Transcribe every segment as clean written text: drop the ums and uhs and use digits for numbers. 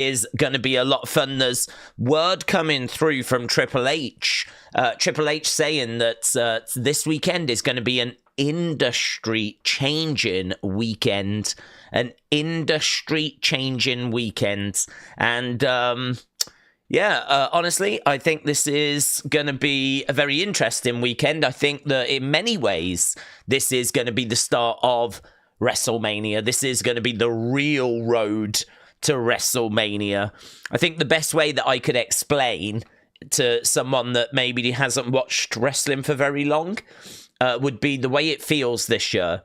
is going to be a lot of fun. There's word coming through from Triple H. Triple H saying that this weekend is going to be an industry-changing weekend. An industry-changing weekend. And, honestly, I think this is going to be a very interesting weekend. I think that in many ways, this is going to be the start of WrestleMania. This is going to be the real road to WrestleMania. I think the best way that I could explain to someone that maybe hasn't watched wrestling for very long would be the way it feels this year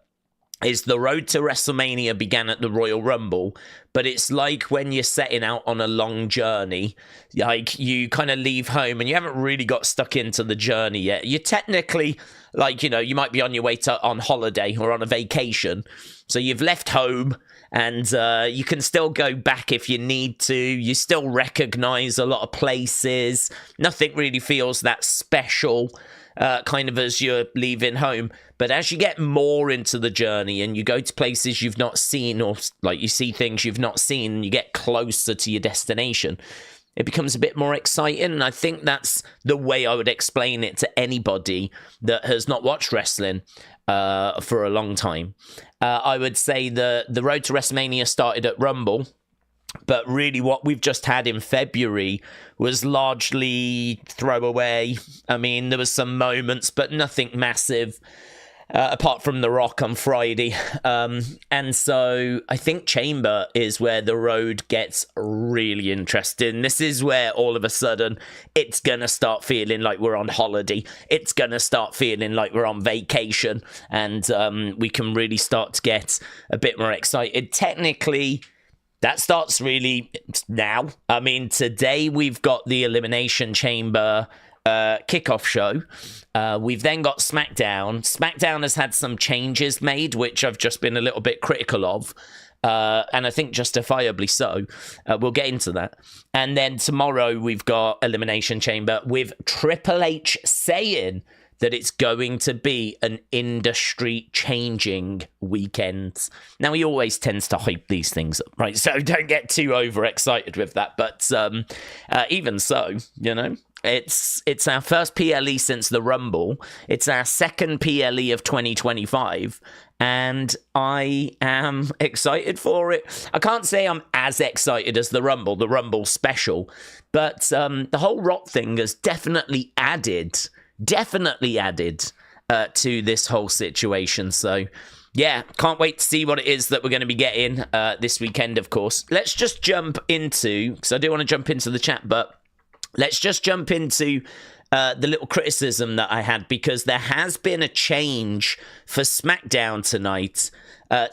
is the road to WrestleMania began at the Royal Rumble, but it's like when you're setting out on a long journey, like you kind of leave home and you haven't really got stuck into the journey yet. You're technically, like, you know, you might be on your way on holiday or on a vacation. So you've left home and you can still go back if you need to. You still recognize a lot of places. Nothing really feels that special kind of as you're leaving home. But as you get more into the journey and you go to places you've not seen, or like you see things you've not seen, and you get closer to your destination, it becomes a bit more exciting. And I think that's the way I would explain it to anybody that has not watched wrestling for a long time. I would say the road to WrestleMania started at Rumble, but really what we've just had in February was largely throwaway. I mean, there was some moments, but nothing massive. Apart from The Rock on Friday. And so I think Chamber is where the road gets really interesting. This is where all of a sudden it's going to start feeling like we're on holiday. It's going to start feeling like we're on vacation. And we can really start to get a bit more excited. Technically, that starts really now. I mean, today we've got the Elimination Chamber kickoff show. We've then got Smackdown. Smackdown has had some changes made, which I've just been a little bit critical of, and I think justifiably so. We'll get into that. And then tomorrow we've got Elimination Chamber with Triple H saying that it's going to be an industry-changing weekend. Now, he always tends to hype these things up, right? So don't get too overexcited with that. But even so, you know, it's our first PLE since the Rumble. It's our second PLE of 2025. And I am excited for it. I can't say I'm as excited as the Rumble special. But the whole Rock thing has definitely added to this whole situation. So yeah, can't wait to see what it is that we're going to be getting this weekend, of course. Let's just jump into, because I do want to jump into the chat, but let's just jump into the little criticism that I had, because there has been a change for SmackDown tonight.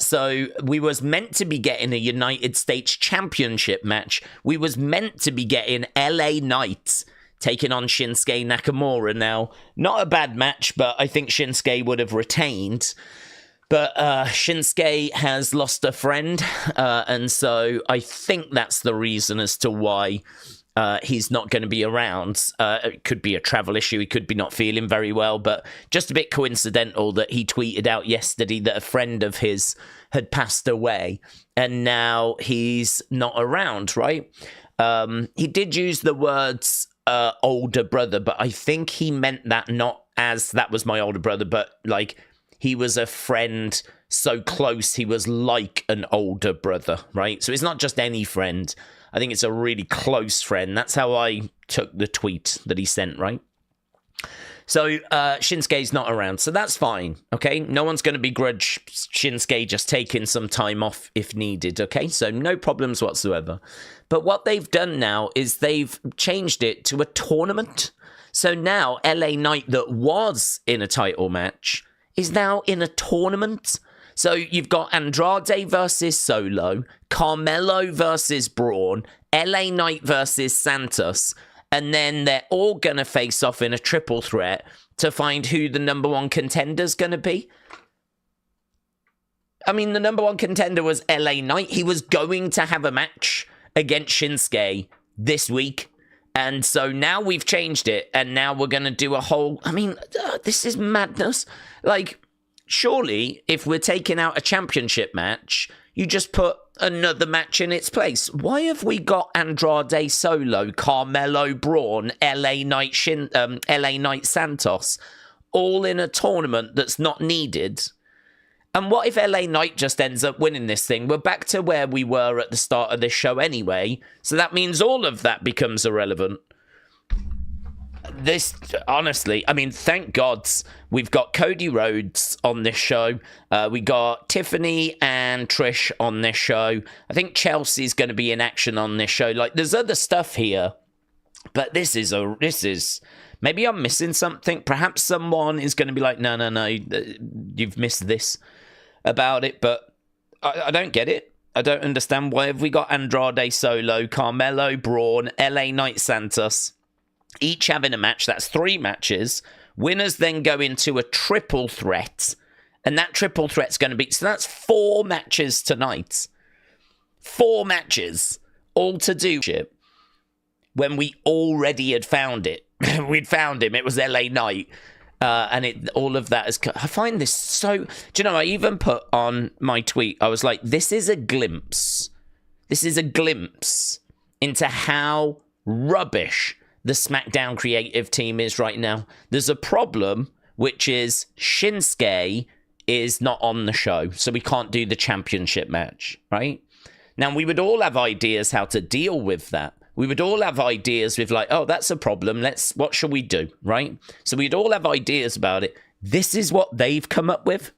So we was meant to be getting a United States Championship match. We was meant to be getting LA Knight taking on Shinsuke Nakamura. Now, not a bad match, but I think Shinsuke would have retained. But Shinsuke has lost a friend, and so I think that's the reason as to why he's not going to be around. It could be a travel issue. He could be not feeling very well, but just a bit coincidental that he tweeted out yesterday that a friend of his had passed away, and now he's not around, right? He did use the words older brother, but I think he meant that not as that was my older brother, but like he was a friend so close he was like an older brother, right? So it's not just any friend. I think it's a really close friend. That's how I took the tweet that he sent, right? So Shinsuke's not around, so that's fine, okay? No one's going to begrudge Shinsuke just taking some time off if needed, okay? So no problems whatsoever. But what they've done now is they've changed it to a tournament. So now LA Knight, that was in a title match, is now in a tournament. So you've got Andrade versus Solo, Carmelo versus Braun, LA Knight versus Santos, and then they're all going to face off in a triple threat to find who the number one contender's going to be. I mean, the number one contender was LA Knight. He was going to have a match against Shinsuke this week. And so now we've changed it, and now we're going to do a whole... I mean, this is madness. Like, surely, if we're taking out a championship match, you just put another match in its place? Why have we got Andrade Solo, Carmelo Braun, LA Knight Santos all in a tournament that's not needed? And what if LA Knight just ends up winning this thing? We're back to where we were at the start of this show anyway, so that means all of that becomes irrelevant. This, honestly, I mean, thank God we've got Cody Rhodes on this show. We got Tiffany and Trish on this show. I think Chelsea's going to be in action on this show. Like, there's other stuff here, but this is maybe I'm missing something. Perhaps someone is going to be like, no, you've missed this about it, but I don't get it. I don't understand. Why have we got Andrade Solo, Carmelo Braun, LA Knight Santos, each having a match? That's 3 matches. Winners then go into a triple threat, and that triple threat's going to be... So that's 4 matches tonight. 4 matches, all to do shit, when we already had found it. We'd found him. It was LA Knight. And all of that is... I find this so... Do you know, I even put on my tweet, I was like, this is a glimpse. This is a glimpse into how rubbish the SmackDown creative team is right now. There's a problem, which is Shinsuke is not on the show, so we can't do the championship match, right? Now, we would all have ideas how to deal with that. We would all have ideas with like, oh, that's a problem. What shall we do, right? So we'd all have ideas about it. This is what they've come up with.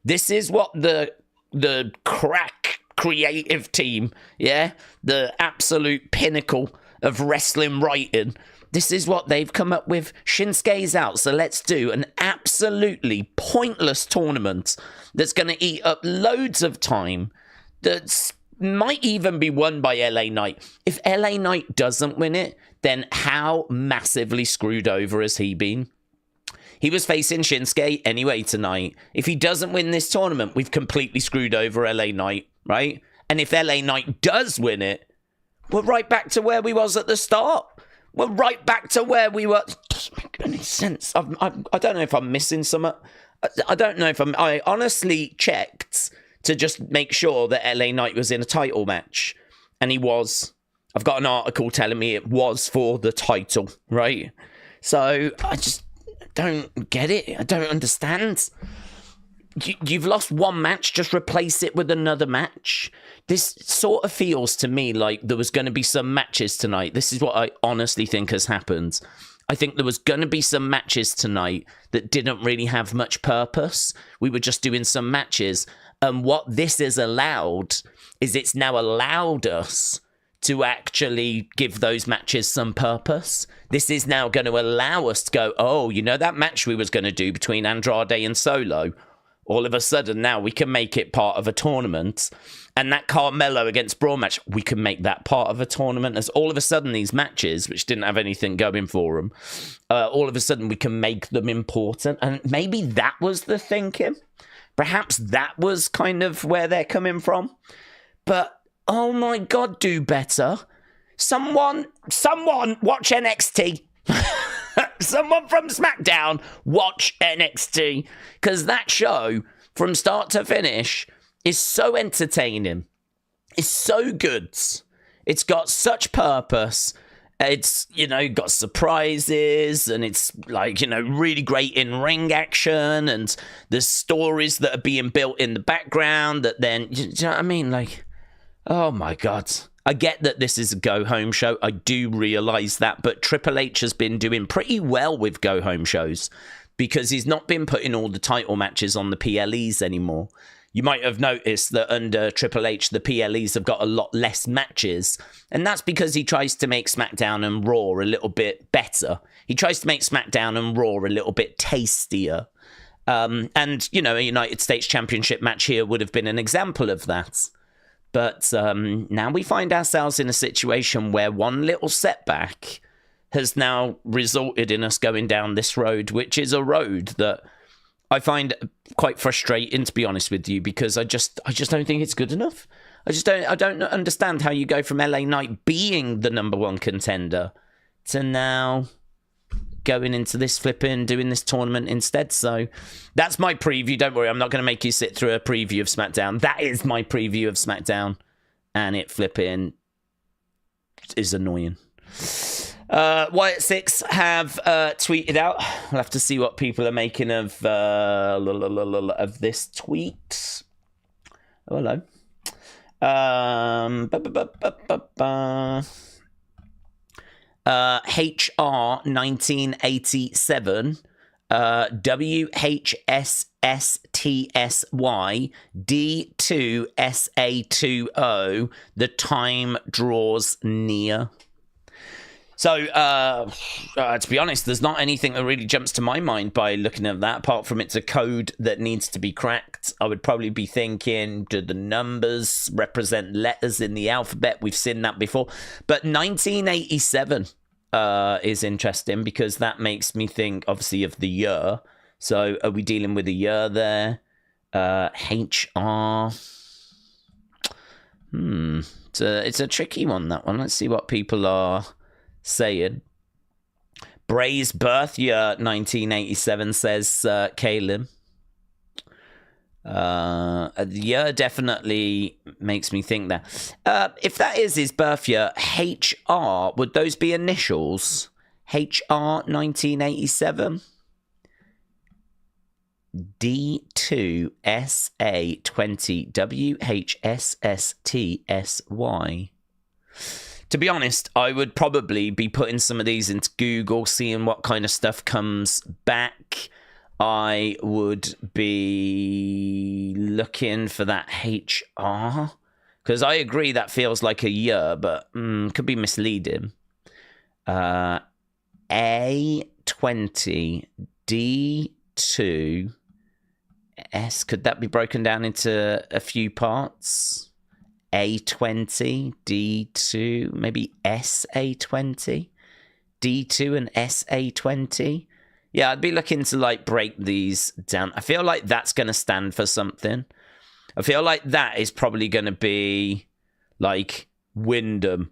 This is what the crack creative team, yeah, the absolute pinnacle of wrestling writing, this is what they've come up with. Shinsuke's out, so let's do an absolutely pointless tournament that's going to eat up loads of time, that might even be won by LA Knight. If LA Knight doesn't win it, then how massively screwed over has he been? He was facing Shinsuke anyway tonight. If he doesn't win this tournament, we've completely screwed over LA Knight, right? And if LA Knight does win it, we're right back to where we was at the start. We're right back to where we were. It doesn't make any sense. I don't know if I'm missing something. I don't know if I honestly checked to just make sure that LA Knight was in a title match. And he was. I've got an article telling me it was for the title, right? So I just don't get it. I don't understand. You've lost one match, just replace it with another match. This sort of feels to me like there was going to be some matches tonight. This is what I honestly think has happened. I think there was going to be some matches tonight that didn't really have much purpose. We were just doing some matches. And what this has allowed is it's now allowed us to actually give those matches some purpose. This is now going to allow us to go, oh, you know that match we was going to do between Andrade and Solo? All of a sudden now we can make it part of a tournament. And that Carmelo against Braun match, we can make that part of a tournament. As all of a sudden these matches, which didn't have anything going for them, all of a sudden we can make them important. And maybe that was the thinking. Perhaps that was kind of where they're coming from. But, oh my God, do better. Someone watch NXT. Someone from SmackDown, watch NXT. Because that show, from start to finish, is so entertaining. It's so good. It's got such purpose. It's, got surprises, and it's, really great in-ring action, and there's stories that are being built in the background that then, do you know what I mean? Oh my God. I get that this is a go-home show. I do realise that. But Triple H has been doing pretty well with go-home shows because he's not been putting all the title matches on the PLEs anymore. You might have noticed that under Triple H, the PLEs have got a lot less matches. And that's because he tries to make SmackDown and Raw a little bit better. He tries to make SmackDown and Raw a little bit tastier. And, a United States Championship match here would have been an example of that. But now we find ourselves in a situation where one little setback has now resulted in us going down this road, which is a road that I find quite frustrating, to be honest with you, because I just don't think it's good enough. I don't understand how you go from LA Knight being the number one contender to now going into this flipping, doing this tournament instead. So that's my preview. Don't worry, I'm not going to make you sit through a preview of SmackDown. That is my preview of SmackDown. and it flipping is annoying. Wyatt 6 have tweeted out. We'll have to see what people are making of this tweet. Oh, hello. HR 1987 WHSSTSY D2SA20 the time draws near. So, to be honest, there's not anything that really jumps to my mind by looking at that, apart from it's a code that needs to be cracked. I would probably be thinking, do the numbers represent letters in the alphabet? We've seen that before. But 1987 is interesting because that makes me think, obviously, of the year. So, are we dealing with a year there? HR... It's a tricky one, that one. Let's see what people are saying. Bray's birth year 1987, says Caleb. The year definitely makes me think that. If that is his birth year, HR, would those be initials? HR 1987? D2SA20 WHSSTSY. To be honest, I would probably be putting some of these into Google, seeing what kind of stuff comes back. I would be looking for that HR. Because I agree that feels like a year, but could be misleading. A20 D2 S. Could that be broken down into a few parts? A20, D2, maybe SA20, D2 and SA20. Yeah, I'd be looking to like break these down. I feel like that's going to stand for something. I feel like that is probably going to be like Wyndham,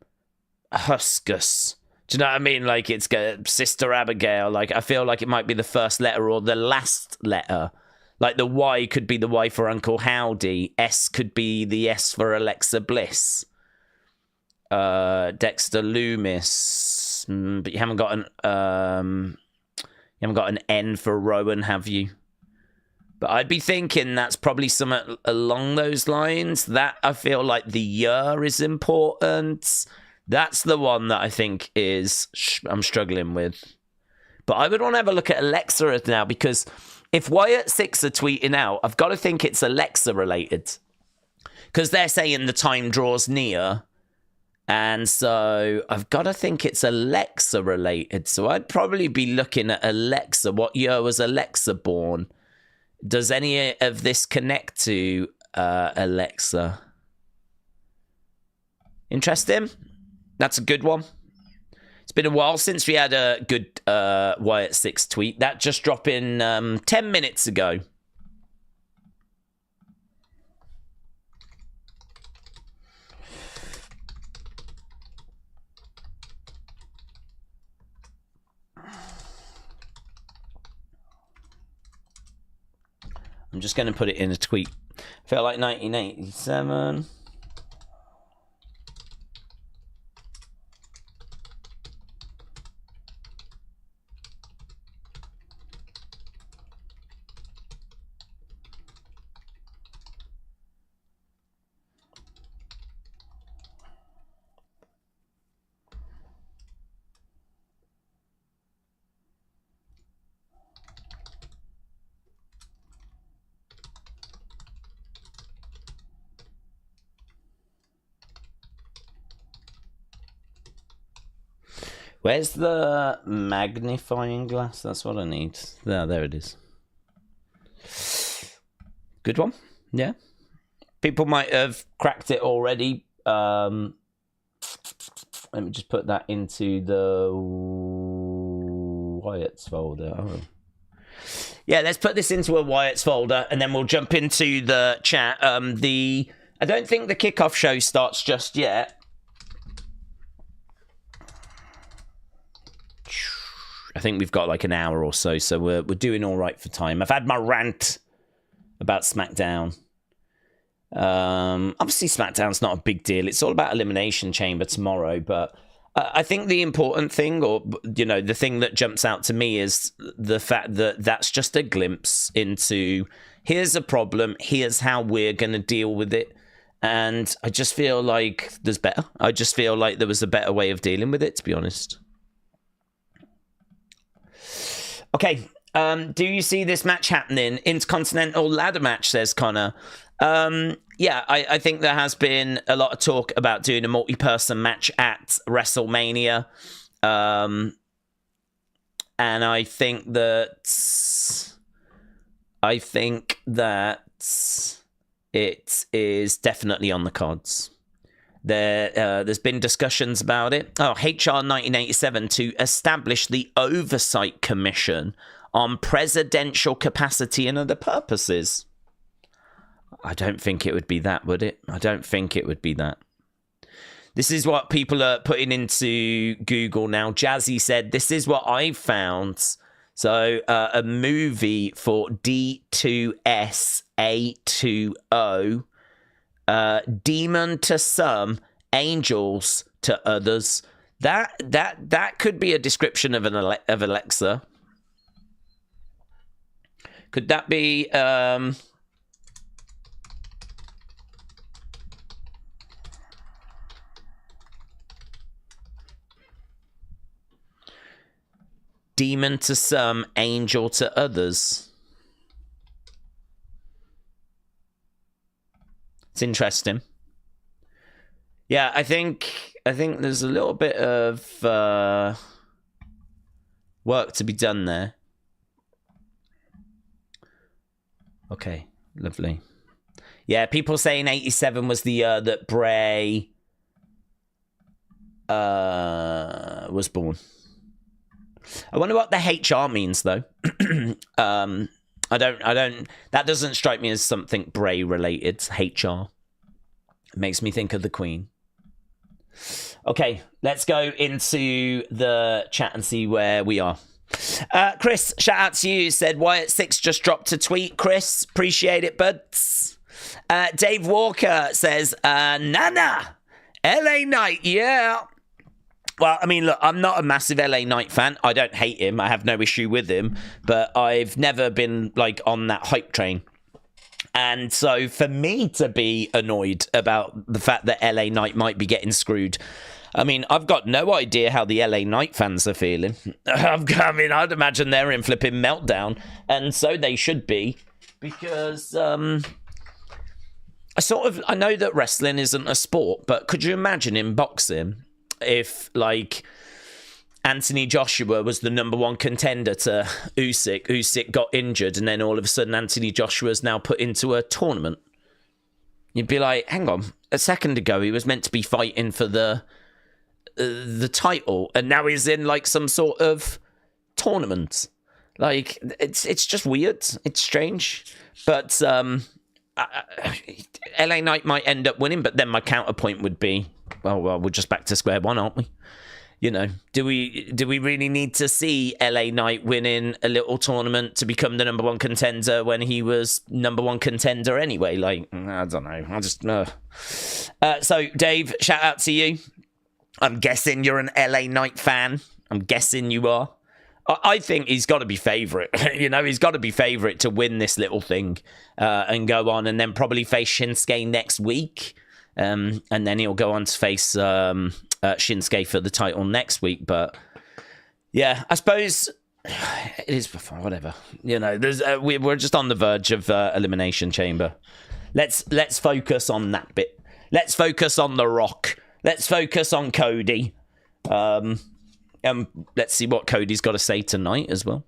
Huskus. Do you know what I mean? Like it's Sister Abigail. Like I feel like it might be the first letter or the last letter. Like the Y could be the Y for Uncle Howdy. S could be the S for Alexa Bliss. Dexter Loomis. But you haven't got an N for Rowan, have you? But I'd be thinking that's probably something along those lines. That I feel like the year is important. That's the one that I think I'm struggling with. But I would want to have a look at Alexa now, because if Wyatt 6 are tweeting out, I've got to think it's Alexa related. Because they're saying the time draws near. And so I've got to think it's Alexa related. So I'd probably be looking at Alexa. What year was Alexa born? Does any of this connect to Alexa? Interesting. That's a good one. It's been a while since we had a good Wyatt 6 tweet. That just dropped in 10 minutes ago. I'm just going to put it in a tweet. Felt like 1987. Where's the magnifying glass? That's what I need. There it is. Good one. Yeah. People might have cracked it already. Let me just put that into the Wyatt's folder. Oh. Yeah, let's put this into a Wyatt's folder, and then we'll jump into the chat. I don't think the kickoff show starts just yet. I think we've got like an hour or so, so we're doing all right for time. I've had my rant about Smackdown. Obviously, SmackDown's not a big deal. It's all about Elimination Chamber tomorrow. But I think the important thing, or the thing that jumps out to me, is the fact that that's just a glimpse into here's a problem, here's how we're going to deal with it. And I just feel like there's better. I just feel like there was a better way of dealing with it, to be honest. Okay. Do you see this match happening? Intercontinental ladder match, says Connor. Yeah, I think there has been a lot of talk about doing a multi-person match at WrestleMania. And I think that it is definitely on the cards. There's been discussions about it. HR 1987 to establish the Oversight Commission on presidential capacity and other purposes. I don't think it would be that, would it? I don't think it would be that. This is what people are putting into Google now. Jazzy said, this is what I found. So a movie for D2S-A2O. Demon to some, angels to others. That could be a description of of Alexa. Could that be demon to some, angel to others? It's interesting. Yeah, I think there's a little bit of work to be done there. Okay, lovely. Yeah, people saying 87 was the year that Bray was born. I wonder what the HR means, though. I don't. That doesn't strike me as something Bray related. HR. It makes me think of the Queen. Okay, let's go into the chat and see where we are. Chris, shout out to you. Said Wyatt 6 just dropped a tweet. Chris, appreciate it, buds. Dave Walker says, Nana, LA Knight, yeah. Well, I mean, look, I'm not a massive LA Knight fan. I don't hate him. I have no issue with him. But I've never been, like, on that hype train. And so for me to be annoyed about the fact that LA Knight might be getting screwed, I mean, I've got no idea how the LA Knight fans are feeling. I mean, I'd imagine they're in flipping meltdown. And so they should be. Because I know that wrestling isn't a sport, but could you imagine in boxing if, like, Anthony Joshua was the number one contender to Usyk got injured, and then all of a sudden Anthony Joshua's now put into a tournament? You'd be like, hang on, a second ago he was meant to be fighting for the title, and now he's in, like, some sort of tournament. Like, it's just weird. It's strange. But LA Knight might end up winning, but then my counterpoint would be, well, we're just back to square one, aren't we? You know, do we really need to see LA Knight winning a little tournament to become the number one contender when he was number one contender anyway? Like, I don't know. I just so Dave, shout out to you. I'm guessing you're an LA Knight fan. I'm guessing you are. I think he's got to be favourite. You know, he's got to be favourite to win this little thing and go on, and then probably face Shinsuke next week. And then he'll go on to face Shinsuke for the title next week. But yeah, I suppose it is before, whatever. You know, there's we're just on the verge of Elimination Chamber. Let's focus on that bit. Let's focus on The Rock. Let's focus on Cody. Let's see what Cody's got to say tonight as well.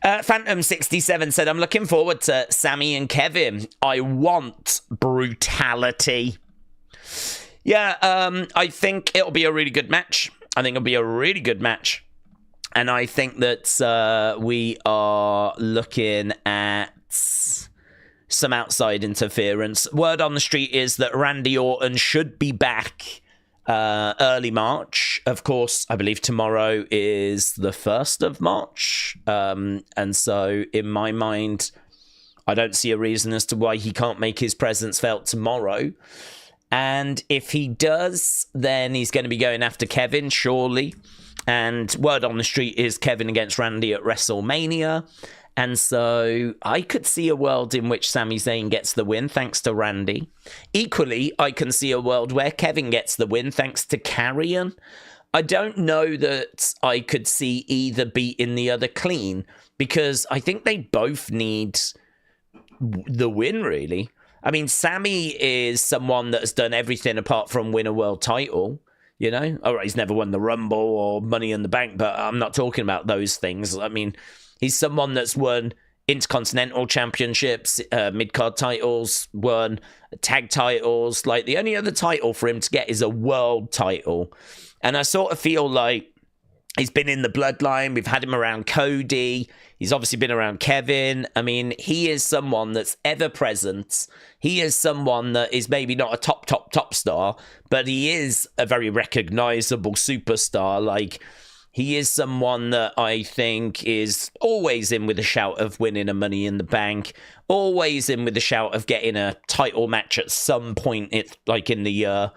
Phantom67 said, I'm looking forward to Sammy and Kevin. I want brutality. Yeah, I think it'll be a really good match. And I think that we are looking at some outside interference. Word on the street is that Randy Orton should be back early March. Of course, I believe tomorrow is the 1st of March. And so in my mind, I don't see a reason as to why he can't make his presence felt tomorrow. And if he does, then he's going to be going after Kevin, surely. And word on the street is Kevin against Randy at WrestleMania. And so I could see a world in which Sami Zayn gets the win thanks to Randy. Equally, I can see a world where Kevin gets the win thanks to Karrion. I don't know that I could see either beating the other clean, because I think they both need the win, really. I mean, Sami is someone that has done everything apart from win a world title, you know? All right, he's never won the Rumble or Money in the Bank, but I'm not talking about those things. I mean, he's someone that's won Intercontinental Championships, mid-card titles, won tag titles. Like, the only other title for him to get is a world title. And I sort of feel like he's been in the bloodline. We've had him around Cody. He's obviously been around Kevin. I mean, he is someone that's ever present. He is someone that is maybe not a top star, but he is a very recognizable superstar. Like, he is someone that I think is always in with a shout of winning a Money in the Bank, always in with a shout of getting a title match at some point, like in the year.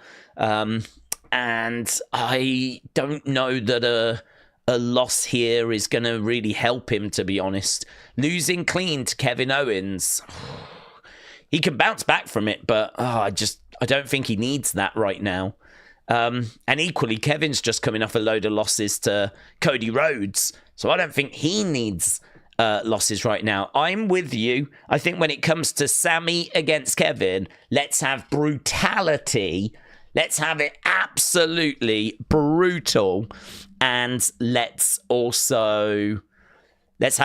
And I don't know that a loss here is going to really help him, to be honest. Losing clean to Kevin Owens, he can bounce back from it, but I don't think he needs that right now. And equally, Kevin's just coming off a load of losses to Cody Rhodes, so I don't think he needs losses right now. I'm with you. I think when it comes to Sami against Kevin, let's have brutality. Let's have it absolutely brutal, and let's have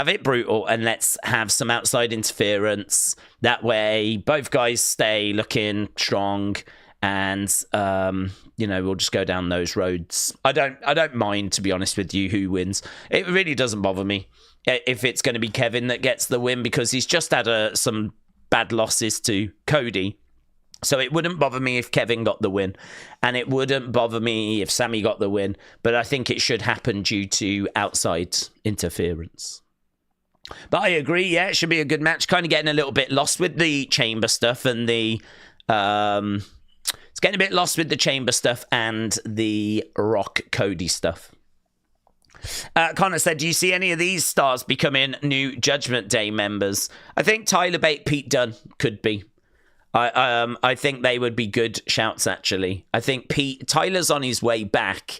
it brutal, and let's have some outside interference. That way, both guys stay looking strong, and we'll just go down those roads. I don't mind, to be honest with you, who wins. It really doesn't bother me if it's going to be Kevin that gets the win, because he's just had some bad losses to Cody. So it wouldn't bother me if Kevin got the win, and it wouldn't bother me if Sami got the win, but I think it should happen due to outside interference. But I agree, yeah, it should be a good match. Kind of getting a little bit lost with the Chamber stuff and the... it's getting a bit lost with the Chamber stuff and the Rock Cody stuff. Connor said, do you see any of these stars becoming new Judgment Day members? I think Tyler Bate, Pete Dunne could be. I think they would be good shouts, actually. I think Tyler's on his way back.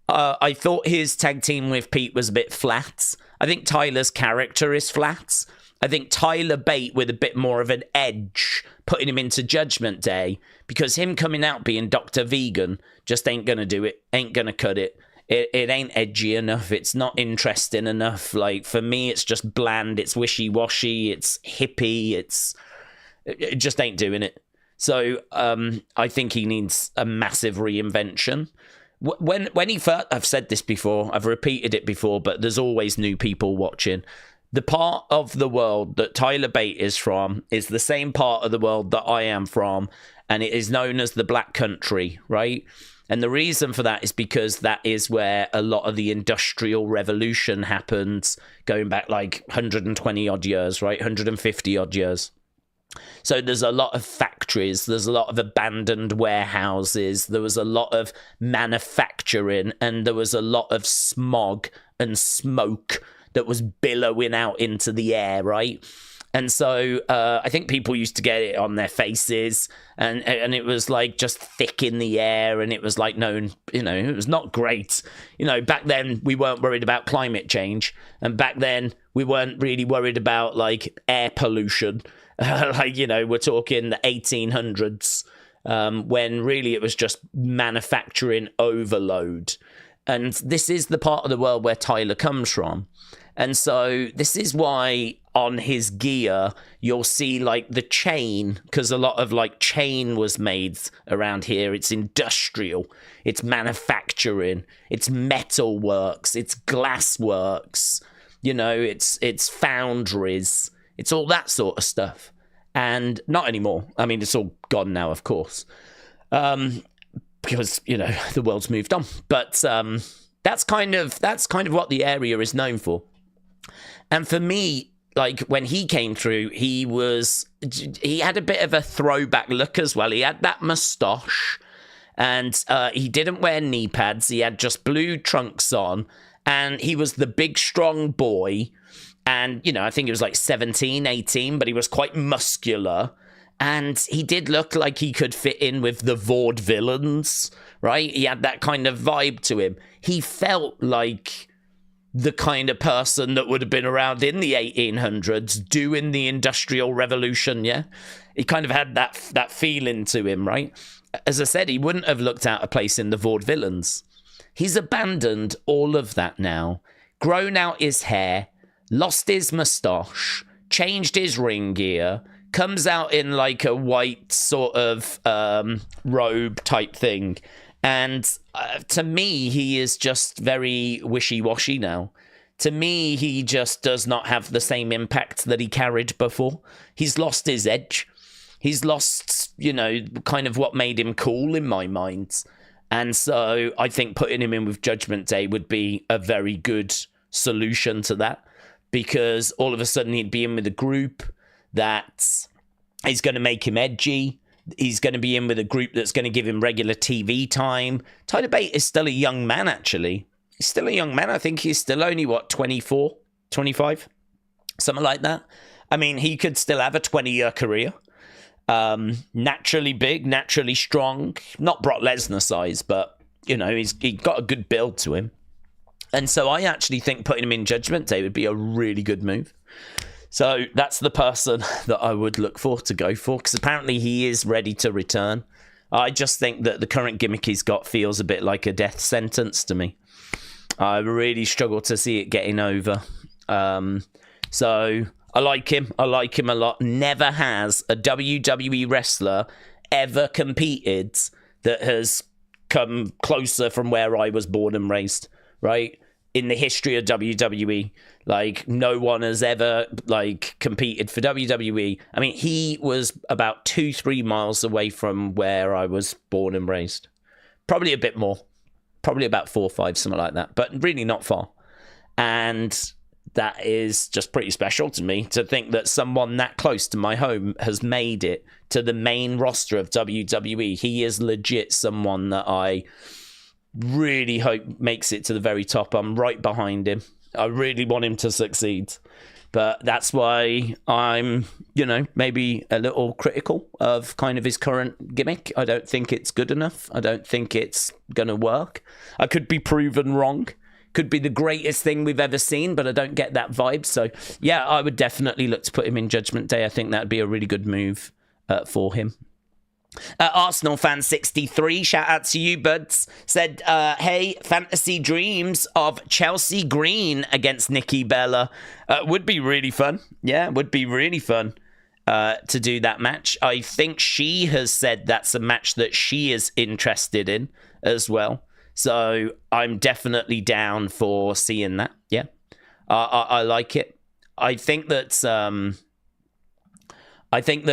I thought his tag team with Pete was a bit flat. I think Tyler's character is flat. I think Tyler Bate with a bit more of an edge, putting him into Judgment Day, because him coming out being Dr. Vegan just ain't going to do it, ain't going to cut it. It ain't edgy enough. It's not interesting enough. Like, for me, it's just bland. It's wishy-washy. It's hippie. It just ain't doing it. So I think he needs a massive reinvention. When he first, I've said this before, I've repeated it before, but there's always new people watching. The part of the world that Tyler Bate is from is the same part of the world that I am from, and it is known as the Black Country, right? And the reason for that is because that is where a lot of the Industrial Revolution happened, going back like 120 odd years, right? 150 odd years. So there's a lot of factories, there's a lot of abandoned warehouses, there was a lot of manufacturing, and there was a lot of smog and smoke that was billowing out into the air, right? And so I think people used to get it on their faces, and it was like just thick in the air, and it was like known, it was not great. Back then we weren't worried about climate change, and back then we weren't really worried about like air pollution. We're talking the 1800s, when really it was just manufacturing overload. And this is the part of the world where Tyler comes from. And so this is why on his gear, you'll see like the chain, because a lot of like chain was made around here. It's industrial, it's manufacturing, it's metal works, it's glass works, it's foundries. It's all that sort of stuff. And not anymore. I mean, it's all gone now, of course. Because, the world's moved on. But that's kind of what the area is known for. And for me, like when he came through, he had a bit of a throwback look as well. He had that mustache, and he didn't wear knee pads. He had just blue trunks on, and he was the big, strong boy. And, you know, I think he was like 17, 18, but he was quite muscular. And he did look like he could fit in with the Vaudevillains, right? He had that kind of vibe to him. He felt like the kind of person that would have been around in the 1800s doing the Industrial Revolution, yeah? He kind of had that feeling to him, right? As I said, he wouldn't have looked out of place in the Vaudevillains. He's abandoned all of that now, grown out his hair, lost his moustache, changed his ring gear, comes out in like a white sort of robe type thing. And to me, he is just very wishy-washy now. To me, he just does not have the same impact that he carried before. He's lost his edge. He's lost, you know, kind of what made him cool in my mind. And so I think putting him in with Judgment Day would be a very good solution to that. Because all of a sudden he'd be in with a group that is going to make him edgy. He's going to be in with a group that's going to give him regular TV time. Tyler Bate is still a young man, actually. He's still a young man. I think he's still only, 24, 25? Something like that. I mean, he could still have a 20-year career. Naturally big, naturally strong. Not Brock Lesnar size, but, you know, he's got a good build to him. And so I actually think putting him in Judgment Day would be a really good move. So that's the person that I would look for to go for, because apparently he is ready to return. I just think that the current gimmick he's got feels a bit like a death sentence to me. I really struggle to see it getting over. So I like him. I like him a lot. Never has a WWE wrestler ever competed that has come closer from where I was born and raised, right? In the history of WWE, like no one has ever like competed for WWE. I mean, he was about 2-3 miles away from where I was born and raised. Probably a bit more, probably about 4 or 5, something like that, but really not far. And that is just pretty special to me to think that someone that close to my home has made it to the main roster of WWE. He is legit someone that I really hope makes it to the very top. I'm right behind him. I really want him to succeed. But that's why I'm, you know, maybe a little critical of kind of his current gimmick. I don't think it's good enough. I don't think it's going to work. I could be proven wrong. Could be the greatest thing we've ever seen, but I don't get that vibe. So, yeah, I would definitely look to put him in Judgment Day. I think that'd be a really good move for him. Arsenal fan 63, shout out to you, buds, said, hey, fantasy dreams of Chelsea Green against Nikki Bella. Would be really fun. Yeah, would be really fun to do that match. I think she has said that's a match that she is interested in as well. So I'm definitely down for seeing that. Yeah, I like it. I think that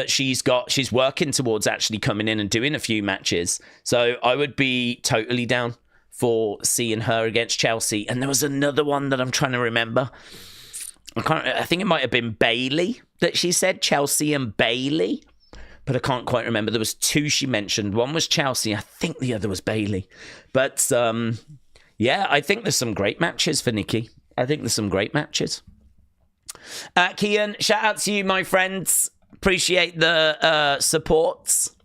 she's working towards actually coming in and doing a few matches. So I would be totally down for seeing her against Chelsea. And there was another one that I'm trying to remember. I think it might have been Bailey that she said, Chelsea and Bailey. But I can't quite remember. There was 2 she mentioned. One was Chelsea. I think the other was Bailey. But yeah, I think there's some great matches for Nikki. I think there's some great matches. Kian, shout out to you, my friends. Appreciate the supports.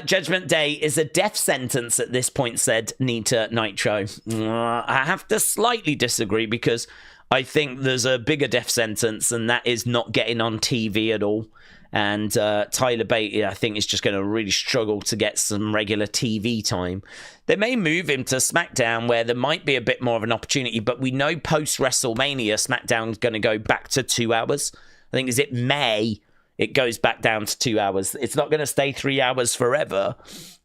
Judgment Day is a death sentence at this point, said Nita Nitro. I have to slightly disagree because I think there's a bigger death sentence, and that is not getting on TV at all. And Tyler Bate, I think, is just going to really struggle to get some regular TV time. They may move him to SmackDown, where there might be a bit more of an opportunity, but we know post-WrestleMania, SmackDown's going to go back to 2 hours. I think, is it May? It goes back down to 2 hours. It's not going to stay 3 hours forever.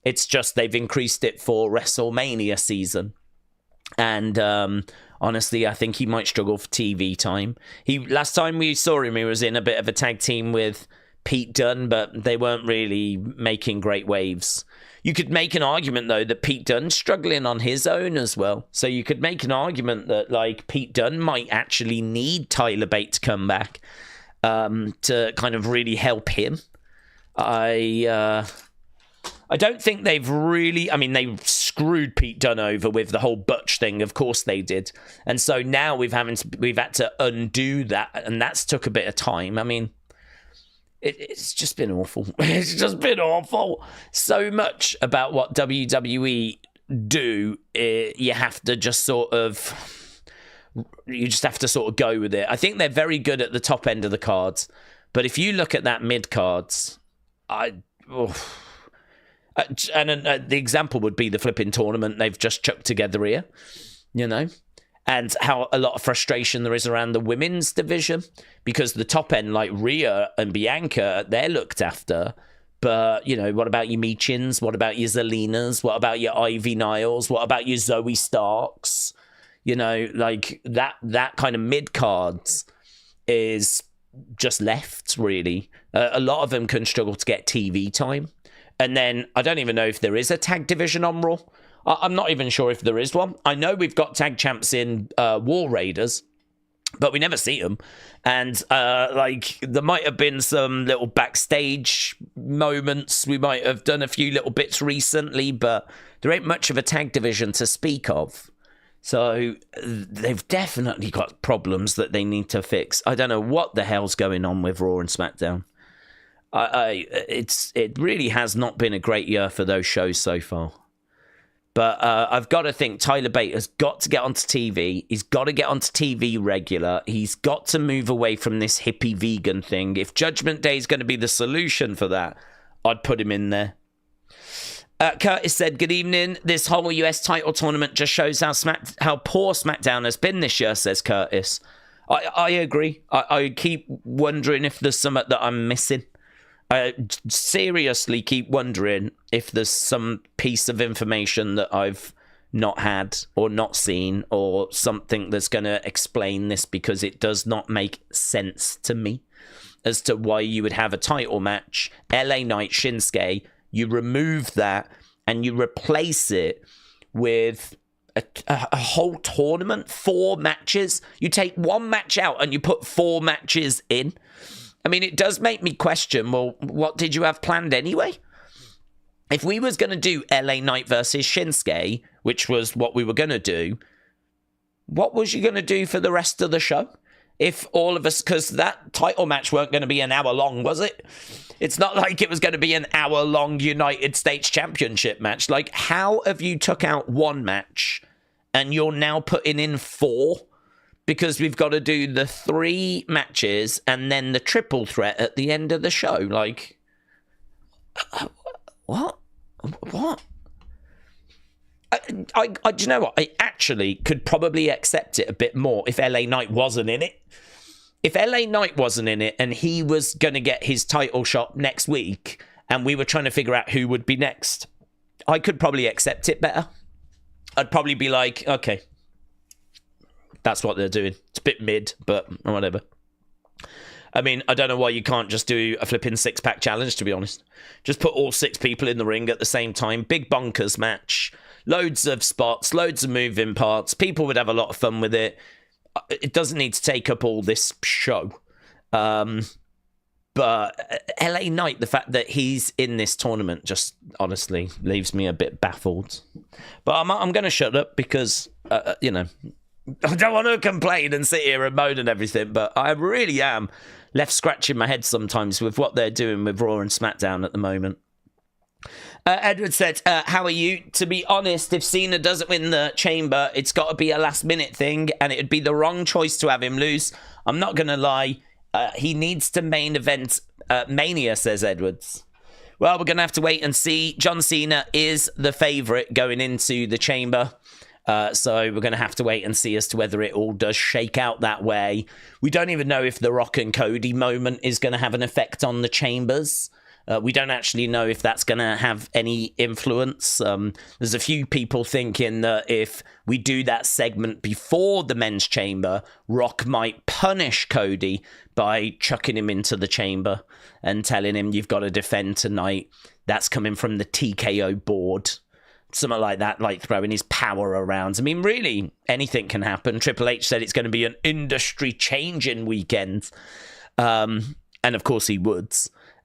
It's just they've increased it for WrestleMania season. And honestly, I think he might struggle for TV time. Last time we saw him, he was in a bit of a tag team with Pete Dunne, but they weren't really making great waves. You could make an argument, though, that Pete Dunne's struggling on his own as well. So you could make an argument that, like, Pete Dunne might actually need Tyler Bate to come back to kind of really help him. I don't think they've really... I mean, they screwed Pete Dunne over with the whole Butch thing. Of course they did. And so now we've had to undo that, and that's took a bit of time. I mean... It's just been awful. It's just been awful. So much about what WWE do, you have to just sort of... You just have to sort of go with it. I think they're very good at the top end of the cards. But if you look at that mid-cards, the example would be the flipping tournament they've just chucked together here, you know? And how a lot of frustration there is around the women's division, because the top end, like Rhea and Bianca, they're looked after. But, you know, what about your Meechins? What about your Zelinas? What about your Ivy Niles? What about your Zoe Starks? You know, like that kind of mid-cards is just left, really. A lot of them can struggle to get TV time. And then I don't even know if there is a tag division on Raw. I'm not even sure if there is one. I know we've got tag champs in War Raiders, but we never see them. And, like, there might have been some little backstage moments. We might have done a few little bits recently, but there ain't much of a tag division to speak of. So they've definitely got problems that they need to fix. I don't know what the hell's going on with Raw and SmackDown. It really has not been a great year for those shows so far. But I've got to think Tyler Bate has got to get onto TV. He's got to get onto TV regular. He's got to move away from this hippie vegan thing. If Judgment Day is going to be the solution for that, I'd put him in there. Curtis said, good evening. This whole US title tournament just shows how poor SmackDown has been this year, says Curtis. I agree. I keep wondering if there's something that I'm missing. I seriously keep wondering if there's some piece of information that I've not had or not seen, or something that's going to explain this, because it does not make sense to me as to why you would have a title match, LA Knight, Shinsuke, you remove that and you replace it with a whole tournament, 4 matches. You take one match out and you put 4 matches in. I mean, it does make me question, well, what did you have planned anyway? If we was going to do LA Knight versus Shinsuke, which was what we were going to do, what was you going to do for the rest of the show? If all of us, because that title match weren't going to be an hour long, was it? It's not like it was going to be an hour-long United States Championship match. Like, how have you took out 1 match and you're now putting in 4? Because we've got to do the 3 matches and then the triple threat at the end of the show. Like, what? What? Do you know what? I actually could probably accept it a bit more if LA Knight wasn't in it. If LA Knight wasn't in it and he was going to get his title shot next week and we were trying to figure out who would be next, I could probably accept it better. I'd probably be like, okay, that's what they're doing. It's a bit mid, but whatever. I mean, I don't know why you can't just do a flipping 6-pack challenge, to be honest. Just put all 6 people in the ring at the same time. Big bonkers match. Loads of spots, loads of moving parts. People would have a lot of fun with it. It doesn't need to take up all this show. But LA Knight, the fact that he's in this tournament just honestly leaves me a bit baffled. But I'm going to shut up because, you know, I don't want to complain and sit here and moan and everything, but I really am left scratching my head sometimes with what they're doing with Raw and SmackDown at the moment. Edward said, how are you? To be honest, if Cena doesn't win the Chamber, it's got to be a last-minute thing, and it'd be the wrong choice to have him lose. I'm not going to lie. He needs to main event Mania, says Edwards. Well, we're going to have to wait and see. John Cena is the favourite going into the Chamber. So we're going to have to wait and see as to whether it all does shake out that way. We don't even know if the Rock and Cody moment is going to have an effect on the Chambers. We don't actually know if that's going to have any influence. There's a few people thinking that if we do that segment before the men's chamber, Rock might punish Cody by chucking him into the chamber and telling him, you've got to defend tonight. That's coming from the TKO board. Something like that, like throwing his power around. I mean, really, anything can happen. Triple H said it's going to be an industry-changing weekend. And of course he would.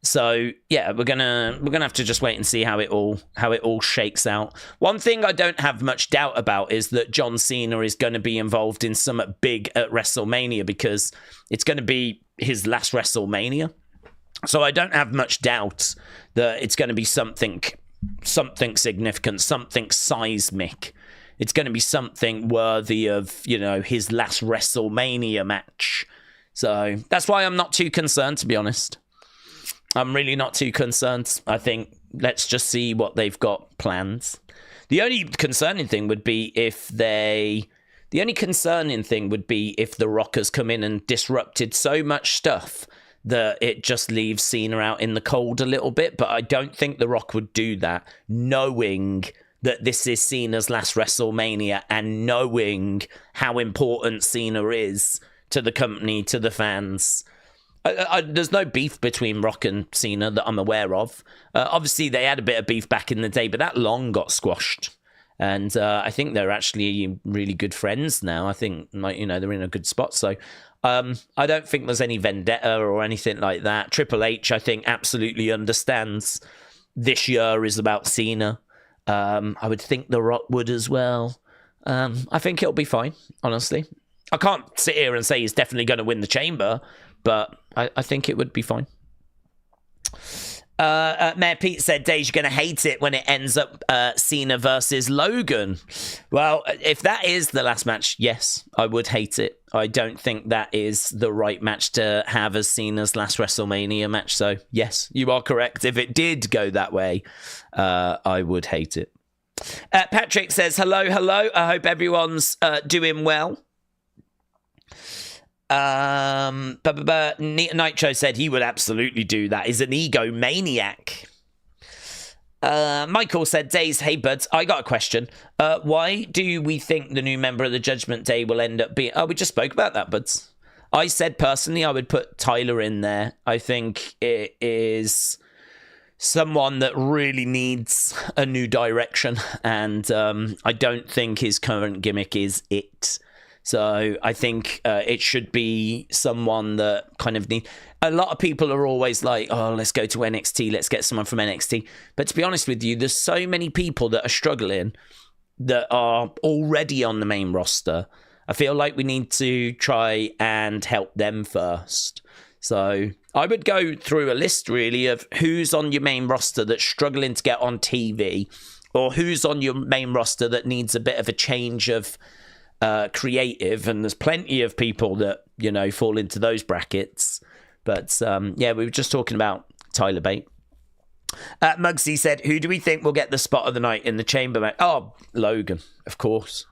So yeah, we're gonna have to just wait and see how it all shakes out. One thing I don't have much doubt about is that John Cena is going to be involved in something big at WrestleMania, because it's going to be his last WrestleMania. So I don't have much doubt that it's going to be something significant, something seismic. It's going to be something worthy of, his last WrestleMania match. So that's why I'm not too concerned, to be honest. I'm really not too concerned. I think let's just see what they've got planned. The only concerning thing would be if The Rockers come in and disrupted so much stuff that it just leaves Cena out in the cold a little bit. But I don't think The Rock would do that, knowing that this is Cena's last WrestleMania and knowing how important Cena is to the company, to the fans. There's no beef between Rock and Cena that I'm aware of. Obviously, they had a bit of beef back in the day, but that long got squashed. And I think they're actually really good friends now. I think, they're in a good spot. So I don't think there's any vendetta or anything like that. Triple H, I think, absolutely understands this year is about Cena. I would think The Rock would as well. I think it'll be fine, honestly. I can't sit here and say he's definitely going to win the chamber, but I think it would be fine. Mayor Pete said, Dave, you're going to hate it when it ends up Cena versus Logan. Well, if that is the last match, yes, I would hate it. I don't think that is the right match to have as Cena's last WrestleMania match. So, yes, you are correct. If it did go that way, I would hate it. Patrick says, hello. I hope everyone's doing well. Nitro said he would absolutely do that. He's an egomaniac. Michael said, Days, hey buds, I got a question. Why do we think the new member of the Judgment Day will end up being... Oh, we just spoke about that, buds. I said personally I would put Tyler in there. I think it is someone that really needs a new direction, and I don't think his current gimmick is it. So I think it should be someone that kind of need... A lot of people are always like, oh, let's go to NXT, let's get someone from NXT. But to be honest with you, there's so many people that are struggling that are already on the main roster. I feel like we need to try and help them first. So I would go through a list, really, of who's on your main roster that's struggling to get on TV, or who's on your main roster that needs a bit of a change of creative, and there's plenty of people that fall into those brackets. But yeah, we were just talking about Tyler Bate. Muggsy said, who do we think will get the spot of the night in the chamber match? Oh, Logan, of course.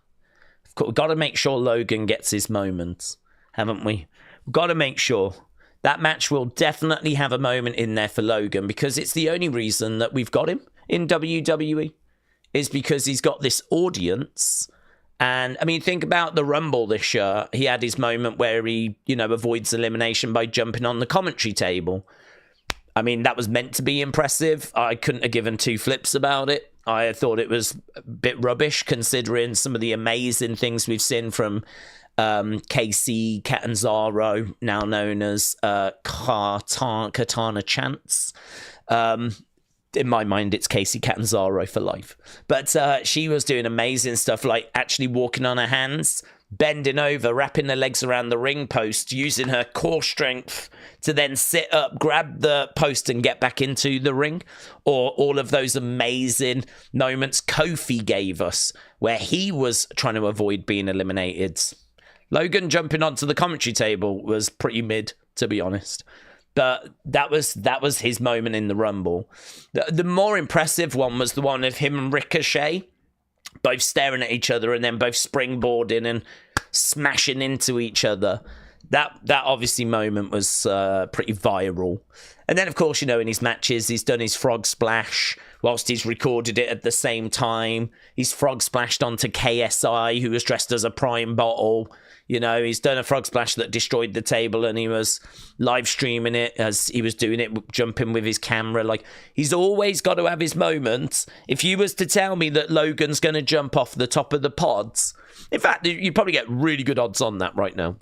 We've got to make sure Logan gets his moments, haven't we? We've got to make sure that match will definitely have a moment in there for Logan, because it's the only reason that we've got him in WWE, is because he's got this audience. And, I mean, think about the Rumble this year. He had his moment where he, avoids elimination by jumping on the commentary table. I mean, that was meant to be impressive. I couldn't have given two flips about it. I thought it was a bit rubbish, considering some of the amazing things we've seen from KC Catanzaro, now known as Katana Chance. In my mind, it's Casey Catanzaro for life. But she was doing amazing stuff, like actually walking on her hands, bending over, wrapping her legs around the ring post, using her core strength to then sit up, grab the post and get back into the ring. Or all of those amazing moments Kofi gave us where he was trying to avoid being eliminated. Logan jumping onto the commentary table was pretty mid, to be honest. But that was his moment in the Rumble. The more impressive one was the one of him and Ricochet both staring at each other and then both springboarding and smashing into each other. that obviously moment was pretty viral. And then, of course, in his matches, he's done his frog splash whilst he's recorded it at the same time. He's frog splashed onto KSI, who was dressed as a Prime bottle. He's done a frog splash that destroyed the table, and he was live streaming it as he was doing it, jumping with his camera. Like, he's always got to have his moments. If you was to tell me that Logan's going to jump off the top of the pods, in fact, you'd probably get really good odds on that right now.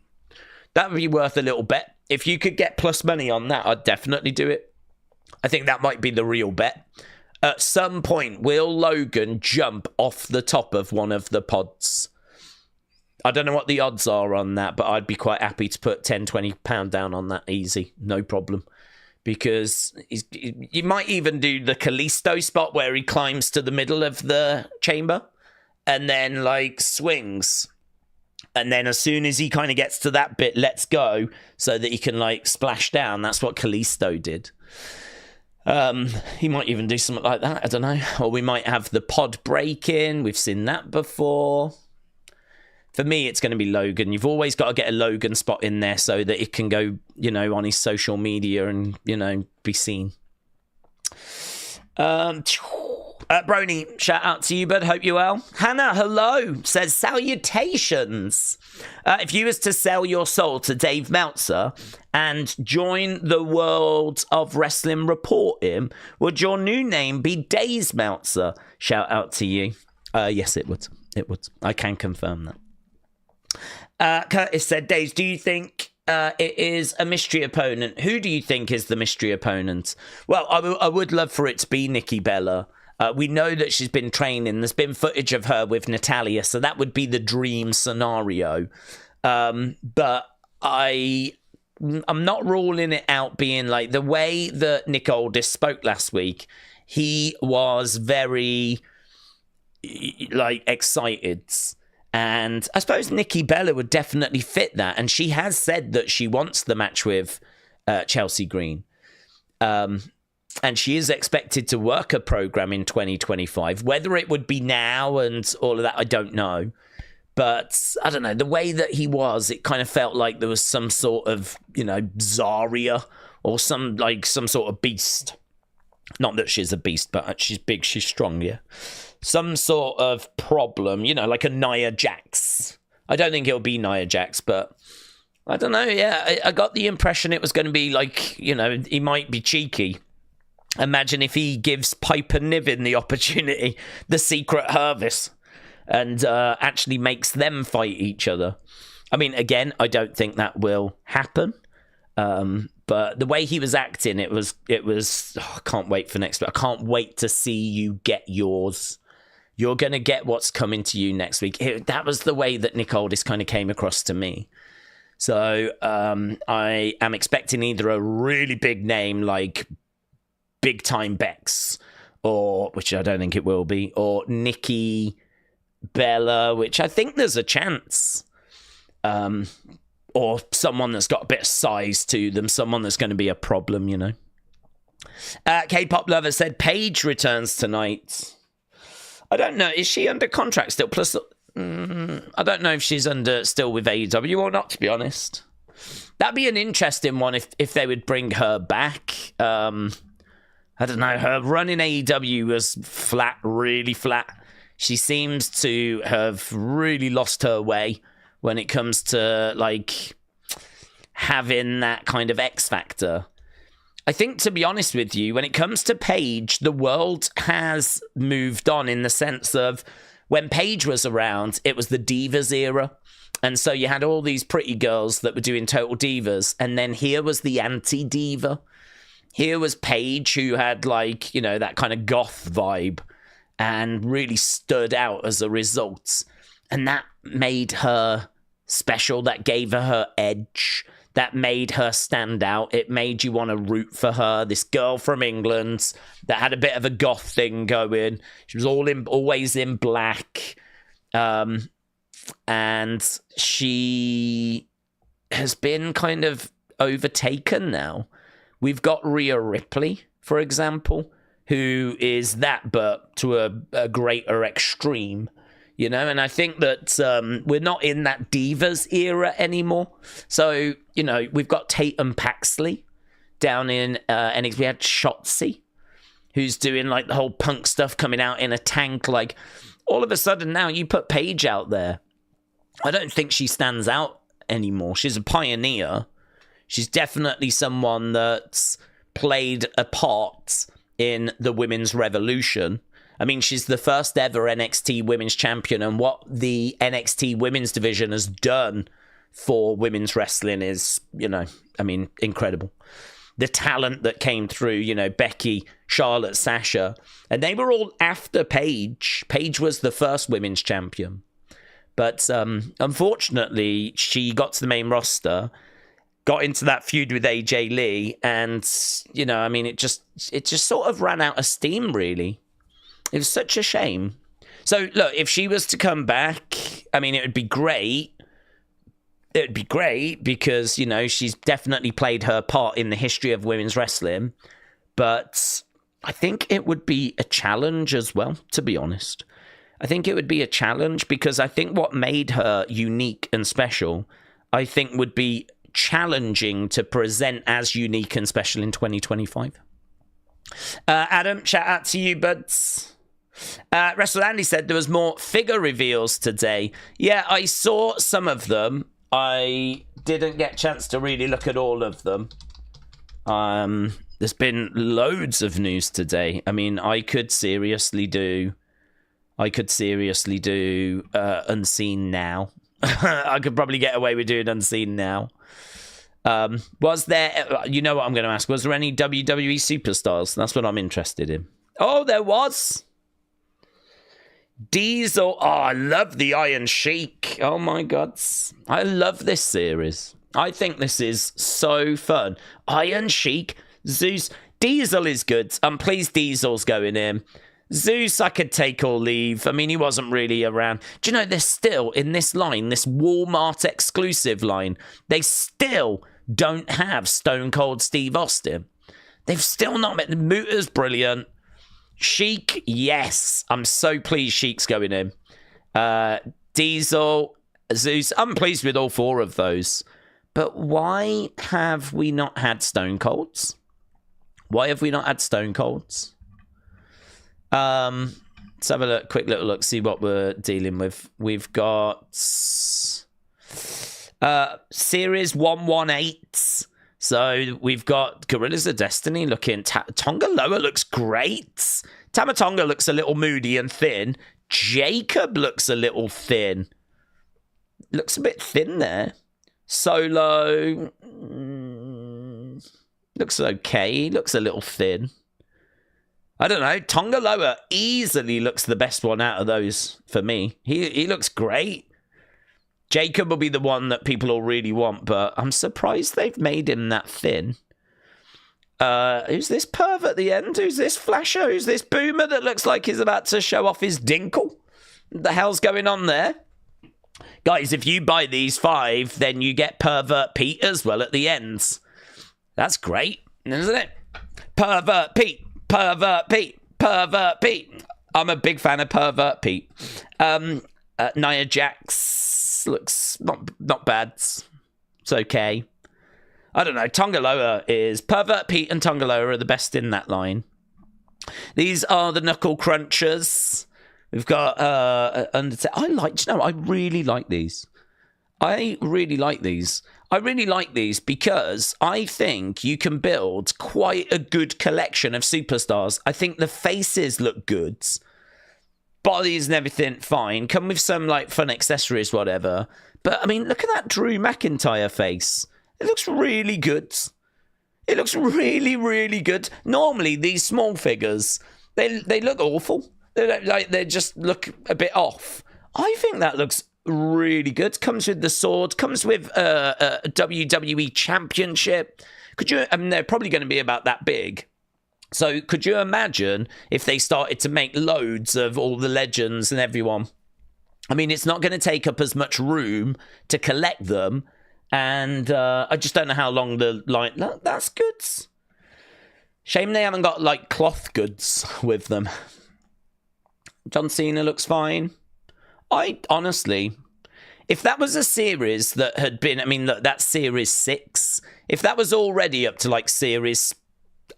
That would be worth a little bet. If you could get plus money on that, I'd definitely do it. I think that might be the real bet. At some point, will Logan jump off the top of one of the pods? I don't know what the odds are on that, but I'd be quite happy to put £10-20 down on that easy. No problem. Because you might even do the Kalisto spot where he climbs to the middle of the chamber and then, swings. And then as soon as he kind of gets to that bit, lets go so that he can, splash down. That's what Kalisto did. He might even do something like that. I don't know. Or we might have the pod break in. We've seen that before. For me, it's going to be Logan. You've always got to get a Logan spot in there so that it can go, on his social media and, be seen. Brony, shout out to you, bud. Hope you're well. Hannah, hello, says salutations. If you was to sell your soul to Dave Meltzer and join the world of wrestling reporting, would your new name be Daze Meltzer? Shout out to you. Yes, it would. It would. I can confirm that. Curtis said, Daze, do you think it is a mystery opponent? Who do you think is the mystery opponent? Well, I would love for it to be Nikki Bella. We know that she's been training. There's been footage of her with Natalia, so that would be the dream scenario. But I'm not ruling it out being the way that Nick Aldis spoke last week. He was very excited. And I suppose Nikki Bella would definitely fit that. And she has said that she wants the match with Chelsea Green. And she is expected to work a program in 2025. Whether it would be now and all of that, I don't know. But I don't know. The way that he was, it kind of felt like there was some sort of, Zarya or some sort of beast. Not that she's a beast, but she's big, she's strong, yeah. Some sort of problem, like a Nia Jax. I don't think it'll be Nia Jax, but I don't know, yeah. I got the impression it was going to be he might be cheeky. Imagine if he gives Piper Niven the opportunity, the Secret Harvest, and actually makes them fight each other. I mean, again, I don't think that will happen. But the way he was acting, it was. I can't wait for next week. I can't wait to see you get yours. You're going to get what's coming to you next week. That was the way that Nick Aldis kind of came across to me. So I am expecting either a really big name like Big Time Bex, or which I don't think it will be, or Nikki Bella, which I think there's a chance. Or someone that's got a bit of size to them, someone that's going to be a problem, K-Pop Lover said Paige returns tonight. I don't know. Is she under contract still? Plus, I don't know if she's still with AEW or not, to be honest. That'd be an interesting one if they would bring her back. I don't know. Her run in AEW was flat, really flat. She seems to have really lost her way when it comes to having that kind of X factor. I think, to be honest with you, when it comes to Paige, the world has moved on in the sense of when Paige was around, it was the Divas era. And so you had all these pretty girls that were doing Total Divas. And then here was the anti-diva. Here was Paige, who had that kind of goth vibe and really stood out as a result. And that made her special. That gave her edge. That made her stand out. It made you want to root for her. This girl from England that had a bit of a goth thing going. She was always in black. And she has been kind of overtaken now. We've got Rhea Ripley, for example, who is that, but to a greater extreme. You know, and I think that we're not in that Divas era anymore. So, you know, we've got Tatum Paxley down in NXT. We had Shotzi, who's doing like the whole punk stuff, coming out in a tank. Like, all of a sudden now you put Paige out there. I don't think she stands out anymore. She's a pioneer. She's definitely someone that's played a part in the women's revolution. I mean, she's the first ever NXT women's champion, and what the NXT women's division has done for women's wrestling is, you know, I mean, incredible. The talent that came through, you know, Becky, Charlotte, Sasha, and they were all after Paige. Paige was the first women's champion. But unfortunately, she got to the main roster, got into that feud with AJ Lee, and, you know, I mean, it just sort of ran out of steam, really. It was such a shame. So, look, if she was to come back, I mean, it would be great. It would be great because, you know, she's definitely played her part in the history of women's wrestling. But I think it would be a challenge as well, to be honest. I think it would be a challenge because I think what made her unique and special, I think would be challenging to present as unique and special in 2025. Adam, shout out to you, buds. Wrestle Andy said there was more figure reveals today. Yeah, I saw some of them. I didn't get a chance to really look at all of them. There's been loads of news today. I mean, I could seriously do Unseen Now. I could probably get away with doing Unseen Now. Was there, you know what I'm going to ask, was there any WWE superstars? That's what I'm interested in. Oh, there was. Diesel. Oh, I love the Iron Sheik. Oh my God. I love this series. I think this is so fun. Iron Sheik, Zeus. Diesel is good. I'm pleased Diesel's going in. Zeus, I could take or leave. I mean, he wasn't really around. Do you know, they're still in this line, this Walmart exclusive line, they still don't have Stone Cold Steve Austin. They've still not met. Muta's brilliant. Sheik, yes. I'm so pleased Sheik's going in. Diesel, Zeus, I'm pleased with all four of those. But why have we not had Stone Colds? Why have we not had Stone Colds? Let's have a look, quick little look, see what we're dealing with. We've got Series 118. So we've got Gorillas of Destiny looking. Tonga Loa looks great. Tama Tonga looks a little moody and thin. Jacob looks a little thin. Looks a bit thin there. Solo looks okay. Looks a little thin. I don't know. Tonga Loa easily looks the best one out of those for me. He looks great. Jacob will be the one that people will really want, but I'm surprised they've made him that thin. Who's this perv at the end? Who's this flasher? Who's this boomer that looks like he's about to show off his dinkle? What the hell's going on there? Guys, if you buy these 5, then you get Pervert Pete as well at the ends. That's great, isn't it? Pervert Pete, Pervert Pete, Pervert Pete. I'm a big fan of Pervert Pete. Nia Jax looks not bad. It's okay. I don't know. Tonga Loa is... Pervert Pete and Tonga Loa are the best in that line. These are the Knuckle Crunchers. We've got Undertaker. I really like these. I really like these because I think you can build quite a good collection of superstars. I think the faces look good. Bodies and everything, fine. Come with some, like, fun accessories, whatever. But, I mean, look at that Drew McIntyre face. It looks really good. It looks really, really good. Normally, these small figures, they look awful. They just look a bit off. I think that looks really good. Comes with the sword. Comes with a WWE Championship. They're probably going to be about that big. So could you imagine if they started to make loads of all the legends and everyone? I mean, it's not going to take up as much room to collect them. And I just don't know how long the line... That's good. Shame they haven't got, like, cloth goods with them. John Cena looks fine. I honestly, if that was a series that had been, I mean, look, that's series 6. If that was already up to like series,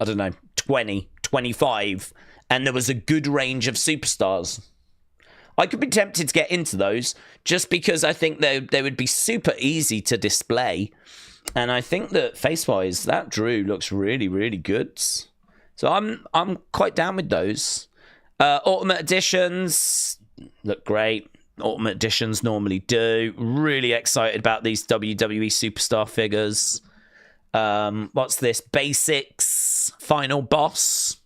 I don't know, 20, 25, and there was a good range of superstars, I could be tempted to get into those just because I think they would be super easy to display. And I think that face-wise, that Drew looks really, really good. So I'm quite down with those. Ultimate Editions look great. Ultimate Editions normally do. Really excited about these WWE Superstar figures. What's this? Basics Final Boss.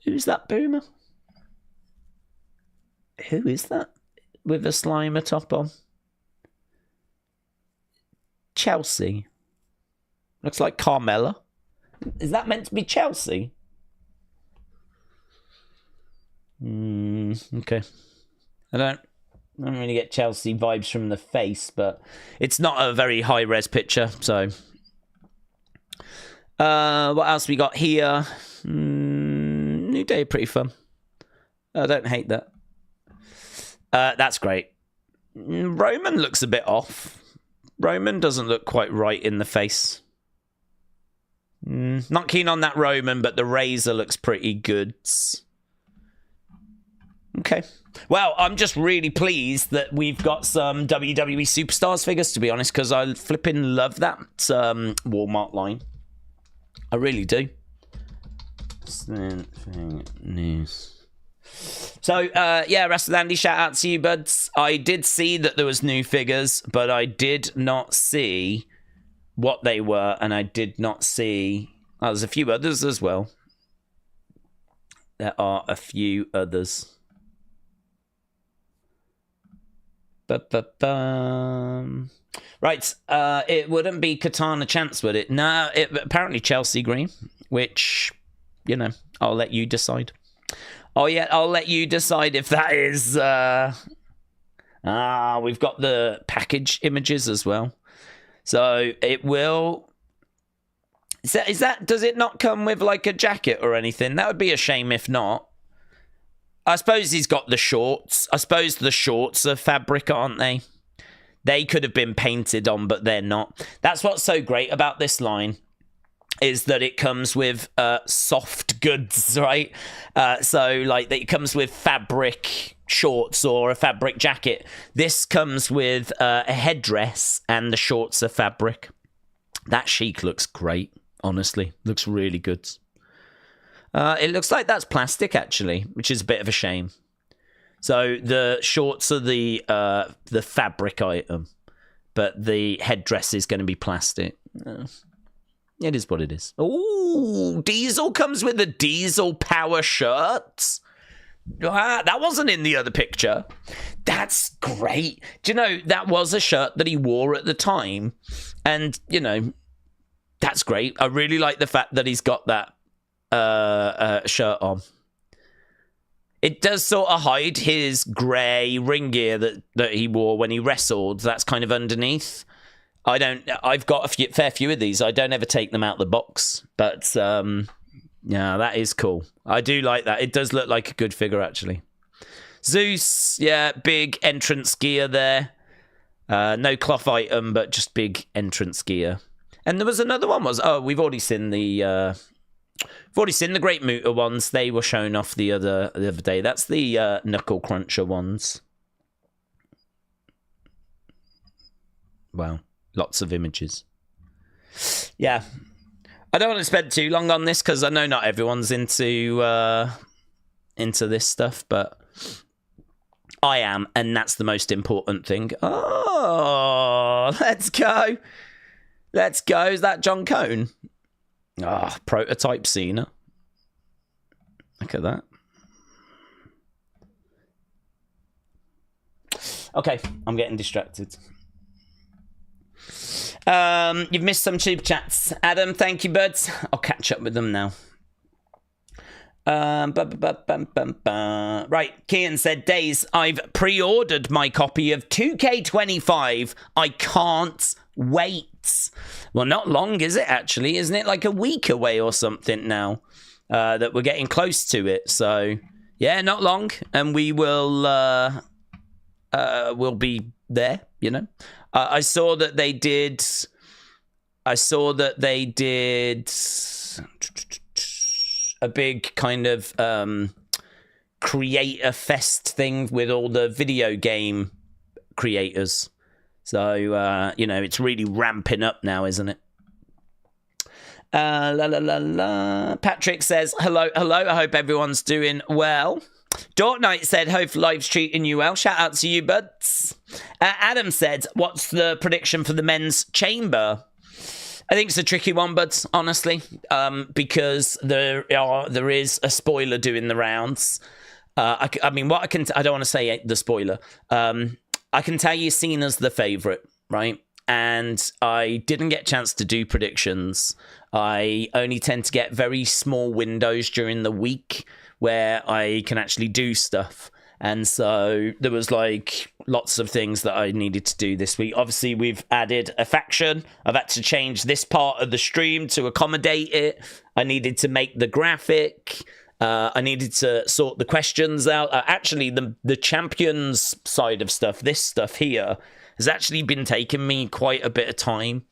Who's that boomer? Who is that with a Slimer top on? Chelsea. Looks like Carmella. Is that meant to be Chelsea? Okay. I don't really get Chelsea vibes from the face, but it's not a very high-res picture, so... what else we got here? New Day, pretty fun. I don't hate that. That's great. Roman looks a bit off. Roman doesn't look quite right in the face. Not keen on that Roman, but the Razor looks pretty good. Okay. Well, I'm just really pleased that we've got some WWE Superstars figures, to be honest, because I flipping love that Walmart line. I really do. News. So, yeah, Wrestle Andy, shout out to you, buds. I did see that there was new figures, but I did not see what they were, and I did not see... Oh, there's a few others as well. There are a few others. Right, it wouldn't be Katana Chance, would it? No, apparently Chelsea Green, which, you know, I'll let you decide. Oh, yeah, I'll let you decide if that is... we've got the package images as well. So it will... Is that... Does it not come with, like, a jacket or anything? That would be a shame if not. I suppose he's got the shorts. I suppose the shorts are fabric, aren't they? They could have been painted on, but they're not. That's what's so great about this line, is that it comes with soft goods, right? So, like, it comes with fabric shorts or a fabric jacket. This comes with a headdress, and the shorts are fabric. That Sheik looks great, honestly. Looks really good. It looks like that's plastic, actually, which is a bit of a shame. So the shorts are the fabric item, but the headdress is going to be plastic. It is what it is. Ooh, Diesel comes with a Diesel Power shirt. That wasn't in the other picture. That's great. Do you know, that was a shirt that he wore at the time. And, you know, that's great. I really like the fact that he's got that shirt on. It does sort of hide his grey ring gear that he wore when he wrestled. That's kind of underneath. I've got a fair few of these. I don't ever take them out the box. But, yeah, that is cool. I do like that. It does look like a good figure, actually. Zeus, yeah, big entrance gear there. No cloth item, but just big entrance gear. And there was another one. We've already seen the Great Muta ones. They were shown off the other day. That's the Knuckle Cruncher ones. Wow. Lots of images. Yeah. I don't want to spend too long on this because I know not everyone's into this stuff, but I am, and that's the most important thing. Oh, let's go. Let's go. Is that John Cone? Ah, prototype Cena. Look at that. Okay, I'm getting distracted. You've missed some super chats. Adam, thank you, buds. I'll catch up with them now. Right, Kian said, Days, I've pre-ordered my copy of 2K25. I can't wait. Well, not long, is it, actually? Isn't it like a week away or something now that we're getting close to it? So, yeah, not long. And we will will be there, you know. I saw that they did a big kind of creator fest thing with all the video game creators. So, you know, it's really ramping up now, isn't it? Patrick says, hello. I hope everyone's doing well. Dork Knight said, hope life's treating you well. Shout out to you, buds. Adam said, what's the prediction for the men's chamber? I think it's a tricky one, buds, honestly, because there is a spoiler doing the rounds. I mean, what I don't want to say the spoiler. I can tell you Cena's the favourite, right? And I didn't get a chance to do predictions. I only tend to get very small windows during the week where I can actually do stuff. And so there was like lots of things that I needed to do this week. Obviously, we've added a faction. I've had to change this part of the stream to accommodate it. I needed to make the graphic. I needed to sort the questions out. Actually, the champions side of stuff, this stuff here, has actually been taking me quite a bit of time.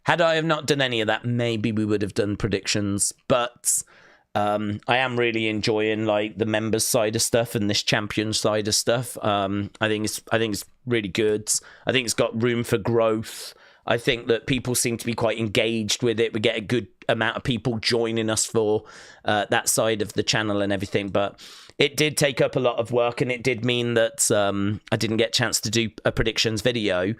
Had I have not done any of that, maybe we would have done predictions. But I am really enjoying like the members side of stuff and this champion side of stuff. I think it's really good. I think it's got room for growth. I think that people seem to be quite engaged with it. We get a good amount of people joining us for that side of the channel and everything. But it did take up a lot of work, and it did mean that I didn't get a chance to do a predictions video.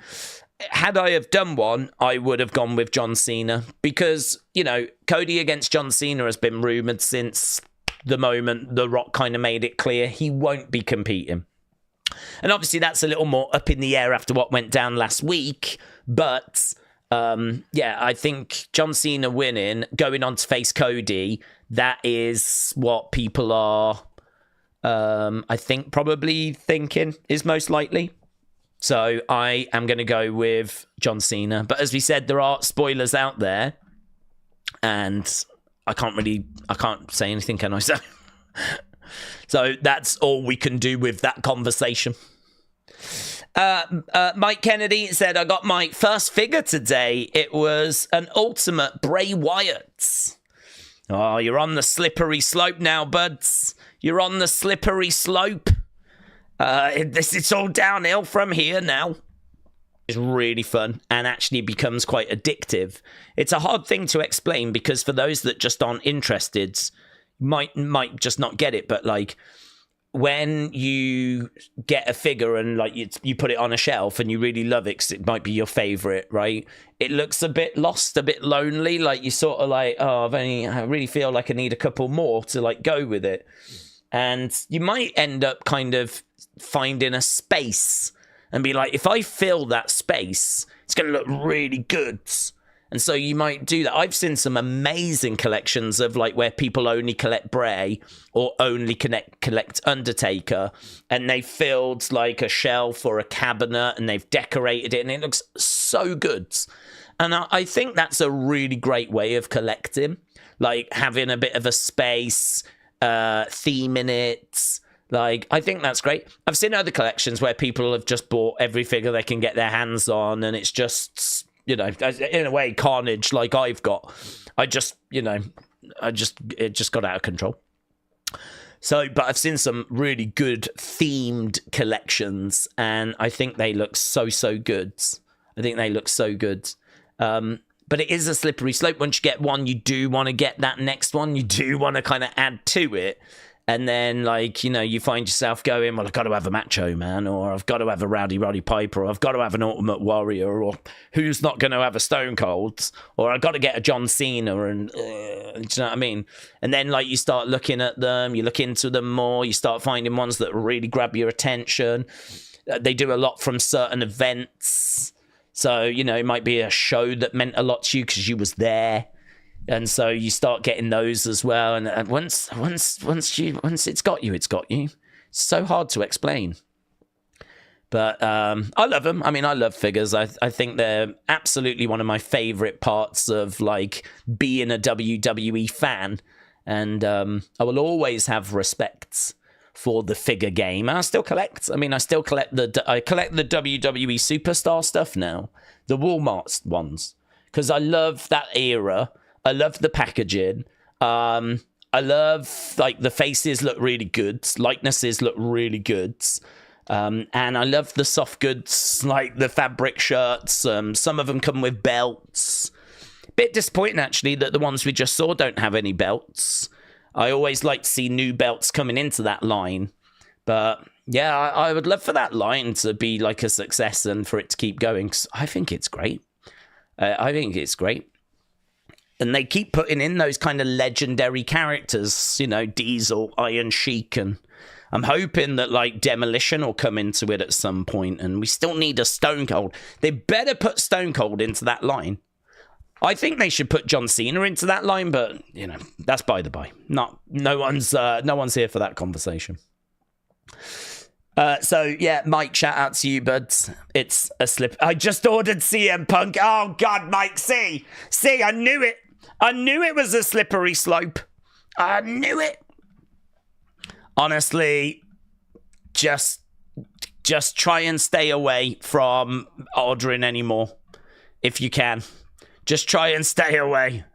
Had I have done one, I would have gone with John Cena because, you know, Cody against John Cena has been rumoured since the moment The Rock kind of made it clear he won't be competing. And obviously that's a little more up in the air after what went down last week. But, yeah, I think John Cena winning, going on to face Cody, that is what people are, I think, probably thinking is most likely. So I am going to go with John Cena. But as we said, there are spoilers out there. And I can't say anything, can I? So that's all we can do with that conversation. Mike Kennedy said, I got my first figure today. It was an Ultimate Bray Wyatt. Oh, you're on the slippery slope now, buds. You're on the slippery slope. It's all downhill from here now. It's really fun and actually becomes quite addictive. It's a hard thing to explain because for those that just aren't interested, might just not get it. But like when you get a figure and like you put it on a shelf and you really love it because it might be your favorite, right? It looks a bit lost, a bit lonely. Like you sort of like, oh, I really feel like I need a couple more to like go with it. And you might end up kind of finding a space and be like, if I fill that space, it's going to look really good. And so you might do that. I've seen some amazing collections of like where people only collect Bray or only collect Undertaker, and they filled like a shelf or a cabinet and they've decorated it and it looks so good. And I think that's a really great way of collecting, like having a bit of a space, theme in it. Like, I think that's great. I've seen other collections where people have just bought every figure they can get their hands on, and it's just, you know, in a way, carnage like I've got. It just got out of control. So, but I've seen some really good themed collections, and I think they look so good. But it is a slippery slope. Once you get one, you do want to get that next one. You do want to kind of add to it. And then, like, you know, you find yourself going, well, I've got to have a Macho Man, or I've got to have a Roddy Piper, or I've got to have an Ultimate Warrior, or who's not going to have a Stone Cold, or I've got to get a John Cena, and do you know what I mean? And then, like, you start looking at them, you look into them more, you start finding ones that really grab your attention. They do a lot from certain events. So, you know, it might be a show that meant a lot to you because you was there. And so you start getting those as well. And once it's got you, it's got you. It's so hard to explain. But I love them. I mean, I love figures. I think they're absolutely one of my favorite parts of like being a WWE fan. And I will always have respect for the figure game. I still collect. I mean, I collect the WWE Superstar stuff now, the Walmart ones, because I love that era. I love the packaging. I love, like, the faces look really good. Likenesses look really good. And I love the soft goods, like the fabric shirts. Some of them come with belts. Bit disappointing, actually, that the ones we just saw don't have any belts. I always like to see new belts coming into that line. But, yeah, I would love for that line to be, like, a success and for it to keep going. 'Cause I think it's great. I think it's great. And they keep putting in those kind of legendary characters, you know, Diesel, Iron Sheik, and I'm hoping that, like, Demolition will come into it at some point, and we still need a Stone Cold. They better put Stone Cold into that line. I think they should put John Cena into that line, but, you know, that's by the by. No one's here for that conversation. So, yeah, Mike, shout out to you, bud. It's a slip. I just ordered CM Punk. Oh, God, Mike, see, I knew it. I knew it was a slippery slope. I knew it. Honestly, just try and stay away from ordering anymore if you can. Just try and stay away,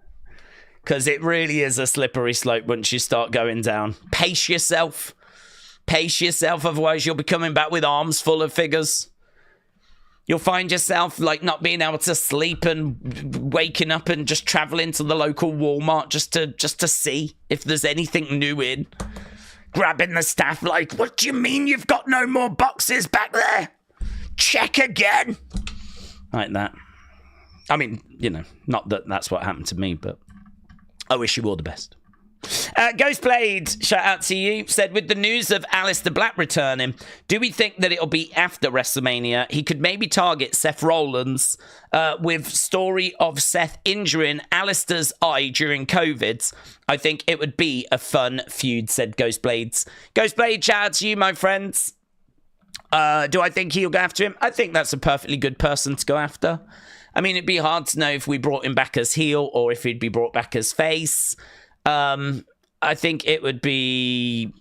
because it really is a slippery slope once you start going down. Pace yourself, otherwise you'll be coming back with arms full of figures. You'll find yourself, like, not being able to sleep and waking up and just traveling to the local Walmart just to see if there's anything new in. Grabbing the staff like, what do you mean you've got no more boxes back there? Check again. Like that. I mean, you know, not that that's what happened to me, but I wish you all the best. Ghostblade, shout out to you, said, with the news of Aleister Black returning, do we think that it'll be after WrestleMania? He could maybe target Seth Rollins with story of Seth injuring Aleister's eye during COVID. I think it would be a fun feud, said Ghostblades. Ghostblade, shout out to you, my friends. Do I think he'll go after him? I think that's a perfectly good person to go after. I mean, it'd be hard to know if we brought him back as heel or if he'd be brought back as face. I think it would be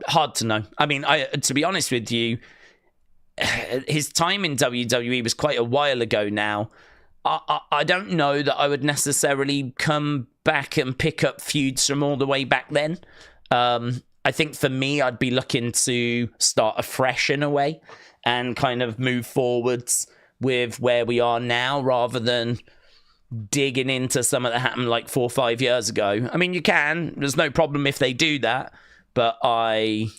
hard to know. I mean, to be honest with you, his time in WWE was quite a while ago now. I don't know that I would necessarily come back and pick up feuds from all the way back then. I think for me, I'd be looking to start afresh in a way and kind of move forwards with where we are now rather than digging into something that happened like 4 or 5 years ago. I mean, you can. There's no problem if they do that. But I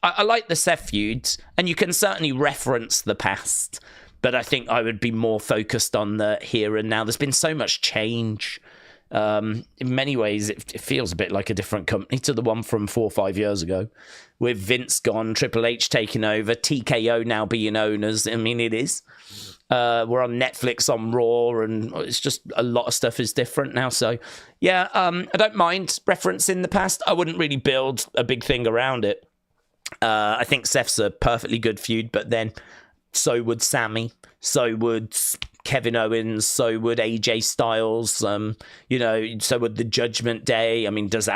like the Seth feuds, and you can certainly reference the past. But I think I would be more focused on the here and now. There's been so much change. In many ways, it feels a bit like a different company to the one from 4 or 5 years ago. With Vince gone, Triple H taking over, TKO now being owners. I mean, it is. We're on Netflix on Raw, and it's just a lot of stuff is different now. So, yeah, I don't mind referencing the past. I wouldn't really build a big thing around it. I think Seth's a perfectly good feud, but then so would Sammy, so would Kevin Owens, so would AJ Styles, so would the Judgment Day. I mean, does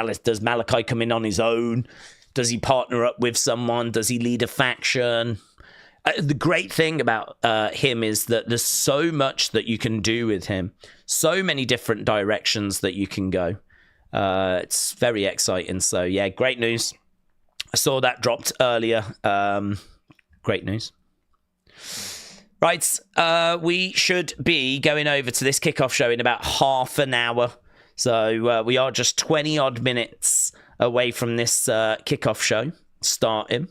Malachi come in on his own? Does he partner up with someone? Does he lead a faction? The great thing about him is that there's so much that you can do with him. So many different directions that you can go. It's very exciting. So, yeah, great news. I saw that dropped earlier. Great news. Right, we should be going over to this kickoff show in about half an hour. So we are just 20-odd minutes away from this kickoff show starting.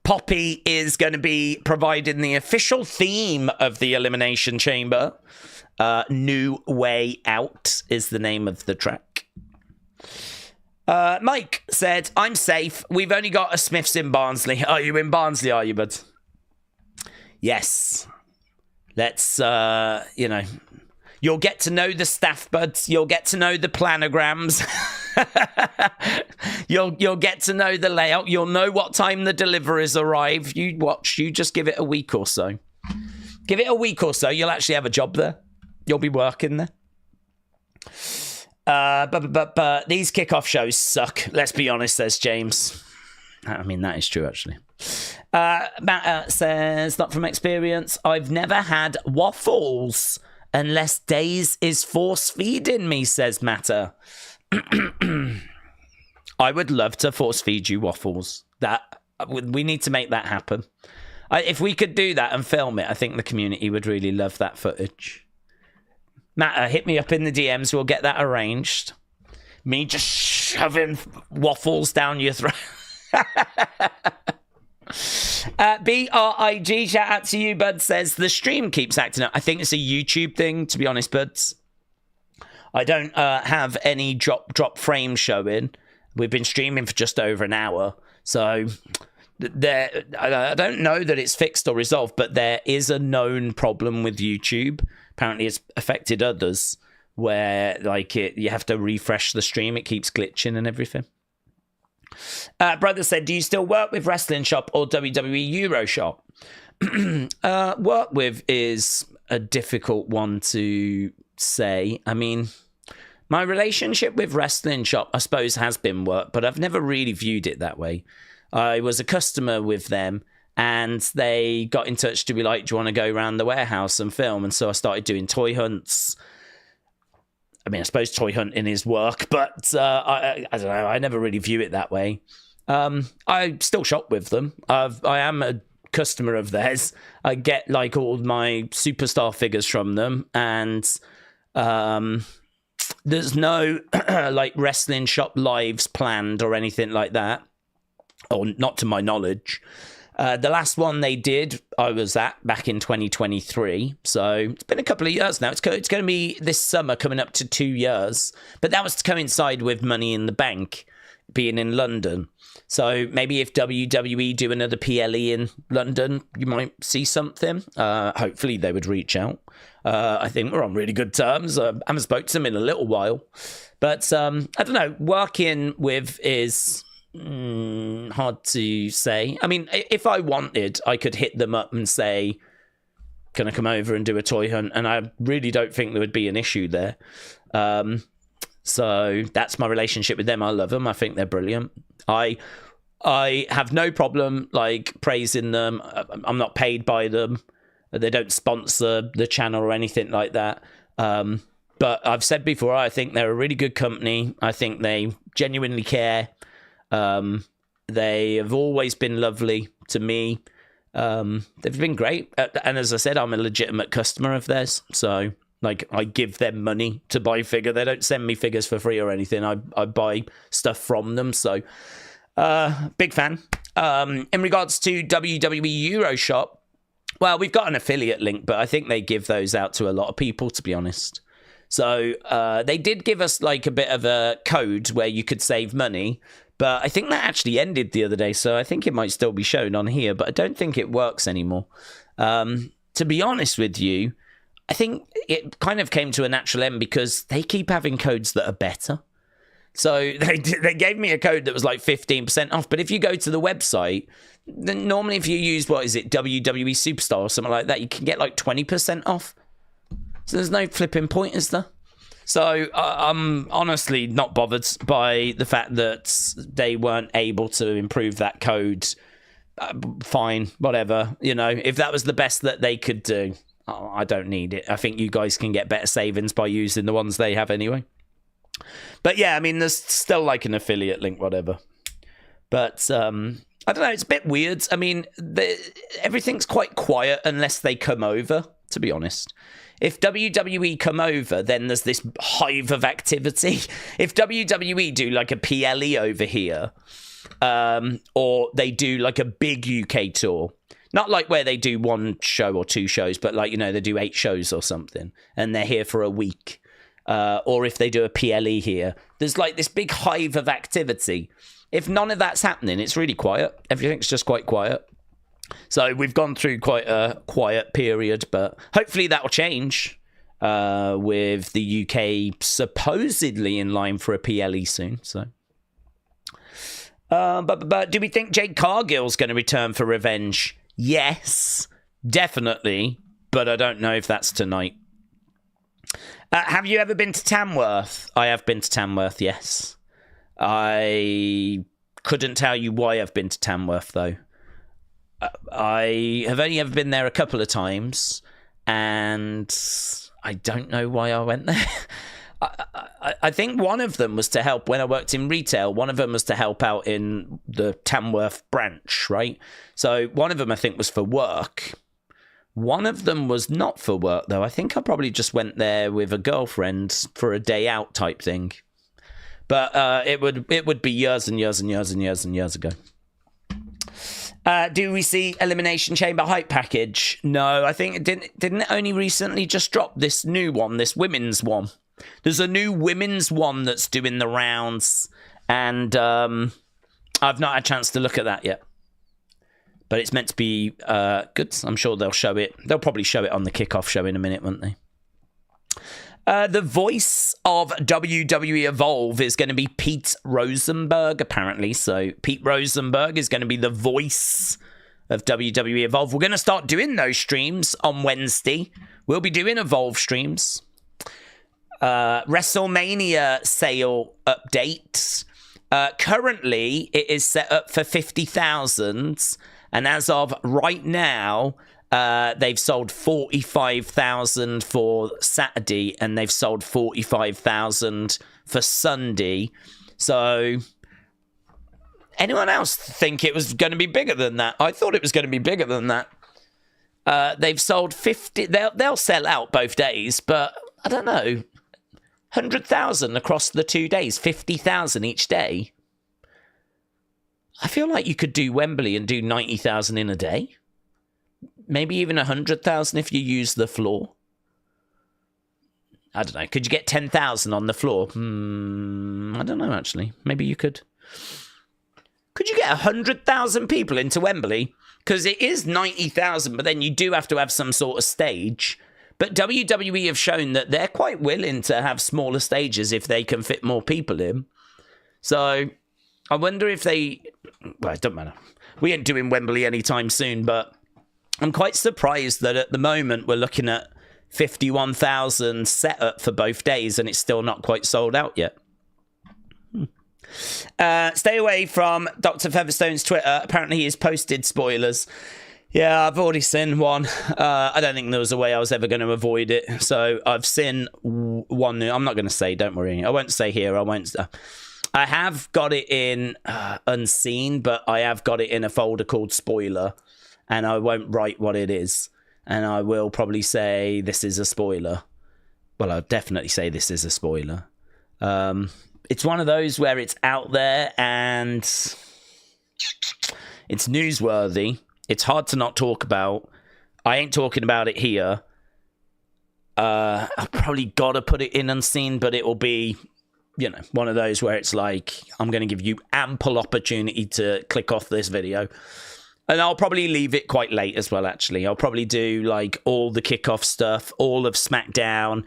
Poppy is going to be providing the official theme of the Elimination Chamber. New Way Out is the name of the track. Mike said, I'm safe. We've only got a Smiths in Barnsley. Are you in Barnsley, are you, bud? Yes. Let's, you'll get to know the staff, buds. You'll get to know the planograms. You'll get to know the layout. You'll know what time the deliveries arrive. You watch. You just give it a week or so. Give it a week or so. You'll actually have a job there. You'll be working there. But these kickoff shows suck. Let's be honest, says James. I mean, that is true, actually. Matt says, not from experience, I've never had waffles unless Days is force feeding me, says Matter. I would love to force feed you waffles. We need to make that happen. If we could do that and film it, I think the community would really love that footage. Matt, hit me up in the DMs. We'll get that arranged. Me just shoving waffles down your throat. BRIG, shout out to you, bud, says the stream keeps acting up. I think it's a YouTube thing, to be honest, buds. I don't have any drop frame showing. We've been streaming for just over an hour, so I don't know that it's fixed or resolved, but there is a known problem with YouTube. Apparently it's affected others where you have to refresh the stream. It keeps glitching and everything. Brother said, do you still work with Wrestling Shop or WWE Euro Shop? Work with is a difficult one to say. I mean, my relationship with Wrestling Shop, I suppose, has been work, but I've never really viewed it that way. I was a customer with them, and they got in touch to be like, do you want to go around the warehouse and film? And so I started doing toy hunts. I mean, I suppose toy hunting is work, but I don't know. I never really view it that way. I still shop with them. I am a customer of theirs. I get all my superstar figures from them, and there's no Wrestling Shop lives planned or anything like that, or not to my knowledge. The last one they did, I was at back in 2023. So it's been a couple of years now. It's going to be this summer coming up to 2 years. But that was to coincide with Money in the Bank being in London. So maybe if WWE do another PLE in London, you might see something. Hopefully they would reach out. I think we're on really good terms. I haven't spoken to them in a little while. But I don't know. Working with is... hard to say. I mean, if I wanted, I could hit them up and say, can I come over and do a toy hunt? And I really don't think there would be an issue there. So that's my relationship with them. I love them. I think they're brilliant. I have no problem praising them. I'm not paid by them. They don't sponsor the channel or anything like that. But I've said before, I think they're a really good company. I think they genuinely care. They have always been lovely to me. They've been great. And as I said, I'm a legitimate customer of theirs. So, I give them money to buy figure. They don't send me figures for free or anything. I buy stuff from them. So, big fan. In regards to WWE Euro Shop, well, we've got an affiliate link, but I think they give those out to a lot of people, to be honest. So, they did give us a bit of a code where you could save money. But I think that actually ended the other day, so I think it might still be shown on here, but I don't think it works anymore. To be honest with you, I think it kind of came to a natural end because they keep having codes that are better. So they gave me a code that was 15% off, but if you go to the website, then normally if you use, WWE Superstar or something like that, you can get 20% off. So there's no flipping point, is there? So I'm honestly not bothered by the fact that they weren't able to improve that code. Fine, whatever. If that was the best that they could do, I don't need it. I think you guys can get better savings by using the ones they have anyway. But yeah, I mean, there's still an affiliate link, whatever. But I don't know, it's a bit weird. I mean, everything's quite quiet unless they come over, to be honest. If WWE come over, then there's this hive of activity. If WWE do a PLE over here, or they do a big UK tour, not where they do one show or two shows, but they do 8 shows or something, and they're here for a week, or if they do a PLE here, there's this big hive of activity. If none of that's happening, it's really quiet. Everything's just quite quiet. So we've gone through quite a quiet period, but hopefully that will change with the UK supposedly in line for a PLE soon. So, but do we think Jade Cargill's going to return for revenge? Yes, definitely, but I don't know if that's tonight. Have you ever been to Tamworth? I have been to Tamworth, yes. I couldn't tell you why I've been to Tamworth, though. I have only ever been there a couple of times, and I don't know why I went there. I think one of them was to help when I worked in retail. One of them was to help out in the Tamworth branch, right? So one of them, I think, was for work. One of them was not for work, though. I think I probably just went there with a girlfriend for a day out type thing. But it would be years and years and years and years and years ago. Do we see Elimination Chamber hype package? No, I think it didn't only recently just drop this new one, this women's one. There's a new women's one that's doing the rounds, and I've not had a chance to look at that yet. But it's meant to be good. I'm sure they'll show it. They'll probably show it on the Kickoff show in a minute, won't they? The voice of WWE Evolve is going to be Pete Rosenberg, apparently. So Pete Rosenberg is going to be the voice of WWE Evolve. We're going to start doing those streams on Wednesday. We'll be doing Evolve streams. WrestleMania sale update. Currently, it is set up for 50,000. And as of right now, they've sold 45,000 for Saturday, and they've sold 45,000 for Sunday. So, anyone else think it was going to be bigger than that? I thought it was going to be bigger than that. They've sold 50. They'll sell out both days, but I don't know. 100,000 across the 2 days, 50,000 each day. I feel like you could do Wembley and do 90,000 in a day. Maybe even 100,000 if you use the floor. I don't know. Could you get 10,000 on the floor? I don't know, actually. Maybe you could. Could you get 100,000 people into Wembley? Because it is 90,000, but then you do have to have some sort of stage. But WWE have shown that they're quite willing to have smaller stages if they can fit more people in. So I wonder if they... Well, it doesn't matter. We ain't doing Wembley anytime soon, but I'm quite surprised that at the moment we're looking at 51,000 set up for both days and it's still not quite sold out yet. Stay away from Dr. Featherstone's Twitter. Apparently he's posted spoilers. Yeah, I've already seen one. I don't think there was a way I was ever going to avoid it. So I've seen one new. I'm not going to say, don't worry. I won't say here. I have got it in unseen, but I have got it in a folder called spoiler. And I won't write what it is. And I will probably say this is a spoiler. Well, I'll definitely say this is a spoiler. It's one of those where it's out there and it's newsworthy. It's hard to not talk about. I ain't talking about it here. I've probably got to put it in unseen, but it will be, one of those where it's like, I'm going to give you ample opportunity to click off this video. And I'll probably leave it quite late as well, actually. I'll probably do, like, all the Kickoff stuff, all of Smackdown,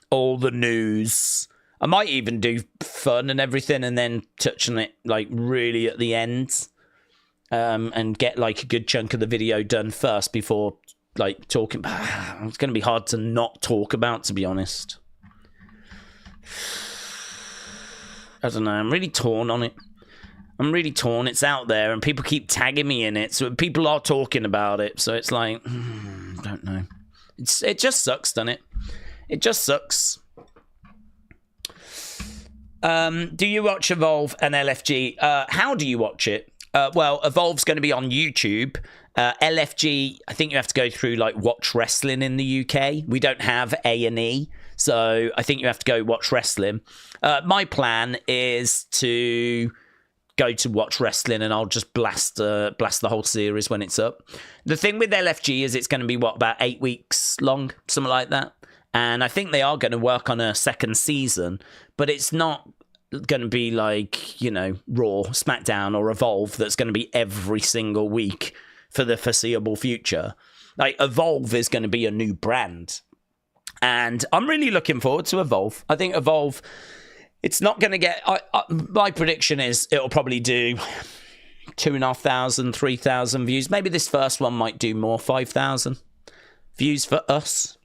all the news. I might even do fun and everything and then touch on it, like, really at the end. And get, like, a good chunk of the video done first before, like, talking. It's going to be hard to not talk about, to be honest. I don't know. I'm really torn on it. It's out there, and people keep tagging me in it, so people are talking about it. So it's like, don't know. It just sucks, doesn't it? It just sucks. Do you watch Evolve and LFG? How do you watch it? Well, Evolve's going to be on YouTube. LFG, I think you have to go through, like, Watch Wrestling in the UK. We don't have A&E, so I think you have to go Watch Wrestling. My plan is to go to Watch Wrestling, and I'll just blast the whole series when it's up. The thing with LFG is it's going to be, about 8 weeks long, something like that. And I think they are going to work on a second season, but it's not going to be like, Raw, SmackDown, or Evolve that's going to be every single week for the foreseeable future. Like, Evolve is going to be a new brand. And I'm really looking forward to Evolve. I think Evolve, it's not going to get... my prediction is it'll probably do 2,500, 3,000 views. Maybe this first one might do more, 5,000 views for us.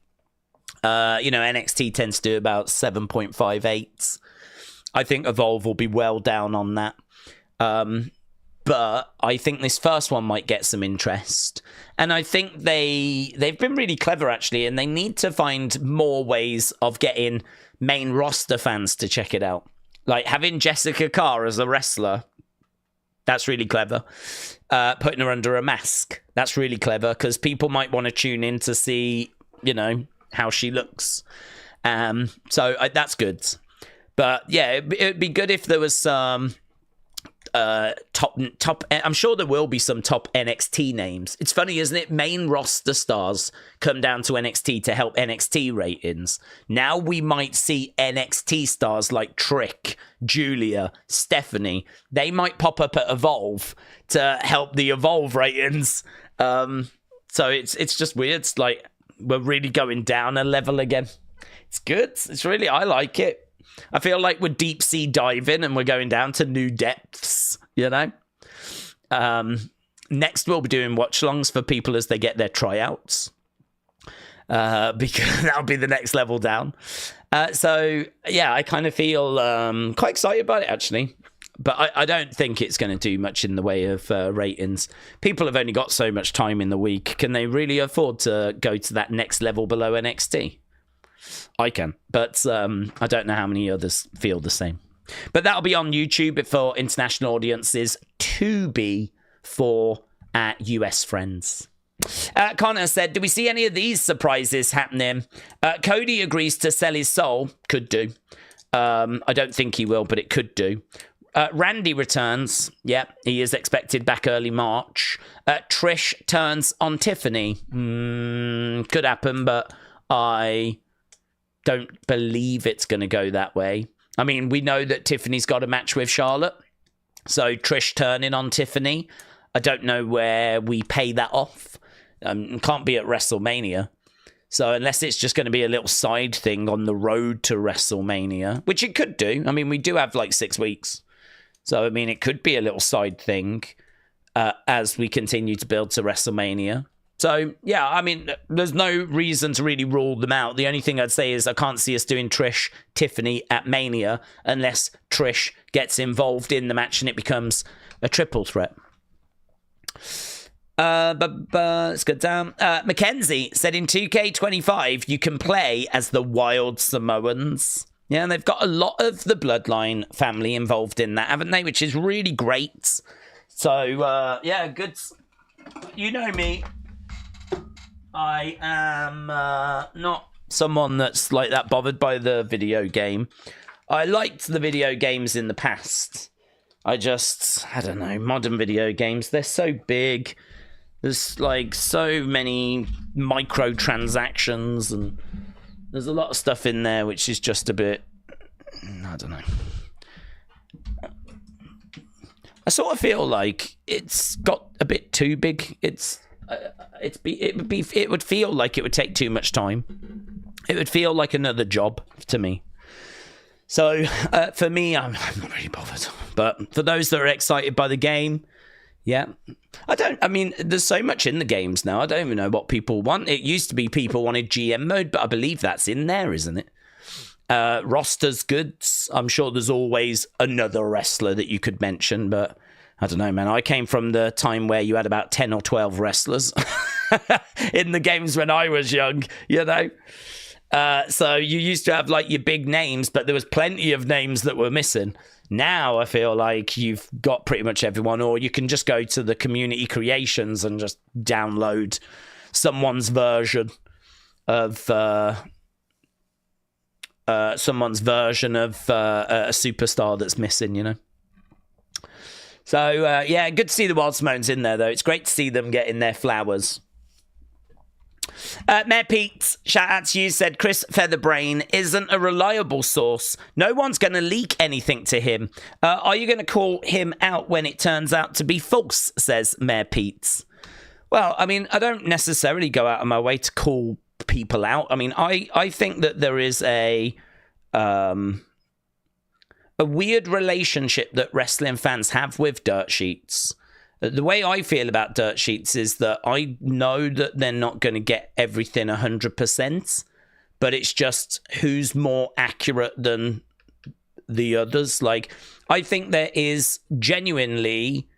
NXT tends to do about 7.58. I think Evolve will be well down on that. But I think this first one might get some interest. And I think they've been really clever, actually, and they need to find more ways of getting main roster fans to check it out. Like having Jessica Carr as a wrestler, that's really clever. Putting her under a mask, that's really clever, because people might want to tune in to see, how she looks. So that's good. But yeah, it'd be good if there was some top. I'm sure there will be some top NXT names. It's funny, isn't it? Main roster stars come down to NXT to help NXT ratings. Now we might see NXT stars like Trick, Julia, Stephanie. They might pop up at Evolve to help the Evolve ratings. So it's just weird. It's like we're really going down a level again. It's good. I like it. I feel like we're deep sea diving and we're going down to new depths, Next, we'll be doing watch-alongs for people as they get their tryouts. Because that'll be the next level down. I kind of feel quite excited about it, actually. But I don't think it's going to do much in the way of ratings. People have only got so much time in the week. Can they really afford to go to that next level below NXT? I can, but I don't know how many others feel the same. But that'll be on YouTube for international audiences, to be for our US friends. Connor said, do we see any of these surprises happening? Cody agrees to sell his soul. Could do. I don't think he will, but it could do. Randy returns. Yeah, he is expected back early March. Trish turns on Tiffany. Could happen, but I don't believe it's going to go that way. I mean, we know that Tiffany's got a match with Charlotte. So Trish turning on Tiffany. I don't know where we pay that off. Can't be at WrestleMania. So unless it's just going to be a little side thing on the road to WrestleMania, which it could do. I mean, we do have like 6 weeks. So, I mean, it could be a little side thing as we continue to build to WrestleMania. So, yeah, I mean, there's no reason to really rule them out. The only thing I'd say is I can't see us doing Trish, Tiffany at Mania unless Trish gets involved in the match and it becomes a triple threat. Let's go down. Mackenzie said in 2K25, you can play as the Wild Samoans. Yeah, and they've got a lot of the Bloodline family involved in that, haven't they? Which is really great. So, yeah, good. You know me. I am not someone that's like that bothered by the video game. I liked the video games in the past. I don't know, modern video games, they're so big. There's like so many microtransactions and there's a lot of stuff in there which is just a bit, I don't know. I sort of feel like it's got a bit too big. It would feel like it would take too much time. It would feel like another job to me. So for me, I'm not really bothered. But for those that are excited by the game, yeah. I mean, there's so much in the games now. I don't even know what people want. It used to be people wanted GM mode, but I believe that's in there, isn't it? Roster's goods. I'm sure there's always another wrestler that you could mention, but I don't know, man. I came from the time where you had about 10 or 12 wrestlers in the games when I was young, So you used to have like your big names, but there was plenty of names that were missing. Now I feel like you've got pretty much everyone, or you can just go to the community creations and just download someone's version of a superstar that's missing, So, yeah, good to see the Wild Samoans in there, though. It's great to see them getting their flowers. Mayor Pete, shout out to you, said Chris Featherbrain isn't a reliable source. No one's going to leak anything to him. Are you going to call him out when it turns out to be false, says Mayor Pete. Well, I mean, I don't necessarily go out of my way to call people out. I mean, I think that there is a weird relationship that wrestling fans have with dirt sheets. The way I feel about dirt sheets is that I know that they're not going to get everything 100%, but it's just who's more accurate than the others. Like, I think there is genuinely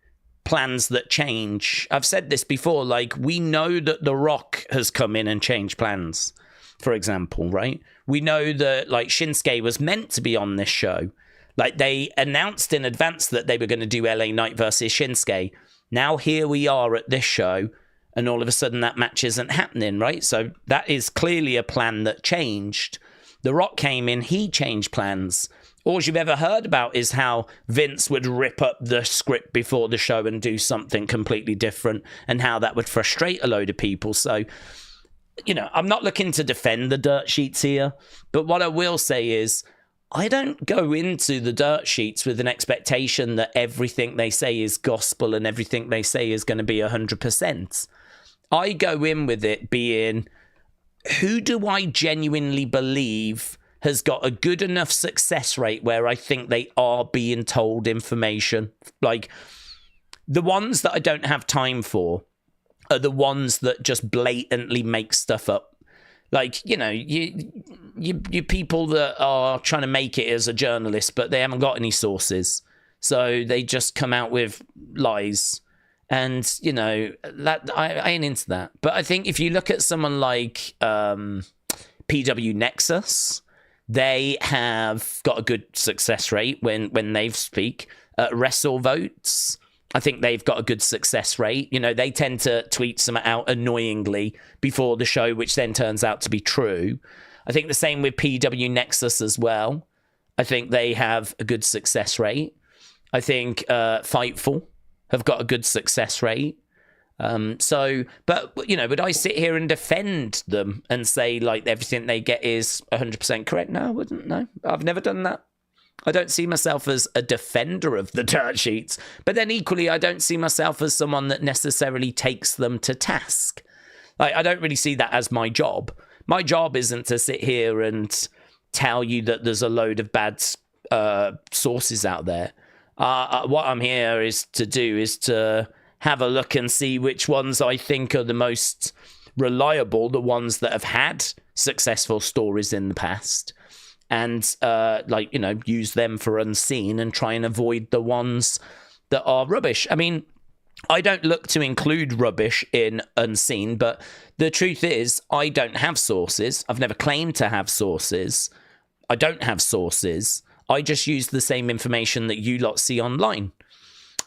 plans that change. I've said this before, like, we know that The Rock has come in and changed plans, for example, right? We know that, like, Shinsuke was meant to be on this show. Like, they announced in advance that they were going to do LA Knight versus Shinsuke. Now here we are at this show, and all of a sudden that match isn't happening, right? So that is clearly a plan that changed. The Rock came in, he changed plans. All you've ever heard about is how Vince would rip up the script before the show and do something completely different, and how that would frustrate a load of people. So, you know, I'm not looking to defend the dirt sheets here, but what I will say is I don't go into the dirt sheets with an expectation that everything they say is gospel and everything they say is going to be 100%. I go in with it being, who do I genuinely believe has got a good enough success rate where I think they are being told information? Like, the ones that I don't have time for are the ones that just blatantly make stuff up. Like, you know, you people that are trying to make it as a journalist, but they haven't got any sources. So they just come out with lies. And, you know, that I ain't into that. But I think if you look at someone like PW Nexus, they have got a good success rate when they speak. WrestleVotes, I think they've got a good success rate. You know, they tend to tweet some out annoyingly before the show, which then turns out to be true. I think the same with PW Nexus as well. I think they have a good success rate. I think Fightful have got a good success rate. But, you know, would I sit here and defend them and say, like, everything they get is 100% correct? No, I wouldn't. No, I've never done that. I don't see myself as a defender of the dirt sheets, but then equally, I don't see myself as someone that necessarily takes them to task. Like, I don't really see that as my job. My job isn't to sit here and tell you that there's a load of bad sources out there. What I'm here is to have a look and see which ones I think are the most reliable, the ones that have had successful stories in the past, and like, you know, use them for Unseen and try and avoid the ones that are rubbish. I mean, I don't look to include rubbish in Unseen, but the truth is I don't have sources. I've never claimed to have sources. I don't have sources. I just use the same information that you lot see online.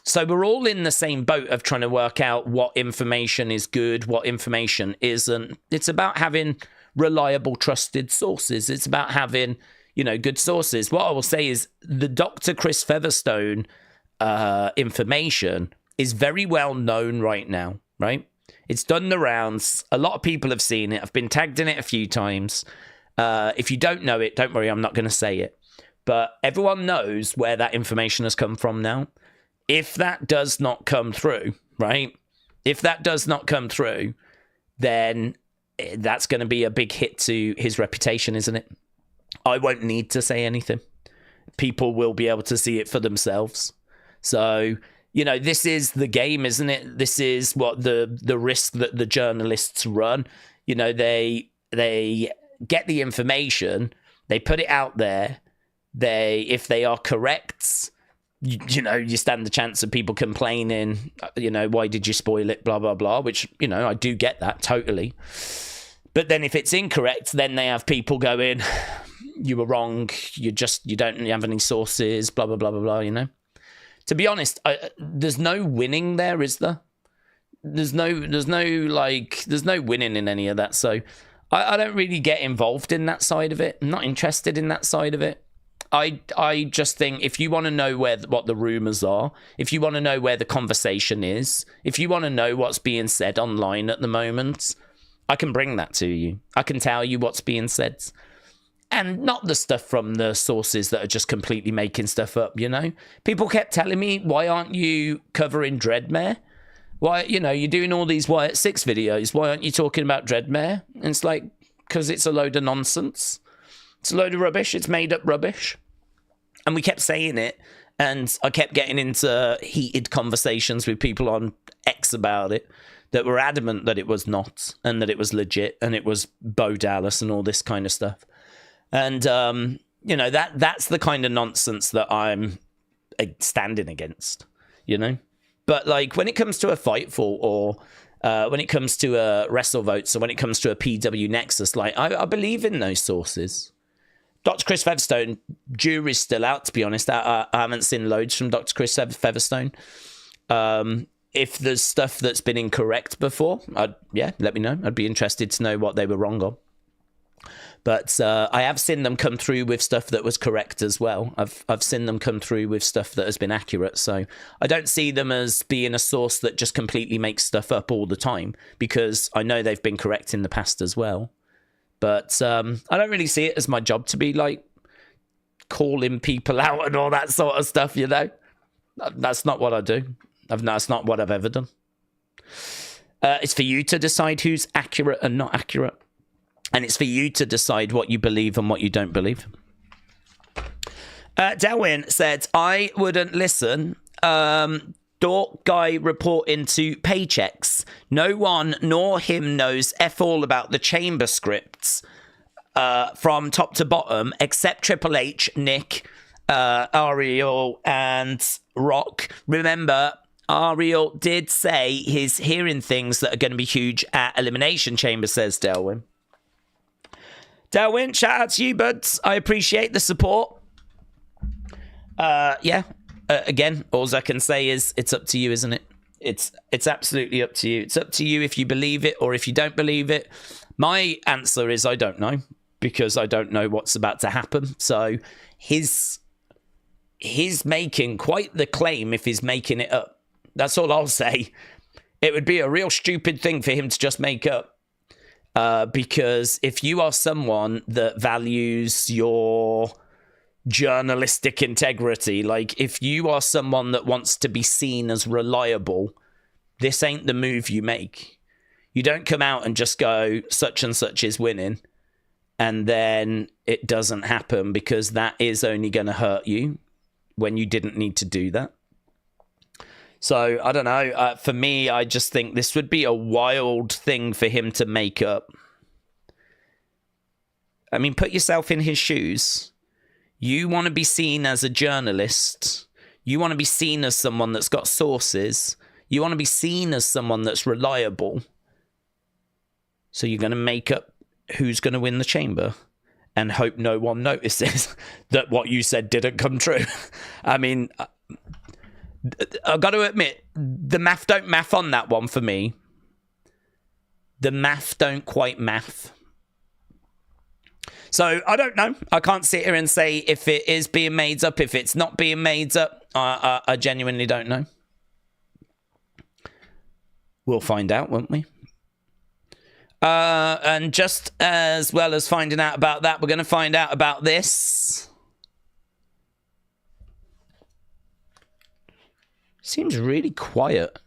So we're all in the same boat of trying to work out what information is good, what information isn't. It's about having reliable, trusted sources. It's about having, you know, good sources. What I will say is the Dr. Chris Featherstone information is very well known right now, right? It's done the rounds. A lot of people have seen it. I've been tagged in it a few times. If you don't know it, don't worry, I'm not going to say it. But everyone knows where that information has come from now. If that does not come through, right? If that does not come through, then that's going to be a big hit to his reputation, isn't it? I won't need to say anything. People will be able to see it for themselves. So, you know, this is the game, isn't it? This is what the risk that the journalists run. You know, they get the information, they put it out there. If they are correct, you know, you stand the chance of people complaining, you know, why did you spoil it, blah, blah, blah, which, you know, I do get that totally. But then if it's incorrect, then they have people going, you were wrong, you don't have any sources, blah, blah, blah, blah, blah, you know. To be honest, there's no winning there, is there? There's no winning in any of that. So I don't really get involved in that side of it. I'm not interested in that side of it. I just think if you want to know what the rumors are, if you want to know where the conversation is, if you want to know what's being said online at the moment, I can bring that to you. I can tell you what's being said. And not the stuff from the sources that are just completely making stuff up, you know? People kept telling me, why aren't you covering Dreadmare? Why, you know, you're doing all these Wyatt 6 videos. Why aren't you talking about Dreadmare? And it's like, because it's a load of nonsense. It's a load of rubbish. It's made up rubbish. And we kept saying it. And I kept getting into heated conversations with people on X about it. that were adamant that it was not, and that it was legit, and it was Bo Dallas and all this kind of stuff. And you know, that's the kind of nonsense that I'm standing against, you know. But like when it comes to a Fightful, or when it comes to a WrestleVotes, or when it comes to a PW Nexus, like I believe in those sources. Dr. Chris Featherstone, jury's still out, to be honest. I haven't seen loads from Dr. Chris Featherstone. If there's stuff that's been incorrect before, let me know. I'd be interested to know what they were wrong on. But I have seen them come through with stuff that was correct as well. I've seen them come through with stuff that has been accurate. So I don't see them as being a source that just completely makes stuff up all the time, because I know they've been correct in the past as well. But I don't really see it as my job to be like calling people out and all that sort of stuff, you know. That's not what I do. That's not what I've ever done. It's for you to decide who's accurate and not accurate. And it's for you to decide what you believe and what you don't believe. Delwyn said, I wouldn't listen. Dork guy reporting to paychecks. No one nor him knows F all about the chamber scripts from top to bottom, except Triple H, Nick, Ariel, and Rock. Remember, Ariel did say he's hearing things that are going to be huge at Elimination Chamber, says Delwyn. Delwyn, shout out to you, buds. I appreciate the support. Again, all I can say is it's up to you, isn't it? It's absolutely up to you. It's up to you if you believe it or if you don't believe it. My answer is I don't know, because I don't know what's about to happen. So he's making quite the claim if he's making it up. That's all I'll say. It would be a real stupid thing for him to just make up. Because if you are someone that values your journalistic integrity, like if you are someone that wants to be seen as reliable, this ain't the move you make. You don't come out and just go, such and such is winning, and then it doesn't happen, because that is only going to hurt you when you didn't need to do that. So, I don't know. For me, I just think this would be a wild thing for him to make up. I mean, put yourself in his shoes. You want to be seen as a journalist. You want to be seen as someone that's got sources. You want to be seen as someone that's reliable. So you're going to make up who's going to win the chamber and hope no one notices that what you said didn't come true. I mean, I've got to admit, the math don't math on that one for me. The math don't quite math. So, I don't know. I can't sit here and say if it is being made up, if it's not being made up. I genuinely don't know. We'll find out, won't we? And just as well as finding out about that, we're going to find out about this. Seems really quiet.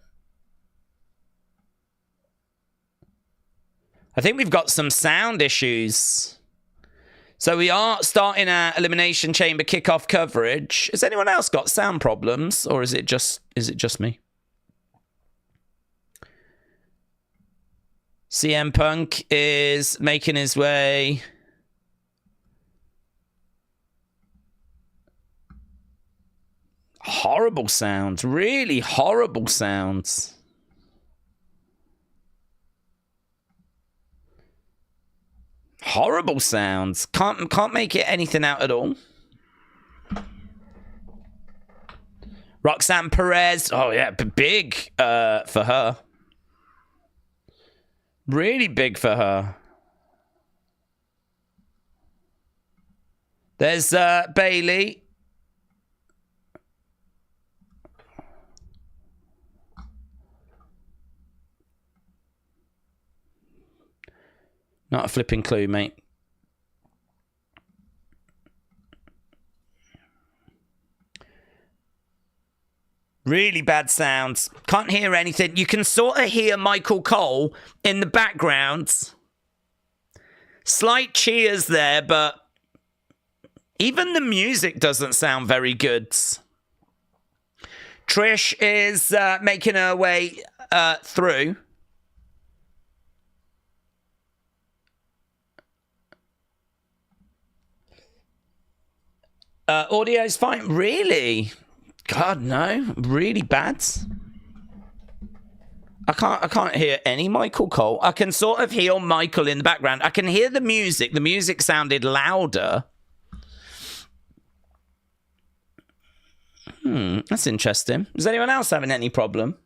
I think we've got some sound issues. So we are starting our Elimination Chamber kickoff coverage. Has anyone else got sound problems, or is it just me? CM Punk is making his way. Horrible sounds, really horrible sounds. Horrible sounds. Can't make it anything out at all. Roxanne Perez. Oh yeah, big for her. Really big for her. There's Bailey. Not a flipping clue, mate. Really bad sounds. Can't hear anything. You can sort of hear Michael Cole in the background. Slight cheers there, but even the music doesn't sound very good. Trish is making her way through. Audio's fine. Really? God, no. Really bad. I can't hear any Michael Cole. I can sort of hear Michael in the background. I can hear the music. The music sounded louder. That's interesting. Is anyone else having any problem?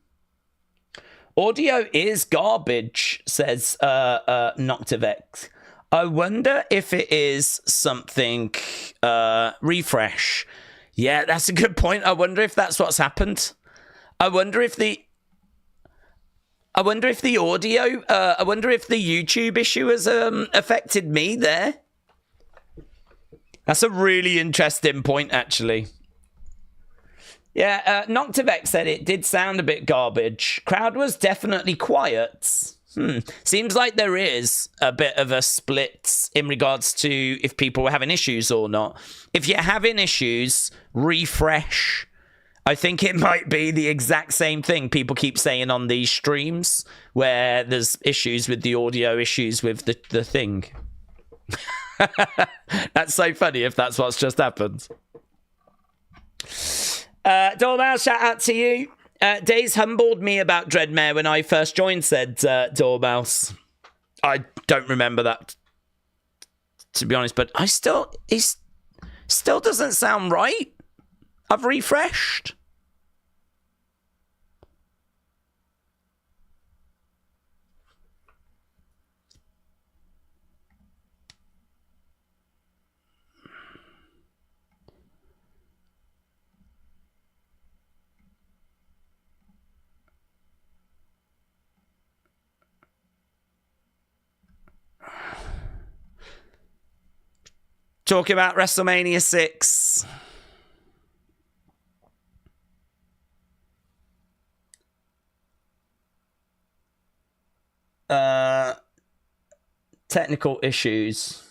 Audio is garbage, says Noctivex. I wonder if it is something refresh. Yeah, that's a good point. I wonder if that's what's happened. I wonder if the audio, I wonder if the YouTube issue has affected me there. That's a really interesting point, actually. Yeah, Noctivex said it did sound a bit garbage. Crowd was definitely quiet. Seems like there is a bit of a split in regards to if people were having issues or not. If you're having issues, refresh. I think it might be the exact same thing people keep saying on these streams where there's issues with the audio, issues with the thing. That's so funny if that's what's just happened. Doorbell, shout out to you. Days humbled me about Dreadmare when I first joined, said Doorbells. I don't remember that, to be honest, but it still doesn't sound right. I've refreshed. Talking about WrestleMania 6. Technical issues.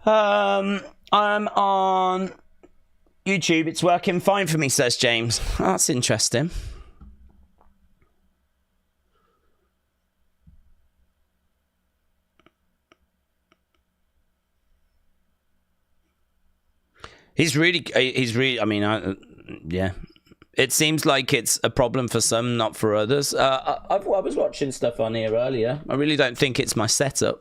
I'm on YouTube. It's working fine for me, says James. Oh, that's interesting. He's really, I mean, yeah. It seems like it's a problem for some, not for others. I was watching stuff on here earlier. I really don't think it's my setup.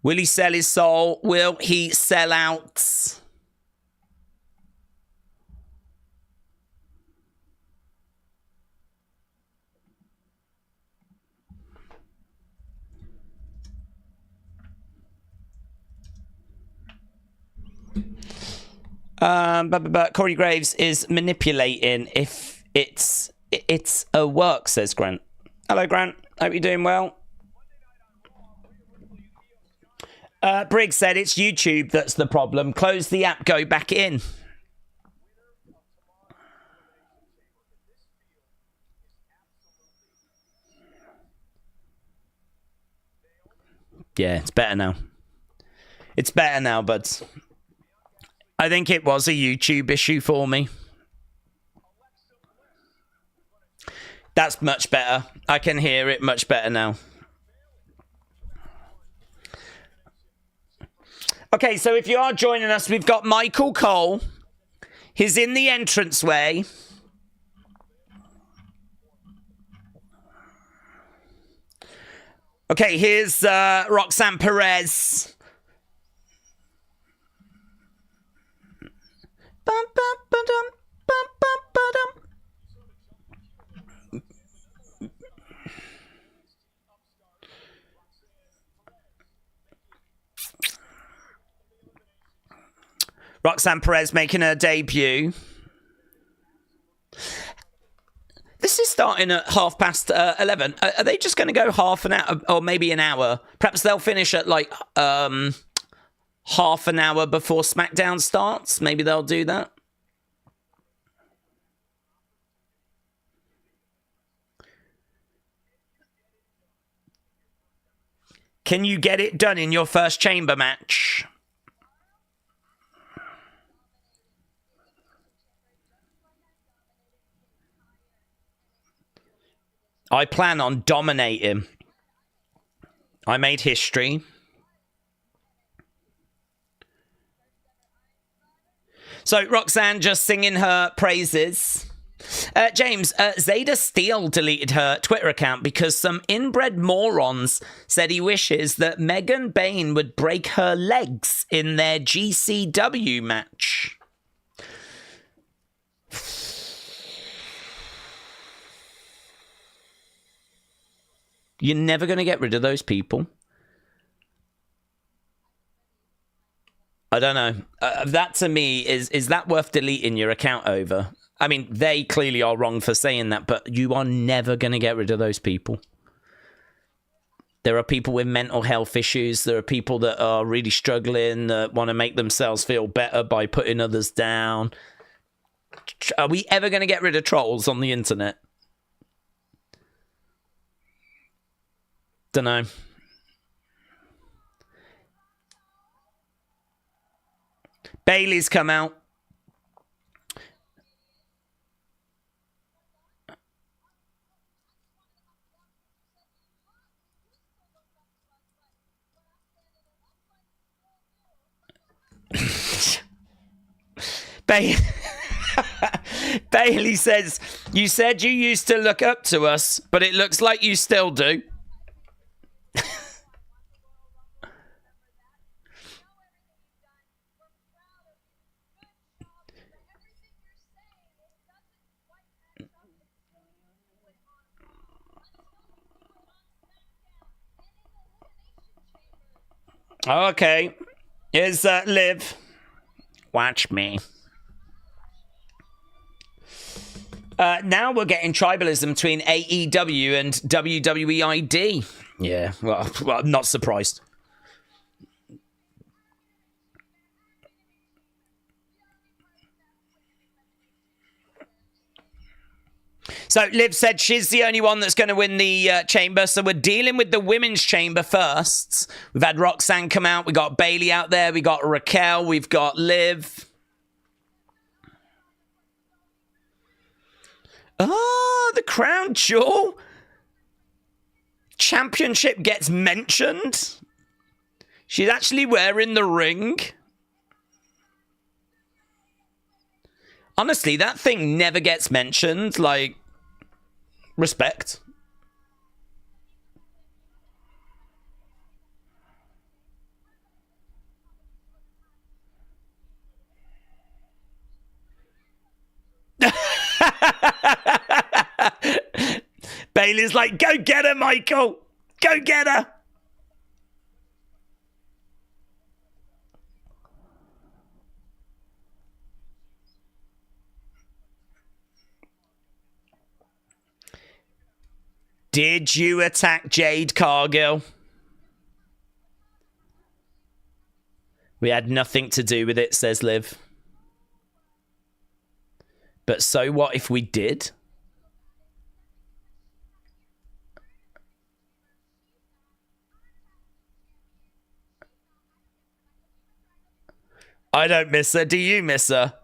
Will he sell his soul? Will he sell out? But Corey Graves is manipulating if it's a work, says Grant. Hello, Grant. Hope you're doing well. Briggs said it's YouTube that's the problem. Close the app, go back in. Yeah, it's better now. It's better now, but I think it was a YouTube issue for me. That's much better. I can hear it much better now. Okay, so if you are joining us, we've got Michael Cole. He's in the entranceway. Okay, here's Roxanne Perez. Bum, bum, ba-dum, bum, bum, ba-dum. Roxanne Perez making her debut. This is starting at 11:30. Are they just going to go half an hour or maybe an hour? Perhaps they'll finish at like half an hour before SmackDown starts. Maybe they'll do that. Can you get it done in your first chamber match? I plan on dominating. I made history. So Roxanne just singing her praises. James, Zeta Steele deleted her Twitter account because some inbred morons said he wishes that Megan Bayne would break her legs in their GCW match. You're never going to get rid of those people. I don't know. That to me, is that worth deleting your account over? I mean, they clearly are wrong for saying that, but you are never going to get rid of those people. There are people with mental health issues. There are people that are really struggling, that want to make themselves feel better by putting others down. Are we ever going to get rid of trolls on the internet? Don't know. Bailey's come out. Bailey says, "You said you used to look up to us, but it looks like you still do." Okay, here's Liv. Watch me. Now we're getting tribalism between AEW and WWE ID. Yeah, well, I'm not surprised. So Liv said she's the only one that's going to win the chamber. So we're dealing with the women's chamber first. We've had Roxanne come out. We got Bailey out there. We got Raquel. We've got Liv. Oh, the crown jewel. Championship gets mentioned. She's actually wearing the ring. Honestly, that thing never gets mentioned. Like, respect. Bailey's like, go get her, Michael. Go get her. Did you attack Jade Cargill? We had nothing to do with it, says Liv. But so what if we did? I don't miss her. Do you miss her?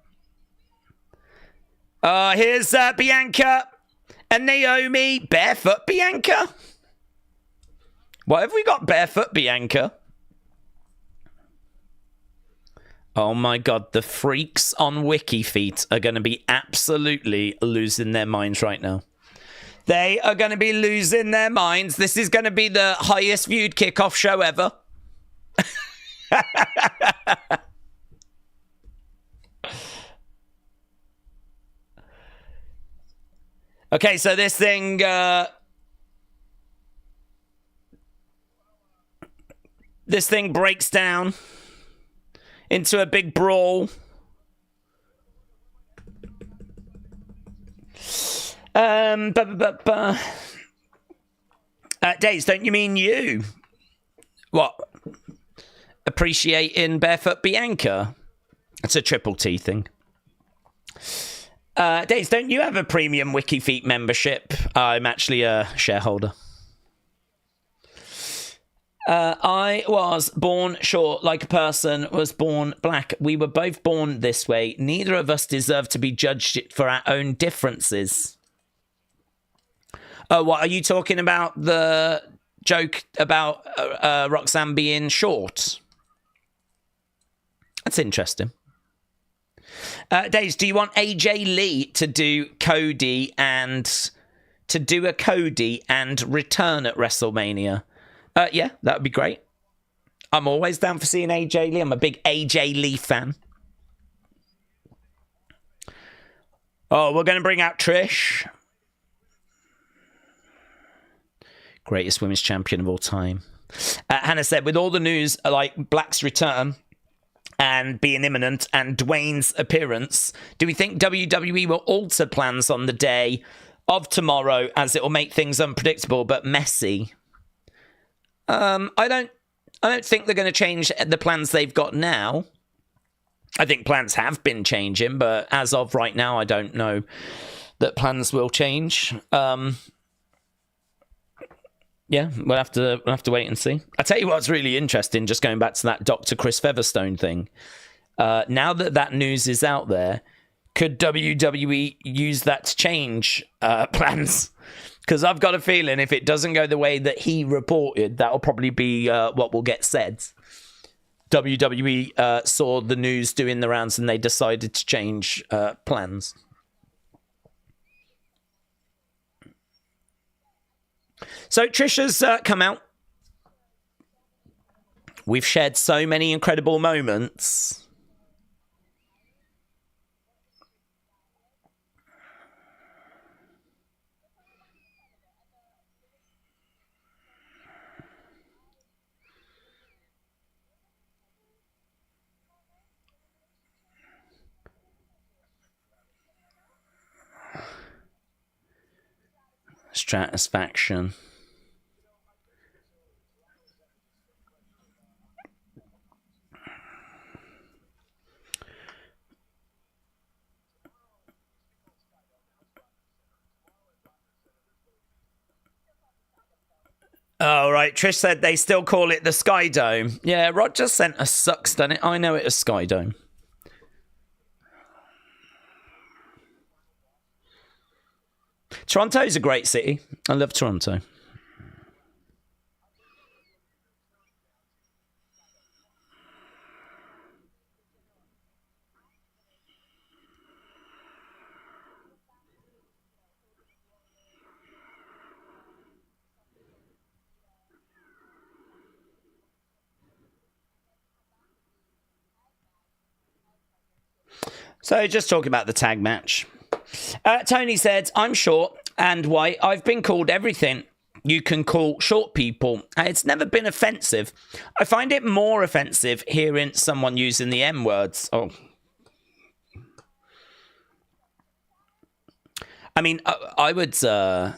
Here's Bianca and Naomi. Barefoot Bianca? What have we got, Barefoot Bianca? Oh my god, the freaks on WikiFeet are going to be absolutely losing their minds right now. They are going to be losing their minds. This is going to be the highest viewed kickoff show ever. Okay, so this thing... this thing breaks down into a big brawl. Days, don't you mean you? What? Appreciating Barefoot Bianca? It's a Triple T thing. Days, don't you have a premium WikiFeet membership? I'm actually a shareholder. I was born short, like a person was born black. We were both born this way. Neither of us deserve to be judged for our own differences. Oh, what are you talking about? The joke about Roxanne being short? That's interesting. Days, do you want AJ Lee to do Cody and return at WrestleMania? Yeah, that would be great. I'm always down for seeing AJ Lee. I'm a big AJ Lee fan. Oh, we're going to bring out Trish. Greatest women's champion of all time. Hannah said, with all the news like Black's return and being imminent and Dwayne's appearance, do we think WWE will alter plans on the day of tomorrow as it will make things unpredictable but messy? I don't think they're going to change the plans they've got now. I think plans have been changing, but as of right now, I don't know that plans will change. Yeah, we'll have to wait and see. I tell you what's really interesting, just going back to that Dr. Chris Featherstone thing. Now that news is out there, could WWE use that to change plans? Because I've got a feeling if it doesn't go the way that he reported, that'll probably be what will get said. WWE saw the news doing the rounds and they decided to change plans. So Trisha's come out. We've shared so many incredible moments. Stratisfaction. Oh, right. Trish said they still call it the Sky Dome. Yeah, Rod just sent us sucks, done it? I know it as Sky Dome. Toronto's a great city. I love Toronto. So just talking about the tag match. Tony said, I'm short and white. I've been called everything you can call short people. It's never been offensive. I find it more offensive hearing someone using the M words. Oh. I mean, I would say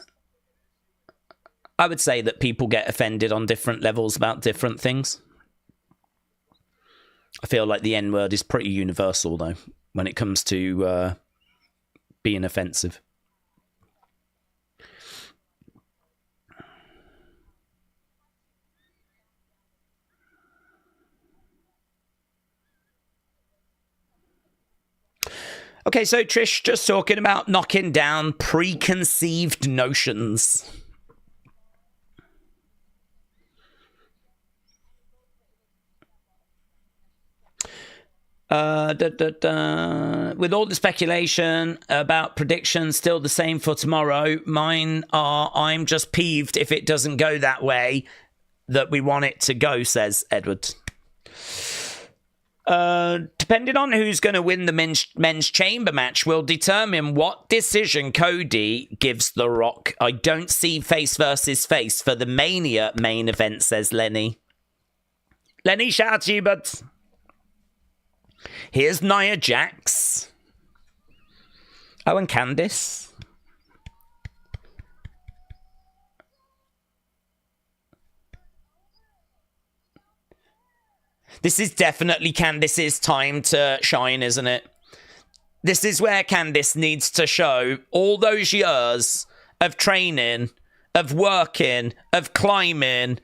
that people get offended on different levels about different things. I feel like the N word is pretty universal, though, when it comes to being offensive. Okay, so Trish just talking about knocking down preconceived notions. With all the speculation about predictions still the same for tomorrow, mine are, I'm just peeved if it doesn't go that way that we want it to go, says Edward. Depending on who's going to win the men's chamber match will determine what decision Cody gives The Rock. I don't see face versus face for the Mania main event, says Lenny. Lenny, shout out to you, bud. Here's Nia Jax. Oh, and Candice. This is definitely Candice's time to shine, isn't it? This is where Candice needs to show all those years of training, of working, of climbing.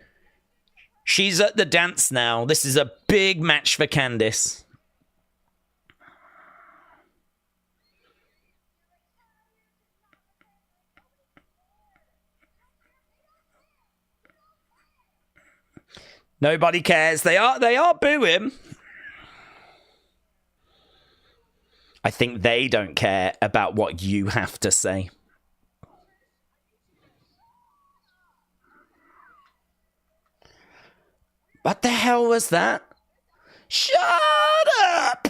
She's at the dance now. This is a big match for Candice. Nobody cares. They are booing. I think they don't care about what you have to say. What the hell was that? Shut up!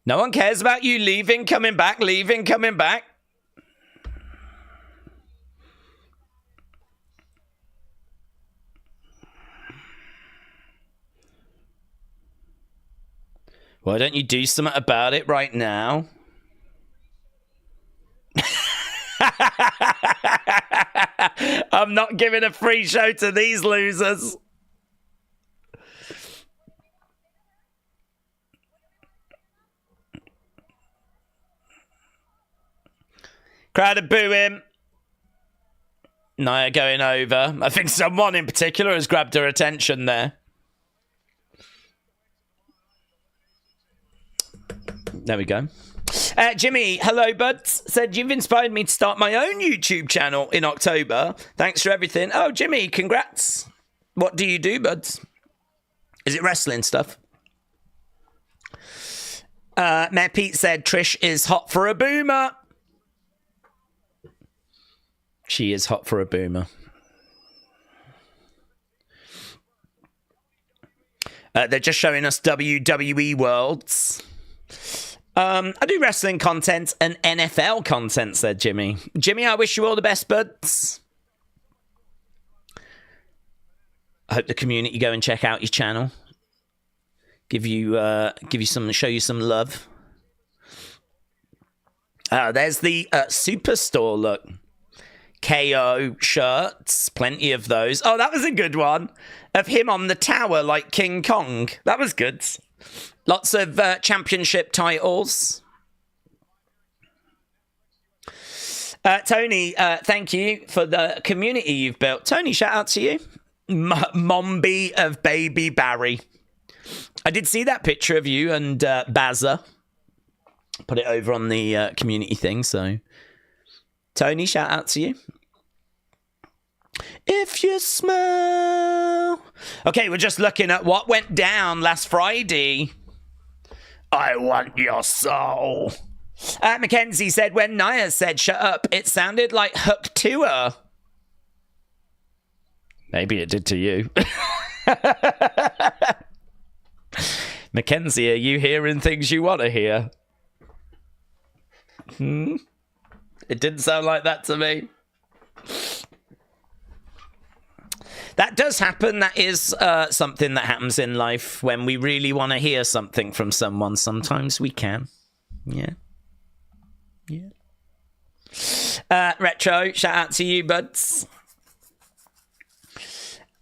No one cares about you leaving, coming back, leaving, coming back. Why don't you do something about it right now? I'm not giving a free show to these losers. Crowd are booing. Nia going over. I think someone in particular has grabbed her attention there. There we go. Jimmy, hello, bud. Said, you've inspired me to start my own YouTube channel in October. Thanks for everything. Oh, Jimmy, congrats. What do you do, buds? Is it wrestling stuff? Matt Pete said, Trish is hot for a boomer. She is hot for a boomer. They're just showing us WWE Worlds. I do wrestling content and NFL content, said Jimmy. Jimmy, I wish you all the best, buds. I hope the community go and check out your channel. Show you some love. There's the Superstore look. KO shirts, plenty of those. Oh, that was a good one. Of him on the tower like King Kong. That was good. Lots of championship titles. Tony, thank you for the community you've built. Tony, shout out to you. Mombi of Baby Barry. I did see that picture of you and Bazza. Put it over on the community thing, so... Tony, shout out to you. If you smell... Okay, we're just looking at what went down last Friday. I want your soul. Mackenzie said, when Nia said shut up, it sounded like Hook to her. Maybe it did to you. Mackenzie, are you hearing things you want to hear? It didn't sound like that to me. That does happen. That is something that happens in life when we really want to hear something from someone. Sometimes we can. Yeah. Yeah. Retro, shout out to you, buds.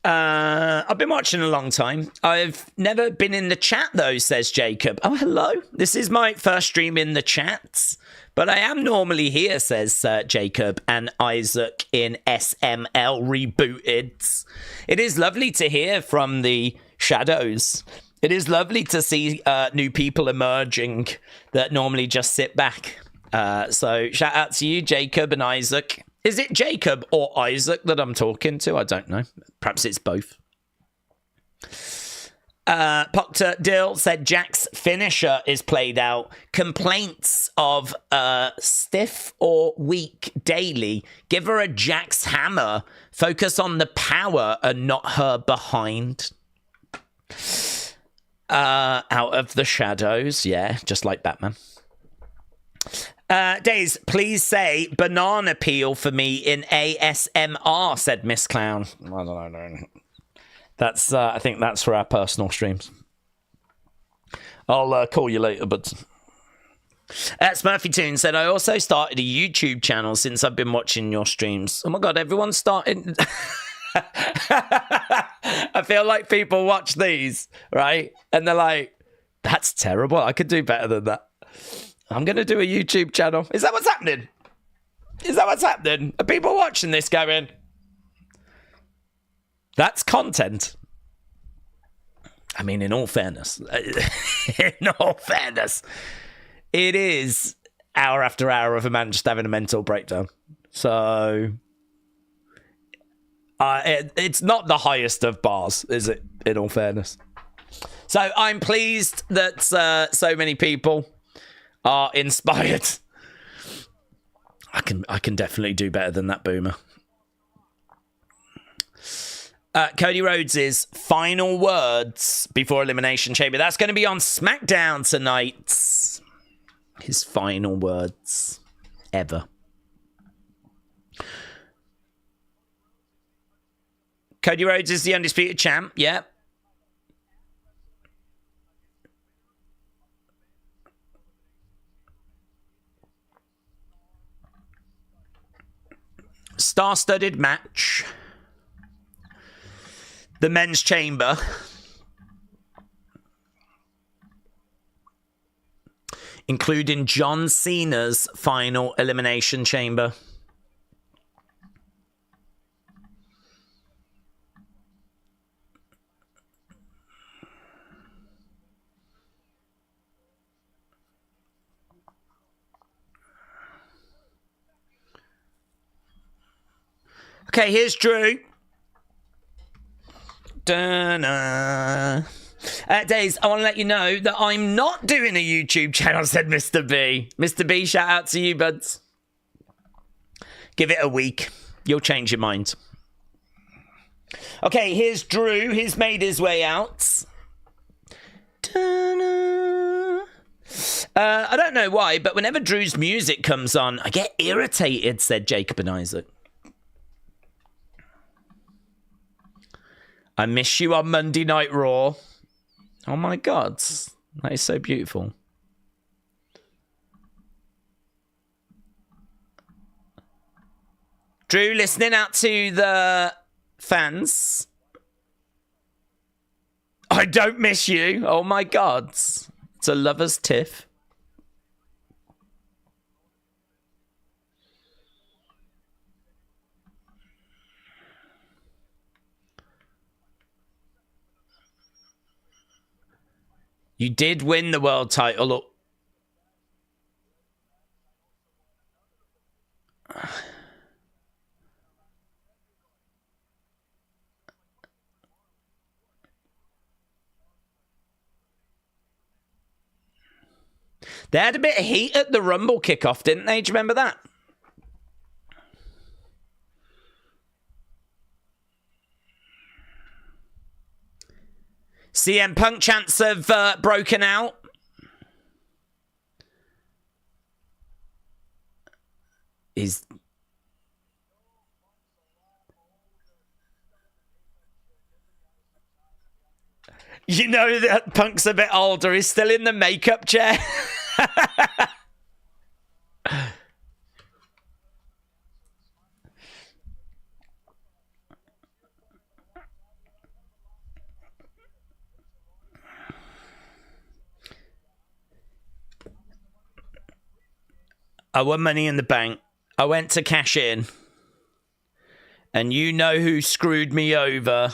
I've been watching a long time. I've never been in the chat, though, says Jacob. Oh, hello. This is my first stream in the chat. But I am normally here, says Jacob and Isaac in SML Rebooted. It is lovely to hear from the shadows. It is lovely to see new people emerging that normally just sit back. So shout out to you, Jacob and Isaac. Is it Jacob or Isaac that I'm talking to? I don't know. Perhaps it's both. Proctor Dill said Jack's finisher is played out. Complaints of stiff or weak daily. Give her a Jack's hammer. Focus on the power and not her behind. Out of the shadows. Yeah, just like Batman. Days, please say banana peel for me in ASMR, said Miss Clown. I don't know. That's, I think that's for our personal streams. I'll call you later, but Smurfy Toon said, I also started a YouTube channel since I've been watching your streams. Oh my God, everyone's starting. I feel like people watch these, right? And they're like, that's terrible. I could do better than that. I'm going to do a YouTube channel. Is that what's happening? Is that what's happening? Are people watching this going, that's content? I mean, in all fairness, it is hour after hour of a man just having a mental breakdown. So it's not the highest of bars, is it? In all fairness. So I'm pleased that so many people are inspired. I can definitely do better than that, Boomer. Cody Rhodes' final words before Elimination Chamber. That's going to be on SmackDown tonight. His final words ever. Cody Rhodes is the undisputed champ. Yeah. Star-studded match. The men's chamber. Including John Cena's final Elimination Chamber. Okay, here's Drew. Days, I want to let you know that I'm not doing a YouTube channel, said Mr. B. Mr. B, shout out to you, buds. Give it a week. You'll change your mind. Okay, here's Drew. He's made his way out. I don't know why, but whenever Drew's music comes on, I get irritated, said Jacob and Isaac. I miss you on Monday Night Raw. Oh my God, that is so beautiful. Drew, listening out to the fans. I don't miss you. Oh my God, it's a lover's tiff. You did win the world title. They had a bit of heat at the Rumble kickoff, didn't they? Do you remember that? CM Punk chants have broken out. You know that Punk's a bit older. He's still in the makeup chair. I won Money in the Bank. I went to cash in. And you know who screwed me over.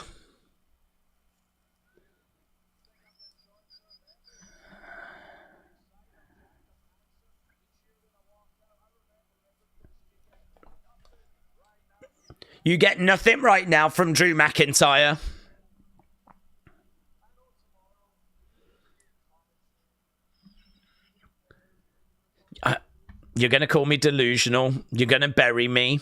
You get nothing right now from Drew McIntyre. You're going to call me delusional. You're going to bury me.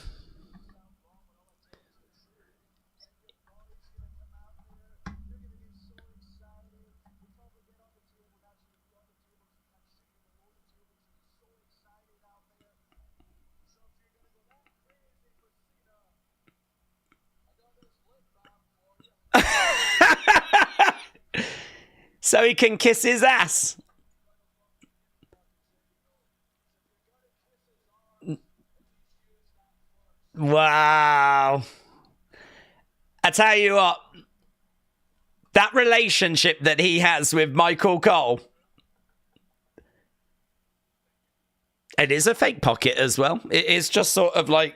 So he can kiss his ass. Wow. I tell you what, that relationship that he has with Michael Cole, it is a fake pocket as well. It is just sort of like...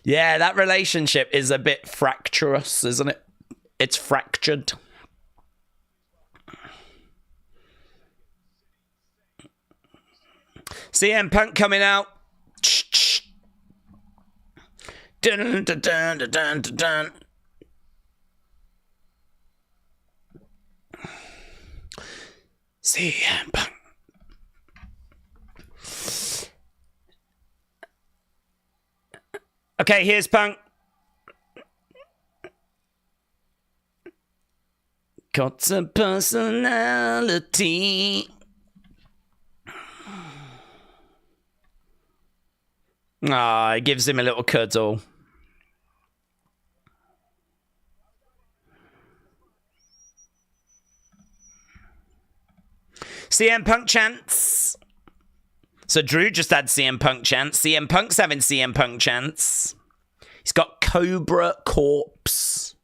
Yeah, that relationship is a bit fractious, isn't it? It's fractured. CM Punk coming out. Dun, dun, dun, dun, dun, dun. CM Punk. Okay, here's Punk. Got a personality. Ah, it gives him a little cuddle. CM Punk chants. So Drew just had CM Punk chants. CM Punk's having CM Punk chants. He's got Cobra Corpse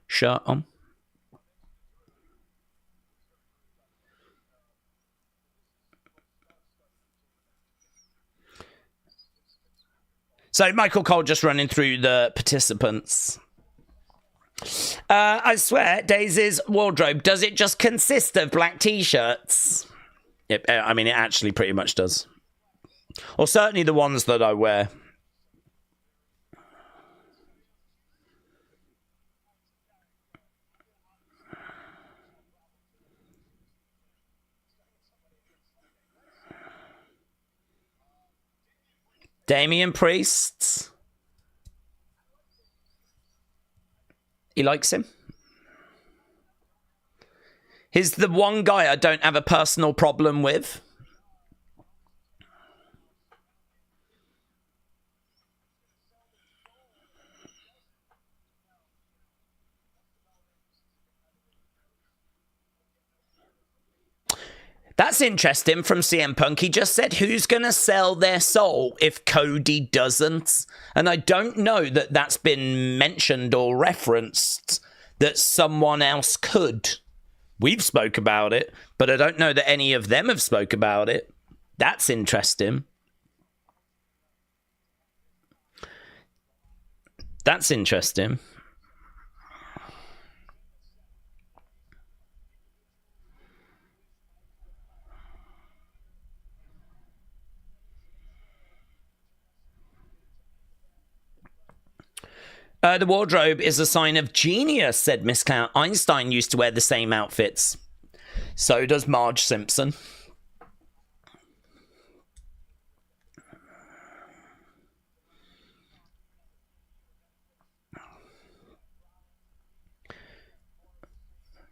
shirt on. So Michael Cole just running through the participants. I swear, Daisy's wardrobe, does it just consist of black t-shirts? I mean, it actually pretty much does. Or certainly the ones that I wear. Damian Priest. He likes him. He's the one guy I don't have a personal problem with. That's interesting from CM Punk. He just said, who's going to sell their soul if Cody doesn't? And I don't know that that's been mentioned or referenced that someone else could. We've spoke about it, but I don't know that any of them have spoke about it. That's interesting. That's interesting. The wardrobe is a sign of genius, said Miss Count. Einstein used to wear the same outfits. So does Marge Simpson.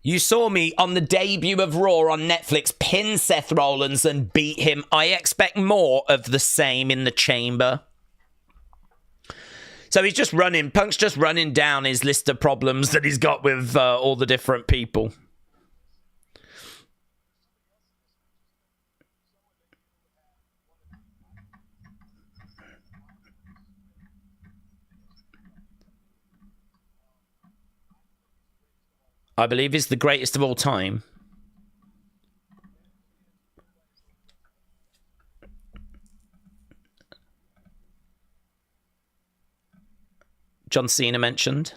You saw me on the debut of Raw on Netflix pin Seth Rollins and beat him. I expect more of the same in the chamber. So he's just running, Punk's just running down his list of problems that he's got with all the different people. I believe he's the greatest of all time. John Cena mentioned.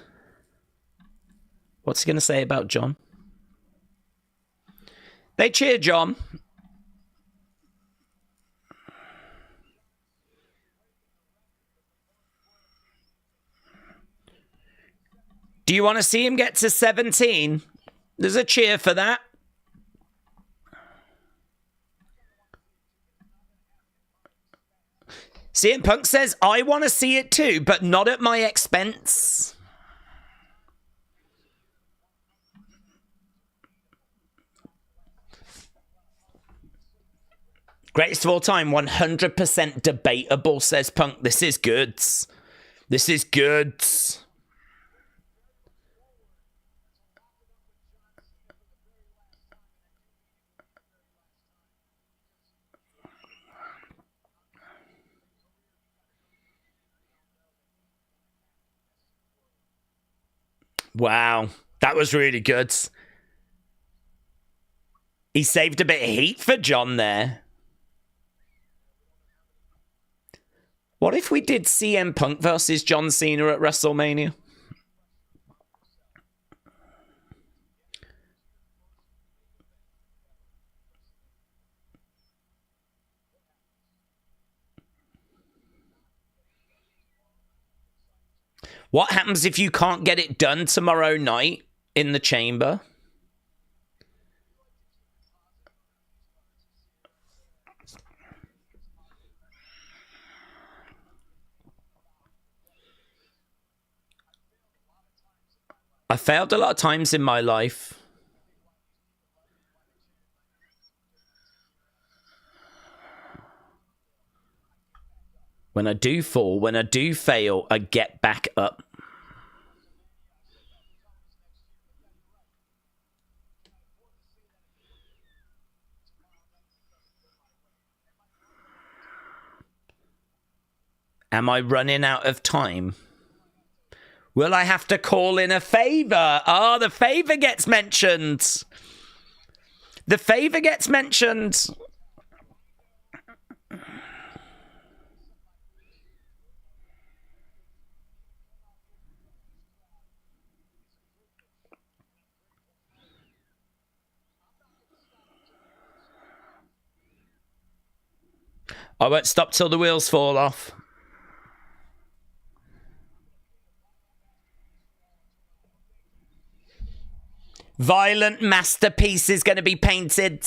What's he going to say about John? They cheer John. Do you want to see him get to 17? There's a cheer for that. CM Punk says, I want to see it too, but not at my expense. Greatest of all time, 100% debatable, says Punk. This is goods. This is goods. Wow. That was really good. He saved a bit of heat for John there. What if we did CM Punk versus John Cena at WrestleMania? What happens if you can't get it done tomorrow night in the chamber? I failed a lot of times in my life. When I do fall, when I do fail, I get back up. Am I running out of time? Will I have to call in a favor? Oh, the favor gets mentioned. The favor gets mentioned. I won't stop till the wheels fall off. Violent masterpiece is going to be painted.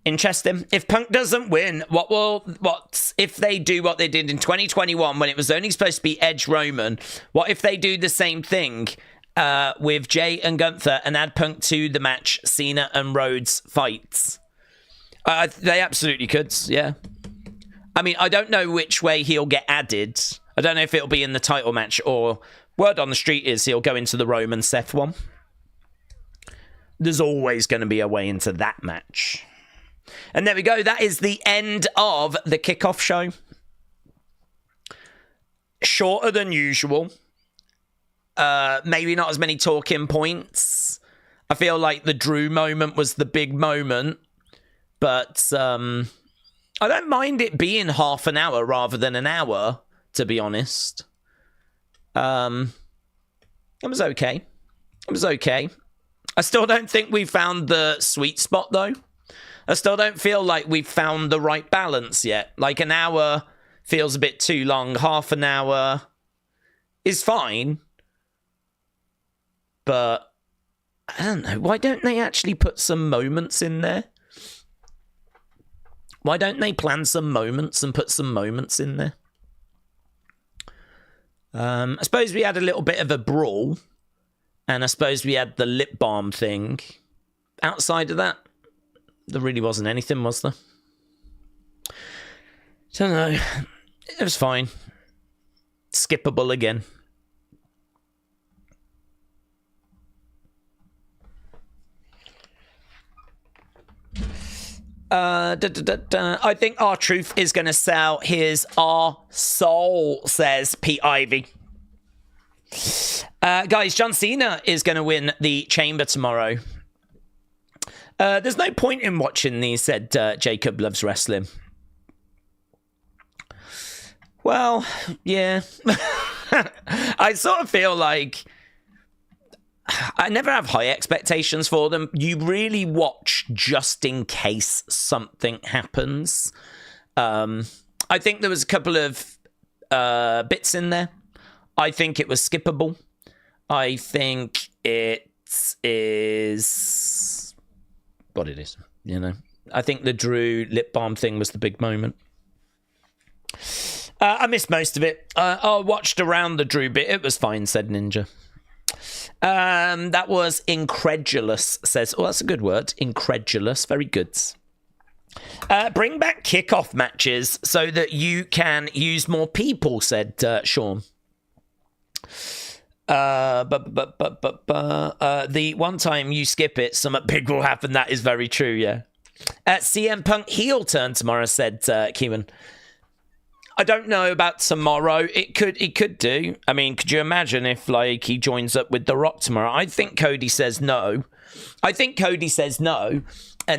Interesting. If Punk doesn't win, what if they do what they did in 2021 when it was only supposed to be Edge Roman? What if they do the same thing with Jay and Gunther and add Punk to the match, Cena and Rhodes fights? They absolutely could, yeah. I mean, I don't know which way he'll get added. I don't know if it'll be in the title match or... Word on the street is he'll go into the Roman Seth one. There's always going to be a way into that match. And there we go. That is the end of the Kickoff show. Shorter than usual. Maybe not as many talking points. I feel like the Drew moment was the big moment. But I don't mind it being half an hour rather than an hour, to be honest. It was okay. It was okay. I still don't think we found the sweet spot, though. I still don't feel like we've found the right balance yet. Like, an hour feels a bit too long. Half an hour is fine. But, I don't know. Why don't they actually put some moments in there? Why don't they plan some moments and put some moments in there? I suppose we had a little bit of a brawl. And I suppose we had the lip balm thing. Outside of that, there really wasn't anything, was there? Don't know. It was fine. Skippable again. I think R-Truth is going to sell his R-Soul, says Pete Ivy. Guys, John Cena is going to win the Chamber tomorrow. There's no point in watching these, said Jacob Loves Wrestling. Well, yeah. I sort of feel like I never have high expectations for them. You really watch just in case something happens. I think there was a couple of bits in there. I think it was skippable. I think it is what it is, you know. I think the Drew lip balm thing was the big moment. I missed most of it. I watched around the Drew bit. It was fine, said Ninja. That was incredulous, says... Oh, that's a good word. Incredulous. Very good. Bring back kickoff matches so that you can use more people, said Sean. The one time you skip it, something big will happen. That is very true, yeah. CM Punk heel turn tomorrow, said Keeman. I don't know about tomorrow. It could do. I mean, could you imagine if like he joins up with The Rock tomorrow? I think Cody says no. And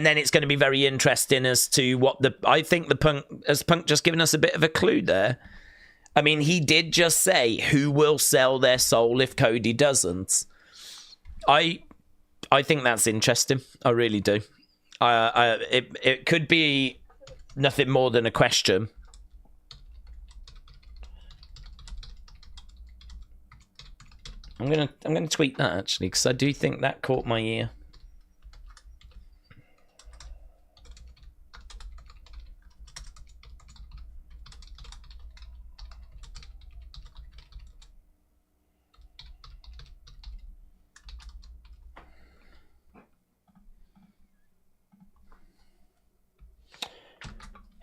then it's going to be very interesting as to what I think the Punk just given us a bit of a clue there. I mean, he did just say who will sell their soul if Cody doesn't. I think that's interesting. I really do. It could be nothing more than a question. I'm gonna tweet that actually, because I do think that caught my ear.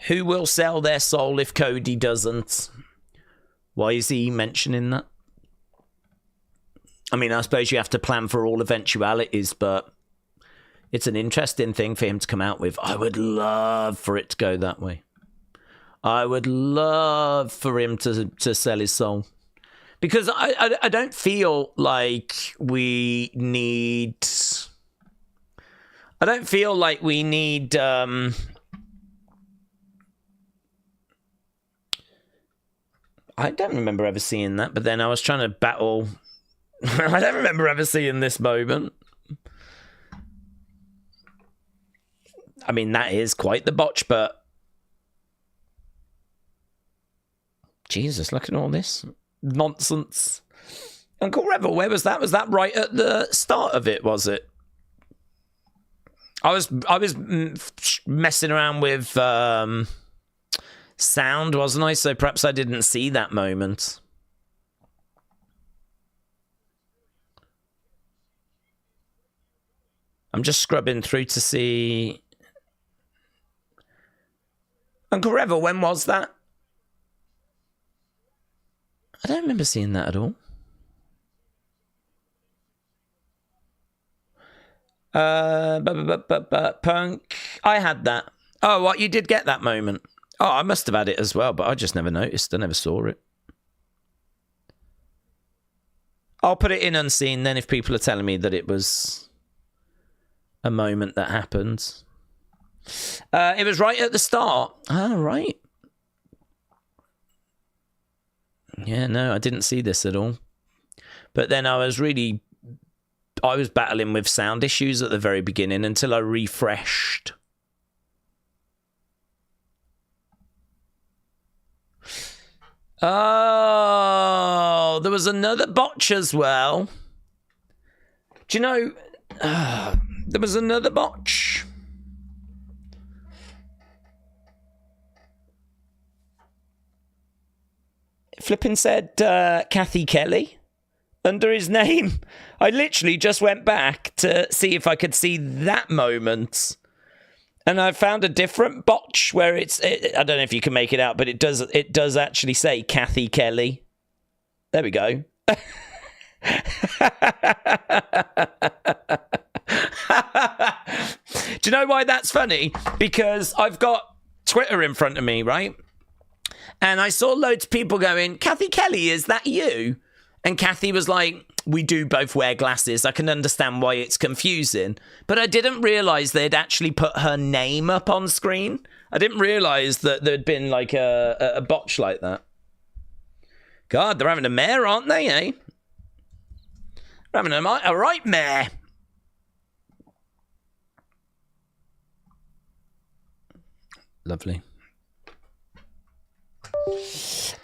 Who will sell their soul if Cody doesn't? Why is he mentioning that? I mean, I suppose you have to plan for all eventualities, but it's an interesting thing for him to come out with. I would love for it to go that way. I would love for him to sell his soul. Because I don't feel like we need... I don't feel like we need... I don't remember ever seeing that, but then I was trying to battle... I don't remember ever seeing this moment. I mean, that is quite the botch, but... Jesus, look at all this nonsense. Uncle Rebel, where was that? Was that right at the start of it, was it? I was messing around with sound, wasn't I? So perhaps I didn't see that moment. I'm just scrubbing through to see... Uncle Rebel, when was that? I don't remember seeing that at all. Punk. I had that. Oh, what? You did get that moment. Oh, I must have had it as well, but I just never noticed. I never saw it. I'll put it in unseen then if people are telling me that it was a moment that happened. It was right at the start. Oh, right. Yeah, no, I didn't see this at all. But then I was battling with sound issues at the very beginning until I refreshed. Oh, there was another botch as well. Do you know, there was another botch. Flippin' said Kathy Kelly under his name. I literally just went back to see if I could see that moment. And I found a different botch where I don't know if you can make it out, but it does actually say Kathy Kelly. There we go. Do you know why that's funny? Because I've got Twitter in front of me, right? And I saw loads of people going, Kathy Kelly, is that you? And Kathy was like, we do both wear glasses. I can understand why it's confusing. But I didn't realise they'd actually put her name up on screen. I didn't realise that there'd been like a botch like that. God, they're having a mare, aren't they, eh? They're having a right mare. Lovely.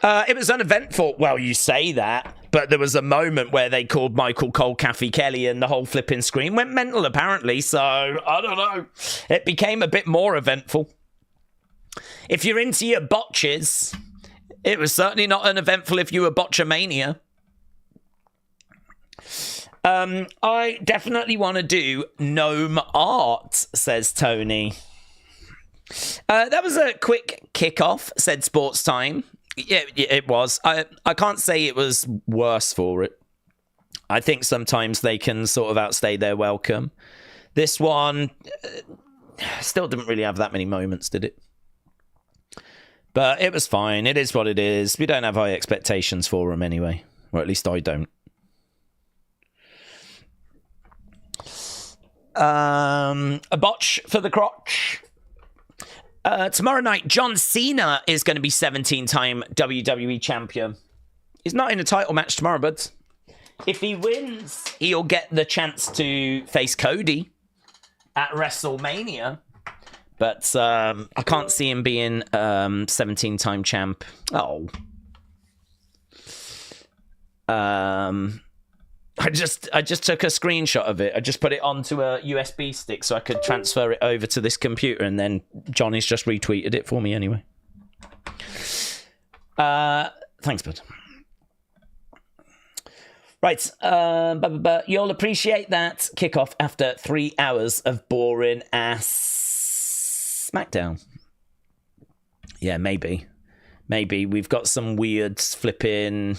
It was uneventful. Well, you say that, but there was a moment where they called Michael Cole Kathy Kelly and the whole flipping screen went mental, apparently. So, I don't know. It became a bit more eventful. If you're into your botches, it was certainly not uneventful if you were botchamania. I definitely want to do gnome art, says Tony. That was a quick kickoff, said Sports Time. Yeah, it was. I can't say it was worse for it. I think sometimes they can sort of outstay their welcome. This one still didn't really have that many moments, did it? But it was fine. It is what it is. We don't have high expectations for him anyway. Or at least I don't. A botch for the crotch. Tomorrow night, John Cena is going to be 17-time WWE champion. He's not in a title match tomorrow, but if he wins, he'll get the chance to face Cody at WrestleMania. But I can't see him being 17-time champ. Oh. I just took a screenshot of it. I just put it onto a USB stick so I could transfer it over to this computer, and then Johnny's just retweeted it for me anyway. Thanks, bud. Right, you'll appreciate that kickoff after 3 hours of boring ass Smackdown. Yeah, maybe. We've got some weird flipping...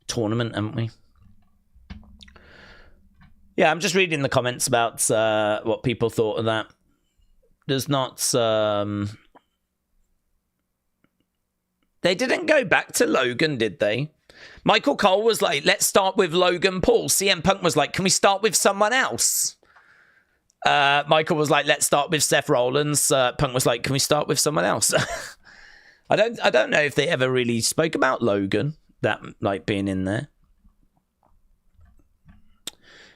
tournament, haven't we? Yeah, I'm just reading the comments about what people thought of that. There's not... They didn't go back to Logan, did they? Michael Cole was like, let's start with Logan Paul. CM Punk was like, can we start with someone else? Michael was like, let's start with Seth Rollins. Punk was like, can we start with someone else? I don't know if they ever really spoke about Logan, that like being in there.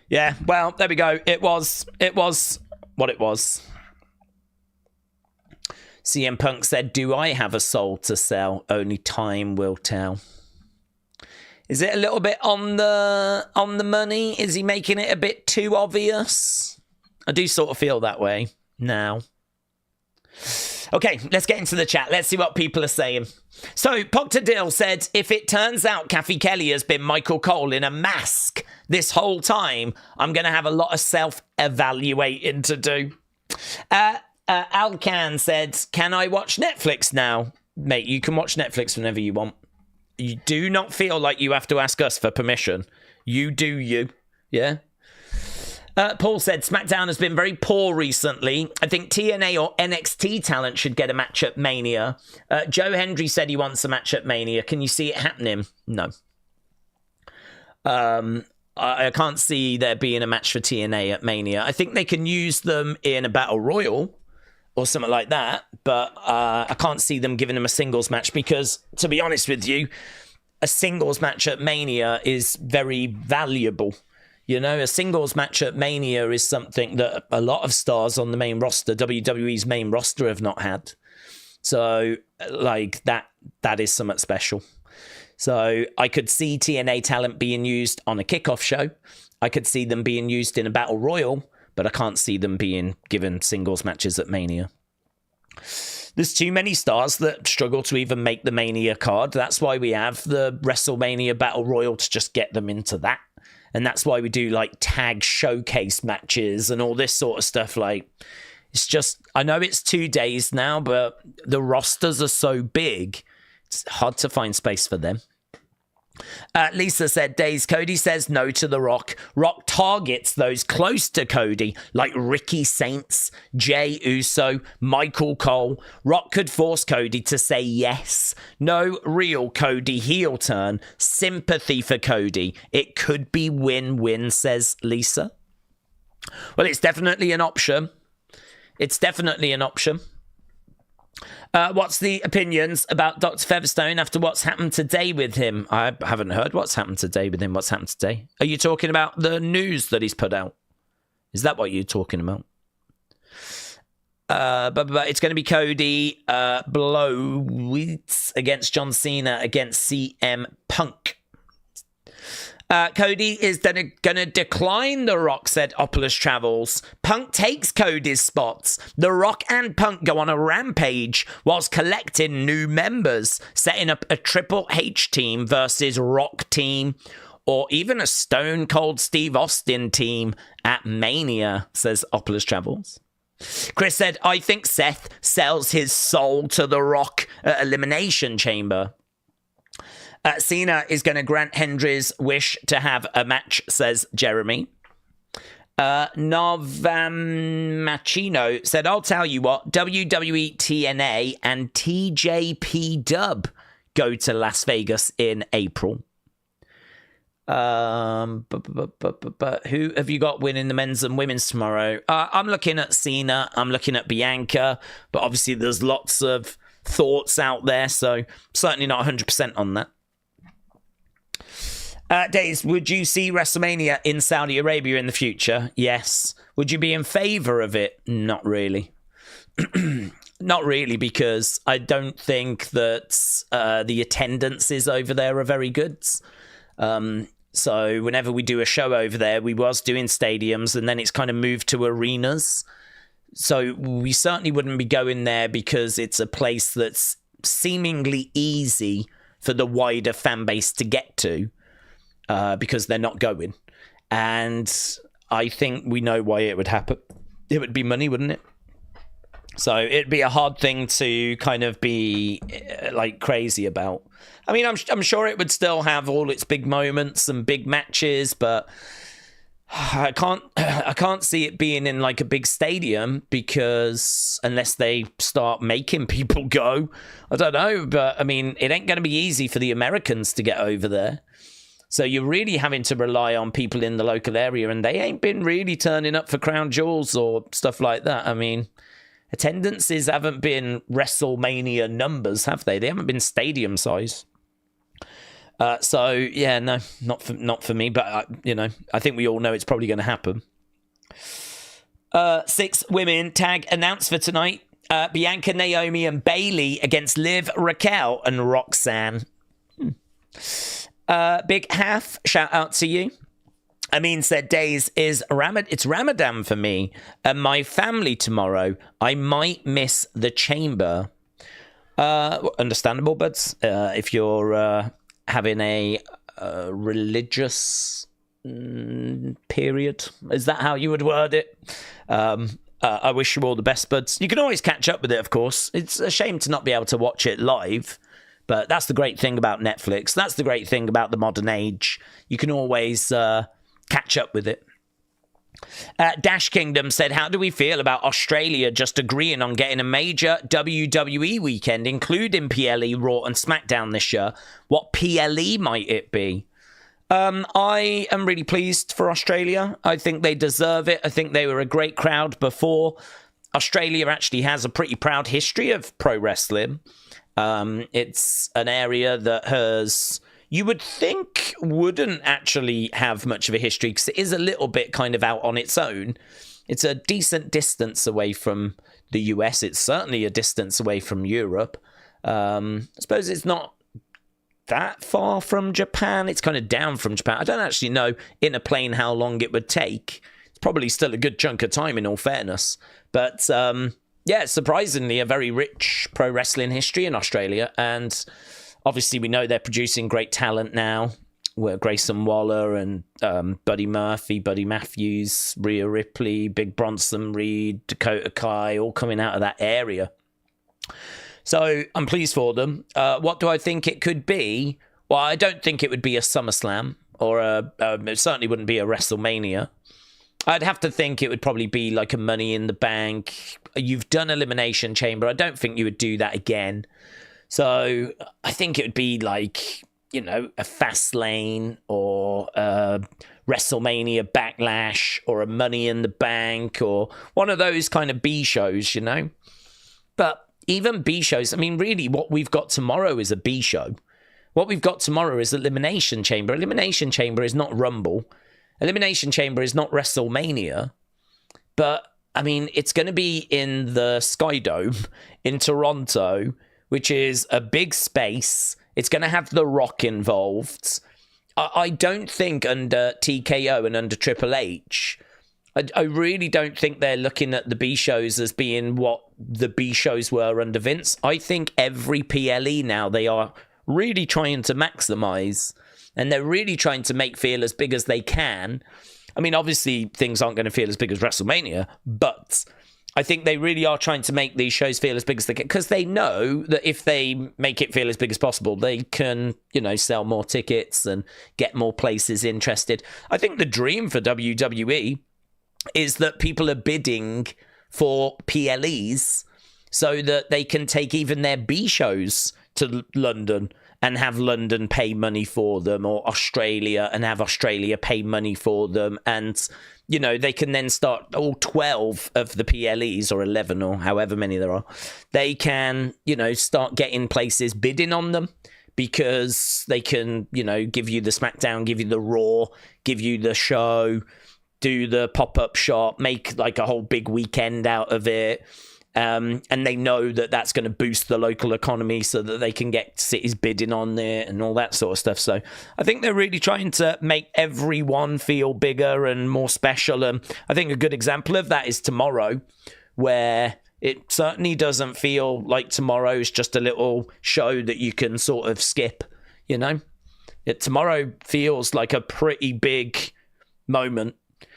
Yeah, well, there we go. It was what it was. CM Punk said, do I have a soul to sell? Only time will tell. Is it a little bit on the money? Is he making it a bit too obvious? I do sort of feel that way now. Okay, let's get into the chat. Let's see what people are saying. So, Proctor Dill said, if it turns out Kathy Kelly has been Michael Cole in a mask this whole time, I'm going to have a lot of self-evaluating to do. Alcan said, can I watch Netflix now? Mate, you can watch Netflix whenever you want. You do not feel like you have to ask us for permission. You do you. Yeah? Paul said, SmackDown has been very poor recently. I think TNA or NXT talent should get a match at Mania. Joe Hendry said he wants a match at Mania. Can you see it happening? No. I can't see there being a match for TNA at Mania. I think they can use them in a Battle Royal or something like that, but I can't see them giving them a singles match because, to be honest with you, a singles match at Mania is very valuable. You know, a singles match at Mania is something that a lot of stars on the main roster, WWE's main roster, have not had. So, like, that is something special. So, I could see TNA talent being used on a kickoff show. I could see them being used in a Battle Royal, but I can't see them being given singles matches at Mania. There's too many stars that struggle to even make the Mania card. That's why we have the WrestleMania Battle Royal to just get them into that. And that's why we do like tag showcase matches and all this sort of stuff. Like, it's just, I know it's 2 days now, but the rosters are so big, it's hard to find space for them. Lisa said, Days, Cody says no to The Rock. Rock targets those close to Cody, like Ricky Saints, Jey Uso, Michael Cole. Rock could force Cody to say yes. No real Cody heel turn. Sympathy for Cody. It could be win-win, says Lisa. Well, it's definitely an option. It's definitely an option. What's the opinions about Dr. Featherstone after what's happened today with him? I haven't heard what's happened today with him. What's happened today? Are you talking about the news that he's put out? Is that what you're talking about? But it's going to be Cody Blowitz against John Cena against CM Punk. Cody is going to decline The Rock, said Opulus Travels. Punk takes Cody's spots. The Rock and Punk go on a rampage whilst collecting new members, setting up a Triple H team versus Rock team, or even a Stone Cold Steve Austin team at Mania, says Opulus Travels. Chris said, I think Seth sells his soul to The Rock at Elimination Chamber. Cena is going to grant Hendry's wish to have a match, says Jeremy. Novam Machino said, I'll tell you what, WWE TNA and TJP Dub go to Las Vegas in April. But who have you got winning the men's and women's tomorrow? I'm looking at Cena. I'm looking at Bianca. But obviously there's lots of thoughts out there, so certainly not 100% on that. Days, would you see WrestleMania in Saudi Arabia in the future? Yes. Would you be in favour of it? Not really. Not really, because I don't think that the attendances over there are very good. So whenever we do a show over there, we was doing stadiums, and then it's kind of moved to arenas. So we certainly wouldn't be going there because it's a place that's seemingly easy for the wider fan base to get to. Because they're not going. And I think we know why it would happen. It would be money, wouldn't it? So it'd be a hard thing to kind of be like crazy about. I mean, I'm sure it would still have all its big moments and big matches, but I can't see it being in like a big stadium, because unless they start making people go, I don't know. But I mean, it ain't going to be easy for the Americans to get over there. So you're really having to rely on people in the local area, and they ain't been really turning up for Crown Jewels or stuff like that. I mean, attendances haven't been WrestleMania numbers, have they? They haven't been stadium size. So yeah, no, not for me. But I think we all know it's probably going to happen. 6 women tag announced for tonight: Bianca, Naomi, and Bayley against Liv, Raquel, and Roxanne. Big Half, shout out to you. Amin said, Days, it's Ramadan for me and my family tomorrow. I might miss the chamber. Understandable, buds. If you're having a religious period, is that how you would word it? I wish you all the best, buds. You can always catch up with it, of course. It's a shame to not be able to watch it live. But that's the great thing about Netflix. That's the great thing about the modern age. You can always catch up with it. Dash Kingdom said, how do we feel about Australia just agreeing on getting a major WWE weekend, including PLE, Raw, and SmackDown this year? What PLE might it be? I am really pleased for Australia. I think they deserve it. I think they were a great crowd before. Australia actually has a pretty proud history of pro wrestling. It's an area that has, you would think, wouldn't actually have much of a history, because it is a little bit kind of out on its own. It's a decent distance away from the US. It's certainly a distance away from Europe. I suppose it's not that far from Japan. It's kind of down from Japan. I don't actually know in a plane how long it would take. It's probably still a good chunk of time, in all fairness. But yeah, surprisingly, a very rich pro wrestling history in Australia. And obviously, we know they're producing great talent now. Where Grayson Waller and Buddy Murphy, Buddy Matthews, Rhea Ripley, Big Bronson Reed, Dakota Kai, all coming out of that area. So I'm pleased for them. What do I think it could be? Well, I don't think it would be a SummerSlam, or it certainly wouldn't be a WrestleMania. I'd have to think it would probably be like a Money in the Bank. You've done Elimination Chamber. I don't think you would do that again. So I think it would be like, a Fastlane, or a WrestleMania Backlash, or a Money in the Bank, or one of those kind of B shows, But even B shows, I mean, really what we've got tomorrow is a B show. What we've got tomorrow is Elimination Chamber. Elimination Chamber is not Rumble. Elimination Chamber is not WrestleMania. But, I mean, it's going to be in the Sky Dome in Toronto, which is a big space. It's going to have The Rock involved. I don't think under TKO and under Triple H, I really don't think they're looking at the B shows as being what the B shows were under Vince. I think every PLE now, they are really trying to maximize, and they're really trying to make feel as big as they can. I mean, obviously, things aren't going to feel as big as WrestleMania, but I think they really are trying to make these shows feel as big as they can, because they know that if they make it feel as big as possible, they can, sell more tickets and get more places interested. I think the dream for WWE is that people are bidding for PLEs so that they can take even their B shows to London and have London pay money for them, or Australia and have Australia pay money for them. And, you know, they can then start all 12 of the PLEs, or 11 or however many there are. They can, you know, start getting places bidding on them, because they can, you know, give you the SmackDown, give you the Raw, give you the show, do the pop-up shop, make like a whole big weekend out of it. And they know that that's going to boost the local economy so that they can get cities bidding on it and all that sort of stuff. So I think they're really trying to make everyone feel bigger and more special. And I think a good example of that is tomorrow, where it certainly doesn't feel like tomorrow's just a little show that you can sort of skip, you know? Tomorrow feels like a pretty big moment.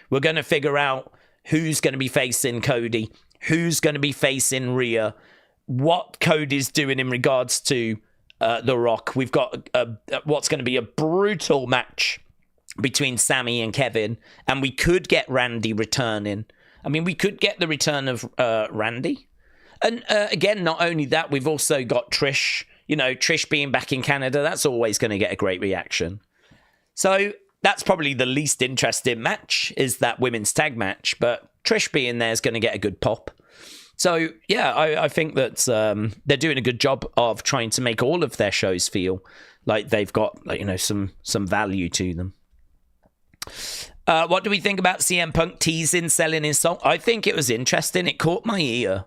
We're going to figure out who's going to be facing Cody, who's going to be facing Rhea, what Cody's doing in regards to The Rock. We've got what's going to be a brutal match between Sami and Kevin, and we could get Randy returning. I mean, we could get the return of Randy. And again, not only that, we've also got Trish. You know, Trish being back in Canada, that's always going to get a great reaction. So that's probably the least interesting match, is that women's tag match. But Trish being there is going to get a good pop. So, yeah, I think that they're doing a good job of trying to make all of their shows feel like they've got, like, you know, some value to them. What do we think about CM Punk teasing, selling his song? I think it was interesting. It caught my ear.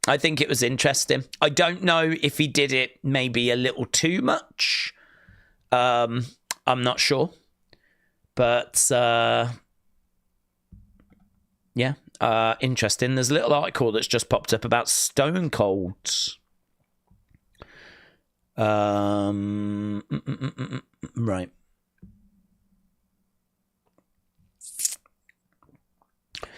I think it was interesting. I don't know if he did it maybe a little too much. I'm not sure. But, yeah, interesting. There's a little article that's just popped up about Stone Cold. Right.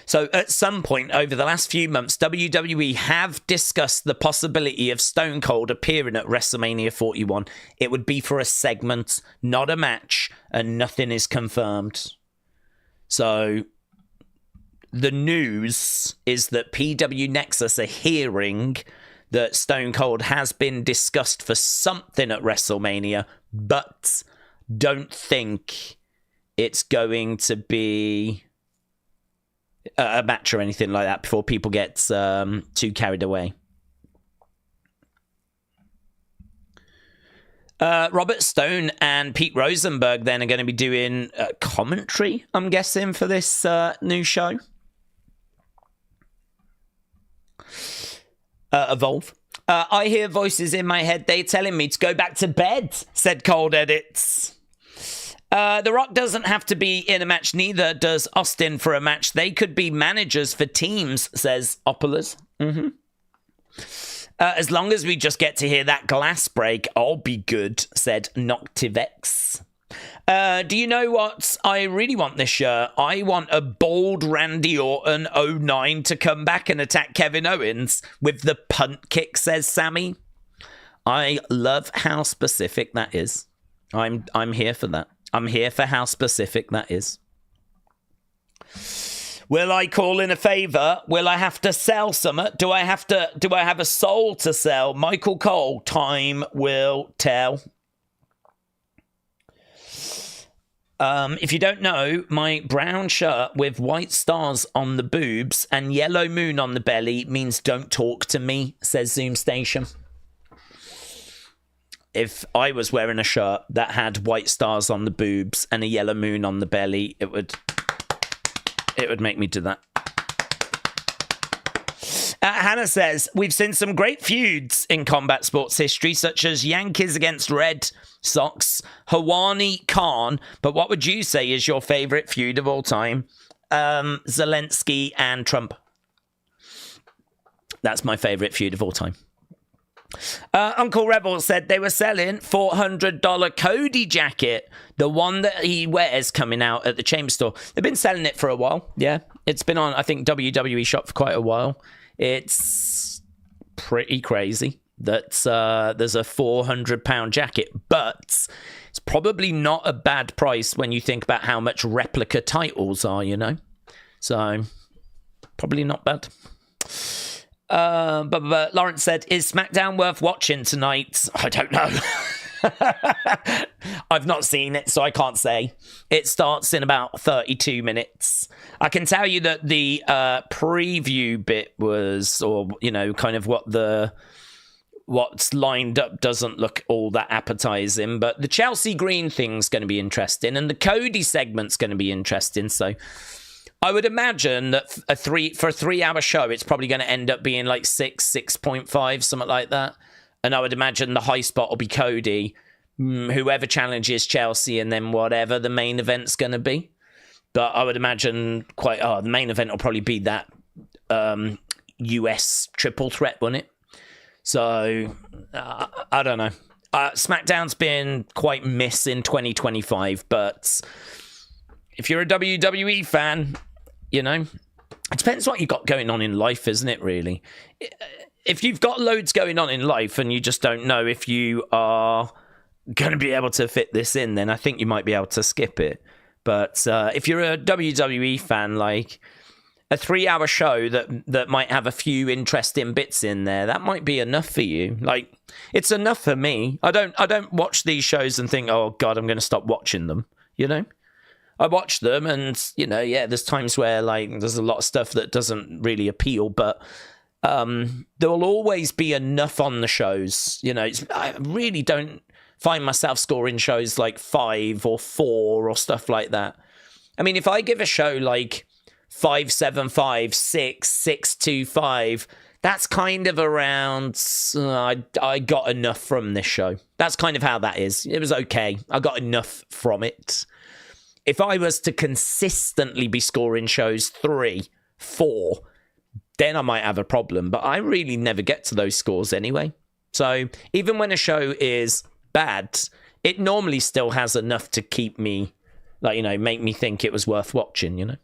So at some point over the last few months, WWE have discussed the possibility of Stone Cold appearing at WrestleMania 41. It would be for a segment, not a match, and nothing is confirmed. So the news is that PW Nexus are hearing that Stone Cold has been discussed for something at WrestleMania, but don't think it's going to be a match or anything like that before people get too carried away. Robert Stone and Pete Rosenberg then are going to be doing commentary, I'm guessing, for this new show. Evolve. I hear voices in my head. They're telling me to go back to bed, said Cold Edits. The Rock doesn't have to be in a match, neither does Austin for a match. They could be managers for teams, says Opolas. As long as we just get to hear that glass break, I'll be good, said Noctivex. Do you know what I really want this year? I want a bald Randy Orton 09 to come back and attack Kevin Owens with the punt kick, says Sammy. I love how specific that is. I'm here for that. I'm here for how specific that is. Will I call in a favor? Will I have to sell something? Do I have a soul to sell? Michael Cole, time will tell. If you don't know, my brown shirt with white stars on the boobs and yellow moon on the belly means don't talk to me, says Zoom Station. If I was wearing a shirt that had white stars on the boobs and a yellow moon on the belly, it would make me do that. Hannah says, we've seen some great feuds in combat sports history, such as Yankees against Red Sox, Hawani Khan, but what would you say is your favorite feud of all time? Zelensky and Trump. That's my favorite feud of all time. Uncle Rebel said they were selling $400 Cody jacket, the one that he wears coming out at the Chamber Store. They've been selling it for a while. Yeah, it's been on, I think, WWE Shop for quite a while. It's pretty crazy that there's a £400 jacket, but it's probably not a bad price when you think about how much replica titles are, you know? So, probably not bad. But Lawrence said, is SmackDown worth watching tonight? I don't know. I've not seen it, so I can't say. It starts in about 32 minutes. I can tell you that the preview bit was, or, you know, kind of what's lined up doesn't look all that appetizing, but the Chelsea Green thing's going to be interesting, and the Cody segment's going to be interesting, so I would imagine that for a 3-hour show, it's probably going to end up being like 6.5, something like that. And I would imagine the high spot will be Cody, whoever challenges Chelsea, and then whatever the main event's going to be. But I would imagine the main event will probably be that US triple threat, wouldn't it? So, I don't know. SmackDown's been quite miss in 2025, but if you're a WWE fan, you know, it depends what you've got going on in life, isn't it, really? If you've got loads going on in life and you just don't know if you are going to be able to fit this in, then I think you might be able to skip it. But if you're a WWE fan, like a 3-hour show that might have a few interesting bits in there, that might be enough for you. Like, it's enough for me. I don't watch these shows and think, oh God, I'm going to stop watching them. You know, I watch them, and you know, yeah, there's times where like there's a lot of stuff that doesn't really appeal, but there will always be enough on the shows. You know, I really don't find myself scoring shows like 5 or 4 or stuff like that. I mean, if I give a show like 5.75, 6.25, that's kind of around, I got enough from this show. That's kind of how that is. It was okay. I got enough from it. If I was to consistently be scoring shows 3, 4, then I might have a problem. But I really never get to those scores anyway. So even when a show is bad, it normally still has enough to keep me, like, you know, make me think it was worth watching, you know.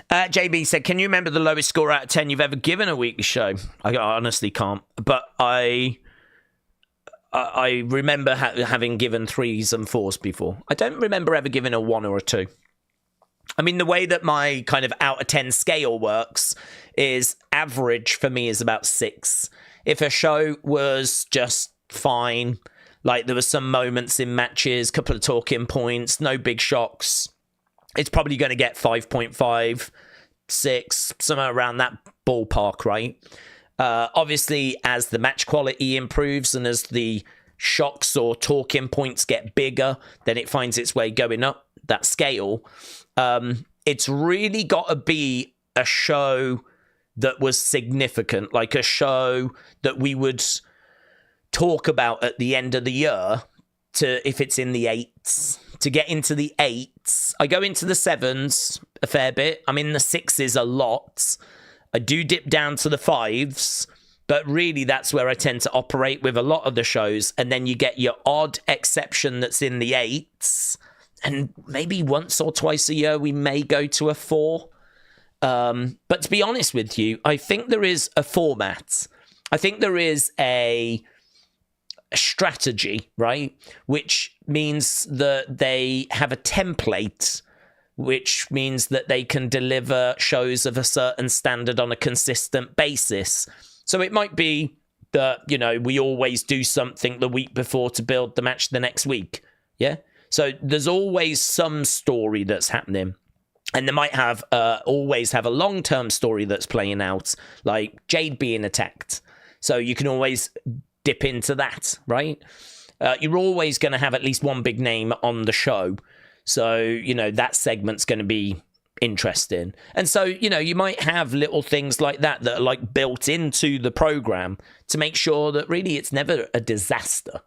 JB said, can you remember the lowest score out of 10 you've ever given a weekly show? I honestly can't, but I remember having given 3s and 4s before. I don't remember ever giving a 1 or a 2. I mean, the way that my kind of out of 10 scale works is average for me is about 6. If a show was just fine, like there were some moments in matches, couple of talking points, no big shocks, it's probably going to get 5.5, 6, somewhere around that ballpark, right? Obviously, as the match quality improves and as the shocks or talking points get bigger, then it finds its way going up that scale. It's really got to be a show that was significant, like a show that we would talk about at the end of the year, to if it's in the 8s. To get into the 8s, I go into the 7s a fair bit. I'm in the 6s a lot. I do dip down to the 5s, but really that's where I tend to operate with a lot of the shows. And then you get your odd exception that's in the 8s. And maybe once or twice a year we may go to a 4. But to be honest with you, I think there is a format. I think there is a strategy, right? Which means that they have a template, which means that they can deliver shows of a certain standard on a consistent basis. So it might be that, you know, we always do something the week before to build the match the next week. Yeah. So there's always some story that's happening. And they might have always have a long-term story that's playing out, like Jade being attacked. So you can always dip into that, right? You're always going to have at least one big name on the show. So, you know, that segment's going to be interesting. And so, you know, you might have little things like that are like built into the program to make sure that really it's never a disaster.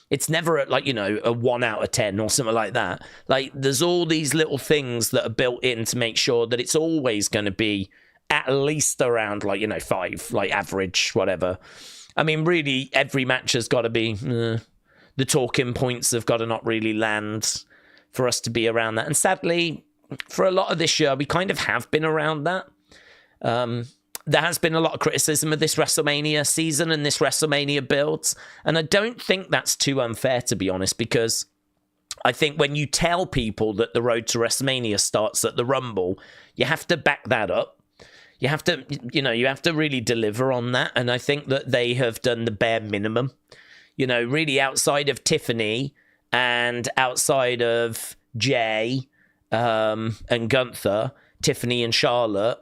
It's never like, you know, a 1 out of 10 or something like that. Like there's all these little things that are built in to make sure that it's always going to be at least around like, you know, 5, like average, whatever. I mean, really, every match has got to be, the talking points have got to not really land for us to be around that. And sadly, for a lot of this year, we kind of have been around that. There has been a lot of criticism of this WrestleMania season and this WrestleMania build. And I don't think that's too unfair, to be honest, because I think when you tell people that the road to WrestleMania starts at the Rumble, you have to back that up. You have to, you have to really deliver on that. And I think that they have done the bare minimum. Really outside of Tiffany and outside of Jay and Gunther, Tiffany and Charlotte,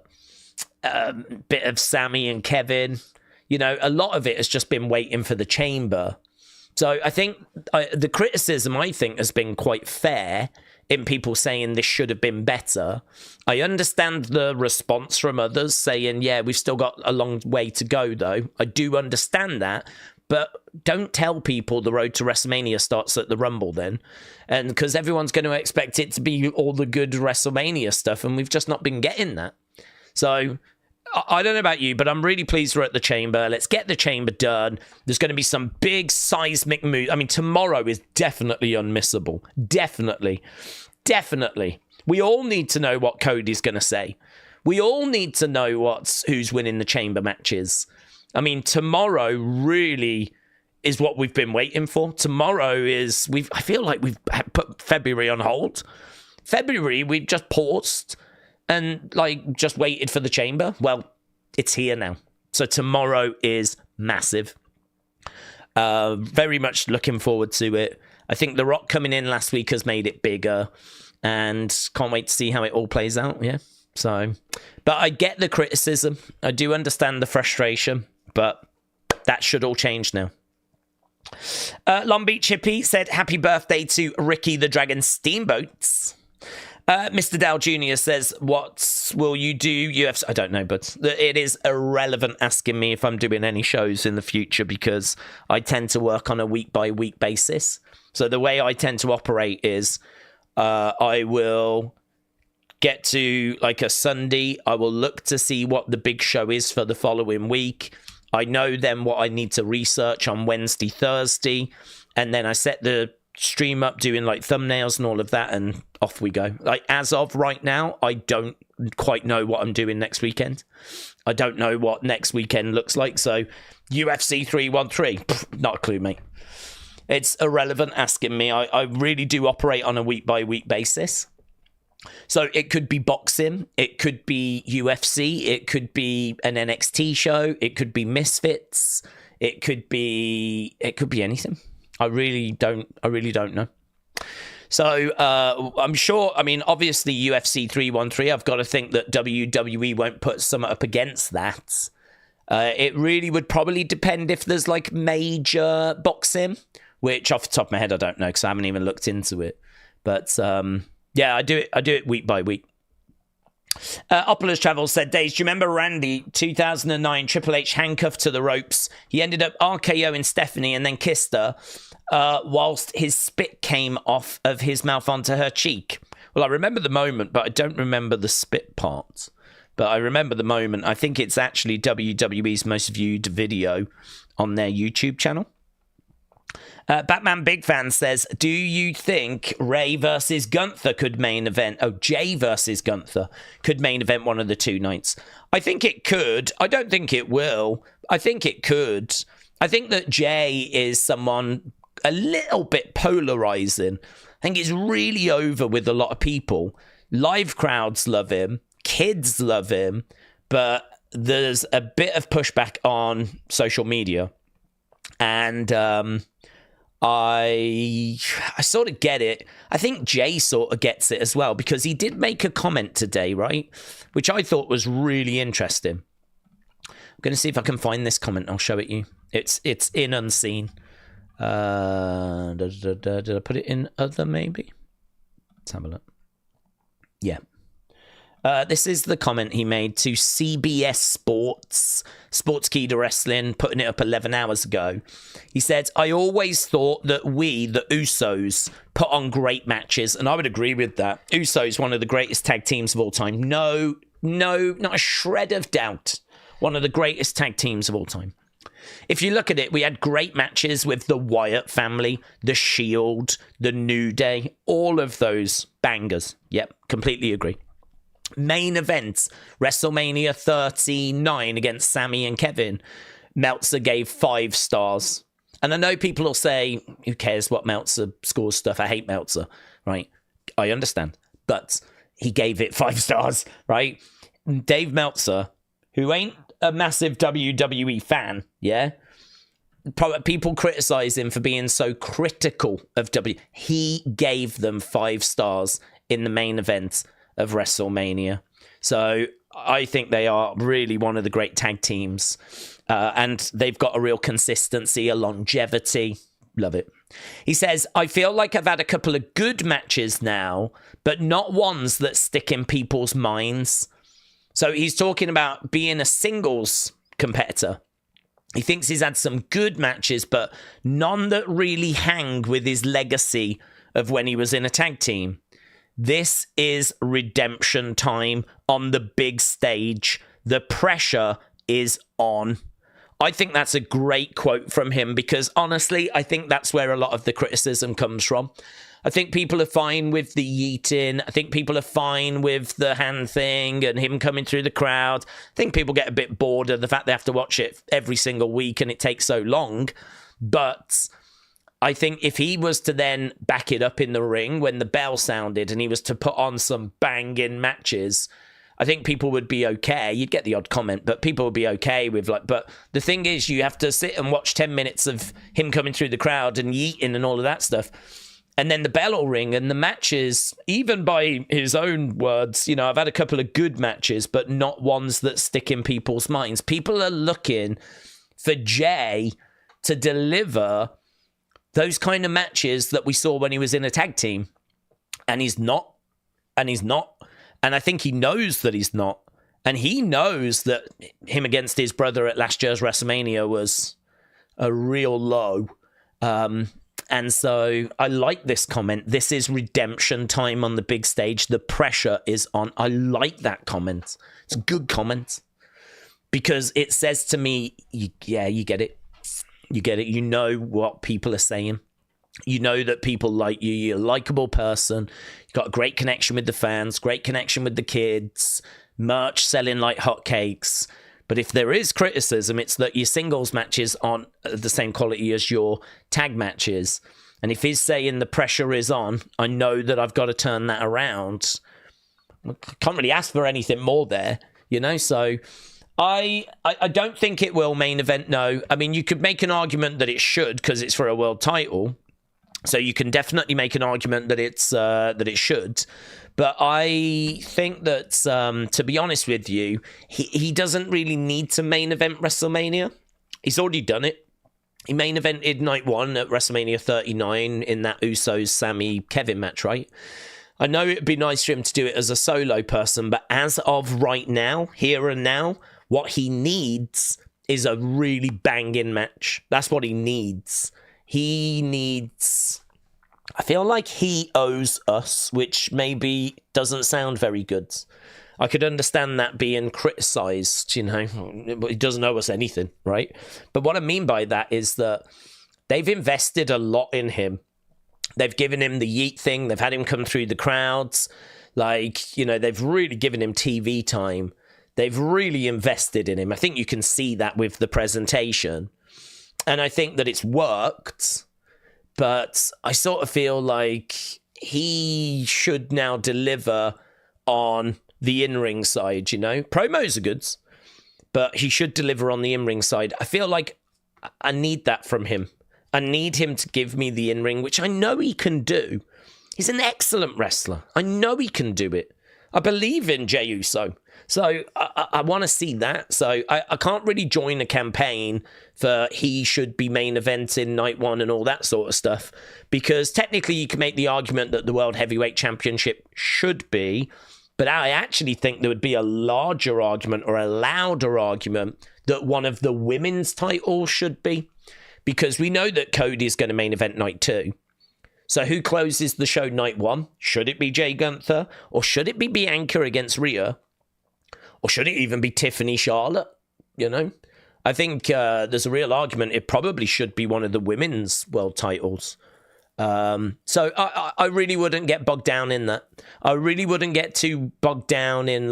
bit of Sammy and Kevin, a lot of it has just been waiting for the chamber. So I think the criticism, has been quite fair in people saying this should have been better. I understand the response from others saying, yeah, we've still got a long way to go, though. I do understand that. But don't tell people the road to WrestleMania starts at the Rumble then. And because everyone's going to expect it to be all the good WrestleMania stuff, and we've just not been getting that. So I don't know about you, but I'm really pleased we're at the chamber. Let's get the chamber done. There's going to be some big seismic moves. I mean, tomorrow is definitely unmissable. Definitely. We all need to know what Cody's going to say. We all need to know who's winning the chamber matches. I mean, tomorrow really is what we've been waiting for. Tomorrow is, I feel like we've put February on hold. February, we've just paused and just waited for the chamber. Well, it's here now. So tomorrow is massive. Very much looking forward to it. I think The Rock coming in last week has made it bigger, and can't wait to see how it all plays out. Yeah. So, but I get the criticism. I do understand the frustration, but that should all change now. Long Beach Hippie said, happy birthday to Ricky the Dragon Steamboats. Mr. Dow Jr. says, what will you do? UFC? I don't know, but it is irrelevant asking me if I'm doing any shows in the future because I tend to work on a week-by-week basis. So the way I tend to operate is I will get to a Sunday. I will look to see what the big show is for the following week. I know then what I need to research on Wednesday, Thursday, and then I set the stream up doing thumbnails and all of that, and off we go. As of right now, I don't quite know what I'm doing next weekend. I don't know what next weekend looks like. So UFC 313, not a clue, mate. It's irrelevant asking me. I really do operate on a week-by-week basis. So it could be boxing, it could be UFC, it could be an NXT show, it could be Misfits, it could be anything. I really don't know. So I'm sure, obviously UFC 313, I've got to think that WWE won't put something up against that. It really would probably depend if there's major boxing, which off the top of my head I don't know because I haven't even looked into it. But yeah, I do it week by week. Opulus Travel said, Days, do you remember Randy, 2009, Triple H handcuffed to the ropes? He ended up RKOing Stephanie and then kissed her whilst his spit came off of his mouth onto her cheek. Well, I remember the moment, but I don't remember the spit part. But I remember the moment. I think it's actually WWE's most viewed video on their YouTube channel. Batman Big Fan says, do you think Ray versus Gunther could main event? Oh, Jay versus Gunther could main event one of the two nights. I think it could. I don't think it will. I think it could. I think that Jay is someone a little bit polarizing. I think it's really over with a lot of people. Live crowds love him. Kids love him. But there's a bit of pushback on social media. And I sort of get it. I think Jay sort of gets it as well because he did make a comment today, right? Which I thought was really interesting. I'm going to see if I can find this comment. I'll show it you. It's in Unseen. Did I put it in Other maybe? Let's have a look. Yeah. This is the comment he made to CBS Sports Key to Wrestling, putting it up 11 hours ago. He said, I always thought that we, the Usos, put on great matches, and I would agree with that. Usos, one of the greatest tag teams of all time. No, not a shred of doubt. One of the greatest tag teams of all time. If you look at it, we had great matches with the Wyatt family, the Shield, the New Day, all of those bangers. Yep, completely agree. Main events, WrestleMania 39 against Sammy and Kevin. Meltzer gave 5 stars. And I know people will say, who cares what Meltzer scores stuff? I hate Meltzer, right? I understand. But he gave it 5 stars, right? Dave Meltzer, who ain't a massive WWE fan, yeah? People criticize him for being so critical of W. He gave them 5 stars in the main event of WrestleMania. So I think they are really one of the great tag teams. And they've got a real consistency, a longevity. Love it. He says, I feel like I've had a couple of good matches now, but not ones that stick in people's minds. So he's talking about being a singles competitor. He thinks he's had some good matches, but none that really hang with his legacy of when he was in a tag team. This is redemption time on the big stage. The pressure is on. I think that's a great quote from him because, honestly, I think that's where a lot of the criticism comes from. I think people are fine with the yeeting. I think people are fine with the hand thing and him coming through the crowd. I think people get a bit bored of the fact they have to watch it every single week and it takes so long. But I think if he was to then back it up in the ring when the bell sounded and he was to put on some banging matches, I think people would be okay. You'd get the odd comment, but people would be okay with but the thing is, you have to sit and watch 10 minutes of him coming through the crowd and yeeting and all of that stuff. And then the bell will ring and the matches, even by his own words, I've had a couple of good matches, but not ones that stick in people's minds. People are looking for Jay to deliver those kind of matches that we saw when he was in a tag team. And he's not. And he's not. And I think he knows that he's not. And he knows that him against his brother at last year's WrestleMania was a real low. And so I like this comment. This is redemption time on the big stage. The pressure is on. I like that comment. It's a good comment. Because it says to me, you get it. You get it. You know what people are saying. You know that people like you. You're a likable person. You've got a great connection with the fans, great connection with the kids, merch selling like hotcakes. But if there is criticism, it's that your singles matches aren't the same quality as your tag matches. And if he's saying the pressure is on, I know that I've got to turn that around. I can't really ask for anything more there, So I don't think it will main event, no. I mean, you could make an argument that it should because it's for a world title. So you can definitely make an argument that it should. But I think that, to be honest with you, he doesn't really need to main event WrestleMania. He's already done it. He main evented night 1 at WrestleMania 39 in that Usos, Sammy, Kevin match, right? I know it'd be nice for him to do it as a solo person, but as of right now, here and now, what he needs is a really banging match. That's what he needs. He needs... I feel like he owes us, which maybe doesn't sound very good. I could understand that being criticised, he doesn't owe us anything, right? But what I mean by that is that they've invested a lot in him. They've given him the yeet thing. They've had him come through the crowds. They've really given him TV time. They've really invested in him. I think you can see that with the presentation. And I think that it's worked, but I sort of feel like he should now deliver on the in-ring side, Promos are good, but he should deliver on the in-ring side. I feel like I need that from him. I need him to give me the in-ring, which I know he can do. He's an excellent wrestler. I know he can do it. I believe in Jey Uso. So I want to see that. So I can't really join a campaign for he should be main eventing night 1 and all that sort of stuff. Because technically you can make the argument that the World Heavyweight Championship should be. But I actually think there would be a larger argument or a louder argument that one of the women's titles should be. Because we know that Cody's going to main event night 2. So who closes the show night 1? Should it be Jay Gunther? Or should it be Bianca against Rhea? Or should it even be Tiffany Charlotte? I think there's a real argument it probably should be one of the women's world titles. So I really wouldn't get bogged down in that. I really wouldn't get too bogged down in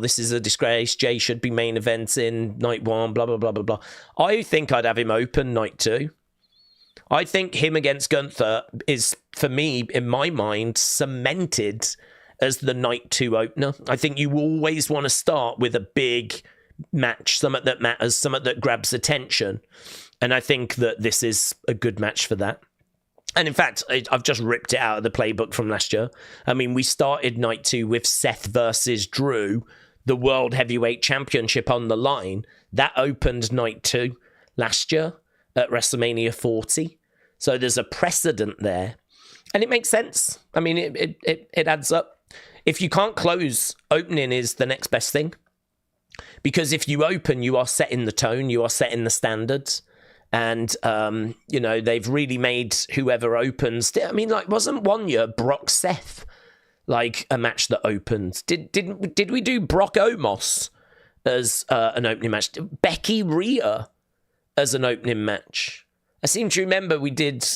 this is a disgrace. Jay should be main events in night 1, blah, blah, blah, blah, blah. I think I'd have him open night 2. I think him against Gunther is, for me, in my mind, cemented as the night 2 opener. I think you always want to start with a big match, something that matters, something that grabs attention. And I think that this is a good match for that. And in fact, I've just ripped it out of the playbook from last year. I mean, we started night 2 with Seth versus Drew, the World Heavyweight Championship on the line. That opened night 2 last year at WrestleMania 40. So there's a precedent there. And it makes sense. I mean, it adds up. If you can't close, opening is the next best thing. Because if you open, you are setting the tone, you are setting the standards. And, you know, they've really made whoever opens... I mean, like, wasn't one year Brock Seth, like, a match that opened? Did we do Brock Omos as an opening match? Becky Rhea as an opening match? I seem to remember we did...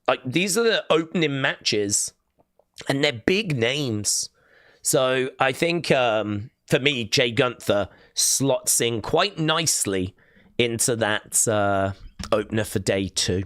Like, these are the opening matches, and they're big names. So I think, for me, Jay Gunther slots in quite nicely into that opener for day 2.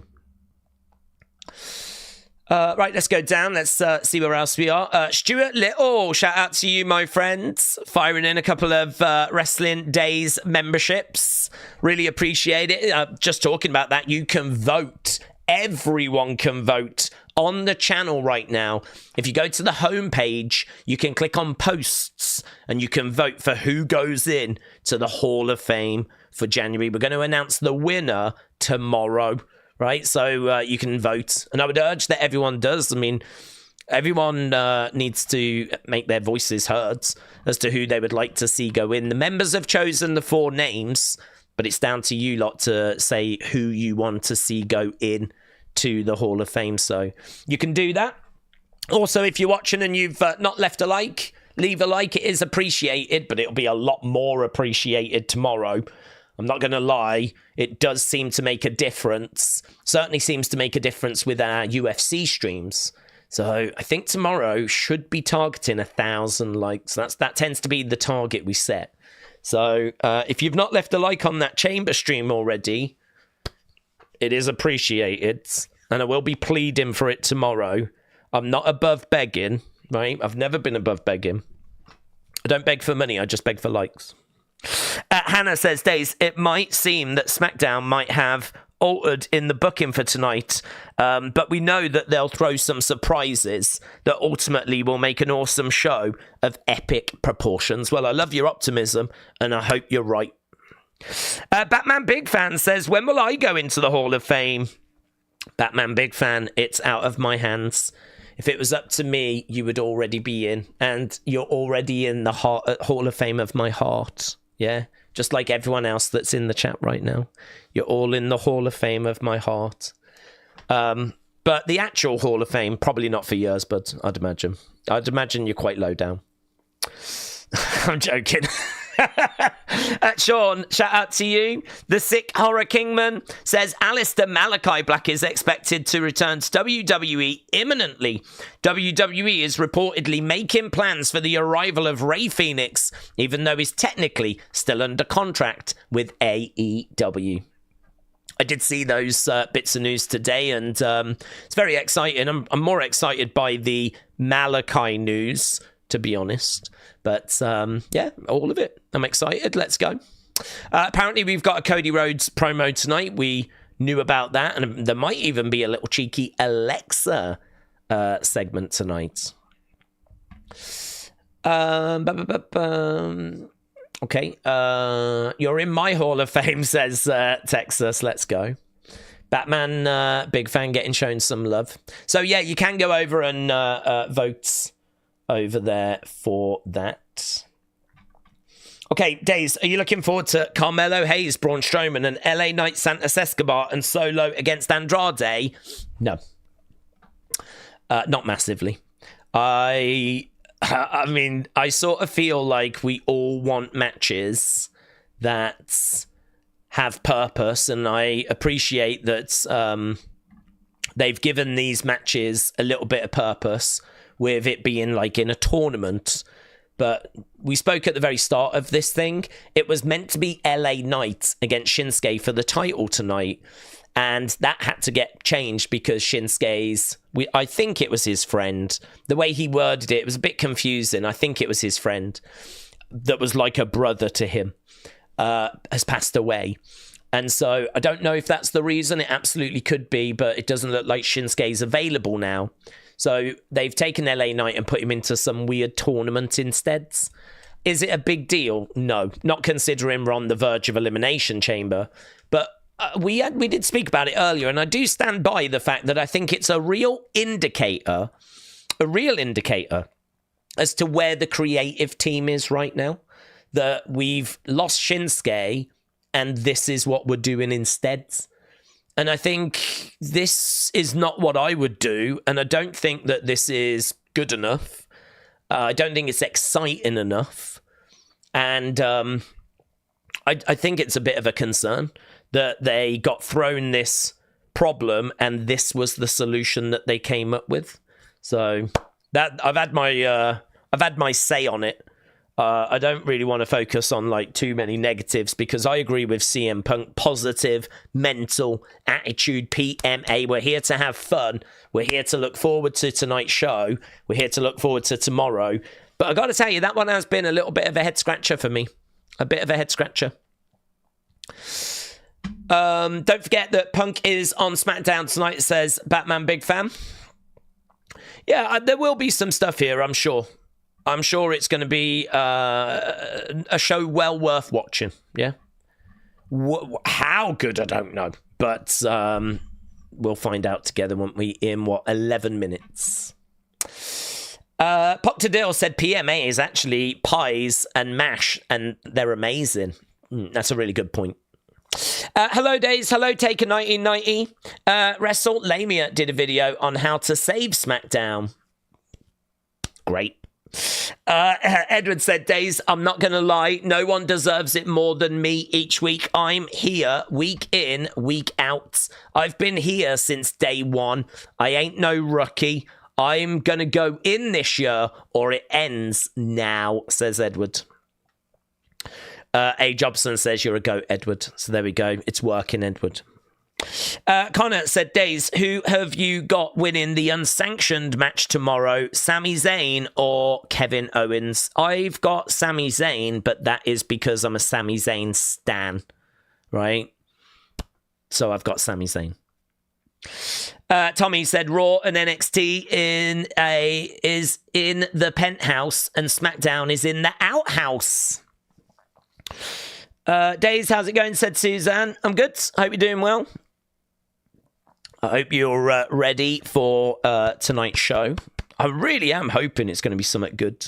Right, let's go down. Let's see where else we are. Stuart Little, shout out to you, my friends. Firing in a couple of Wrestling Days memberships. Really appreciate it. Just talking about that, you can vote. Everyone can vote on the channel right now. If you go to the homepage, you can click on posts and you can vote for who goes in to the Hall of Fame for January. We're going to announce the winner tomorrow, right? So you can vote. And I would urge that everyone does. I mean, everyone needs to make their voices heard as to who they would like to see go in. The members have chosen the 4 names, but it's down to you lot to say who you want to see go in to the Hall of Fame. So you can do that. Also, if you're watching and you've not left a like, leave a like. It is appreciated, but it'll be a lot more appreciated tomorrow. I'm not going to lie. It does seem to make a difference. Certainly seems to make a difference with our UFC streams. So I think tomorrow should be targeting 1,000 likes. That tends to be the target we set. So if you've not left a like on that Chamber stream already, it is appreciated. And I will be pleading for it tomorrow. I'm not above begging, right? I've never been above begging. I don't beg for money. I just beg for likes. Hannah says, Days, it might seem that SmackDown might have altered in the booking for tonight, but we know that they'll throw some surprises that ultimately will make an awesome show of epic proportions. Well, I love your optimism, and I hope you're right. Batman Big Fan says, when will I go into the Hall of Fame? Batman Big Fan, it's out of my hands. If it was up to me, you would already be in, and you're already in the Hall of Fame of my heart. Yeah, just like everyone else that's in the chat right now. You're all in the Hall of Fame of my heart. But the actual Hall of Fame, probably not for years, but I'd imagine you're quite low down. I'm joking. Sean, shout out to you. The Sick Horror Kingman says Alistair Malachi Black is expected to return to WWE imminently. WWE is reportedly making plans for the arrival of Rey Fenix, even though he's technically still under contract with AEW. I did see those bits of news today, and it's very exciting. I'm more excited by the Malachi news, to be honest. But, yeah, all of it. I'm excited. Let's go. Apparently, we've got a Cody Rhodes promo tonight. We knew about that. And there might even be a little cheeky Alexa segment tonight. Okay. You're in my Hall of Fame, says Texas. Let's go. Batman, Big Fan, getting shown some love. So, yeah, you can go over and vote over there for that. Okay, Days, are you looking forward to Carmelo Hayes, Braun Strowman, and LA Knight, Santos Escobar, and Solo against Andrade? No. Not massively. I mean, I sort of feel like we all want matches that have purpose, and I appreciate that they've given these matches a little bit of purpose, with it being like in a tournament. but we spoke at the very start of this thing. It was meant to be LA Knight against Shinsuke for the title tonight, and that had to get changed because Shinsuke's, I think it was his friend. The way he worded it was a bit confusing. I think it was his friend that was like a brother to him, has passed away. And so I don't know if that's the reason. It absolutely could be, but it doesn't look like Shinsuke's available now. So they've taken LA Knight and put him into some weird tournament instead. Is it a big deal? No, not considering we're on the verge of Elimination Chamber. But we did speak about it earlier, and I do stand by the fact that I think it's a real indicator as to where the creative team is right now. That we've lost Shinsuke, and this is what we're doing instead. And I think this is not what I would do, and I don't think that this is good enough. I don't think it's exciting enough. And I think it's a bit of a concern that they got thrown this problem and this was the solution that they came up with. So that I've had my say on it. I don't really want to focus on like too many negatives because I agree with CM Punk. Positive, mental, attitude, PMA. We're here to have fun. We're here to look forward to tonight's show. We're here to look forward to tomorrow. But I got to tell you, that one has been a little bit of a head scratcher for me. A bit of a head scratcher. Don't forget that Punk is on SmackDown tonight, says Batman Big Fan. Yeah, there will be some stuff here, I'm sure. I'm sure it's going to be a show well worth watching. Yeah. How good, I don't know. But we'll find out together, won't we, in, 11 minutes. Pop to Dill said PMA is actually pies and mash, and they're amazing. That's a really good point. Hello, Days. Hello, Taker 1990. Wrestle Lamia did a video on how to save SmackDown. Great. Edward said, Days, I'm not going to lie. No one deserves it more than me each week. I'm here week in, week out. I've been here since day one. I ain't no rookie. I'm going to go in this year or it ends now, says Edward. A. Jobson says you're a goat, Edward. So there we go. It's working, Edward. Connor said, Days, who have you got winning the unsanctioned match tomorrow? Sami Zayn or Kevin Owens? I've got Sami Zayn, but that is because I'm a Sami Zayn stan, right? So I've got Sami Zayn. Tommy said Raw and NXT is in the penthouse and SmackDown is in the outhouse. Days, how's it going? Said Suzanne. I'm good. I hope you're doing well. I hope you're ready for tonight's show. I really am hoping it's going to be something good.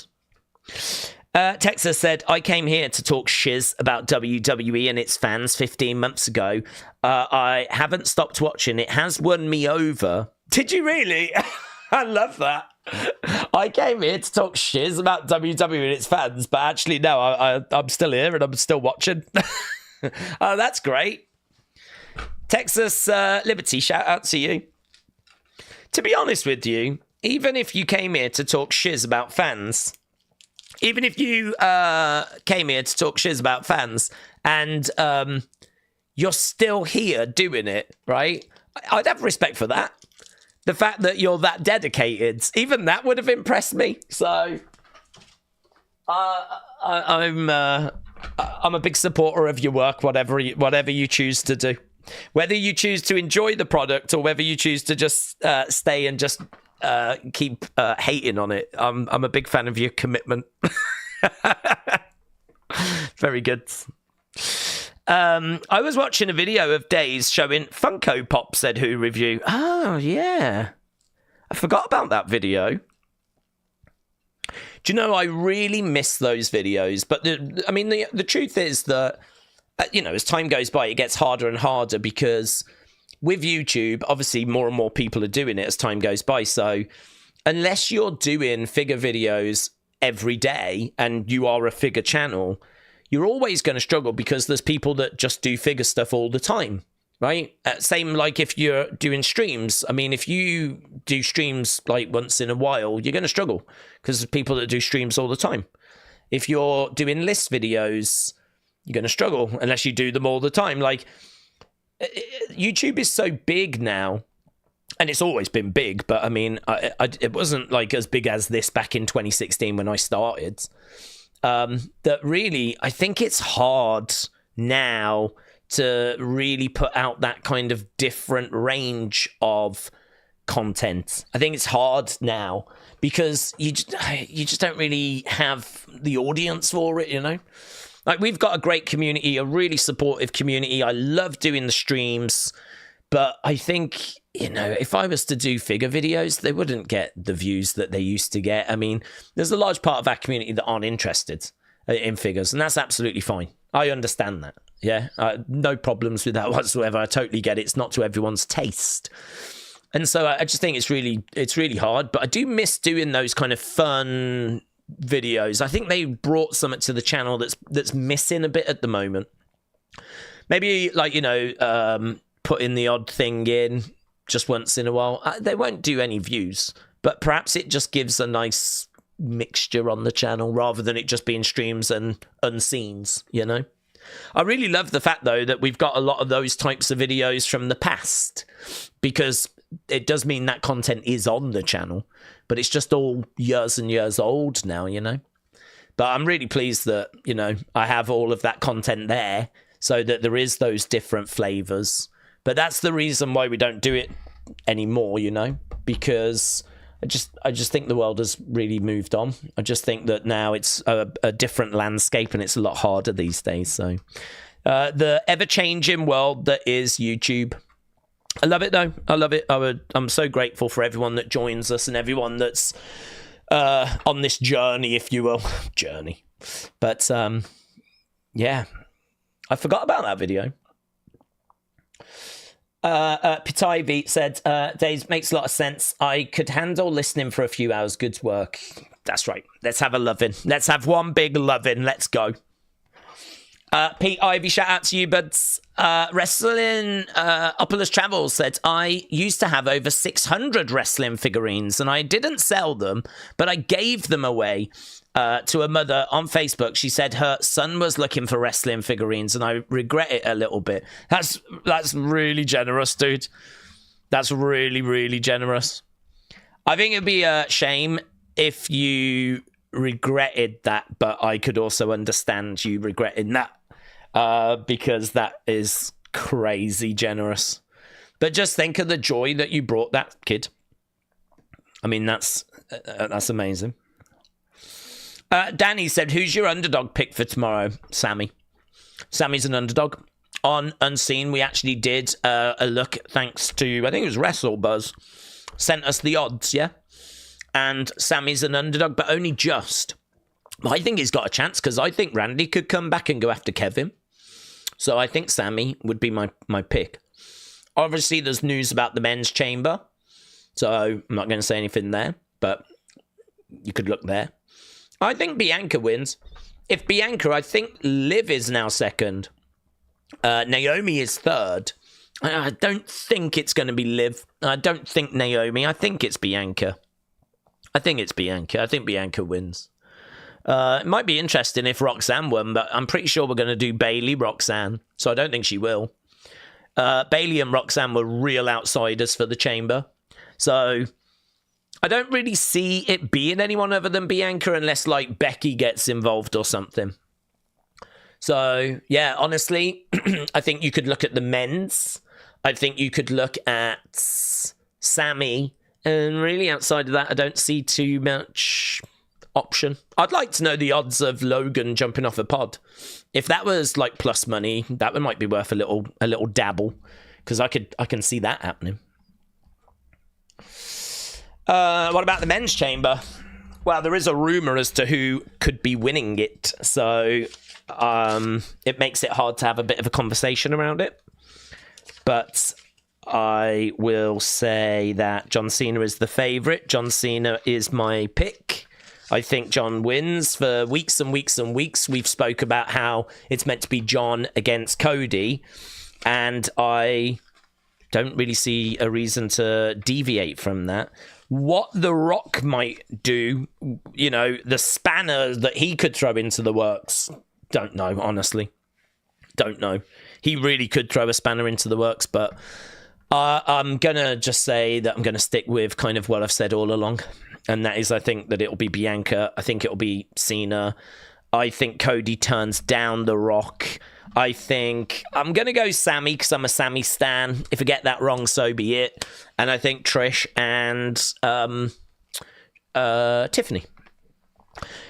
Texas said, I came here to talk shiz about WWE and its fans 15 months ago. I haven't stopped watching. It has won me over. Did you really? I love that. I came here to talk shiz about WWE and its fans, but actually, no, I'm still here and I'm still watching. Oh, that's great. Texas Liberty, shout out to you. To be honest with you, even if you came here to talk shiz about fans, even if you came here to talk shiz about fans and you're still here doing it, right? I'd have respect for that. The fact that you're that dedicated, even that would have impressed me. So I'm a big supporter of your work, whatever you choose to do. Whether you choose to enjoy the product or whether you choose to just stay and just keep hating on it, I'm a big fan of your commitment. Very good. I was watching a video of Days showing Funko Pop Said Who review. Oh, yeah. I forgot about that video. Do you know, I really miss those videos. But, the truth is that, as time goes by, it gets harder and harder because with YouTube, obviously, more and more people are doing it as time goes by. So unless you're doing figure videos every day and you are a figure channel, you're always going to struggle because there's people that just do figure stuff all the time, right? Same like if you're doing streams. I mean, if you do streams like once in a while, you're going to struggle because there's people that do streams all the time. if you're doing list videos, you're going to struggle unless you do them all the time. Like, YouTube is so big now, and it's always been big, but I mean, it wasn't like as big as this back in 2016 when I started. That really, I think it's hard now to really put out that kind of different range of content. I think it's hard now because you just don't really have the audience for it, you know? Like, we've got a great community, a really supportive community. I love doing the streams, but I think, you know, if I was to do figure videos, they wouldn't get the views that they used to get. I mean, there's a large part of our community that aren't interested in figures, and that's absolutely fine. I understand that. Yeah, no problems with that whatsoever. I totally get it. It's not to everyone's taste. And so I just think it's really hard, but I do miss doing those kind of fun videos. I think they brought something to the channel that's missing a bit at the moment. Maybe, like, you know, putting the odd thing in just once in a while. They won't do any views, but perhaps it just gives a nice mixture on the channel rather than it just being streams and unseens, you know? I really love the fact, though, that we've got a lot of those types of videos from the past, because it does mean that content is on the channel, but it's just all years and years old now, you know? But I'm really pleased that, you know, I have all of that content there so that there is those different flavors. But that's the reason why we don't do it anymore, you know, because I just think the world has really moved on. I just think that now it's a different landscape and it's a lot harder these days. So the ever-changing world that is YouTube. I love it, though. I love it. I'm so grateful for everyone that joins us and everyone that's on this journey, if you will. Journey. But, yeah. I forgot about that video. Pitaivi said, Days, makes a lot of sense. I could handle listening for a few hours. Good work. That's right. Let's have a lovin'. Let's have one big lovin'. Let's go. Pete Ivy, shout out to you, buds. Wrestling Opolis Travels said, I used to have over 600 wrestling figurines and I didn't sell them, but I gave them away to a mother on Facebook. She said her son was looking for wrestling figurines and I regret it a little bit. That's really generous, dude. That's really, really generous. I think it'd be a shame if you regretted that, but I could also understand you regretting that. Because that is crazy generous. But just think of the joy that you brought that kid. I mean, that's amazing. Danny said, who's your underdog pick for tomorrow? Sammy. Sammy's an underdog. On Unseen, we actually did a look, thanks to, I think it was WrestleBuzz, sent us the odds, yeah? And Sammy's an underdog, but only just. I think he's got a chance, because I think Randy could come back and go after Kevin. So I think Sammy would be my pick. Obviously, there's news about the men's chamber. So I'm not going to say anything there, but you could look there. I think Bianca wins. If Bianca, I think Liv is now second. Naomi is third. I don't think it's going to be Liv. I don't think Naomi. I think it's Bianca. I think Bianca wins. It might be interesting if Roxanne won, but I'm pretty sure we're going to do Bailey, Roxanne, so I don't think she will. Bailey and Roxanne were real outsiders for the chamber, so I don't really see it being anyone other than Bianca unless, like, Becky gets involved or something. So, yeah, honestly, I think you could look at the men's. I think you could look at Sammy, and really outside of that, I don't see too much option. I'd like to know the odds of Logan jumping off a pod. If that was like plus money, that one might be worth a little dabble, because I can see that happening. What about the men's chamber? Well, there is a rumor as to who could be winning it, so it makes it hard to have a bit of a conversation around it. But I will say that John Cena is the favorite. John Cena is my pick. I think John wins. For weeks and weeks and weeks, we've spoke about how it's meant to be John against Cody, and I don't really see a reason to deviate from that. What The Rock might do, you know, the spanner that he could throw into the works, don't know, honestly. Don't know. He really could throw a spanner into the works, but I'm going to just say that I'm going to stick with kind of what I've said all along. And that is, I think that it'll be Bianca. I think it'll be Cena. I think Cody turns down The Rock. I think I'm going to go Sammy because I'm a Sammy stan. If I get that wrong, so be it. And I think Trish and Tiffany.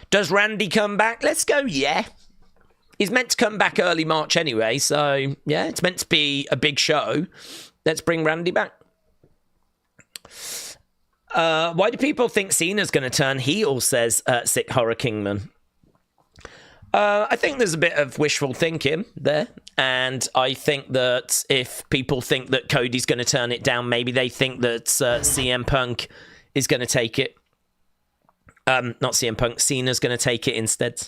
Does Randy come back? Let's go, yeah. He's meant to come back early March anyway, so yeah, it's meant to be a big show. Let's bring Randy back. Why do people think Cena's going to turn heel, says Sick Horror Kingman. I think there's a bit of wishful thinking there. And I think that if people think that Cody's going to turn it down, maybe they think that CM Punk is going to take it. Not CM Punk, Cena's going to take it instead.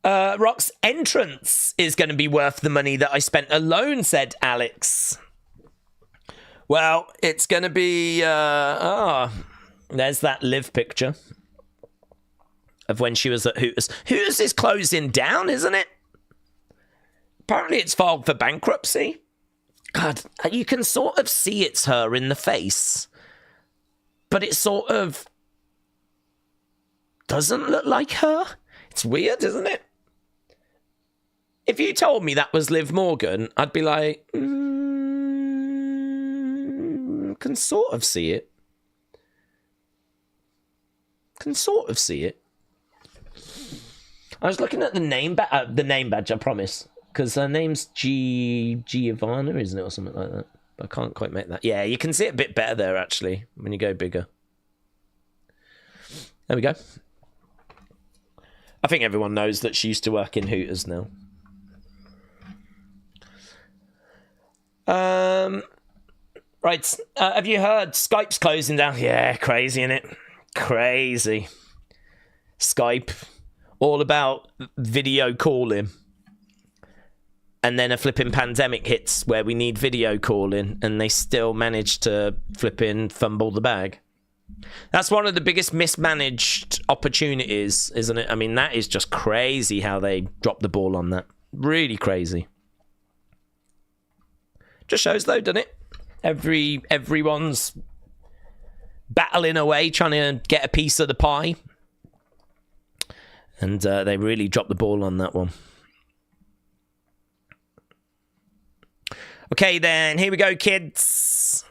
Rock's entrance is going to be worth the money that I spent alone, said Alex. Well, it's going to be... there's that Liv picture of when she was at Hooters. Hooters is closing down, isn't it? Apparently it's filed for bankruptcy. God, you can sort of see it's her in the face. But it sort of doesn't look like her. It's weird, isn't it? If you told me that was Liv Morgan, I'd be like, can sort of see it. Can sort of see it. I was looking at the name badge, I promise. Because her name's Giovanna, isn't it? Or something like that. I can't quite make that. Yeah, you can see it a bit better there, actually, when you go bigger. There we go. I think everyone knows that she used to work in Hooters now. Right. Have you heard Skype's closing down? Yeah, crazy, innit? Crazy. Skype. All about video calling. And then a flipping pandemic hits where we need video calling and they still manage to flipping fumble the bag. That's one of the biggest mismanaged opportunities, isn't it? I mean, that is just crazy how they dropped the ball on that. Really crazy. Just shows though, doesn't it? Everyone's battling away, trying to get a piece of the pie. And they really dropped the ball on that one. Okay, then. Here we go, kids.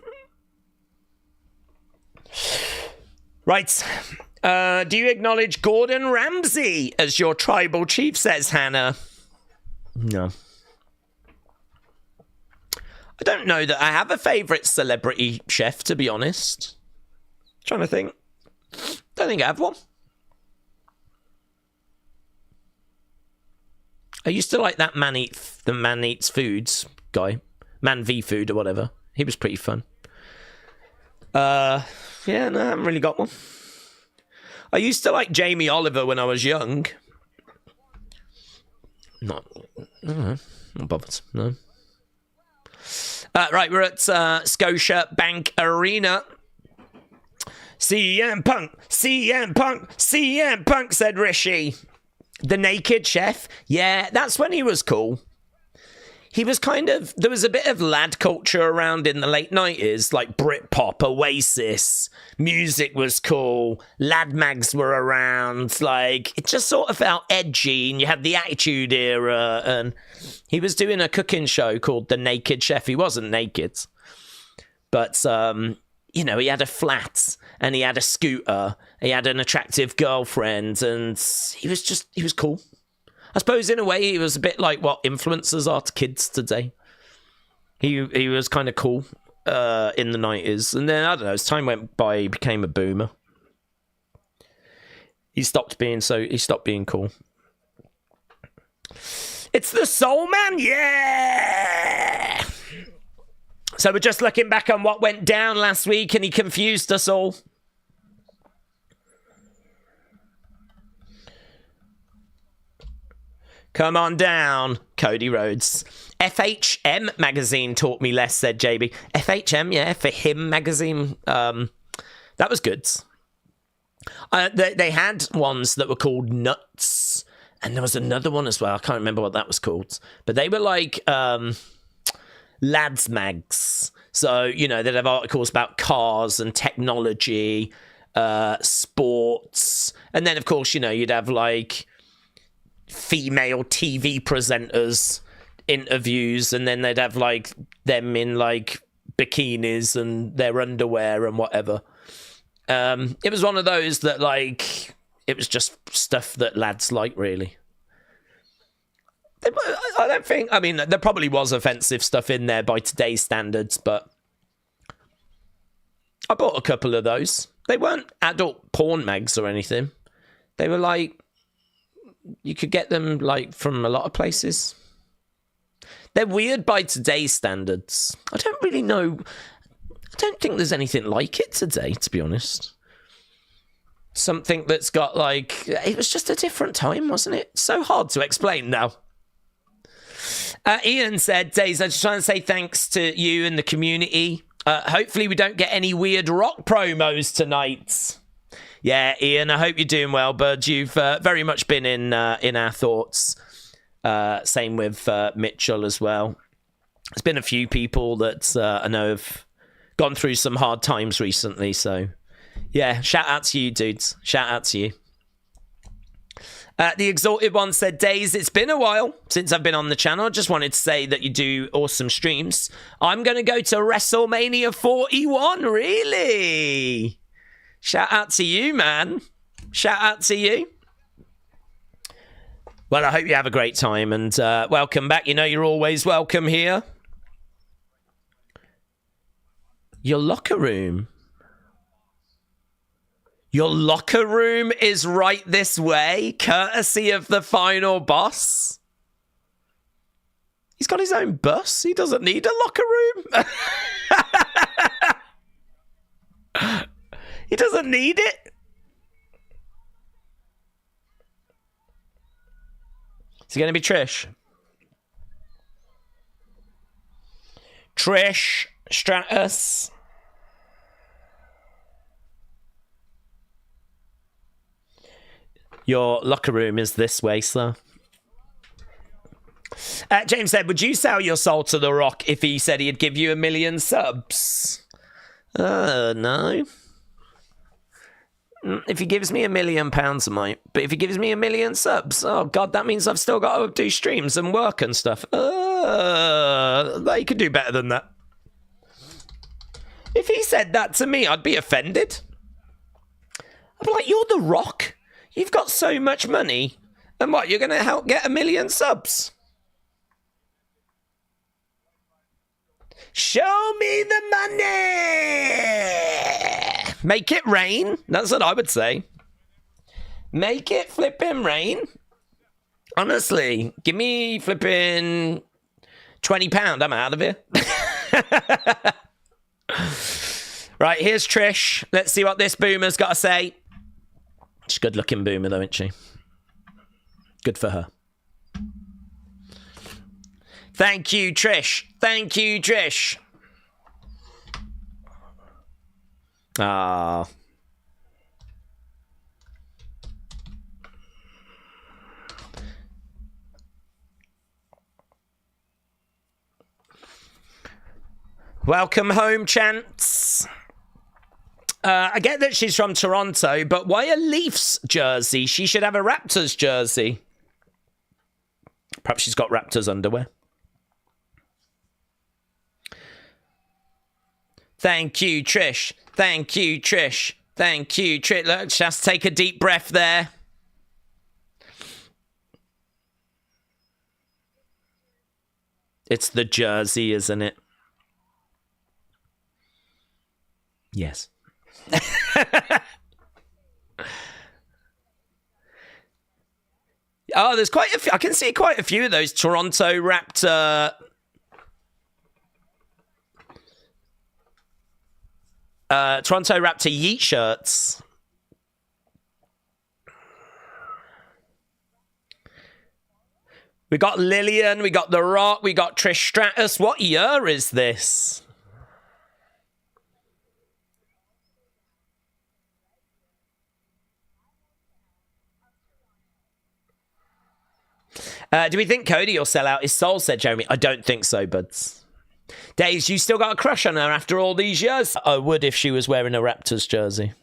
Right. Do you acknowledge Gordon Ramsay as your tribal chief, says Hannah? No. I don't know that I have a favourite celebrity chef, to be honest. Trying to think. Don't think I have one. I used to like that Man Eats Foods guy. Man V Food or whatever. He was pretty fun. Yeah, no, I haven't really got one. I used to like Jamie Oliver when I was young. Not bothered, no. Right, we're at Scotia Bank Arena. CM Punk, CM Punk, CM Punk, said Rishi. The Naked Chef. Yeah, that's when he was cool. He was kind of... There was a bit of lad culture around in the late 90s, like Britpop, Oasis. Music was cool. Lad mags were around. Like, it just sort of felt edgy, and you had the Attitude Era, and he was doing a cooking show called The Naked Chef. He wasn't naked. But, you know, he had a flat, and he had a scooter. He had an attractive girlfriend, and he was cool. I suppose in a way he was a bit like what influencers are to kids today. He was kind of cool in the 90s. And then, I don't know, as time went by, he became a boomer. He stopped being cool. It's the Soul Man, yeah! So we're just looking back on what went down last week, and he confused us all. Come on down, Cody Rhodes. FHM magazine taught me less, said JB. FHM, yeah, for him magazine. That was good. They had ones that were called Nuts, and there was another one as well. I can't remember what that was called, but they were like lads mags. So, you know, they'd have articles about cars and technology, sports, and then of course, you know, you'd have like female TV presenters interviews, and then they'd have like them in like bikinis and their underwear and whatever. It was one of those that like it was just stuff that lads like, really. I don't think, I mean, there probably was offensive stuff in there by today's standards, but I bought a couple of those. They weren't adult porn mags or anything. They were like, you could get them like from a lot of places. They're weird by today's standards. I don't really know. I don't think there's anything like it today, to be honest. Something that's got like, it was just a different time, wasn't it? So hard to explain now. Ian said, Days, I just want to say thanks to you and the community. Hopefully we don't get any weird Rock promos tonight. Yeah, Ian, I hope you're doing well, bud. You've very much been in our thoughts. Same with Mitchell as well. There's been a few people that I know have gone through some hard times recently, so yeah, shout out to you, dudes. Shout out to you. The Exalted One said, Days, it's been a while since I've been on the channel. Just wanted to say that you do awesome streams. I'm going to go to WrestleMania 41, really? Shout out to you, man. Shout out to you. Well, I hope you have a great time, and welcome back. You know you're always welcome here. Your locker room. Your locker room is right this way, courtesy of the final boss. He's got his own bus. He doesn't need a locker room. He doesn't need it. Is it going to be Trish? Trish Stratus. Your locker room is this way, sir. James said, would you sell your soul to The Rock if he said he'd give you 1 million subs? No. If he gives me £1 million, I might. But if he gives me 1 million subs, oh God, that means I've still got to do streams and work and stuff. He could do better than that. If he said that to me, I'd be offended. I'd be like, you're The Rock. You've got so much money. And what, you're going to help get 1 million subs? Show me the money! Make it rain. That's what I would say. Make it flipping rain. Honestly, give me flipping £20. I'm out of here. Right, here's Trish. Let's see what this boomer's got to say. She's a good-looking boomer, though, isn't she? Good for her. Thank you, Trish. Thank you, Trish. Ah. Welcome home, Chance. I get that she's from Toronto, but why a Leafs jersey? She should have a Raptors jersey. Perhaps she's got Raptors underwear. Thank you, Trish. Thank you, Trish. Thank you, Trish. Look, just take a deep breath there. It's the jersey, isn't it? Yes. Oh, there's quite a few. I can see quite a few of those Toronto Raptor Yeet shirts. We got Lillian, we got The Rock, we got Trish Stratus. What year is this? Do we think Cody will sell out his soul, said Jeremy? I don't think so, buds. Days, you still got a crush on her after all these years? I would if she was wearing a Raptors jersey.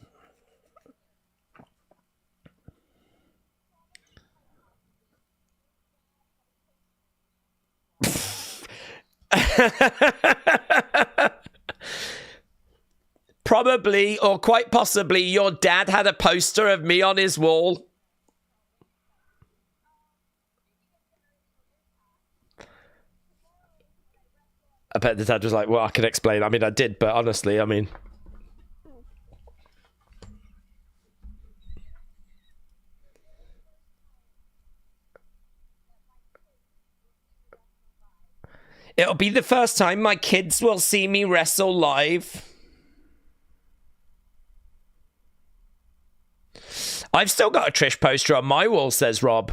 Probably, or quite possibly, your dad had a poster of me on his wall. I bet the dad was like, well, I can explain. I mean, I did, but honestly, I mean... It'll be the first time my kids will see me wrestle live. I've still got a Trish poster on my wall, says Rob.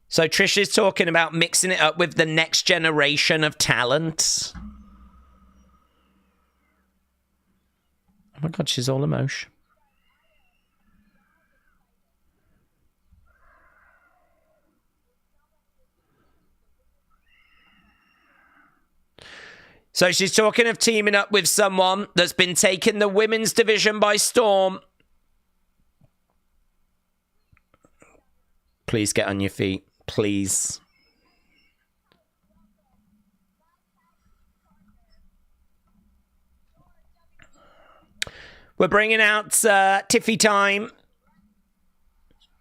So Trish is talking about mixing it up with the next generation of talent. Oh my God, she's all emotion. So she's talking of teaming up with someone that's been taking the women's division by storm. Please get on your feet. Please. We're bringing out Tiffy time.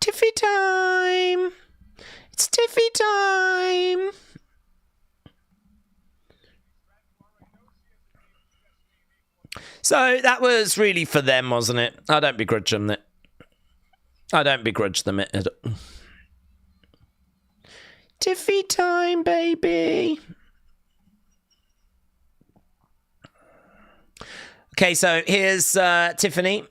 Tiffy time. It's Tiffy time. So that was really for them, wasn't it? I don't begrudge them it. I don't begrudge them it at all. Tiffy time, baby. Okay, so here's Tiffany.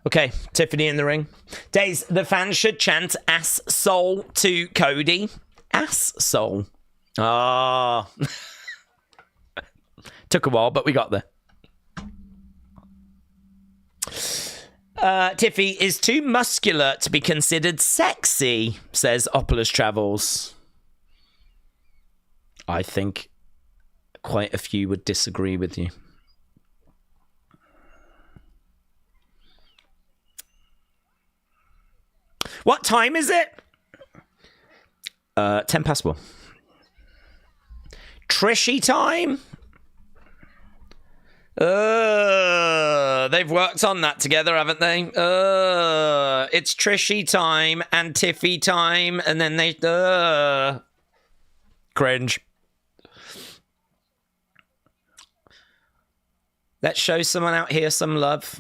Okay, Tiffany in the ring. Days, the fans should chant ass soul to Cody. Ass soul. Ah. Took a while, but we got there. Tiffy is too muscular to be considered sexy, says Opulus Travels. I think quite a few would disagree with you. What time is it? 10 past 1. Trishy time? They've worked on that together, haven't they? It's Trishy time and Tiffy time, and then they... Cringe. Let's show someone out here some love.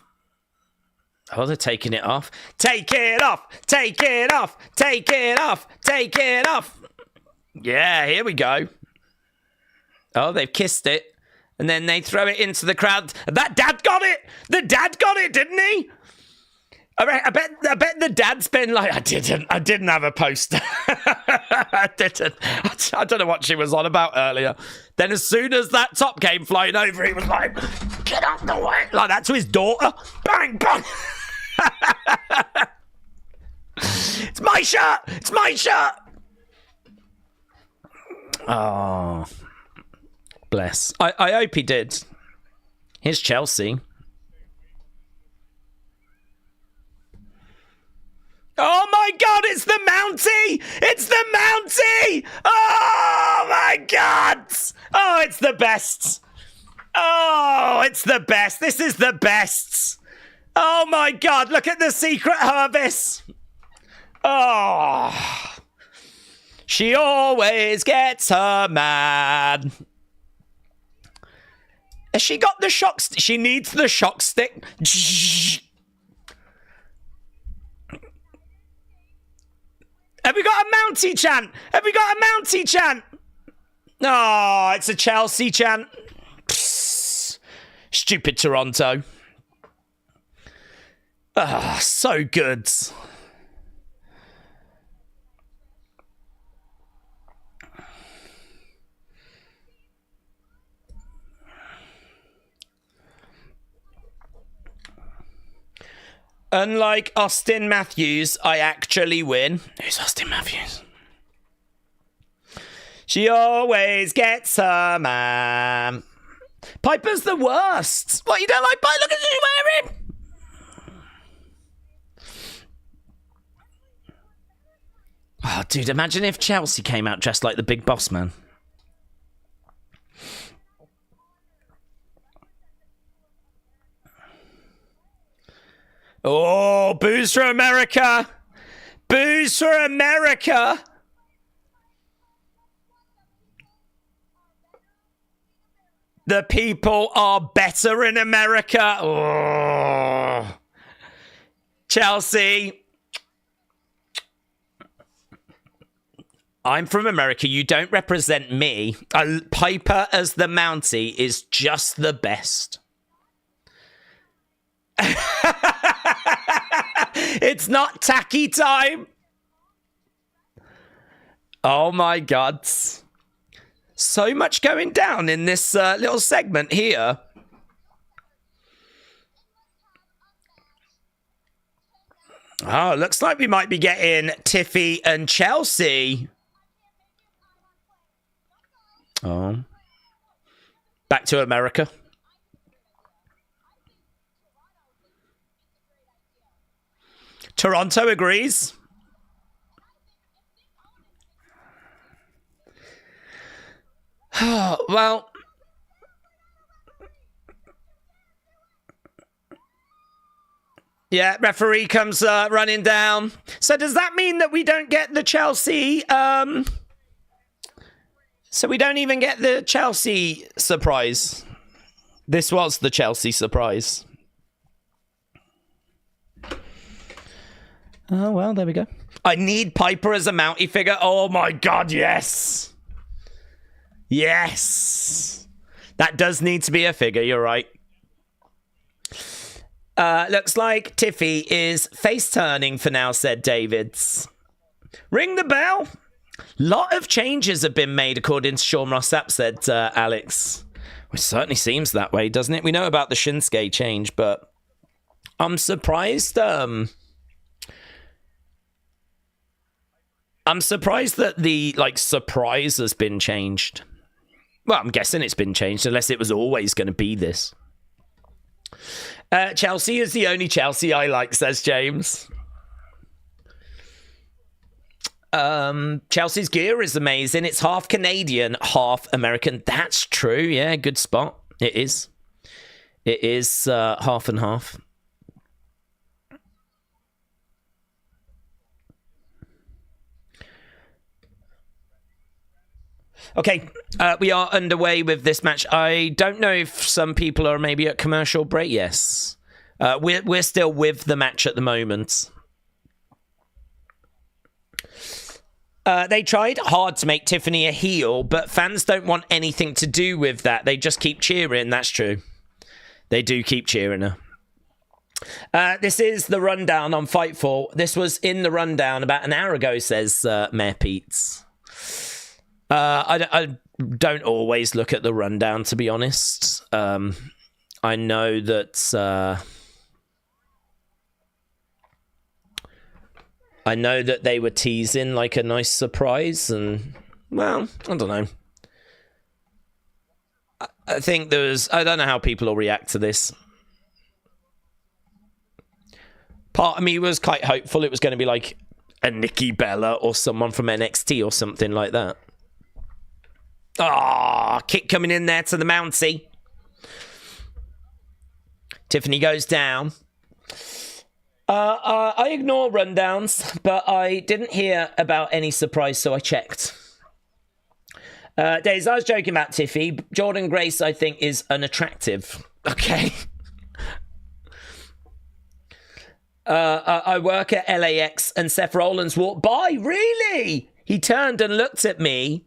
Oh, they're taking it off. Take it off! Take it off! Take it off! Take it off! Yeah, here we go. Oh, they've kissed it. And then they throw it into the crowd. That dad got it! The dad got it, didn't he? I bet the dad's been like, I didn't have a poster. I didn't. I don't know what she was on about earlier. Then as soon as that top came flying over, he was like, get out the way. Like that to his daughter. Bang, bang. It's my shirt. It's my shirt. Oh, bless. I hope he did. Here's Chelsea. Oh my God, it's the Mountie! It's the Mountie! Oh my God! Oh, it's the best. Oh, it's the best. This is the best. Oh my God, look at the Secret Hervis. Oh. She always gets her man. Has she got the shock stick? She needs the shock stick. Have we got a Mountie chant? Have we got a Mountie chant? Oh, it's a Chelsea chant. Psst. Stupid Toronto. Ah, so good. Unlike Austin Matthews, I actually win. Who's Austin Matthews? She always gets her man. Piper's the worst. What, you don't like Piper? Look at you wearing. Oh, dude, imagine if Chelsea came out dressed like the Big Boss Man. Oh, booze for America. Booze for America. The people are better in America. Oh. Chelsea. I'm from America. You don't represent me. Piper as the Mountie is just the best. It's not tacky time. Oh my God. So much going down in this little segment here. Oh, looks like we might be getting Tiffy and Chelsea. Oh. Back to America. Toronto agrees. Well, yeah, referee comes running down. So does that mean that we don't get the Chelsea? So we don't even get the Chelsea surprise. This was the Chelsea surprise. Oh, well, there we go. I need Piper as a Mountie figure. Oh, my God, yes. Yes. That does need to be a figure, you're right. Looks like Tiffy is face-turning for now, said Davids. Ring the bell. Lot of changes have been made, according to Sean Rossap, said Alex. Which certainly seems that way, doesn't it? We know about the Shinsuke change, but I'm surprised... I'm surprised that the, surprise has been changed. Well, I'm guessing it's been changed, unless it was always going to be this. Chelsea is the only Chelsea I like, says James. Chelsea's gear is amazing. It's half Canadian, half American. That's true, yeah, good spot. It is. It is half and half. Okay, we are underway with this match. I don't know if some people are maybe at commercial break. Yes. We're still with the match at the moment. They tried hard to make Tiffany a heel, but fans don't want anything to do with that. They just keep cheering. That's true. They do keep cheering her. This is the rundown on Fightful. This was in the rundown about an hour ago, says Mayor Pete's. I don't always look at the rundown, to be honest. I know that they were teasing like a nice surprise, and well, I don't know. I think I don't know how people will react to this. Part of me was quite hopeful it was going to be like a Nikki Bella or someone from NXT or something like that. Ah, kick coming in there to the Mountie. Tiffany goes down. I ignore rundowns, but I didn't hear about any surprise, so I checked. Days, I was joking about Tiffy. Jordan Grace, I think, is unattractive. Okay. I work at LAX and Seth Rollins walked by. Really? He turned and looked at me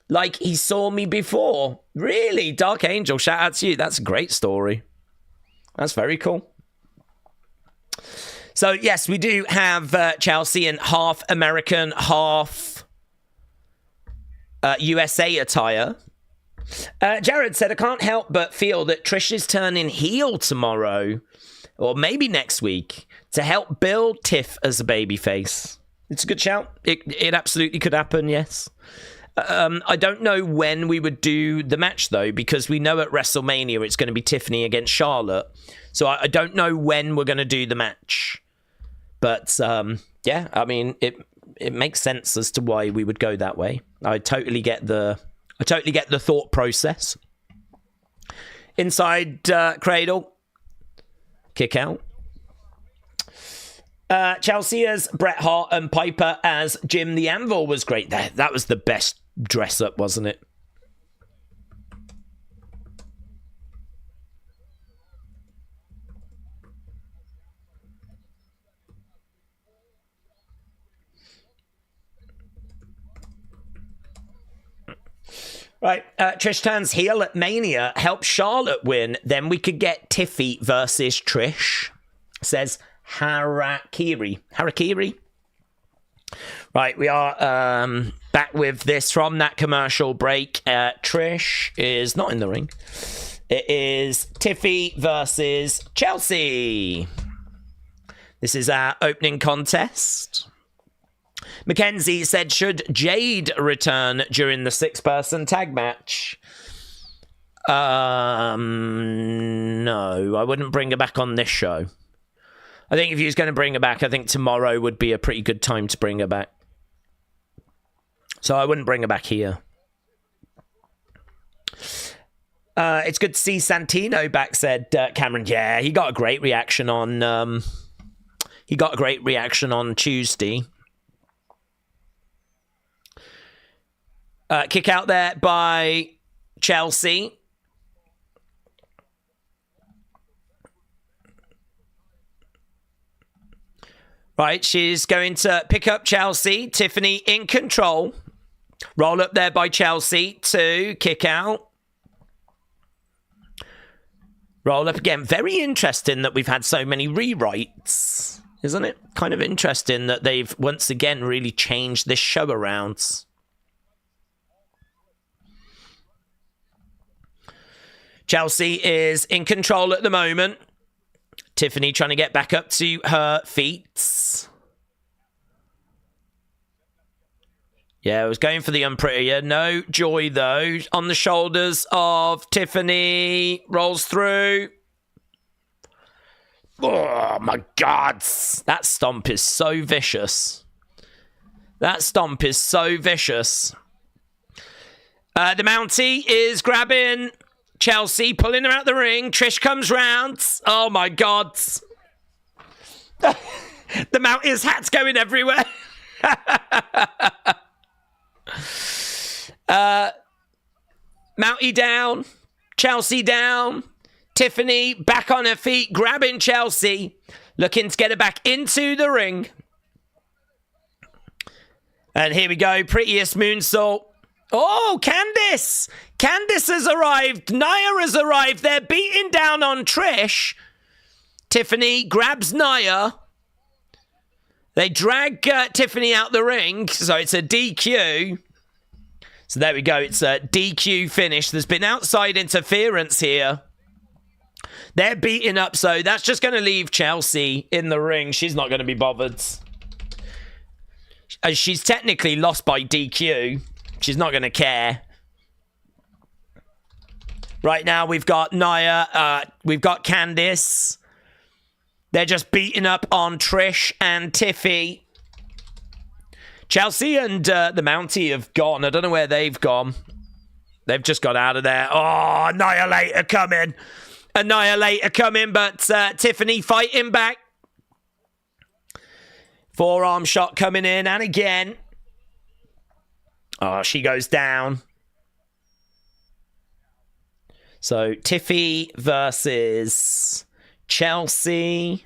like he saw me before. Really? Dark Angel, shout out to you. That's a great story. That's very cool. So, yes, we do have Chelsea in half American, half USA attire. Jared said, I can't help but feel that Trish is turning heel tomorrow, or maybe next week, to help build Tiff as a babyface. It's a good shout. It absolutely could happen, yes. I don't know when we would do the match, though, because we know at WrestleMania it's going to be Tiffany against Charlotte. So I don't know when we're going to do the match. But, yeah, I mean, it makes sense as to why we would go that way. I totally get the thought process. Inside Cradle. Kick out. Chelsea as Bret Hart and Piper as Jim the Anvil was great. That was the best dress up, wasn't it? Right, Trish turns heel at Mania, helps Charlotte win, then we could get Tiffy versus Trish, says Harakiri. Right, we are back with this from that commercial break. Trish is not in the ring. It is Tiffy versus Chelsea. This is our opening contest. Mackenzie said, should Jade return during the 6-person tag match? No, I wouldn't bring her back on this show. I think if he was going to bring her back, I think tomorrow would be a pretty good time to bring her back. So I wouldn't bring her back here. It's good to see Santino back, said Cameron. Yeah, he got a great reaction on Tuesday. Kick out there by Chelsea. Right, she's going to pick up Chelsea. Tiffany in control. Roll up there by Chelsea to kick out. Roll up again. Very interesting that we've had so many rewrites, isn't it? Kind of interesting that they've once again really changed this show around. Chelsea is in control at the moment. Tiffany trying to get back up to her feet. Yeah, I was going for the unprettier. No joy, though. On the shoulders of Tiffany. Rolls through. Oh, my God. That stomp is so vicious. The Mountie is grabbing Chelsea, pulling her out the ring. Trish comes round. Oh, my God. The Mountie's hat's going everywhere. Mountie down. Chelsea down. Tiffany back on her feet, grabbing Chelsea. Looking to get her back into the ring. And here we go. Prettiest moonsault. Oh, Candice! Candice has arrived. Nia has arrived. They're beating down on Trish. Tiffany grabs Nia. They drag Tiffany out the ring. So it's a DQ. So there we go. It's a DQ finish. There's been outside interference here. They're beating up. So that's just going to leave Chelsea in the ring. She's not going to be bothered. She's technically lost by DQ. She's not going to care. Right now, we've got Nia. We've got Candice. They're just beating up on Trish and Tiffy. Chelsea and the Mountie have gone. I don't know where they've gone. They've just got out of there. Oh, Annihilator coming. But Tiffany fighting back. Forearm shot coming in, and again. Oh, she goes down. So, Tiffy versus Chelsea.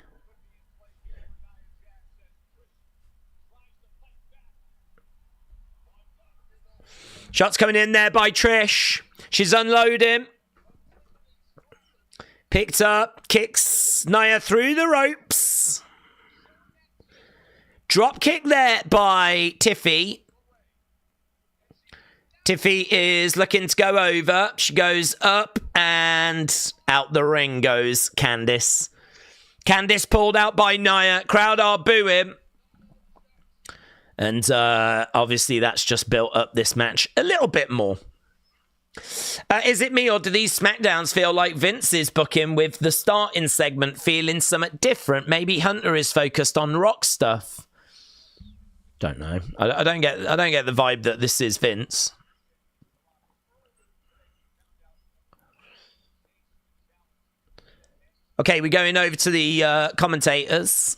Shots coming in there by Trish. She's unloading. Picked up. Kicks Nia through the ropes. Drop kick there by Tiffy. Tiffy is looking to go over. She goes up and out the ring goes Candice. Candice pulled out by Nia. Crowd are booing. And obviously that's just built up this match a little bit more. Is it me or do these SmackDowns feel like Vince's booking with the starting segment feeling somewhat different? Maybe Hunter is focused on Rock stuff. Don't know. I don't get the vibe that this is Vince. Okay, we're going over to the commentators.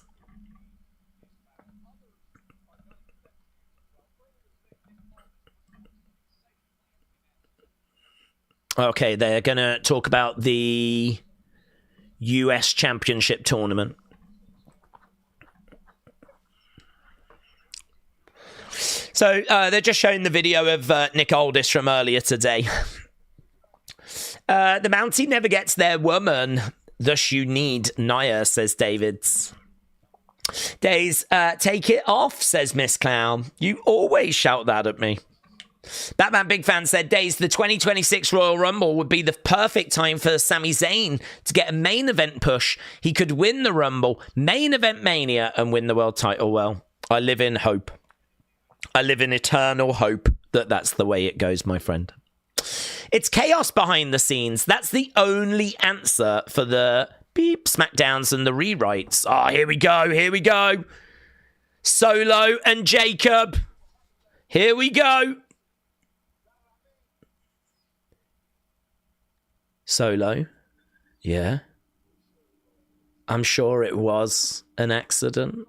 Okay, they're going to talk about the US Championship Tournament. So they're just showing the video of Nick Aldis from earlier today. The Mountie never gets their woman. Thus you need Nia, says Davids. Days, take it off, says Miss Clown. You always shout that at me. Batman Big Fan said, Days, the 2026 Royal Rumble would be the perfect time for Sami Zayn to get a main event push. He could win the Rumble, main event Mania, and win the world title. Well, I live in hope. I live in eternal hope that that's the way it goes, my friend. It's chaos behind the scenes. That's the only answer for the beep SmackDowns and the rewrites. Oh, here we go. Here we go. Solo and Jacob. Here we go. Solo. Yeah. I'm sure it was an accident.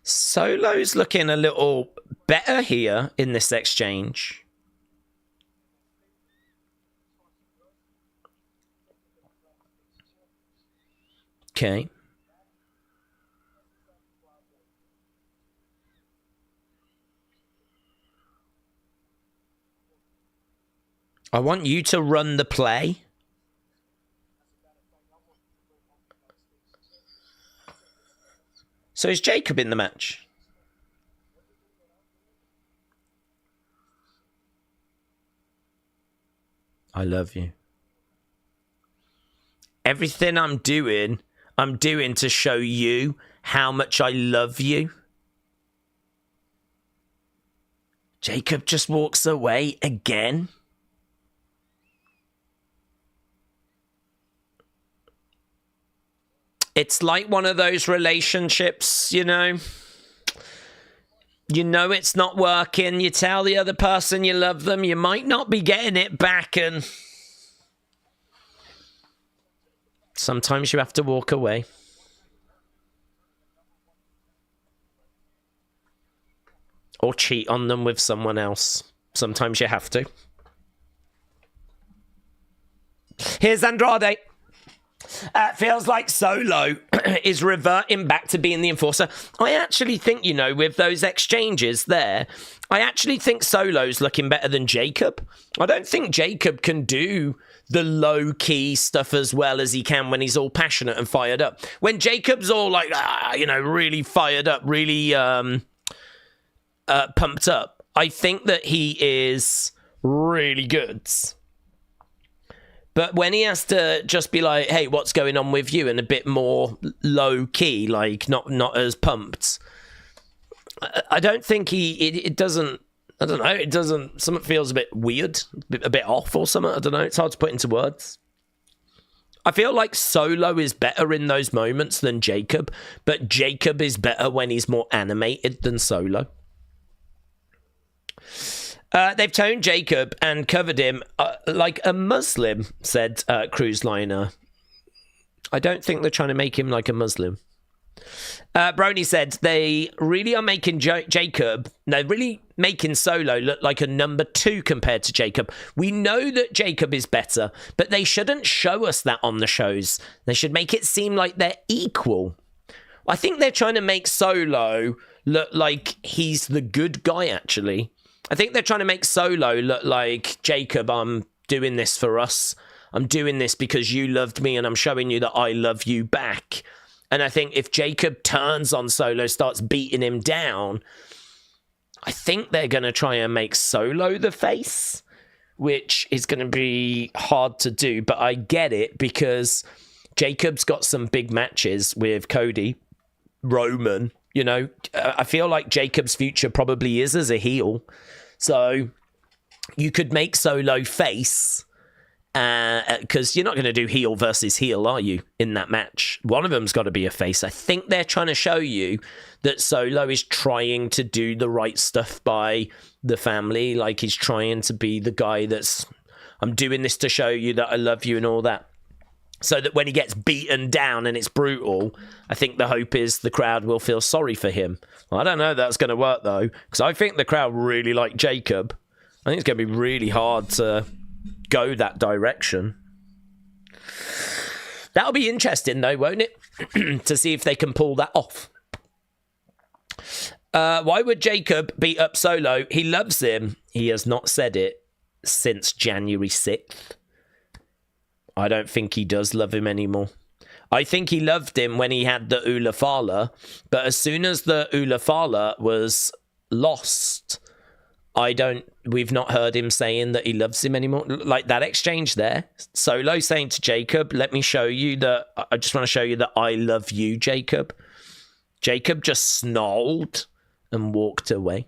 Solo's looking a little better here in this exchange. Okay. I want you to run the play. So is Jacob in the match? I love you. Everything I'm doing to show you how much I love you. Jacob just walks away again. It's like one of those relationships, you know it's not working. You tell the other person you love them. You might not be getting it back, and sometimes you have to walk away. Or cheat on them with someone else. Sometimes you have to. Here's Andrade. Feels like Solo is reverting back to being the enforcer. I actually think, with those exchanges there, I actually think Solo's looking better than Jacob. I don't think Jacob can do the low-key stuff as well as he can when he's all passionate and fired up. When Jacob's all like, really fired up, really pumped up, I think that he is really good. But when he has to just be like, hey, what's going on with you? And a bit more low-key, like not as pumped. I don't think it doesn't, I don't know, it doesn't, something feels a bit weird, a bit off or something. I don't know, it's hard to put into words. I feel like Solo is better in those moments than Jacob, but Jacob is better when he's more animated than Solo. They've toned Jacob and covered him like a Muslim, said Cruise Liner. I don't think they're trying to make him like a Muslim. Brony said they really are making Jacob, no, really making Solo look like a number 2 compared to Jacob. We know that Jacob is better, but they shouldn't show us that on the shows. They should make it seem like they're equal. I think they're trying to make Solo look like he's the good guy, actually. I think they're trying to make Solo look like, Jacob, I'm doing this for us. I'm doing this because you loved me and I'm showing you that I love you back. And I think if Jacob turns on Solo, starts beating him down, I think they're going to try and make Solo the face, which is going to be hard to do. But I get it because Jacob's got some big matches with Cody, Roman. You know, I feel like Jacob's future probably is as a heel. So you could make Solo face. Because you're not going to do heel versus heel, are you, in that match? One of them's got to be a face. I think they're trying to show you that Solo is trying to do the right stuff by the family. Like, he's trying to be the guy that's, I'm doing this to show you that I love you and all that. So that when he gets beaten down and it's brutal, I think the hope is the crowd will feel sorry for him. Well, I don't know if that's going to work, though, because I think the crowd really like Jacob. I think it's going to be really hard to go that direction. That'll be interesting, though, won't it? To see if they can pull that off. Why would Jacob beat up Solo? He loves him. He has not said it since January 6th. I don't think he does love him anymore. I think he loved him when he had the Ula Fala, but as soon as the Ula Fala was lost, we've not heard him saying that he loves him anymore. Like that exchange there, Solo saying to Jacob, let me show you that, I just want to show you that I love you, Jacob. Jacob just snarled and walked away.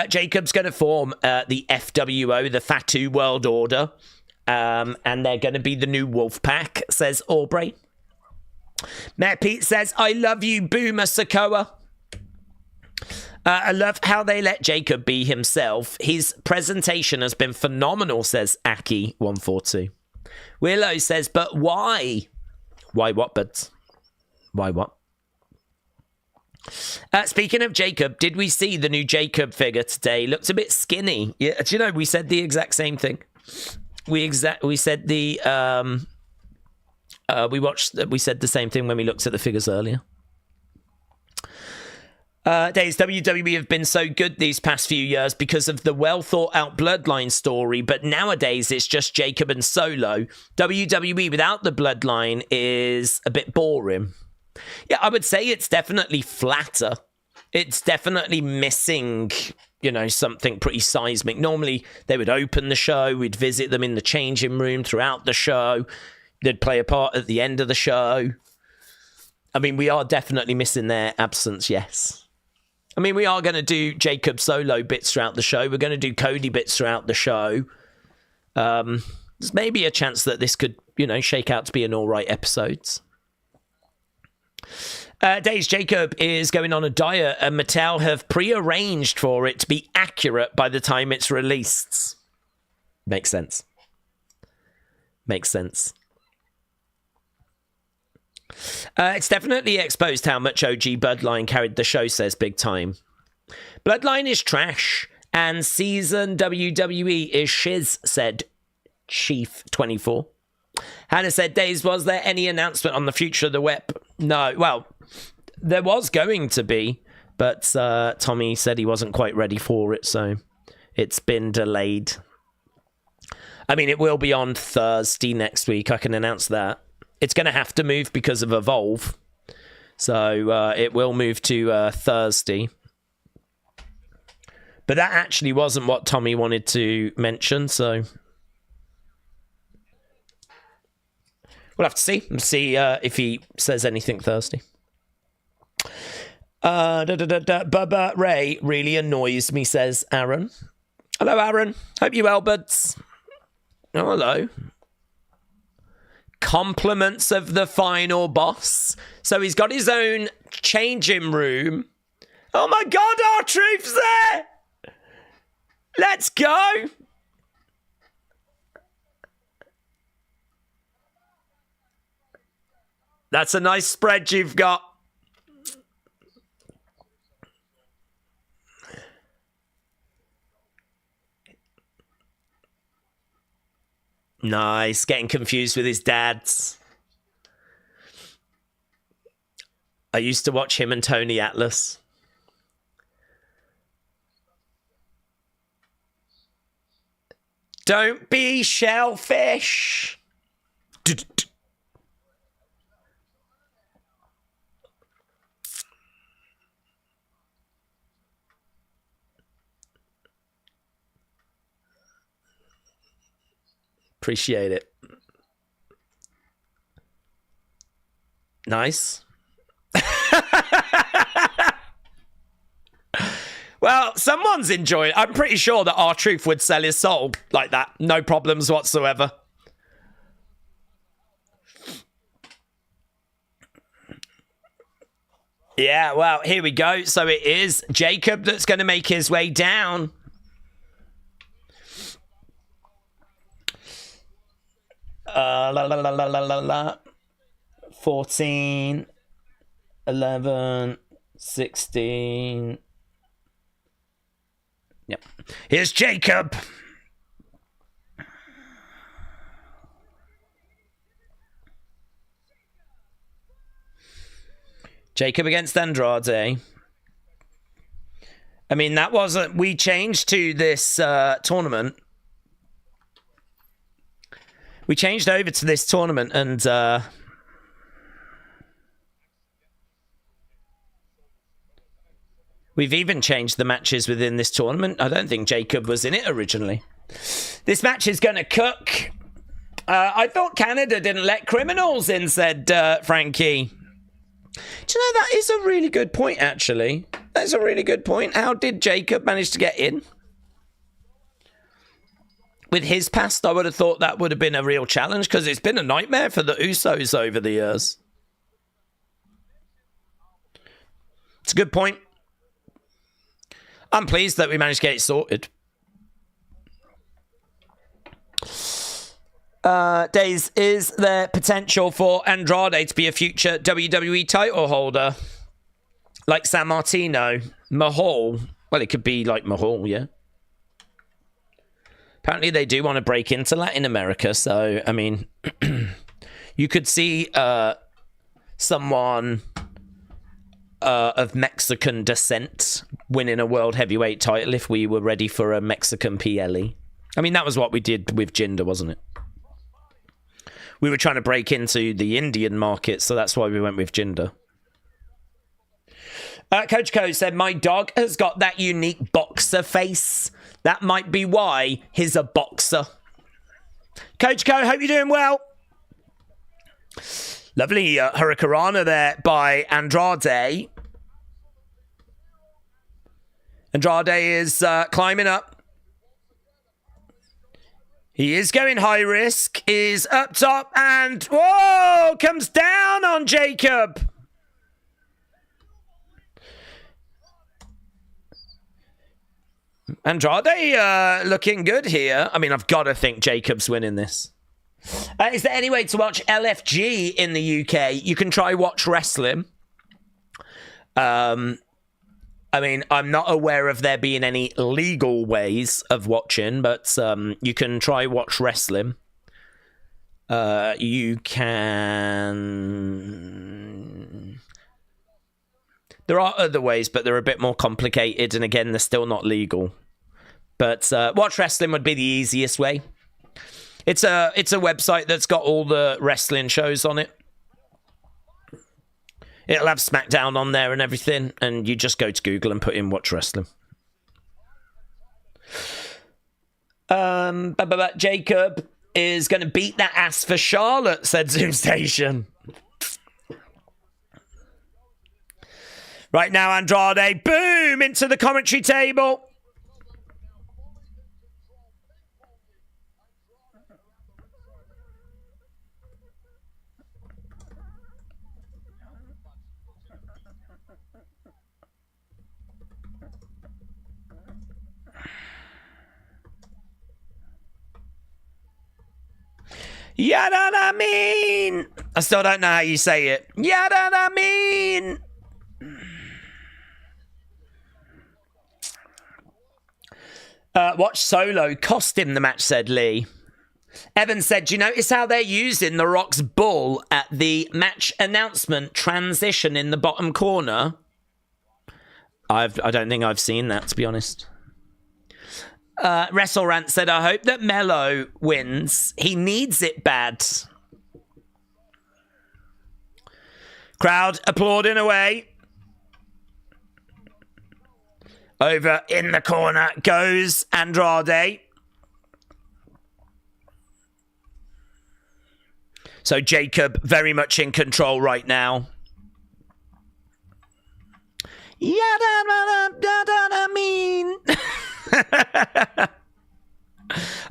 Jacob's going to form the FWO, the Fatu World Order, and they're going to be the new Wolfpack, says Aubrey. Matt Pete says, I love you, Boomer Sokoa. I love how they let Jacob be himself. His presentation has been phenomenal, says Aki142. Willow says, but why? Why what, buds? Why what? Speaking of Jacob, did we see the new Jacob figure today? Looks a bit skinny. Yeah, do you know, we said the exact same thing. We said the we said the same thing when we looked at the figures earlier. Days, WWE have been so good these past few years because of the well-thought-out Bloodline story, but nowadays it's just Jacob and Solo. WWE without the Bloodline is a bit boring. Yeah, I would say it's definitely flatter. It's definitely missing, you know, something pretty seismic. Normally, they would open the show, we'd visit them in the changing room throughout the show, they'd play a part at the end of the show. I mean, we are definitely missing their absence, yes. I mean, we are going to do Jacob Solo bits throughout the show. We're going to do Cody bits throughout the show. There's maybe a chance that this could, you know, shake out to be an all right episodes. Days, Jacob is going on a diet and Mattel have pre-arranged for it to be accurate by the time it's released. Makes sense. Makes sense. It's definitely exposed how much OG Bloodline carried the show, says Big Time. Bloodline is trash, and season WWE is shiz, said Chief24. Hannah said, Days, was there any announcement on the future of the web? No, well, there was going to be, but Tommy said he wasn't quite ready for it, so it's been delayed. I mean, it will be on Thursday next week, I can announce that. It's going to have to move because of Evolve. So it will move to Thursday. But that actually wasn't what Tommy wanted to mention, so we'll have to see if he says anything Thursday. Bubba Ray really annoys me, says Aaron. Hello, Aaron. Hope you well, buds. Oh, hello. Compliments of the final boss. So he's got his own changing room. Oh my god, R-Truth's there! Let's go. That's a nice spread you've got. Nice. Getting confused with his dads. I used to watch him and Tony Atlas. Don't be shellfish. Appreciate it. Nice. Well, someone's enjoying it. I'm pretty sure that R-Truth would sell his soul like that. No problems whatsoever. Yeah, well, here we go. So it is Jacob that's going to make his way down. La la la la la la la. 14, 11, 16. Yep. Here's Jacob. Jacob against Andrade. I mean, that wasn't... We changed to this tournament. We changed over to this tournament and... We've even changed the matches within this tournament. I don't think Jacob was in it originally. This match is going to cook. I thought Canada didn't let criminals in, said Frankie. Do you know, that is a really good point, actually. That's a really good point. How did Jacob manage to get in? With his past, I would have thought that would have been a real challenge because it's been a nightmare for the Usos over the years. It's a good point. I'm pleased that we managed to get it sorted. Days, is there potential for Andrade to be a future WWE title holder? Like San Martino? Mahal? Well, it could be like Mahal, yeah. Apparently they do want to break into Latin America, so, I mean, you could see someone... of Mexican descent winning a world heavyweight title if we were ready for a Mexican PLE. I mean, that was what we did with Jinder, wasn't it? We were trying to break into the Indian market, so that's why we went with Jinder. Coach Co said, my dog has got that unique boxer face. That might be why he's a boxer. Coach Co, hope you're doing well. Lovely Hurricanrana there by Andrade. Andrade is climbing up. He is going high risk. Is up top and, whoa, comes down on Jacob. Andrade looking good here. I mean, I've got to think Jacob's winning this. Is there any way to watch LFG in the UK? You can try Watch Wrestling. I mean, I'm not aware of there being any legal ways of watching, but you can try Watch Wrestling. You can... There are other ways, but they're a bit more complicated, and again, they're still not legal. But Watch Wrestling would be the easiest way. It's a website that's got all the wrestling shows on it. It'll have Smackdown on there and everything, and you just go to Google and put in Watch Wrestling. Jacob is going to beat that ass for Charlotte, said Zoom Station. Right now, Andrade, boom, into the commentary table. Yeah, what I mean. I still don't know how you say it. Yeah, what I mean. Watch Solo cost him the match, said Lee. Evan said, do you notice how they're using The Rock's ball at the match announcement transition in the bottom corner? I don't think I've seen that, to be honest. WrestleRant said, I hope that Mello wins. He needs it bad. Crowd applauding away. Over in the corner goes Andrade. So Jacob very much in control right now. Yeah, I mean.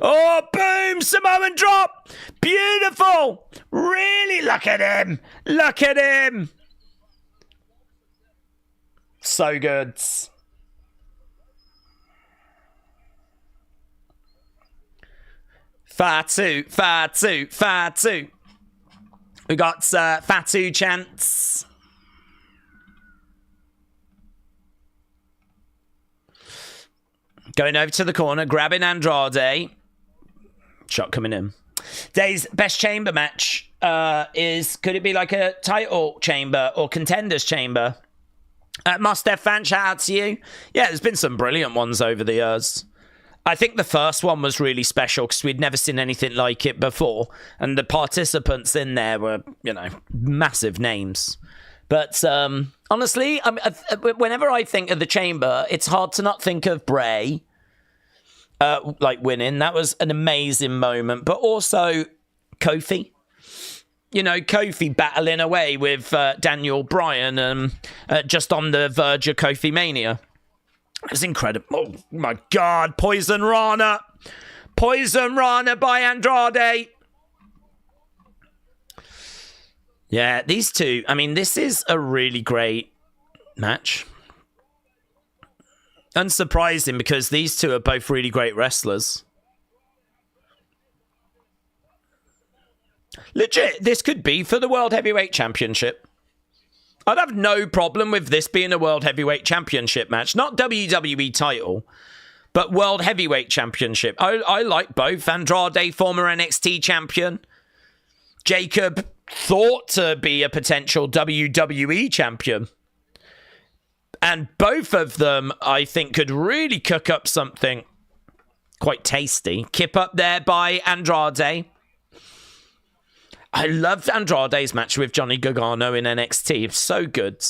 Oh, boom! Samoan drop! Beautiful! Really, look at him! Look at him! So good. Fatu, Fatu, Fatu. We got Fatu chants. Going over to the corner, grabbing Andrade. Shot coming in. Day's best chamber match could it be like a title chamber or contenders chamber? Mustaf fan, shout out to you. Yeah, there's been some brilliant ones over the years. I think the first one was really special because we'd never seen anything like it before. And the participants in there were, massive names. But honestly, whenever I think of the chamber, it's hard to not think of Bray winning. That was an amazing moment. But also Kofi. Kofi battling away with Daniel Bryan just on the verge of Kofi Mania. It's incredible. Oh, my God. Poison Rana. Poison Rana by Andrade. Yeah, these two. I mean, this is a really great match. Unsurprising because these two are both really great wrestlers. Legit, this could be for the World Heavyweight Championship. I'd have no problem with this being a World Heavyweight Championship match. Not WWE title, but World Heavyweight Championship. I like both. Andrade, former NXT champion. Jacob, thought to be a potential WWE champion. And both of them, I think, could really cook up something quite tasty. Kip up there by Andrade. I loved Andrade's match with Johnny Gargano in NXT. So good.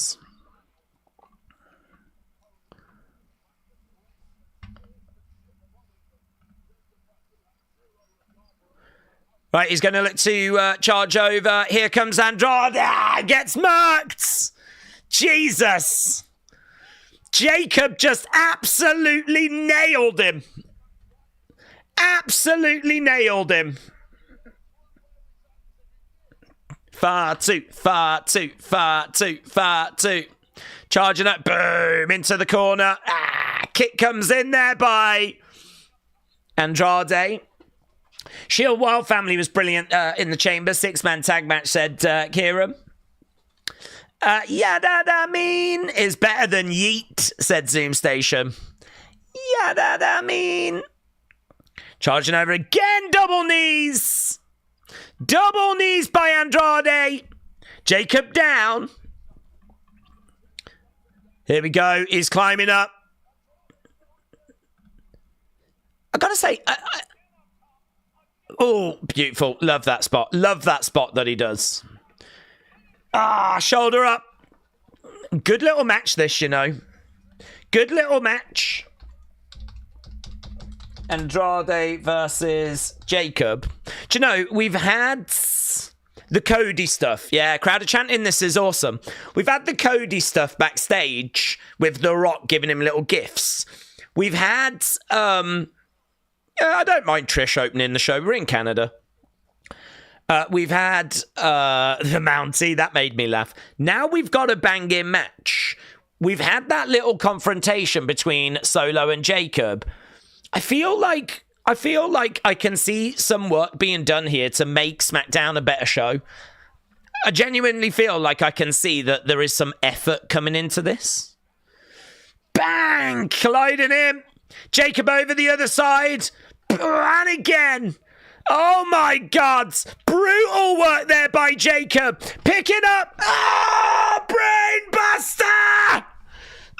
Right, he's going to look to charge over. Here comes Andrade. Gets murked. Jesus. Jacob just absolutely nailed him. Absolutely nailed him. Far two. Charging up, boom, into the corner. Kick comes in there by Andrade. Shield Wild Family was brilliant in the chamber. 6-man tag match, said Kieran. I mean is better than Yeet, said Zoom Station. I mean. Charging over again, double knees. Double knees by Andrade. Jacob down. Here we go. He's climbing up. I gotta say, oh, beautiful. Love that spot. Love that spot that he does. Shoulder up. Good little match this, Good little match. Andrade versus Jacob. Do you know, we've had the Cody stuff. Yeah, crowd are chanting, this is awesome. We've had the Cody stuff backstage with The Rock giving him little gifts. We've had, I don't mind Trish opening the show. We're in Canada. We've had the Mountie. That made me laugh. Now we've got a banging match. We've had that little confrontation between Solo and Jacob. I feel like I feel like I can see some work being done here to make SmackDown a better show. I genuinely feel like I can see that there is some effort coming into this. Bang! Colliding him. Jacob over the other side. And again. Oh my God. Brutal work there by Jacob. Picking up. Oh, brain buster.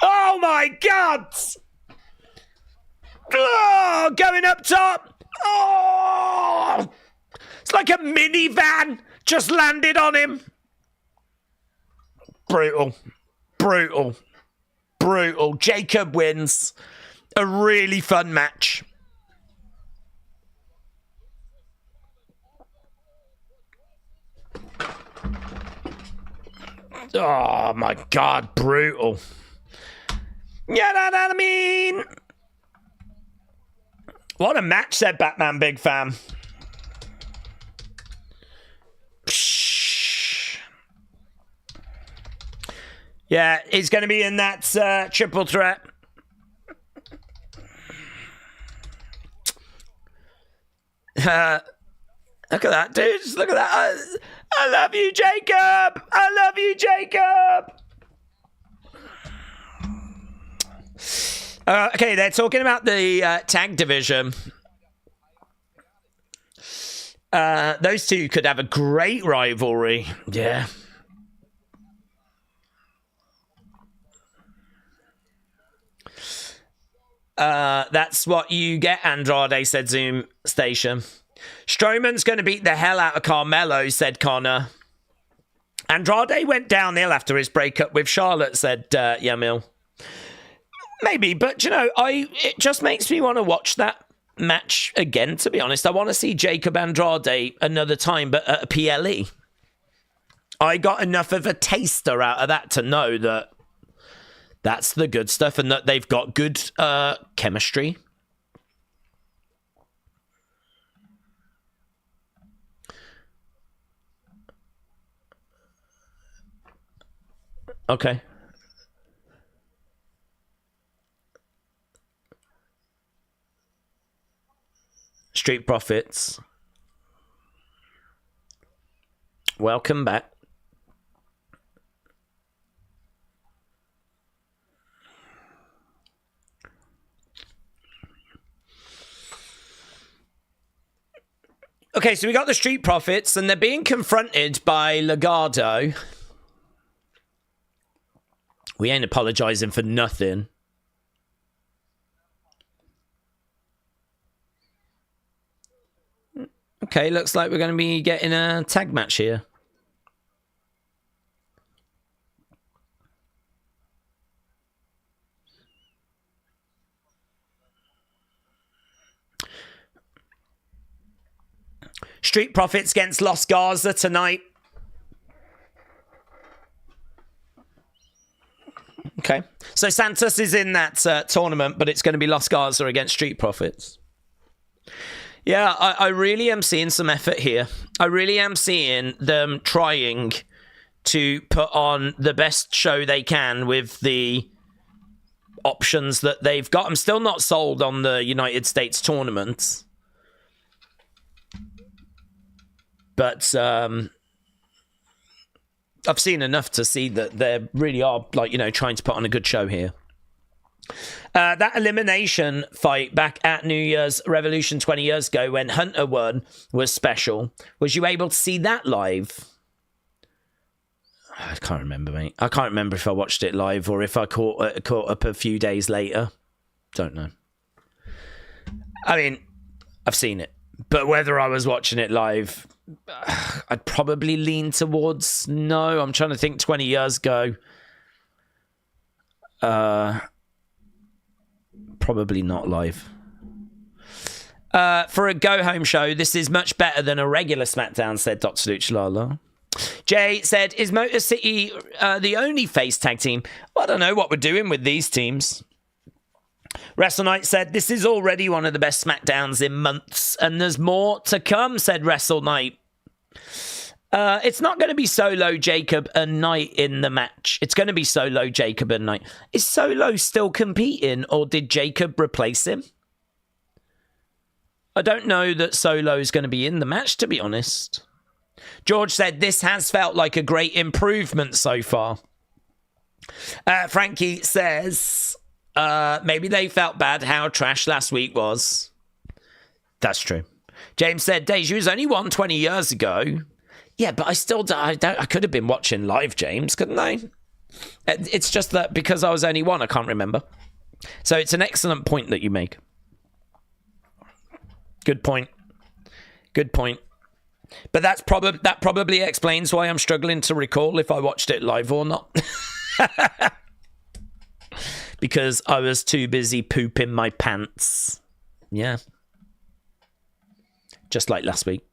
Oh my God. Oh, going up top. Oh. It's like a minivan just landed on him. Brutal. Brutal. Brutal. Jacob wins. A really fun match. Oh my God, brutal. You know what I mean? What a match, said Batman Big Fan. Psh. Yeah, he's going to be in that triple threat. Look at that, dude. Just look at that. I love you, Jacob. I love you, Jacob. Okay, they're talking about the tag division. Those two could have a great rivalry. Yeah. That's what you get, Andrade, said Zoom Station. Strowman's going to beat the hell out of Carmelo, said Connor. Andrade went downhill after his breakup with Charlotte, said Yamil. Maybe, but you know, it just makes me want to watch that match again, to be honest. I want to see Jacob Andrade another time, but at a PLE. I got enough of a taster out of that to know that that's the good stuff and that they've got good chemistry. Okay. Street Profits. Welcome back. Okay, so we got the Street Profits, and they're being confronted by Legado. We ain't apologizing for nothing. Okay, looks like we're going to be getting a tag match here. Street Profits against Los Garza tonight. Okay. So Santos is in that tournament, but it's going to be Los Garza against Street Profits. Yeah, I really am seeing some effort here. I really am seeing them trying to put on the best show they can with the options that they've got. I'm still not sold on the United States tournament. But I've seen enough to see that they really are, like, you know, trying to put on a good show here. That elimination fight back at New Year's Revolution 20 years ago when Hunter won was special. Was you able to see that live? I can't remember, mate. I can't remember if I watched it live or if I caught up a few days later. Don't know. I mean, I've seen it. But whether I was watching it live, I'd probably lean towards no. I'm trying to think 20 years ago. Probably not live. For a go-home show, this is much better than a regular SmackDown, said Dr. Luchalala. Jay said, is Motor City the only face tag team? Well, I don't know what we're doing with these teams. Wrestle Knight said, this is already one of the best SmackDowns in months, and there's more to come, said Wrestle Knight. It's not going to be Solo, Jacob, and Knight in the match. It's going to be Solo, Jacob, and Knight. Is Solo still competing, or did Jacob replace him? I don't know that Solo is going to be in the match, to be honest. George said, this has felt like a great improvement so far. Frankie says, maybe they felt bad how trash last week was. That's true. James said, Deja was only won 20 years ago. Yeah, but I could have been watching live, James, couldn't I? It's just that because I was only one, I can't remember. So it's an excellent point that you make. Good point. Good point. But that probably explains why I'm struggling to recall if I watched it live or not. Because I was too busy pooping my pants. Yeah. Just like last week.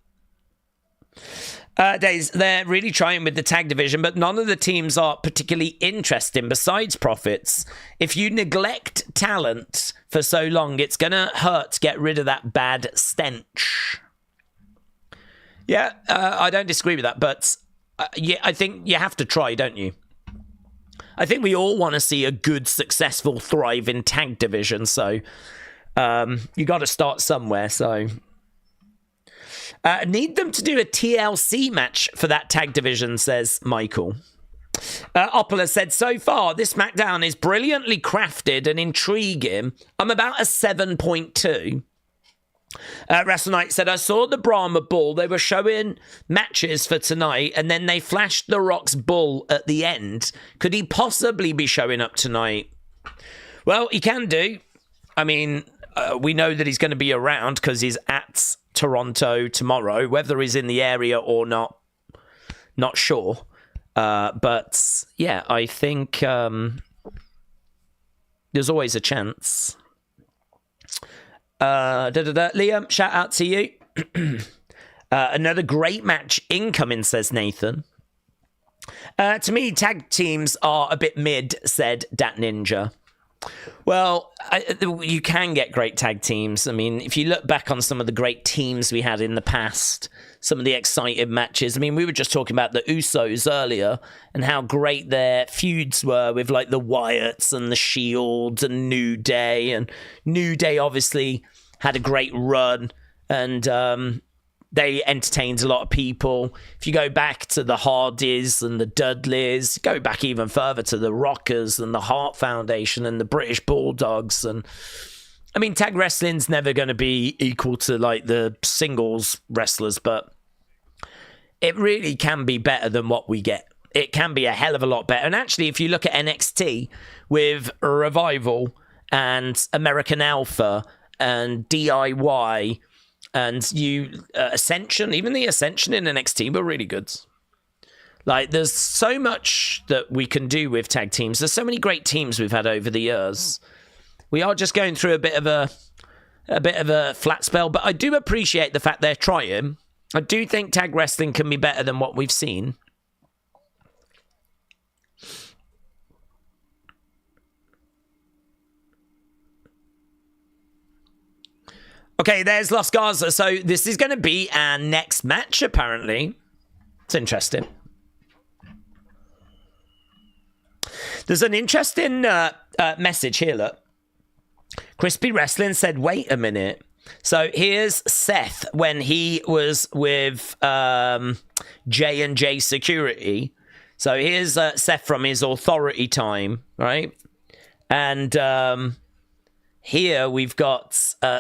They're really trying with the tag division, but none of the teams are particularly interesting besides profits. If you neglect talent for so long, it's going to hurt to get rid of that bad stench. Yeah, I don't disagree with that, but yeah, I think you have to try, don't you? I think we all want to see a good, successful, thriving tag division, so you got to start somewhere, so... need them to do a TLC match for that tag division, says Michael. Oppola said, so far, this SmackDown is brilliantly crafted and intriguing. I'm about a 7.2. Wrestle Knight said, I saw the Brahma Bull. They were showing matches for tonight, and then they flashed The Rock's bull at the end. Could he possibly be showing up tonight? Well, he can do. I mean, we know that he's going to be around because he's at Toronto tomorrow. Whether he's in the area or not sure. But yeah, I think there's always a chance. Liam, shout out to you. Another great match incoming, says Nathan. To me, tag teams are a bit mid, said Dat Ninja. Well, you can get great tag teams. I mean, if you look back on some of the great teams we had in the past, some of the exciting matches. I mean, we were just talking about the Usos earlier and how great their feuds were with like the Wyatts and the Shield and New Day. And New Day obviously had a great run and they entertained a lot of people. If you go back to the Hardys and the Dudleys, go back even further to the Rockers and the Hart Foundation and the British Bulldogs. And I mean, tag wrestling's never going to be equal to like the singles wrestlers, but it really can be better than what we get. It can be a hell of a lot better. And actually, if you look at NXT with Revival and American Alpha and DIY, and Ascension, even the Ascension in NXT were really good. Like, there's so much that we can do with tag teams. There's so many great teams we've had over the years. We are just going through a bit of a flat spell, but I do appreciate the fact they're trying. I do think tag wrestling can be better than what we've seen. Okay, there's Los Garza. So this is going to be our next match, apparently. It's interesting. There's an interesting message here, look. Crispy Wrestling said, wait a minute. So here's Seth when he was with J&J Security. So here's Seth from his Authority time, right? And... here we've got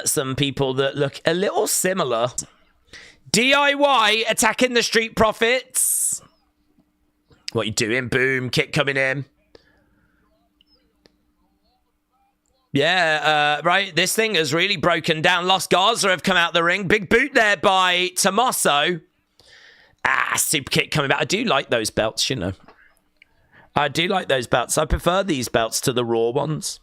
some people that look a little similar. DIY attacking the Street Profits. What you doing? Boom. Kick coming in. Yeah, right. This thing has really broken down. Los Garza have come out the ring. Big boot there by Tommaso. Super kick coming back. I do like those belts, you know. I do like those belts. I prefer these belts to the Raw ones.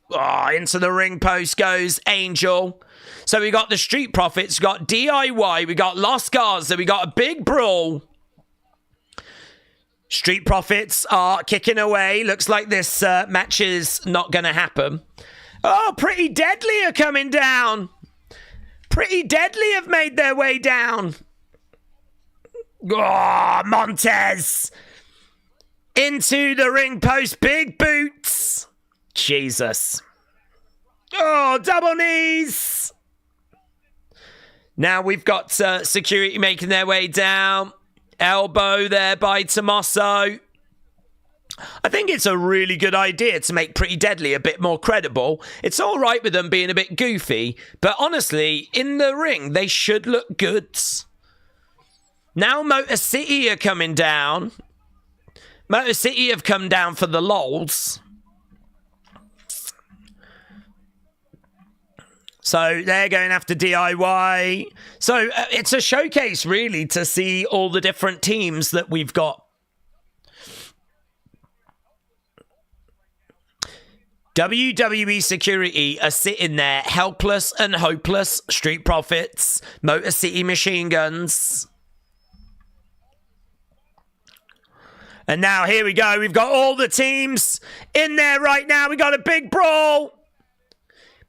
Oh, into the ring post goes Angel. So we got the Street Profits, we got DIY, we got Los Garza, we got a big brawl. Street Profits are kicking away. Looks like this match is not going to happen. Oh, Pretty Deadly are coming down. Pretty Deadly have made their way down. Oh, Montez. Into the ring post, big boots. Jesus. Oh, double knees. Now we've got security making their way down. Elbow there by Tommaso. I think it's a really good idea to make Pretty Deadly a bit more credible. It's all right with them being a bit goofy, but honestly, in the ring, they should look good. Now Motor City are coming down. Motor City have come down for the lols. So they're going after DIY. So it's a showcase, really, to see all the different teams that we've got. WWE Security are sitting there helpless and hopeless. Street Profits, Motor City Machine Guns. And now here we go. We've got all the teams in there right now. We got a big brawl.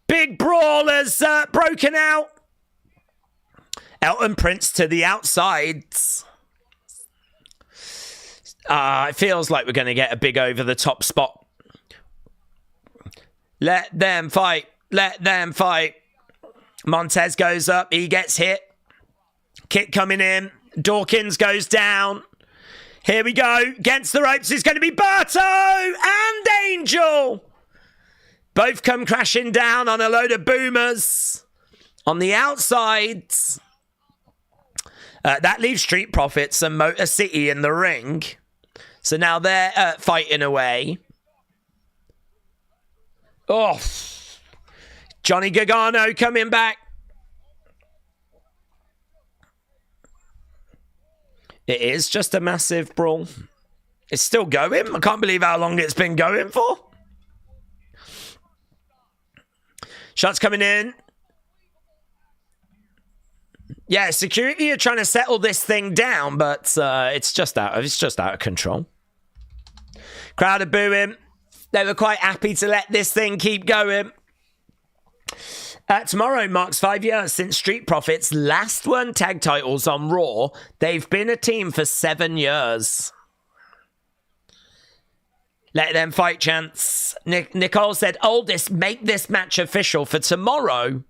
Big brawl has broken out. Elton Prince to the outsides. It feels like we're going to get a big over-the-top spot. Let them fight. Let them fight. Montez goes up. He gets hit. Kick coming in. Dawkins goes down. Here we go. Against the ropes is going to be Berto and Angel. Both come crashing down on a load of boomers. On the outsides. That leaves Street Profits and Motor City in the ring. So now they're fighting away. Oh, Johnny Gargano coming back. It is just a massive brawl. It's still going. I can't believe how long it's been going for. Shots coming in. Yeah, security are trying to settle this thing down, but it's just out of control. Crowd are booing. They were quite happy to let this thing keep going. Tomorrow marks 5 years since Street Profits last won tag titles on Raw. They've been a team for 7 years. Let them fight, chance. Nicole said, Oldest, make this match official for tomorrow.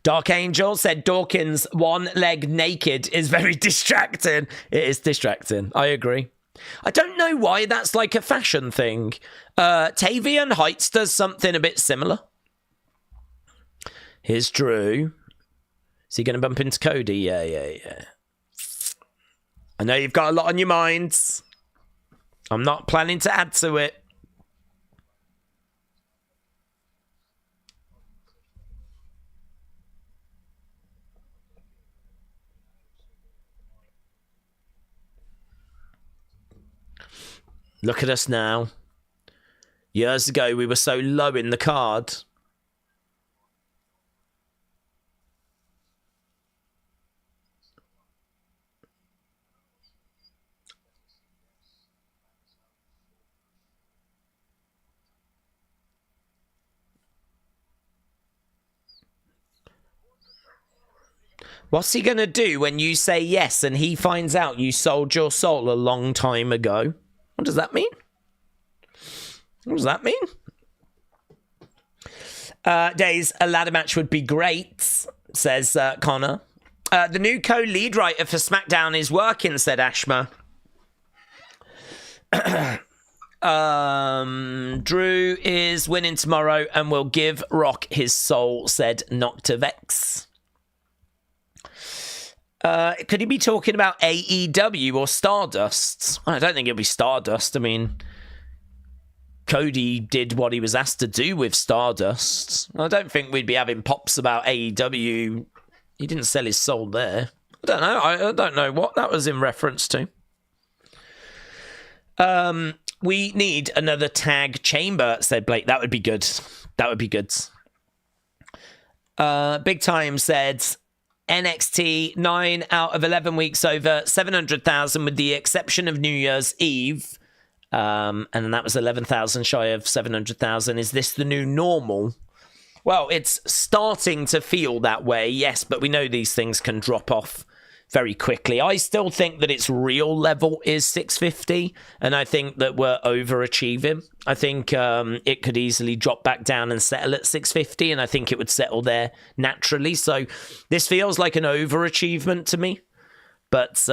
Dark Angel said, Dawkins, one leg naked is very distracting. It is distracting. I agree. I don't know why that's like a fashion thing. Tavian Heights does something a bit similar. Here's Drew. Is he going to bump into Cody? Yeah. I know you've got a lot on your minds. I'm not planning to add to it. Look at us now. Years ago, we were so low in the card. What's he going to do when you say yes and he finds out you sold your soul a long time ago? What does that mean? What does that mean? Days, a ladder match would be great, says Connor. The new co-lead writer for SmackDown is working, said Ashma. Drew is winning tomorrow and will give Rock his soul, said Noctivex. Could he be talking about AEW or Stardust? I don't think it'll be Stardust. I mean, Cody did what he was asked to do with Stardust. I don't think we'd be having pops about AEW. He didn't sell his soul there. I don't know. I don't know what that was in reference to. We need another tag chamber, said Blake. That would be good. That would be good. Big Time said... NXT, 9 out of 11 weeks over 700,000 with the exception of New Year's Eve. And that was 11,000 shy of 700,000. Is this the new normal? Well, it's starting to feel that way, yes, but we know these things can drop off very quickly. I still think that its real level is 650, and I think that we're overachieving. I think it could easily drop back down and settle at 650, and I think it would settle there naturally. So this feels like an overachievement to me. But,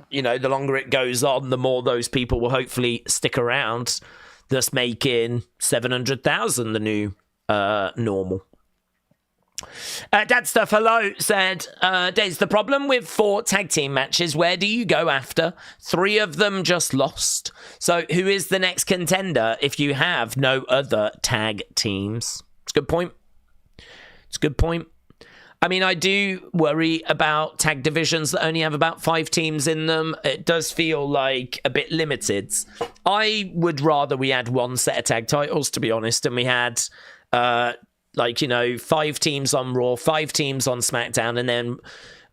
you know, the longer it goes on, the more those people will hopefully stick around, thus making 700,000 the new normal. Dad Stuff Hello said, Dave's the problem with 4 tag team matches. Where do you go after? 3 of them just lost. So who is the next contender if you have no other tag teams? It's a good point. It's a good point. I mean, I do worry about tag divisions that only have about 5 teams in them. It does feel like a bit limited. I would rather we had 1 set of tag titles, to be honest, and we had... like, you know, 5 teams on Raw, 5 teams on SmackDown, and then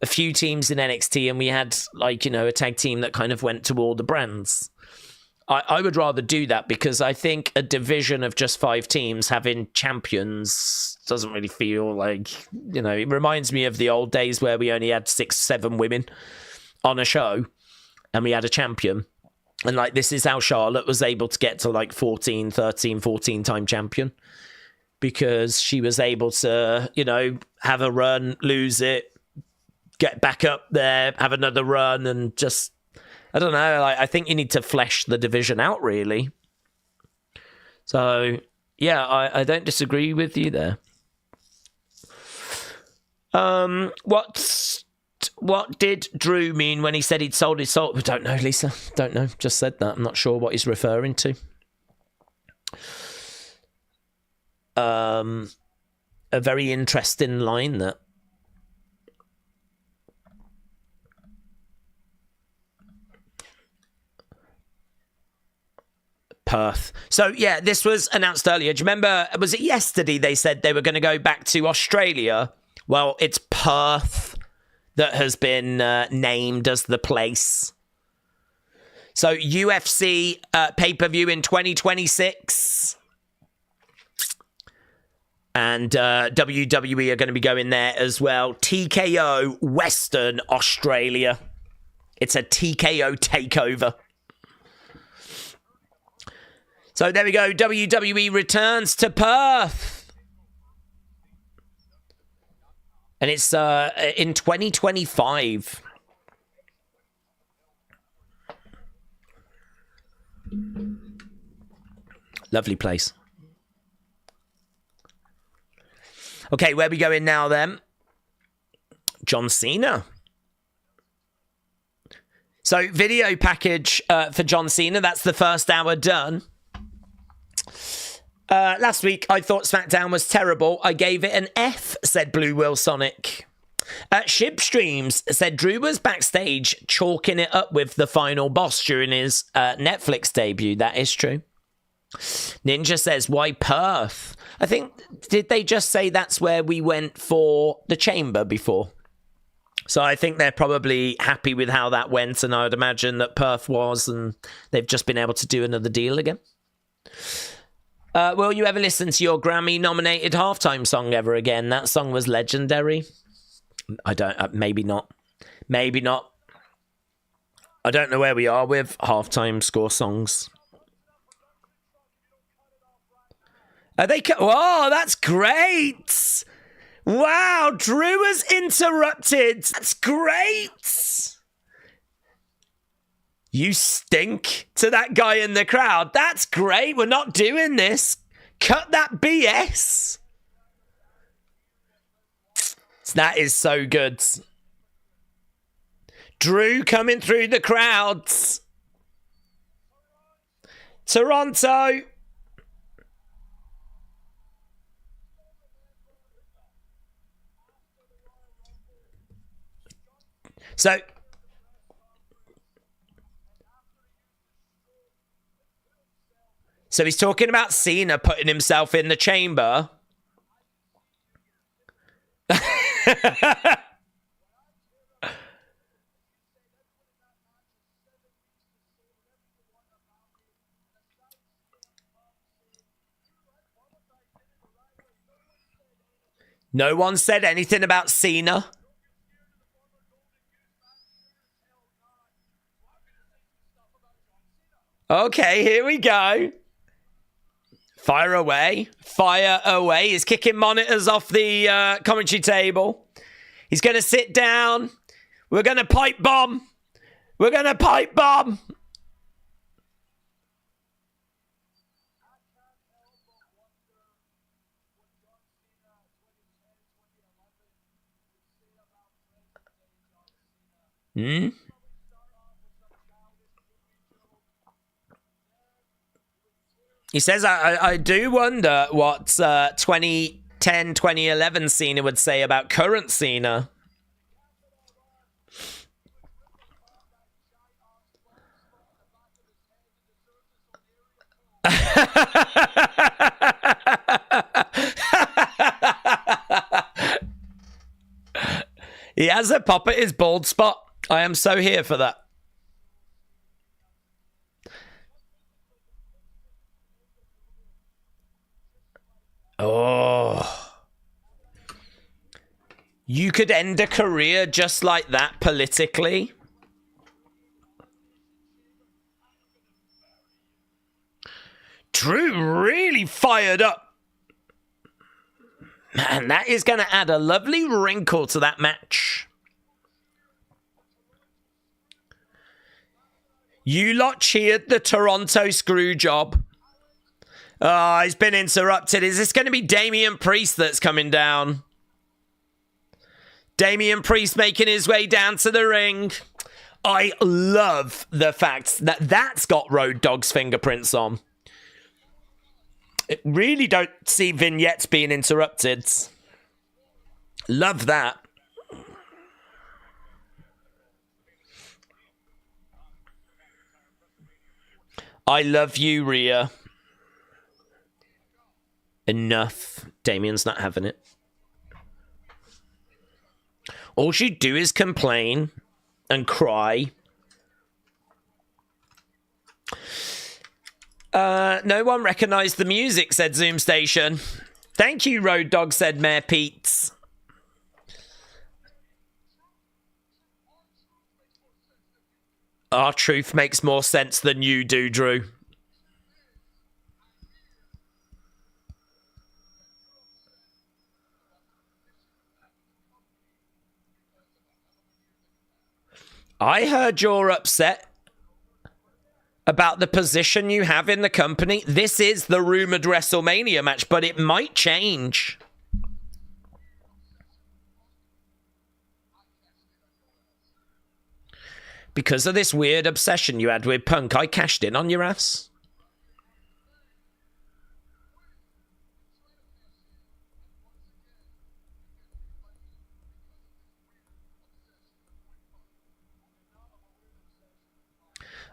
a few teams in NXT, and we had, like, you know, a tag team that kind of went to all the brands. I would rather do that because I think a division of just 5 teams having champions doesn't really feel like, you know, it reminds me of the old days where we only had 6, 7 women on a show and we had a champion. And, like, this is how Charlotte was able to get to, like, 14 time champion. Because she was able to, you know, have a run, lose it, get back up there, have another run, and just, I don't know, I think you need to flesh the division out, really. So, yeah, I don't disagree with you there. What did Drew mean when he said he'd sold his soul? I don't know, Lisa. Don't know. Just said that. I'm not sure what he's referring to. A very interesting line that. Perth. So, yeah, this was announced earlier. Do you remember, was it yesterday they said they were going to go back to Australia? Well, it's Perth that has been named as the place. So, UFC pay-per-view in 2026. And WWE are going to be going there as well. TKO Western Australia. It's a TKO takeover. So there we go. WWE returns to Perth. And it's in 2025. Lovely place. Okay, where are we going now then? John Cena. So, video package for John Cena. That's the first hour done. Last week, I thought SmackDown was terrible. I gave it an F, said Blue Will Sonic. Shib Streams said Drew was backstage chalking it up with the final boss during his Netflix debut. That is true. Ninja says, why Perth? I think, did they just say that's where we went for the Chamber before? So I think they're probably happy with how that went, and I would imagine that Perth was, and they've just been able to do another deal again. Will you ever listen to your Grammy-nominated halftime song ever again? That song was legendary. I don't, maybe not. Maybe not. I don't know where we are with halftime score songs. Are they? Oh, that's great! Wow, Drew was interrupted. That's great. You stink to that guy in the crowd. That's great. We're not doing this. Cut that BS. That is so good. Drew coming through the crowds. Toronto. So he's talking about Cena putting himself in the chamber. No one said anything about Cena. Okay, here we go. Fire away. Fire away. He's kicking monitors off the commentary table. He's going to sit down. We're going to pipe bomb. We're going to pipe bomb. He says, I do wonder what 2010, 2011 Cena would say about current Cena. He has a pop at his bald spot. I am so here for that. Oh. You could end a career just like that politically. Drew really fired up. Man, that is going to add a lovely wrinkle to that match. You lot cheered the Toronto screw job. Oh, he's been interrupted. Is this going to be Damian Priest that's coming down? Damian Priest making his way down to the ring. I love the fact that that's got Road Dogg's fingerprints on. It really don't see vignettes being interrupted. Love that. I love you, Rhea. Enough. Damian's not having it. All you do is complain and cry. No one recognised the music, said Zoom Station. Thank you, Road Dogg, said Mayor Pete's. Our truth makes more sense than you do, Drew. I heard you're upset about the position you have in the company. This is the rumoured WrestleMania match, but it might change. Because of this weird obsession you had with Punk, I cashed in on your ass.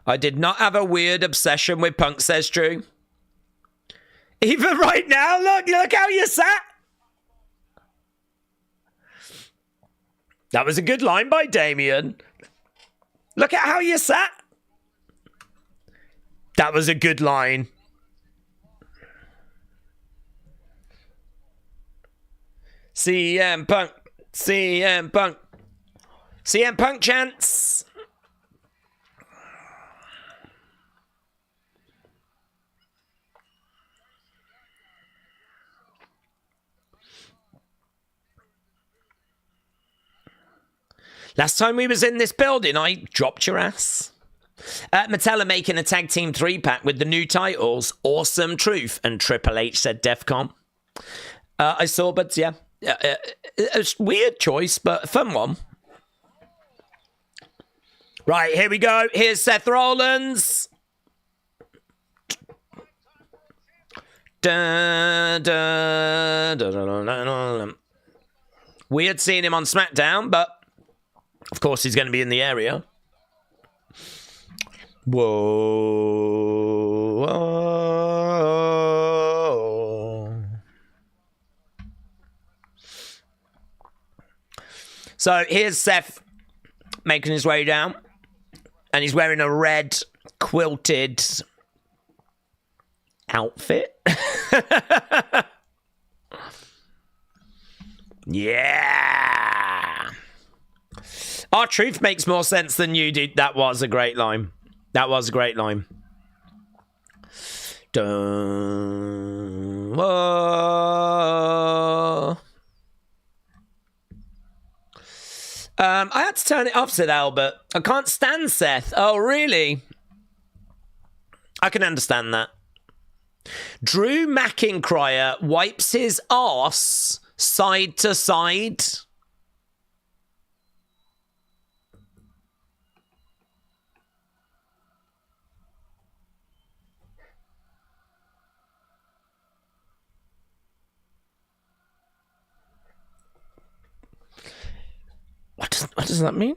I did not have a weird obsession with Punk, says Drew. Even right now, look how you sat. That was a good line by Damian. Look at how you sat. That was a good line. CM Punk. CM Punk. CM Punk chants. Last time we was in this building, I dropped your ass. Mattel are making a tag team 3-pack with the new titles, Awesome Truth and Triple H, said Defcon. I saw, but yeah. A weird choice, but a fun one. Right, here we go. Here's Seth Rollins. Dun, dun, dun, dun, dun, dun. Weird seeing him on SmackDown, but of course, he's going to be in the area. Whoa. Whoa. So here's Seth making his way down. And he's wearing a red quilted outfit. Yeah. Our truth makes more sense than you did. That was a great line. That was a great line. Dun, whoa. I had to turn it off, said Albert. I can't stand Seth. Oh, really? I can understand that. Drew McIntyre wipes his arse side to side. What does that mean?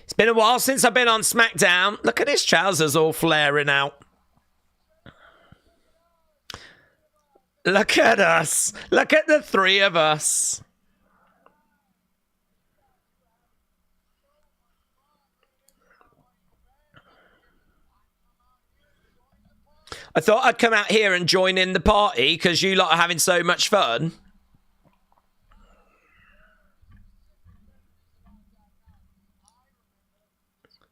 It's been a while since I've been on SmackDown. Look at his trousers all flaring out. Look at us. Look at the three of us. I thought I'd come out here and join in the party because you lot are having so much fun.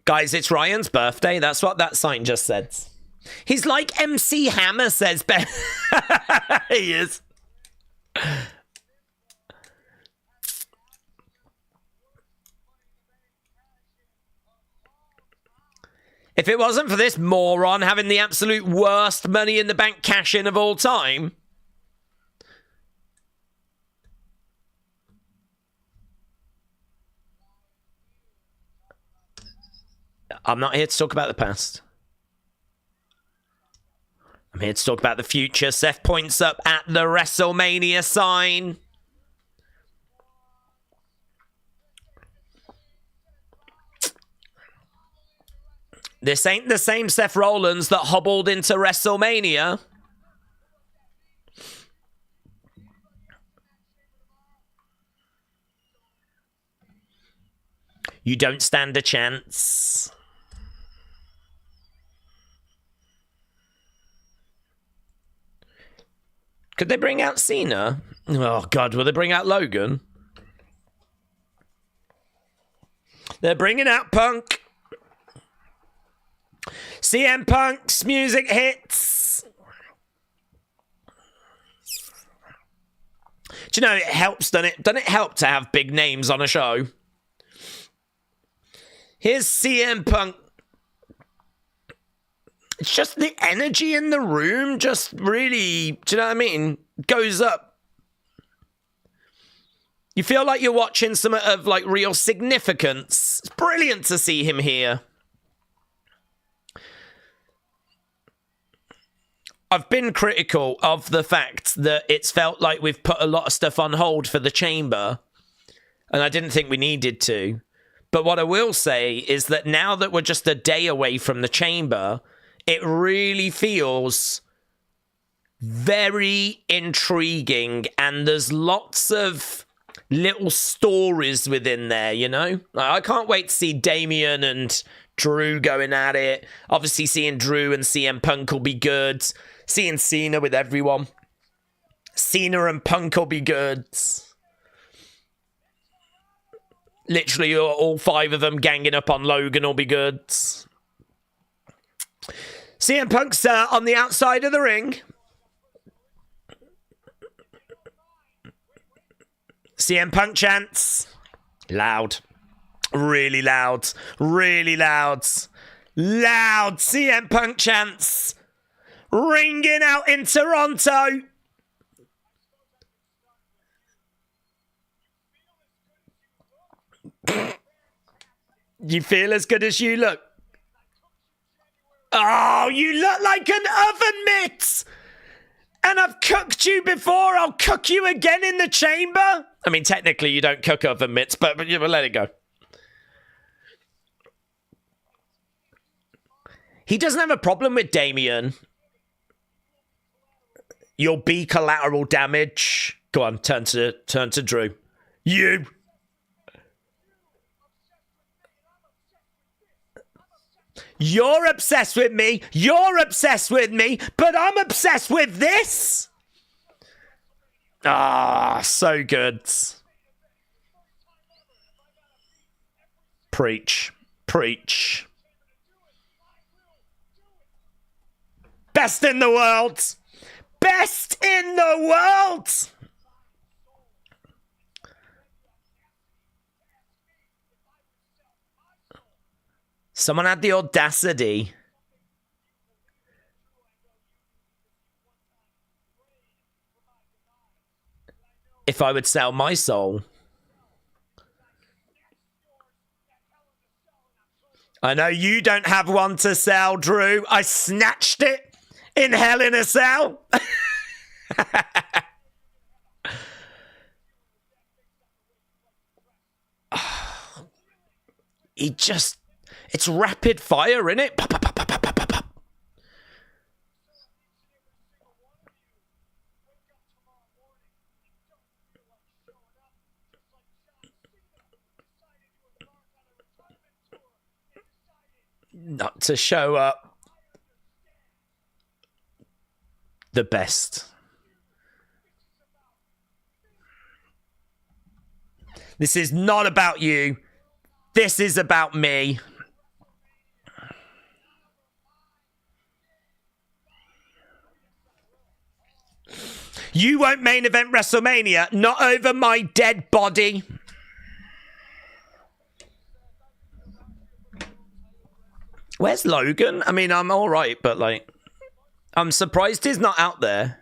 Guys, it's Ryan's birthday. That's what that sign just said. He's like MC Hammer, says Ben. He is. If it wasn't for this moron having the absolute worst money in the bank cash-in of all time... I'm not here to talk about the past. I'm here to talk about the future. Seth points up at the WrestleMania sign. This ain't the same Seth Rollins that hobbled into WrestleMania. You don't stand a chance. Could they bring out Cena? Oh, God, will they bring out Logan? They're bringing out Punk. CM Punk's music hits. Do you know, it helps, doesn't it? Doesn't it help to have big names on a show? Here's CM Punk. It's just the energy in the room just really, do you know what I mean? Goes up. You feel like you're watching some of like real significance. It's brilliant to see him here. I've been critical of the fact that it's felt like we've put a lot of stuff on hold for the Chamber, and I didn't think we needed to. But what I will say is that now that we're just a day away from the Chamber, it really feels very intriguing, and there's lots of little stories within there, you know? I can't wait to see Damian and Drew going at it. Obviously, seeing Drew and CM Punk will be good. Seeing Cena with everyone. Cena and Punk will be good. Literally, all five of them ganging up on Logan will be good. CM Punk's on the outside of the ring. CM Punk chants. Loud. Really loud. Really loud. Loud CM Punk chants. Ringing out in Toronto. You feel as good as you look. Oh, you look like an oven mitt! And I've cooked you before, I'll cook you again in the Chamber? I mean, technically you don't cook oven mitts, but we'll let it go. He doesn't have a problem with Damian. You'll be collateral damage. Go on, turn to Drew. You! You're obsessed with me, but I'm obsessed with this. Ah, so good. Preach. Preach. Best in the world. Best in the world. Someone had the audacity. If I would sell my soul. I know you don't have one to sell, Drew. I snatched it in Hell in a Cell. He just... It's rapid fire, innit? Pop, pop, pop, pop, pop, pop, pop. Not to show up. The best. This is not about you. This is about me. You won't main event WrestleMania, not over my dead body. Where's Logan? I mean, I'm all right, but like, I'm surprised he's not out there.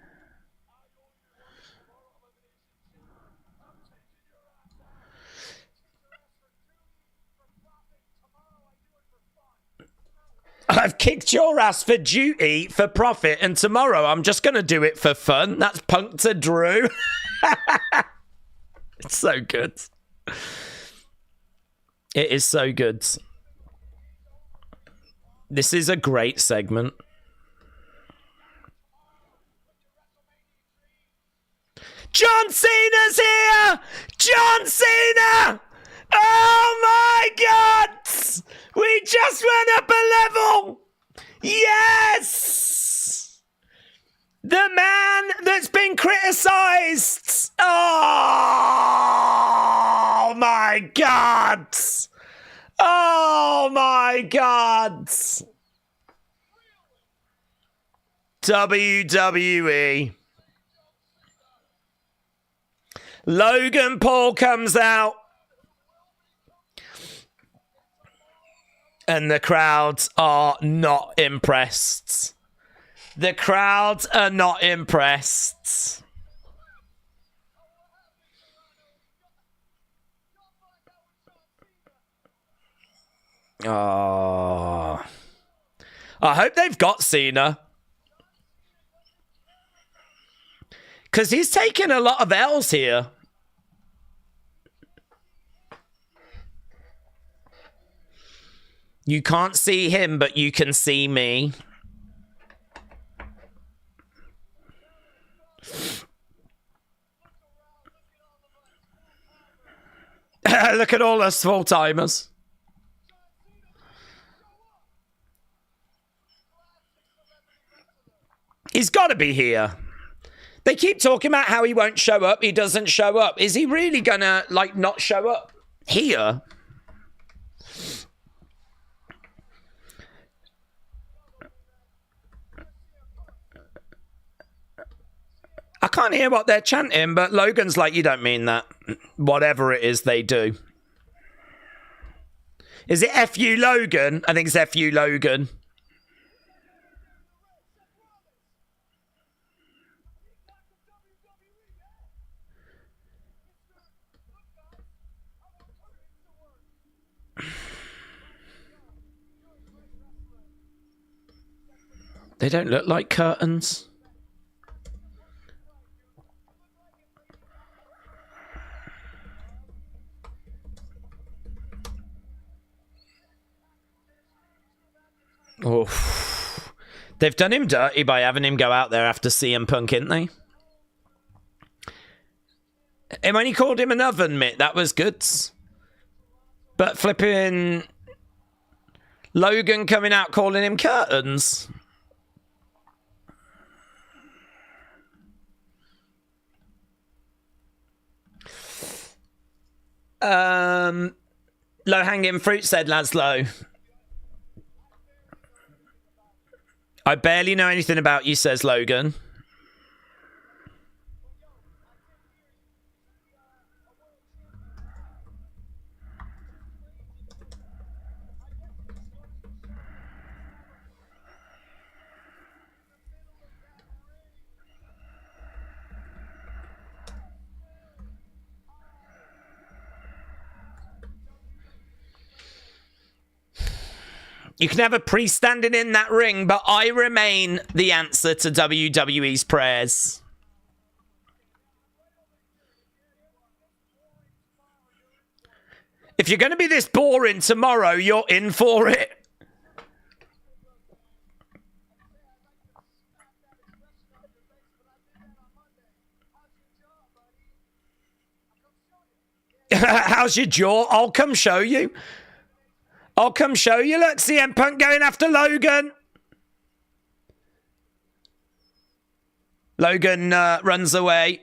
I've kicked your ass for duty, for profit, and tomorrow I'm just going to do it for fun. That's Punk to Drew. It's so good. It is so good. This is a great segment. John Cena's here! John Cena! Oh my God! We just went up a level! Yes! The man that's been criticised! Oh my God! Oh my God! WWE. Logan Paul comes out. And the crowds are not impressed. The crowds are not impressed. Oh. I hope they've got Cena. Because he's taken a lot of L's here. You can't see him, but you can see me. Look at all us full-timers. He's got to be here. They keep talking about how he won't show up. He doesn't show up. Is he really gonna, like, not show up here? I can't hear what they're chanting, but Logan's like, you don't mean that. Whatever it is they do. Is it F-U Logan? I think it's F-U Logan. They don't look like curtains. Oh, they've done him dirty by having him go out there after CM Punk, didn't they? And when he called him an oven mitt, that was good. But flipping Logan coming out calling him curtains. Low hanging fruit, said Laszlo. I barely know anything about you, says Logan. You can have a priest standing in that ring, but I remain the answer to WWE's prayers. If you're going to be this boring tomorrow, you're in for it. How's your jaw? I'll come show you. I'll come show you. Look, CM Punk going after Logan. Logan runs away.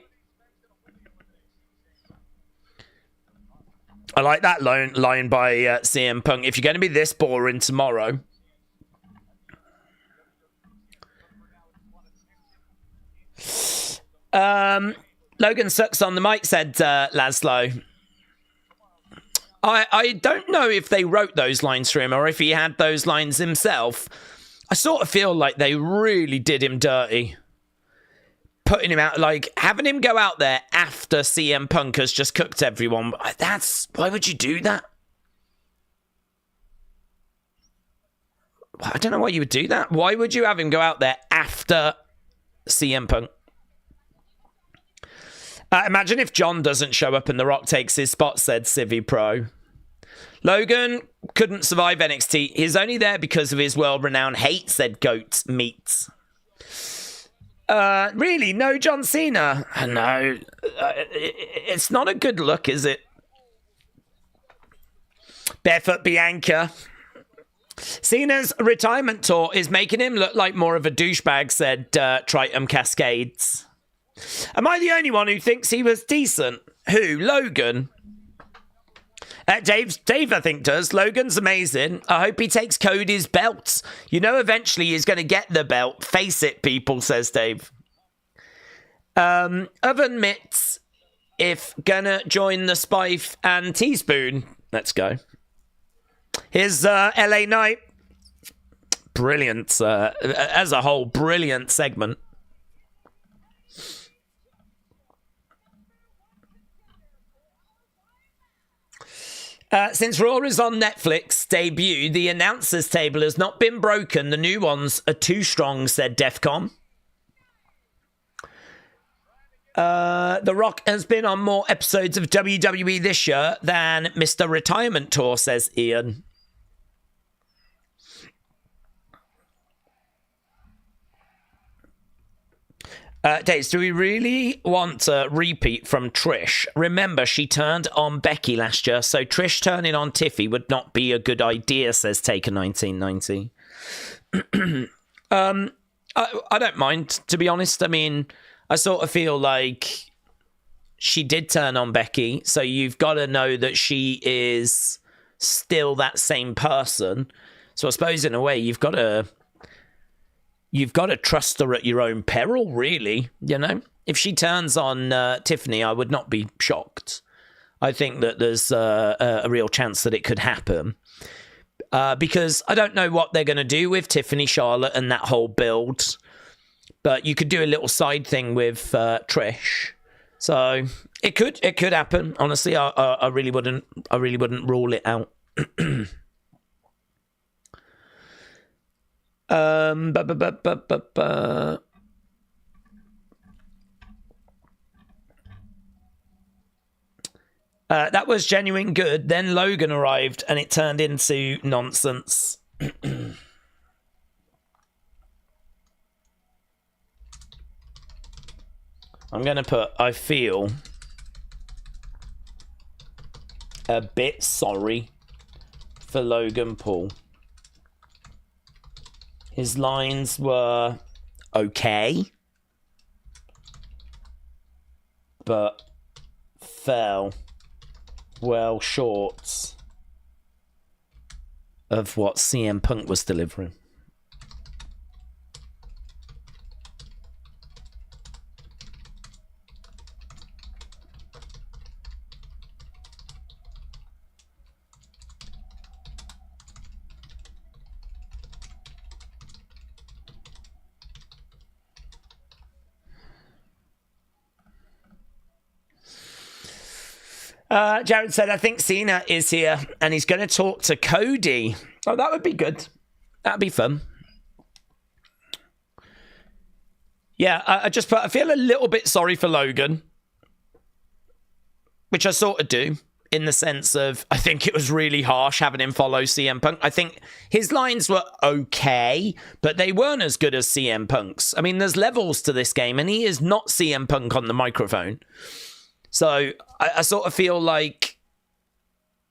I like that line by CM Punk. If you're going to be this boring tomorrow. Logan sucks on the mic, said Laszlo. I don't know if they wrote those lines for him or if he had those lines himself. I sort of feel like they really did him dirty. Putting him out, like, having him go out there after CM Punk has just cooked everyone. Why would you do that? I don't know why you would do that. Why would you have him go out there after CM Punk? Imagine if John doesn't show up and The Rock takes his spot, said Civi Pro. Logan couldn't survive NXT. He's only there because of his world-renowned hate, said Goat Meat. Really? No John Cena? No. It's not a good look, is it? Barefoot Bianca. Cena's retirement tour is making him look like more of a douchebag, said Triton Cascades. Am I the only one who thinks he was decent? Who? Logan? Dave, I think, does. Logan's amazing. I hope he takes Cody's belt. You know, eventually he's going to get the belt. Face it, people, says Dave. Oven Mitts, if gonna join the Spife and Teaspoon. Let's go. Here's LA Knight. Brilliant. As a whole, brilliant segment. Since Raw is on Netflix debut, the announcers table has not been broken. The new ones are too strong, said Defcon. The Rock has been on more episodes of WWE this year than Mr. Retirement Tour, says Ian. Dates, do we really want a repeat from Trish? Remember, she turned on Becky last year, so Trish turning on Tiffy would not be a good idea, says Taker 1990. I don't mind, to be honest. I mean, I sort of feel like she did turn on Becky, so you've got to know that she is still that same person. So I suppose in a way you've got to trust her at your own peril, really, you know? If she turns on Tiffany, I would not be shocked. I think that there's a real chance that it could happen. Because I don't know what they're going to do with Tiffany, Charlotte, and that whole build. But you could do a little side thing with Trish. So it could happen. Honestly, I really wouldn't rule it out. That was genuine good. Then Logan arrived and it turned into nonsense. I'm going to put, I feel a bit sorry for Logan Paul. His lines were okay, but fell well short of what CM Punk was delivering. Jared said, I think Cena is here and he's going to talk to Cody. Oh, that would be good. That'd be fun. Yeah, I feel a little bit sorry for Logan, which I sort of do, in the sense of I think it was really harsh having him follow CM Punk. I think his lines were okay, but they weren't as good as CM Punk's. I mean, there's levels to this game, and he is not CM Punk on the microphone. So I sort of feel like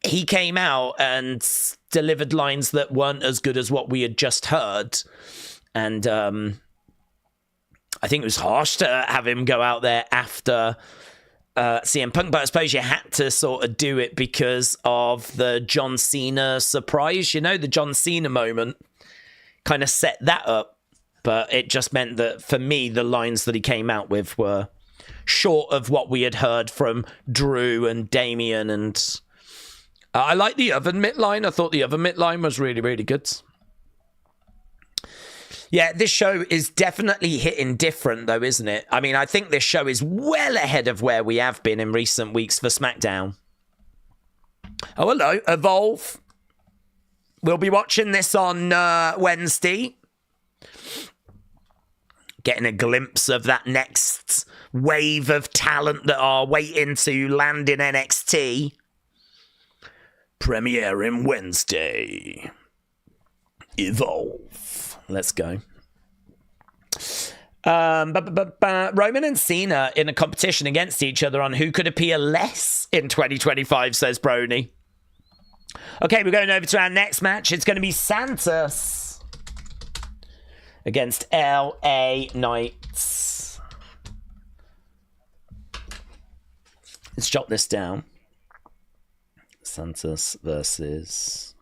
he came out and delivered lines that weren't as good as what we had just heard. And I think it was harsh to have him go out there after CM Punk, but I suppose you had to sort of do it because of the John Cena surprise. You know, the John Cena moment kind of set that up, but it just meant that for me, the lines that he came out with were short of what we had heard from Drew and Damian. And I like the oven mitt line. I thought the oven mitt line was really, really good. Yeah, this show is definitely hitting different, though, isn't it? I mean, I think this show is well ahead of where we have been in recent weeks for SmackDown. Oh, hello, Evolve. We'll be watching this on Wednesday. Getting a glimpse of that next wave of talent that are waiting to land in NXT. Premiering Wednesday. Evolve. Let's go. Roman and Cena in a competition against each other on who could appear less in 2025, says Brony. Okay, we're going over to our next match. It's going to be Santos against LA Knights. Let's jot this down. Santos versus...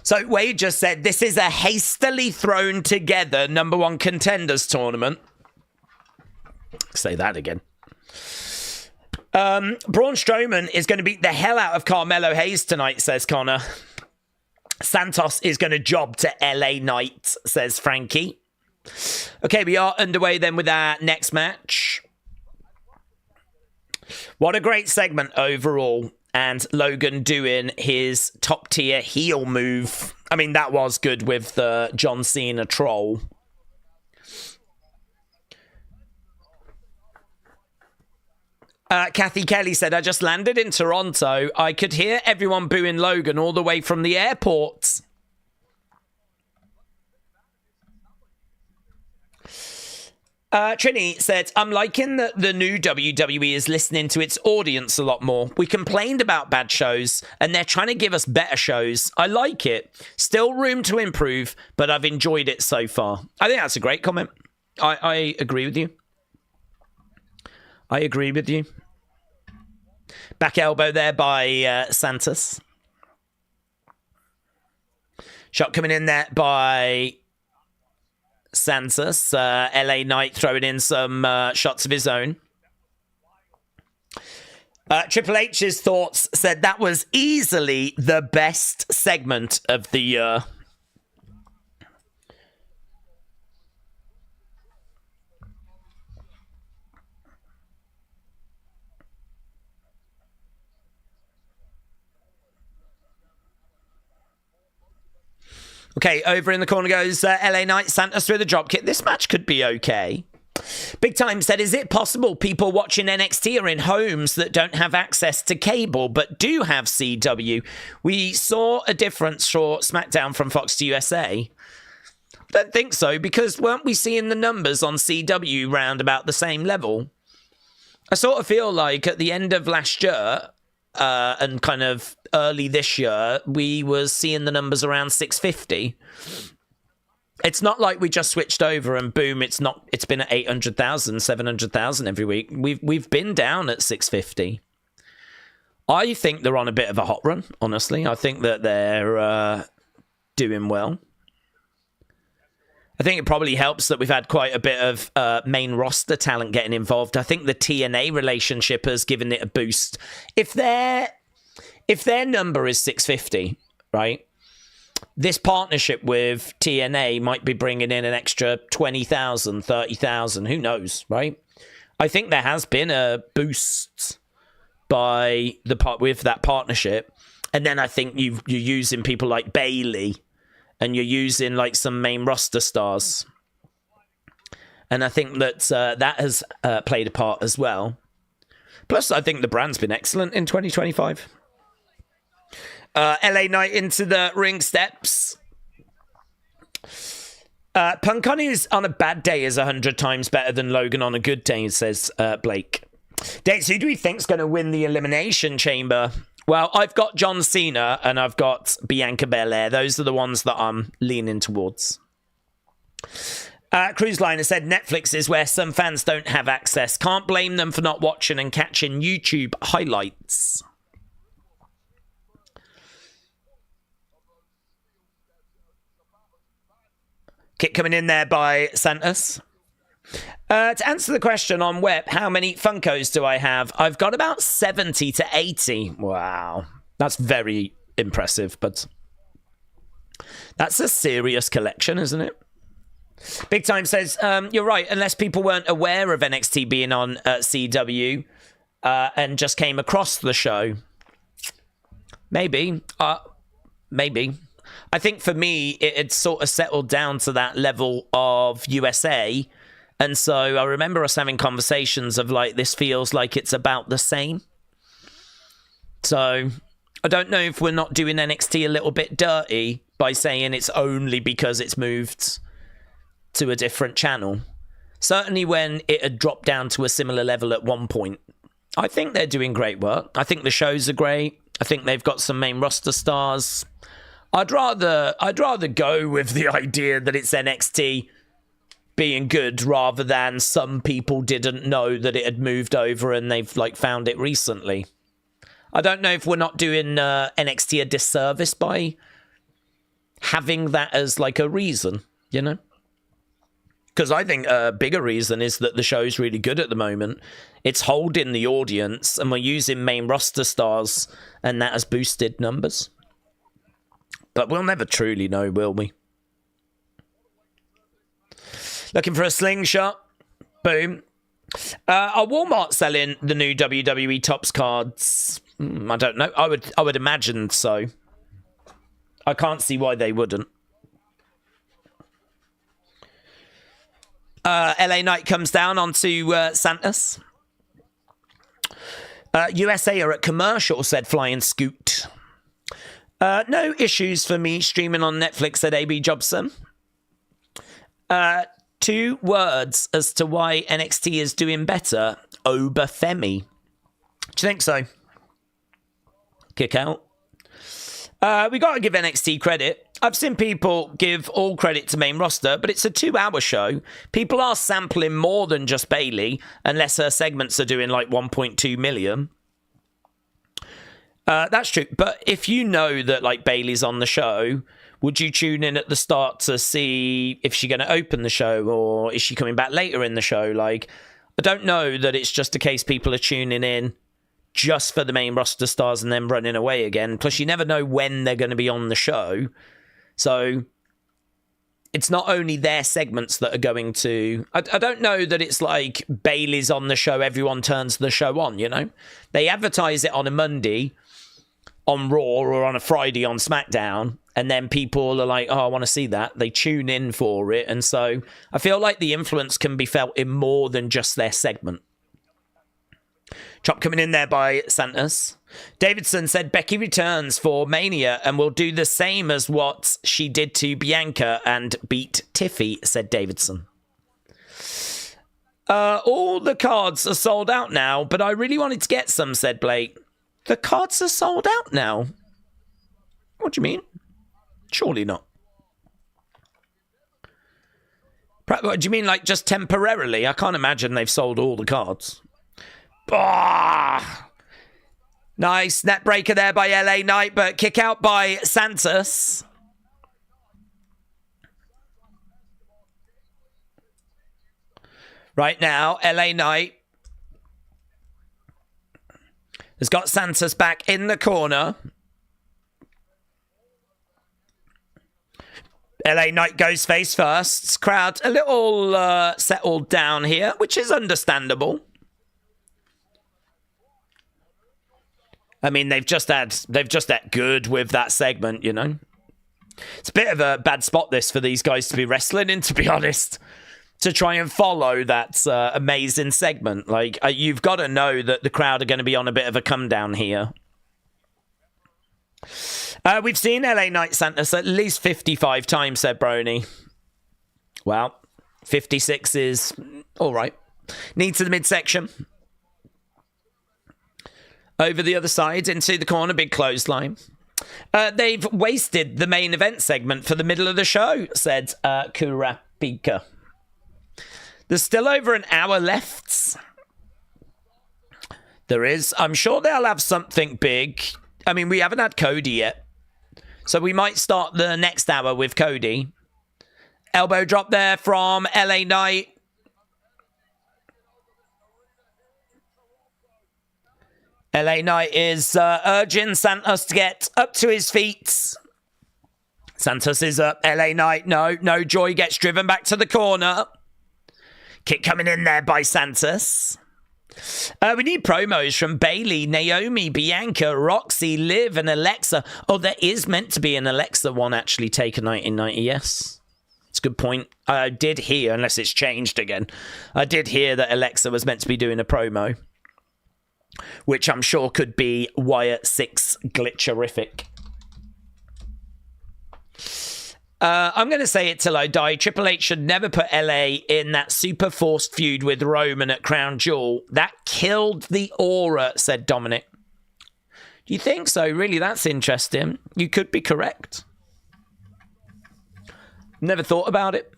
So Wade just said, this is a hastily thrown together number one contenders tournament. Say that again. Braun Strowman is going to beat the hell out of Carmelo Hayes tonight, says Connor. Santos is going to job to LA Knight, says Frankie. Okay, we are underway then with our next match. What a great segment overall. And Logan doing his top tier heel move. I mean, that was good with the John Cena troll. Kathy Kelly said, I just landed in Toronto. I could hear everyone booing Logan all the way from the airport. Trini said, I'm liking that the new WWE is listening to its audience a lot more. We complained about bad shows, and they're trying to give us better shows. I like it. Still room to improve, but I've enjoyed it so far. I think that's a great comment. I agree with you. I agree with you. Back elbow there by Santos. Shot coming in there by... Santos, LA Knight throwing in some shots of his own. Triple H's thoughts said that was easily the best segment of the year. Okay, over in the corner goes LA Knight, Santos through the dropkick. This match could be okay. Big Time said, is it possible people watching NXT are in homes that don't have access to cable but do have CW? We saw a difference for SmackDown from Fox to USA. I don't think so, because weren't we seeing the numbers on CW round about the same level? I sort of feel like at the end of last year... and kind of early this year, we were seeing the numbers around 650. It's not like we just switched over and boom, it's been at 800,000, 700,000 every week. We've been down at 650. I think they're on a bit of a hot run, honestly. I think that they're doing well. I think it probably helps that we've had quite a bit of main roster talent getting involved. I think the TNA relationship has given it a boost. If their number is 650, right? this partnership with TNA might be bringing in an extra 20,000, 30,000. Who knows, right? I think there has been a boost by the part with that partnership. And then I think you're using people like Bayley and you're using like some main roster stars. And I think that that has played a part as well. Plus, I think the brand's been excellent in 2025. LA Knight into the ring steps. Punk on a bad day is 100 times better than Logan on a good day, says Blake. Dates, who do we think's going to win the Elimination Chamber? Well, I've got John Cena and I've got Bianca Belair. Those are the ones that I'm leaning towards. Cruise Liner said Netflix is where some fans don't have access. Can't blame them for not watching and catching YouTube highlights. Kick coming in there by Santos. To answer the question on web, how many Funkos do I have? I've got about 70 to 80. Wow. That's very impressive, but that's a serious collection, isn't it? Big Time says, you're right, unless people weren't aware of NXT being on CW and just came across the show. Maybe. Maybe. I think for me, it had sort of settled down to that level of USA. And so I remember us having conversations of like, this feels like it's about the same. So I don't know if we're not doing NXT a little bit dirty by saying it's only because it's moved to a different channel. Certainly when it had dropped down to a similar level at one point. I think they're doing great work. I think the shows are great. I think they've got some main roster stars. I'd rather go with the idea that it's NXT being good rather than some people didn't know that it had moved over and they've like found it recently. I don't know if we're not doing NXT a disservice by having that as like a reason, you know? Because I think a bigger reason is that the show's really good at the moment. It's holding the audience and we're using main roster stars and that has boosted numbers. But we'll never truly know, will we? Looking for a slingshot. Boom. Are Walmart selling the new WWE Topps cards? I don't know. I would imagine so. I can't see why they wouldn't. LA Knight comes down onto Santos. USA are at commercial, said Flying Scoot. No issues for me streaming on Netflix, said AB Jobson. 2 words as to why NXT is doing better. Obafemi. Do you think so? Kick out. We got to give NXT credit. I've seen people give all credit to main roster, but it's a 2-hour show. People are sampling more than just Bayley, unless her segments are doing like 1.2 million. That's true. But if you know that like Bayley's on the show, would you tune in at the start to see if she's going to open the show or is she coming back later in the show? Like, I don't know that it's just a case people are tuning in just for the main roster stars and then running away again. Plus, you never know when they're going to be on the show. So it's not only their segments that are going to... I don't know that it's like Bayley's on the show, everyone turns the show on, you know? They advertise it on a Monday on Raw or on a Friday on SmackDown, and then people are like, oh, I want to see that. They tune in for it. And so I feel like the influence can be felt in more than just their segment. Chop coming in there by Santos. Davidson said Becky returns for Mania and will do the same as what she did to Bianca and beat Tiffy, said Davidson. All the cards are sold out now, but I really wanted to get some, said Blake. The cards are sold out now? What do you mean? Surely not. What do you mean, like, just temporarily? I can't imagine they've sold all the cards. Ah! Nice net breaker there by LA Knight, but kick out by Santos. Right now, LA Knight has got Santos back in the corner. LA Knight goes face first. Crowd a little settled down here, which is understandable. I mean, they've just had good with that segment, you know. It's a bit of a bad spot this for these guys to be wrestling in, to be honest. To try and follow that amazing segment. Like, you've got to know that the crowd are going to be on a bit of a come down here. We've seen LA Knight Santos at least 55 times, said Brony. Well, 56 is all right. Knee to the midsection. Over the other side, into the corner, big clothesline. They've wasted the main event segment for the middle of the show, said Kurapika. There's still over an hour left. There is. I'm sure they'll have something big. I mean, we haven't had Cody yet. So we might start the next hour with Cody. Elbow drop there from LA Knight. LA Knight is urging Santos to get up to his feet. Santos is up. LA Knight, no joy, gets driven back to the corner. Kick coming in there by Santos. We need promos from Bayley, Naomi, Bianca, Roxy, Liv, and Alexa. Oh, there is meant to be an Alexa one actually taken 1990, yes. It's a good point. I did hear, unless it's changed again, I did hear that Alexa was meant to be doing a promo, which I'm sure could be Wyatt 6 glitcherific. I'm going to say it till I die. Triple H should never put LA in that super forced feud with Roman at Crown Jewel. That killed the aura, said Dominic. Do you think so? Really, that's interesting. You could be correct. Never thought about it.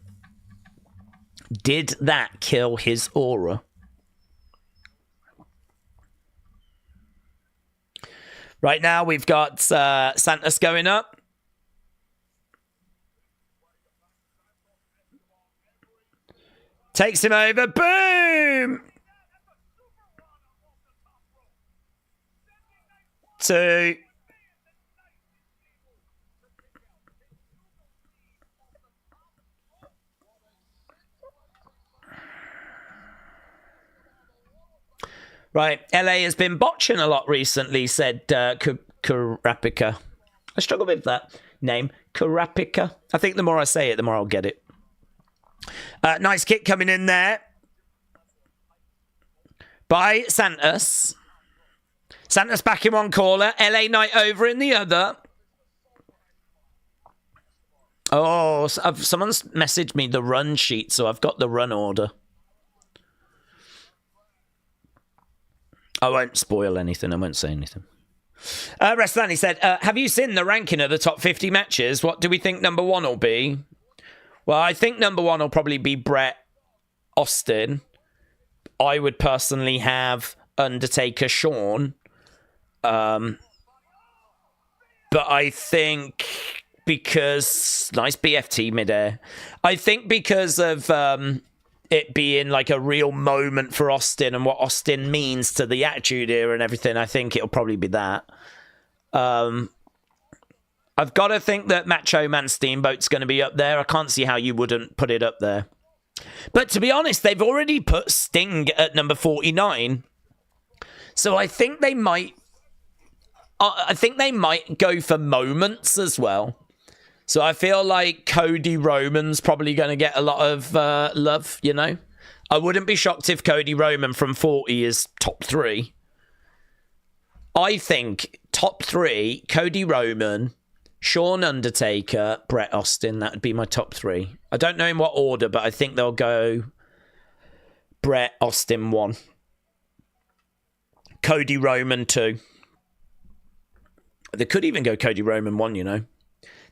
Did that kill his aura? Right now, we've got Santos going up. Takes him over. Boom! 2. Right, LA has been botching a lot recently, said Kurapika. I struggle with that name. Kurapika. I think the more I say it, the more I'll get it. Nice kick coming in there by Santos. Santos back in one corner. LA Knight over in the other. Oh, someone's messaged me the run sheet, so I've got the run order. I won't spoil anything. I won't say anything. Restlani said, have you seen the ranking of the top 50 matches? What do we think number 1 will be? Well, I think number 1 will probably be Bret Austin. I would personally have Undertaker Shawn. But I think because... Nice BFT midair. I think because of it being like a real moment for Austin and what Austin means to the Attitude Era and everything, I think it'll probably be that. I've got to think that Macho Man Steamboat's going to be up there. I can't see how you wouldn't put it up there. But to be honest, they've already put Sting at number 49. So I think they might... I think they might go for moments as well. So I feel like Cody Roman's probably going to get a lot of love, you know? I wouldn't be shocked if Cody Roman from 40 is top 3. I think top 3, Cody Roman... Shawn Undertaker, Bret Austin. That would be my top 3. I don't know in what order, but I think they'll go Bret Austin 1. Cody Roman 2. They could even go Cody Roman 1, you know.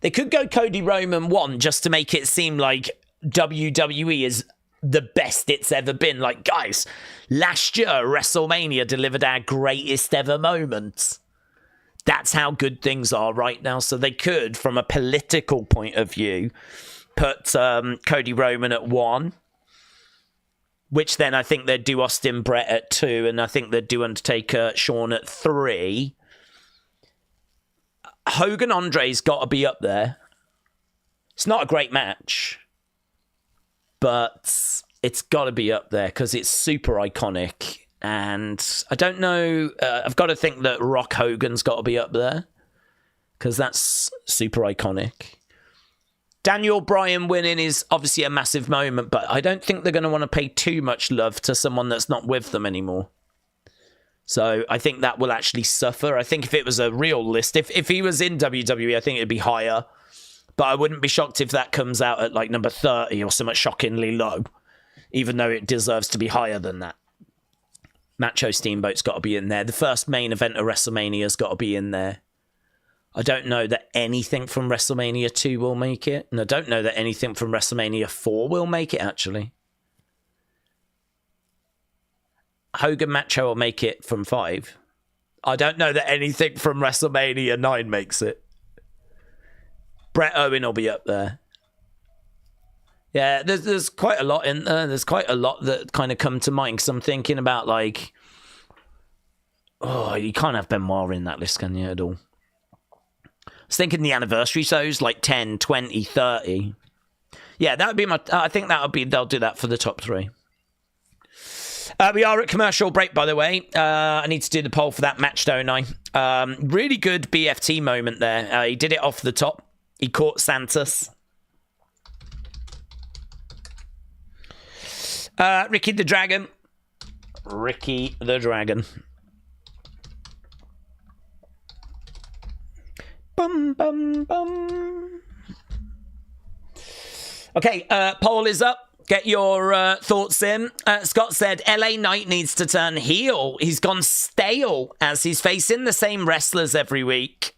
They could go Cody Roman 1 just to make it seem like WWE is the best it's ever been. Like, guys, last year WrestleMania delivered our greatest ever moments. That's how good things are right now. So they could, from a political point of view, put Cody Roman at 1, which then I think they'd do Austin Bret at 2, and I think they'd do Undertaker Shawn at 3. Hogan Andre's got to be up there. It's not a great match, but it's got to be up there because it's super iconic. And I don't know, I've got to think that Rock Hogan's got to be up there because that's super iconic. Daniel Bryan winning is obviously a massive moment, but I don't think they're going to want to pay too much love to someone that's not with them anymore. So I think that will actually suffer. I think if it was a real list, if he was in WWE, I think it'd be higher. But I wouldn't be shocked if that comes out at like number 30 or something shockingly low, even though it deserves to be higher than that. Macho Steamboat's got to be in there. The first main event of WrestleMania's got to be in there. I don't know that anything from WrestleMania 2 will make it. And I don't know that anything from WrestleMania 4 will make it, actually. Hogan Macho will make it from 5. I don't know that anything from WrestleMania 9 makes it. Bret Owen will be up there. Yeah, there's quite a lot in there. There's quite a lot that kind of come to mind because I'm thinking about like, oh, you can't have Benoit in that list, can you, at all? I was thinking the anniversary shows, like 10, 20, 30. Yeah, that would be my... I think that would be... They'll do that for the top 3. We are at commercial break, by the way. I need to do the poll for that match, don't I? Really good BFT moment there. He did it off the top. He caught Santos. Ricky the Dragon. Ricky the Dragon. Bum, bum, bum. Okay, poll is up. Get your thoughts in. Scott said, LA Knight needs to turn heel. He's gone stale as he's facing the same wrestlers every week.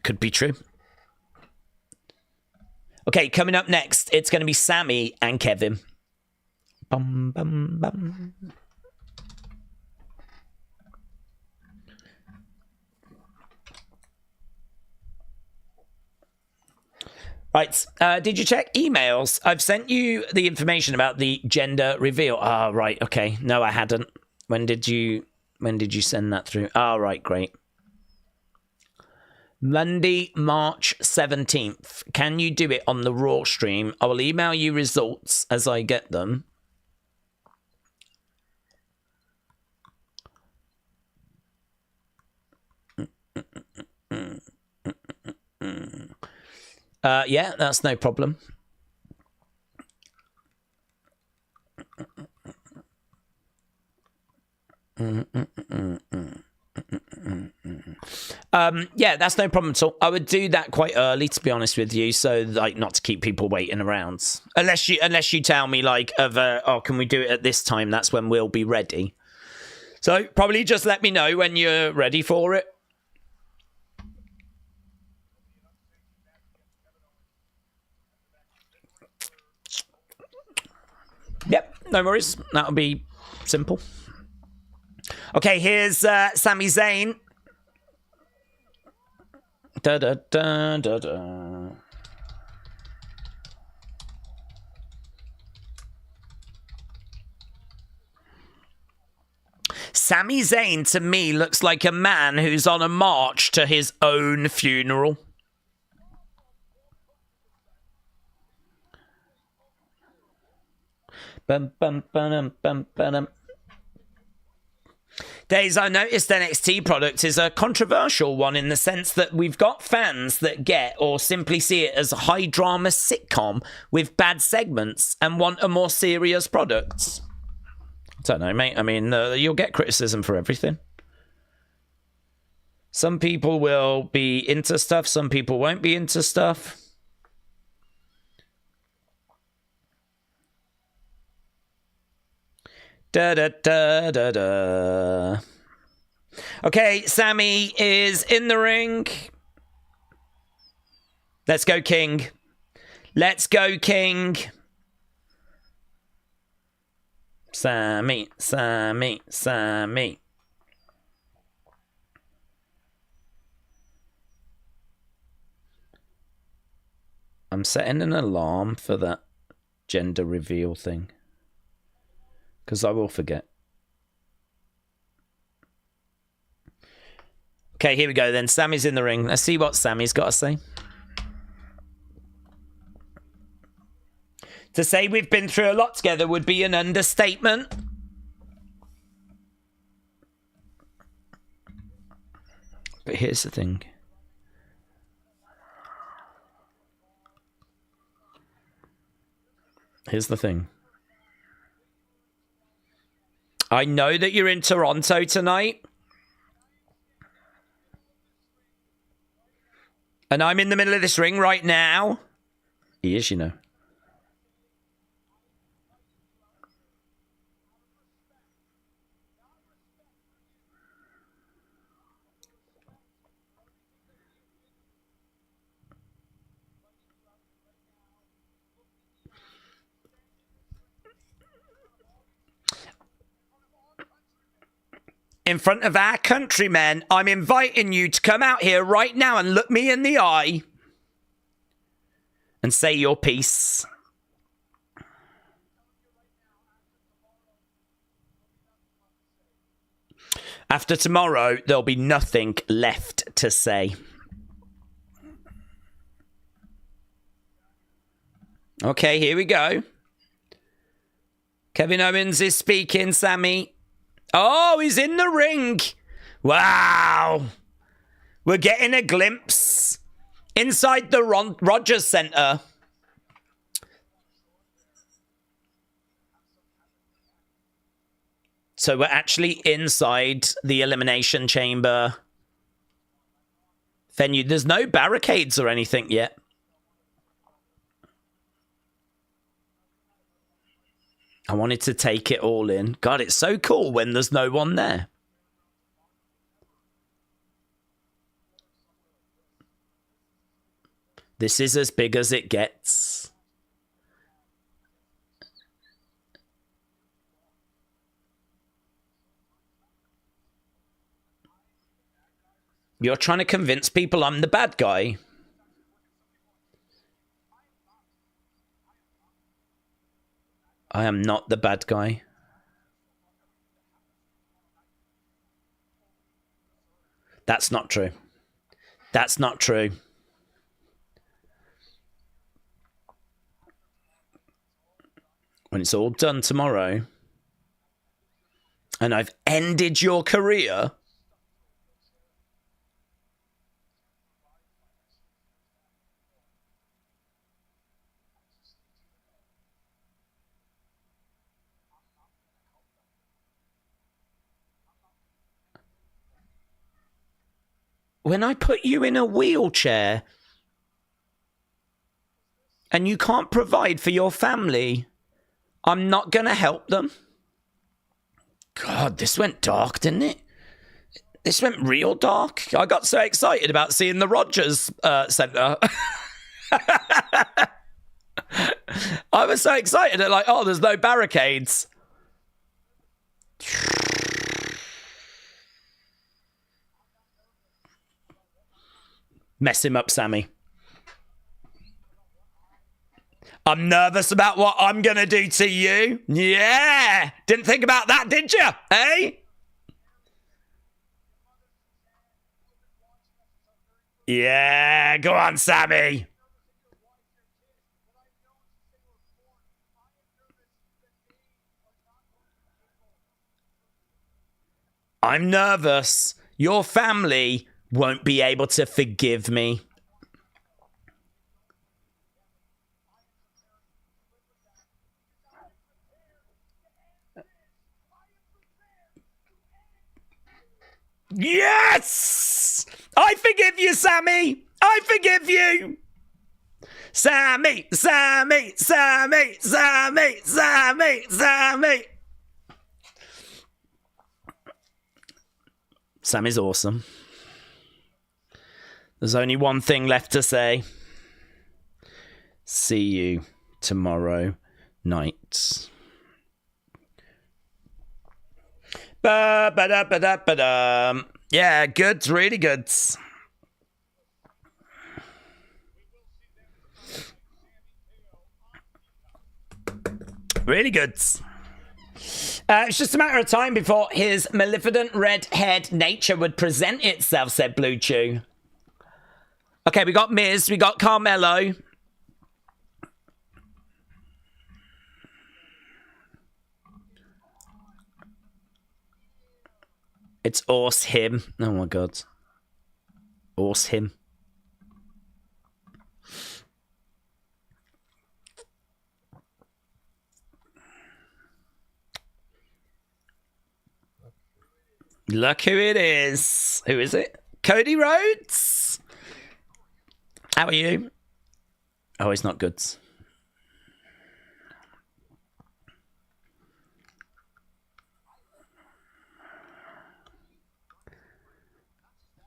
Could be true. Okay, coming up next, it's going to be Sammy and Kevin. Bum, bum, bum. Right, did you check emails? I've sent you the information about the gender reveal. Ah, right, okay. No, I hadn't. When did you send that through? Ah, right, great. Monday, March 17th. Can you do it on the Raw stream? I will email you results as I get them. Yeah, that's no problem. Yeah, that's no problem at all. I would do that quite early, to be honest with you, so like not to keep people waiting around. Unless you tell me like oh, can we do it at this time? That's when we'll be ready. So probably just let me know when you're ready for it. Yep, no worries. That'll be simple. Okay, here's Sami Zayn. Da da da da da. Sami Zayn to me looks like a man who's on a march to his own funeral. Bum, bum, bum, bum, bum. Days, I noticed NXT product is a controversial one in the sense that we've got fans that get or simply see it as a high drama sitcom with bad segments and want a more serious product. I don't know, mate. I mean, you'll get criticism for everything. Some people will be into stuff, some people won't be into stuff. Da da da da da. Okay, Sammy is in the ring. Let's go, King. Let's go, King. Sammy, Sammy, Sammy. I'm setting an alarm for that gender reveal thing. Because I will forget. Okay, here we go then. Sammy's in the ring. Let's see what Sammy's got to say. To say we've been through a lot together would be an understatement. But here's the thing. Here's the thing. I know that you're in Toronto tonight. And I'm in the middle of this ring right now. He is, you know. In front of our countrymen, I'm inviting you to come out here right now and look me in the eye and say your piece. After tomorrow, there'll be nothing left to say. Okay, here we go. Kevin Owens is speaking, Sammy. Oh, he's in the ring. Wow. We're getting a glimpse inside the Rogers Center. So we're actually inside the Elimination Chamber venue. There's no barricades or anything yet. I wanted to take it all in. God, it's so cool when there's no one there. This is as big as it gets. You're trying to convince people I'm the bad guy. I am not the bad guy. That's not true. That's not true. When it's all done tomorrow, and I've ended your career, when I put you in a wheelchair and you can't provide for your family, I'm not going to help them. God, this went dark, didn't it? This went real dark. I got so excited about seeing the Rogers Center. I was so excited at like, oh, there's no barricades. Mess him up, Sammy. I'm nervous about what I'm going to do to you. Yeah. Didn't think about that, did you? Eh? Yeah. Go on, Sammy. I'm nervous. Your family won't be able to forgive me. Yes! I forgive you, Sammy! I forgive you! Sammy! Sammy! Sammy! Sammy! Sammy! Sammy! Sammy's awesome. There's only one thing left to say. See you tomorrow night. Ba-ba-da-ba-da-ba-da. Yeah, good. Really good. Really good. It's just a matter of time before his malevolent red-haired nature would present itself, said Blue Chew. Okay, we got Miz, we got Carmelo. It's Orse him. Oh my god. Orse him. Look who it is. Who is it? Cody Rhodes. How are you? Oh, he's not good.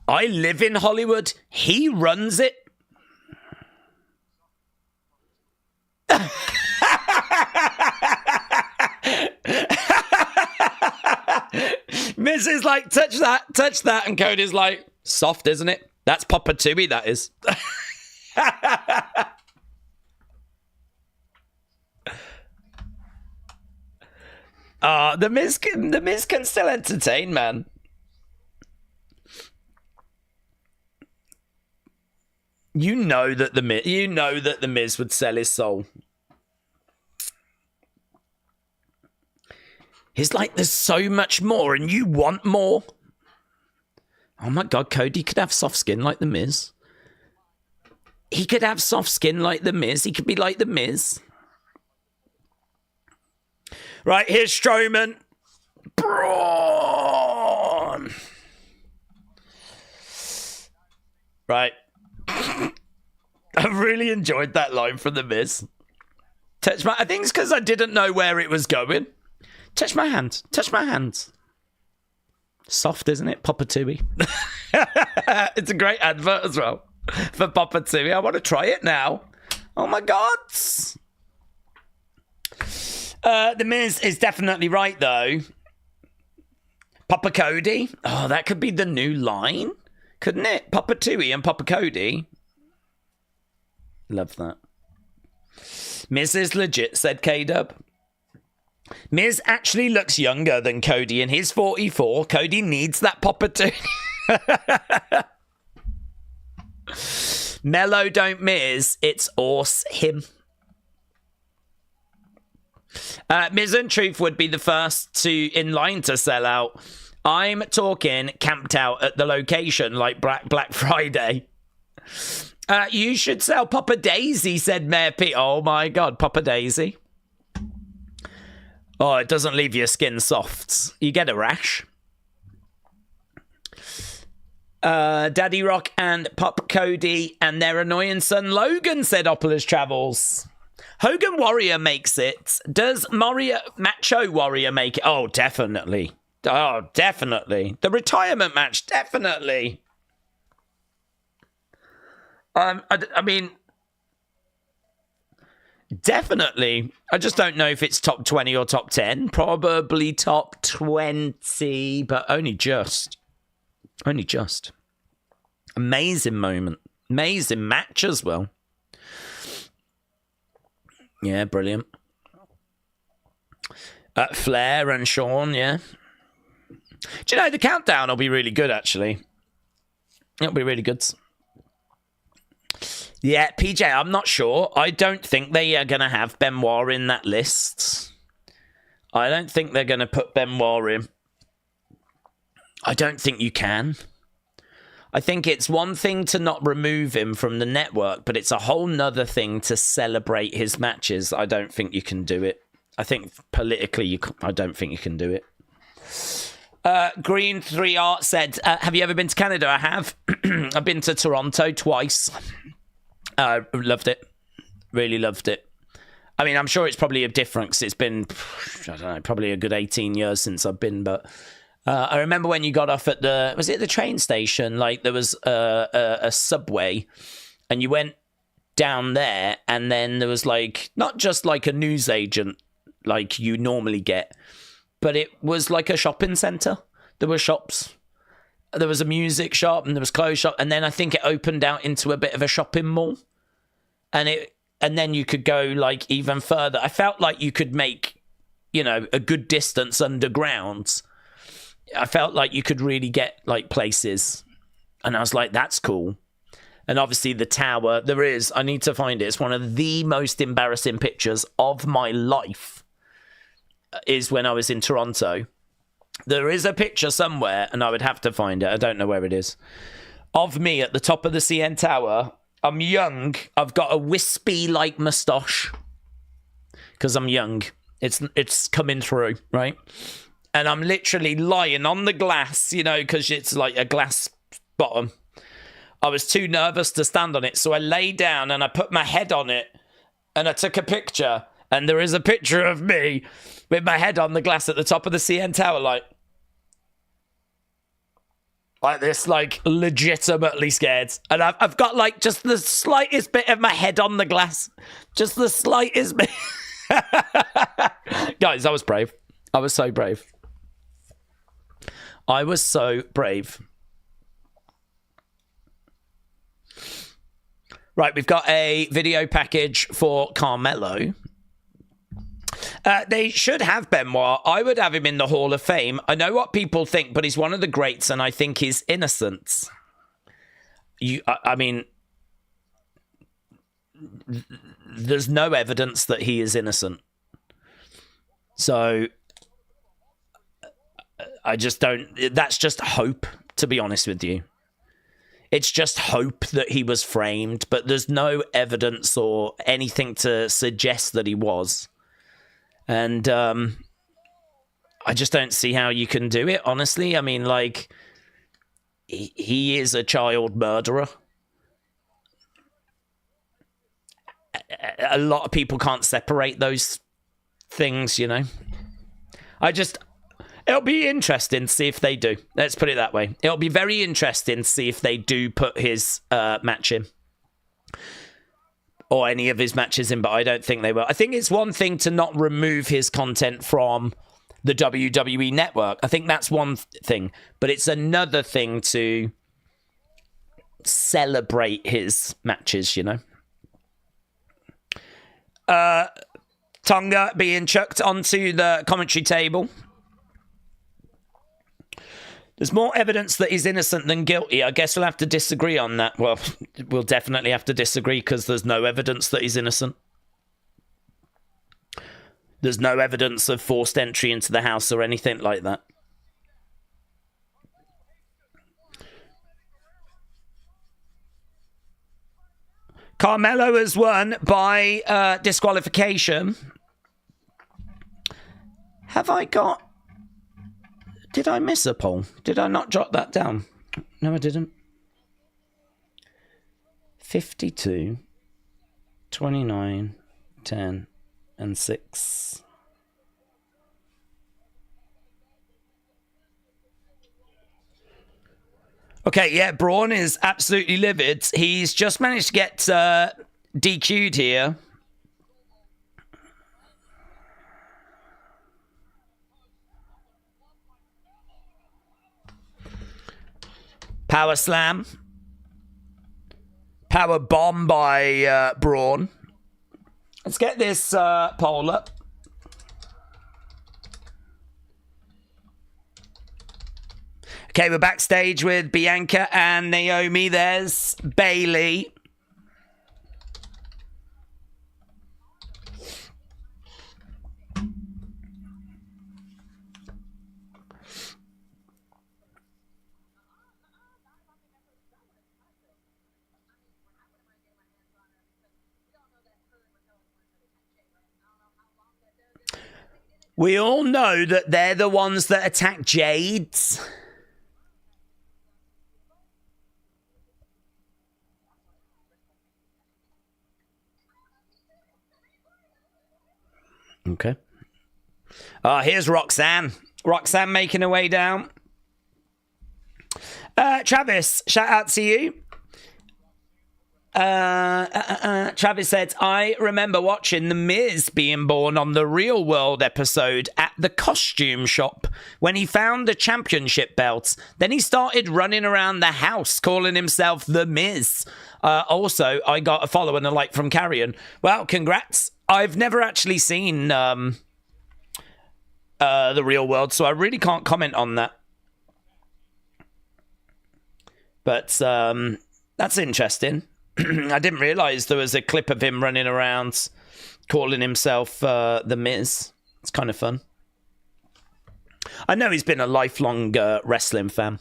I live in Hollywood. He runs it. Miz is like, touch that, and Cody's like, soft, isn't it? That's Papa Tui, that is. The Miz can still entertain, man. You know that the Miz would sell his soul. He's like, there's so much more, and you want more. Oh my god, Cody could have soft skin like the Miz. He could have soft skin like the Miz. He could be like the Miz. Right, here's Strowman. Braun. Right. I've really enjoyed that line from the Miz. I think it's because I didn't know where it was going. Touch my hand. Touch my hand. Soft, isn't it? Papa Tui. It's a great advert as well for Papa Tui. I want to try it now. Oh my god. The Miz is definitely right though. Papa Cody. Oh, that could be the new line, couldn't it? Papa Tui and Papa Cody. Love that. Miz is legit, said K-Dub. Miz actually looks younger than Cody, and he's 44. Cody needs that Papa Tui. Mellow don't Miz, it's Orse him. Miz and Truth would be the first in line to sell out. I'm talking camped out at the location like Black Friday. You should sell Papa Daisy, said Mayor Pete. Oh my god, Papa Daisy. Oh, it doesn't leave your skin soft. You get a rash. Daddy Rock and Pop Cody and their annoying son Logan, said Opulus Travels. Hogan Warrior makes it. Does Macho Warrior make it? Oh, definitely. Oh, definitely. The retirement match, definitely. I mean, definitely. I just don't know if it's top 20 or top 10. Probably top 20, but only just. Only just. Amazing moment. Amazing match as well. Yeah, brilliant. Flair and Sean, yeah. Do you know, the countdown will be really good, actually. It'll be really good. Yeah, PJ, I'm not sure. I don't think they are going to have Benoit in that list. I don't think they're going to put Benoit in. I don't think you can. I think it's one thing to not remove him from the network, but it's a whole nother thing to celebrate his matches. I don't think you can do it. I think politically, I don't think you can do it. Green 3 Art said, have you ever been to Canada? I have. I've been to Toronto twice. Loved it. Really loved it. I mean, I'm sure it's probably a difference. It's been, I don't know, probably a good 18 years since I've been, but I remember when you got off at the train station? Like there was a subway and you went down there and then there was like, not just like a newsagent like you normally get, but it was like a shopping centre. There were shops. There was a music shop and there was clothes shop. And then I think it opened out into a bit of a shopping mall. And then you could go like even further. I felt like you could make, you know, a good distance underground. I felt like you could really get like places. And I was like, that's cool. And obviously the tower, I need to find it. It's one of the most embarrassing pictures of my life is when I was in Toronto. There is a picture somewhere, and I would have to find it. I don't know where it is. Of me at the top of the CN Tower. I'm young. I've got a wispy, like, moustache. Because I'm young. It's coming through, right? And I'm literally lying on the glass, you know, because it's like a glass bottom. I was too nervous to stand on it, so I lay down and I put my head on it. And I took a picture. And there is a picture of me with my head on the glass at the top of the CN Tower, like this, like legitimately scared. And I've got like just the slightest bit of my head on the glass. Just the slightest bit. Guys, I was brave. I was so brave. I was so brave. Right, we've got a video package for Carmelo. They should have Benoit. I would have him in the Hall of Fame. I know what people think, but he's one of the greats, and I think he's innocent. I mean, there's no evidence that he is innocent. So, I just don't... That's just hope, to be honest with you. It's just hope that he was framed, but there's no evidence or anything to suggest that he was. And I just don't see how you can do it, honestly. I mean, like, he is a child murderer. A lot of people can't separate those things, you know. It'll be interesting to see if they do. Let's put it that way. It'll be very interesting to see if they do put his match in. Or any of his matches in, but I don't think they will. I think it's one thing to not remove his content from the WWE network. I think that's one thing. But it's another thing to celebrate his matches, you know. Tonga being chucked onto the commentary table. There's more evidence that he's innocent than guilty. I guess we'll have to disagree on that. Well, we'll definitely have to disagree because there's no evidence that he's innocent. There's no evidence of forced entry into the house or anything like that. Carmelo has won by disqualification. Have I got... Did I miss a poll? Did I not jot that down? No, I didn't. 52, 29, 10, and 6. Okay, yeah, Braun is absolutely livid. He's just managed to get DQ'd here. Power slam. Power bomb by Braun. Let's get this poll up. Okay, we're backstage with Bianca and Naomi. There's Bayley. We all know that they're the ones that attack Jades. Okay. Here's Roxanne. Roxanne making her way down. Travis, shout out to you. Travis said, I remember watching The Miz being born on the Real World episode at the costume shop when he found the championship belts. Then he started running around the house calling himself The Miz. Also, I got a follow and a like from Carrion. Well, congrats. I've never actually seen the Real World, so I really can't comment on that. But that's interesting. I didn't realise there was a clip of him running around calling himself The Miz. It's kind of fun. I know he's been a lifelong wrestling fan.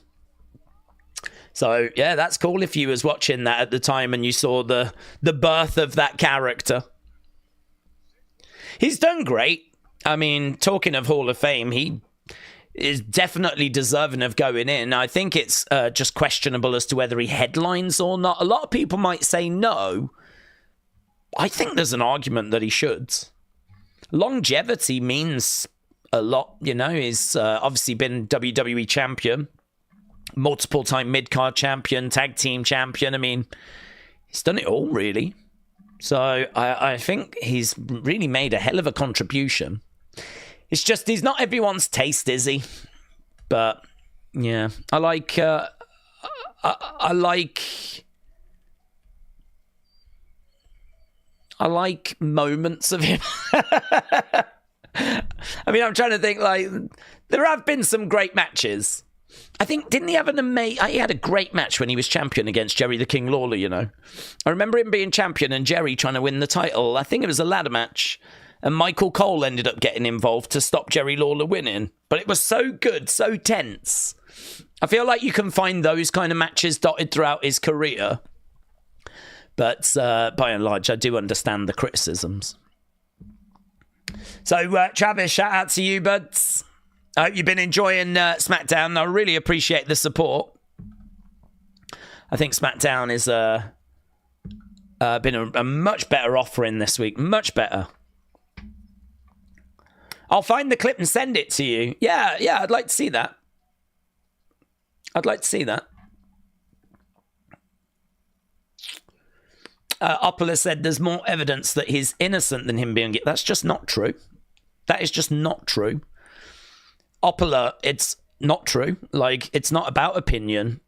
So, yeah, that's cool if you was watching that at the time and you saw the birth of that character. He's done great. I mean, talking of Hall of Fame, he is definitely deserving of going in. I think it's just questionable as to whether he headlines or not. A lot of people might say no. I think there's an argument that he should. Longevity means a lot, you know. He's obviously been WWE champion, multiple-time mid-card champion, tag team champion. I mean, he's done it all, really. So I think he's really made a hell of a contribution. It's just he's not everyone's taste, is he? But yeah, I like moments of him. I mean, I'm trying to think, like, there have been some great matches. I think, didn't he have he had a great match when he was champion against Jerry the King Lawler, you know? I remember him being champion and Jerry trying to win the title. I think it was a ladder match. And Michael Cole ended up getting involved to stop Jerry Lawler winning. But it was so good, so tense. I feel like you can find those kind of matches dotted throughout his career. But by and large, I do understand the criticisms. So, Travis, shout out to you, buds. I hope you've been enjoying SmackDown. I really appreciate the support. I think SmackDown is been a much better offering this week. Much better. I'll find the clip and send it to you. Yeah, I'd like to see that. Oppola said there's more evidence that he's innocent than him being guilty. That's just not true. That is just not true. Oppola, it's not true. Like, it's not about opinion.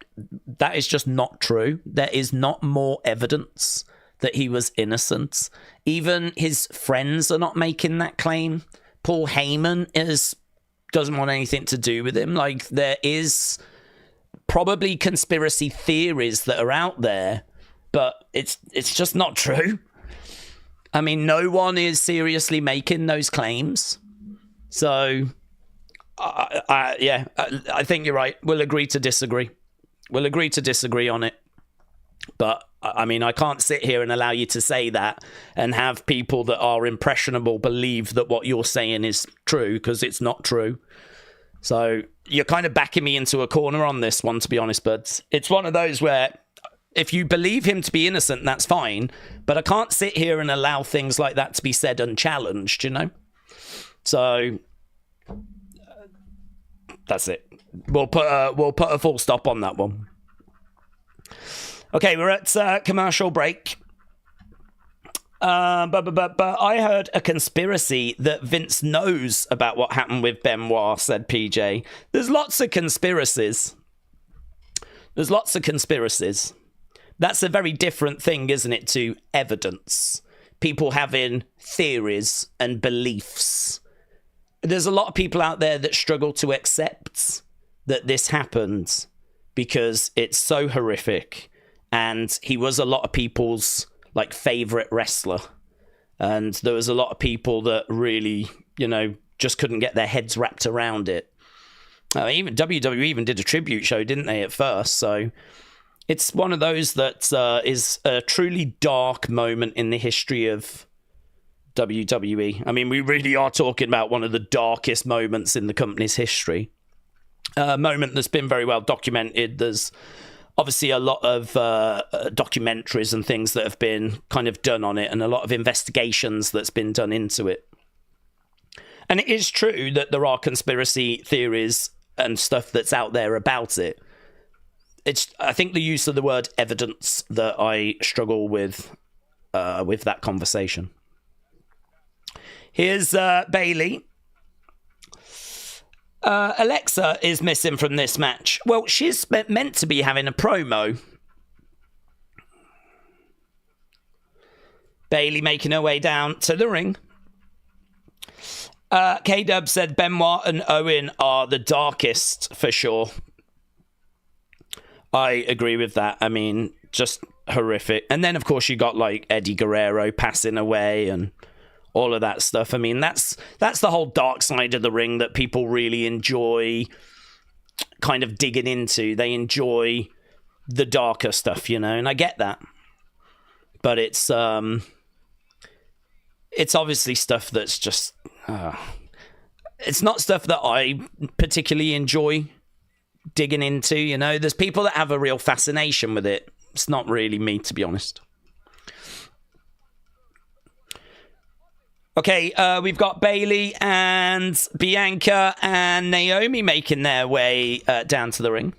That is just not true. There is not more evidence that he was innocent. Even his friends are not making that claim. Paul Heyman doesn't want anything to do with him. Like, there is probably conspiracy theories that are out there, but it's just not true. I mean, no one is seriously making those claims. So, I think you're right. We'll agree to disagree. We'll agree to disagree on it. But, I mean, I can't sit here and allow you to say that and have people that are impressionable believe that what you're saying is true, because it's not true. So you're kind of backing me into a corner on this one, to be honest, but it's one of those where if you believe him to be innocent, that's fine. But I can't sit here and allow things like that to be said unchallenged, you know? So that's it. We'll put a full stop on that one. Okay, we're at commercial break. But I heard a conspiracy that Vince knows about what happened with Benoit, said PJ. There's lots of conspiracies. That's a very different thing, isn't it, to evidence. People having theories and beliefs. There's a lot of people out there that struggle to accept that this happened because it's so horrific. And he was a lot of people's, like, favourite wrestler. And there was a lot of people that really, you know, just couldn't get their heads wrapped around it. Even WWE even did a tribute show, didn't they, at first? So it's one of those that is a truly dark moment in the history of WWE. I mean, we really are talking about one of the darkest moments in the company's history. A moment that's been very well documented. There's obviously a lot of documentaries and things that have been kind of done on it, and a lot of investigations that's been done into it. And it is true that there are conspiracy theories and stuff that's out there about it. It's, I think, the use of the word evidence that I struggle with that conversation. Here's Bailey. Alexa is missing from this match. Well, she's meant to be having a promo. Bailey making her way down to the ring. K-Dub said Benoit and Owen are the darkest for sure. I agree with that. I mean, just horrific. And then, of course, you got like Eddie Guerrero passing away and all of that stuff. I mean, that's the whole dark side of the ring that people really enjoy kind of digging into. They enjoy the darker stuff, you know, and I get that. But it's obviously stuff that's just... it's not stuff that I particularly enjoy digging into, you know. There's people that have a real fascination with it. It's not really me, to be honest. Okay, we've got Bayley and Bianca and Naomi making their way down to the ring.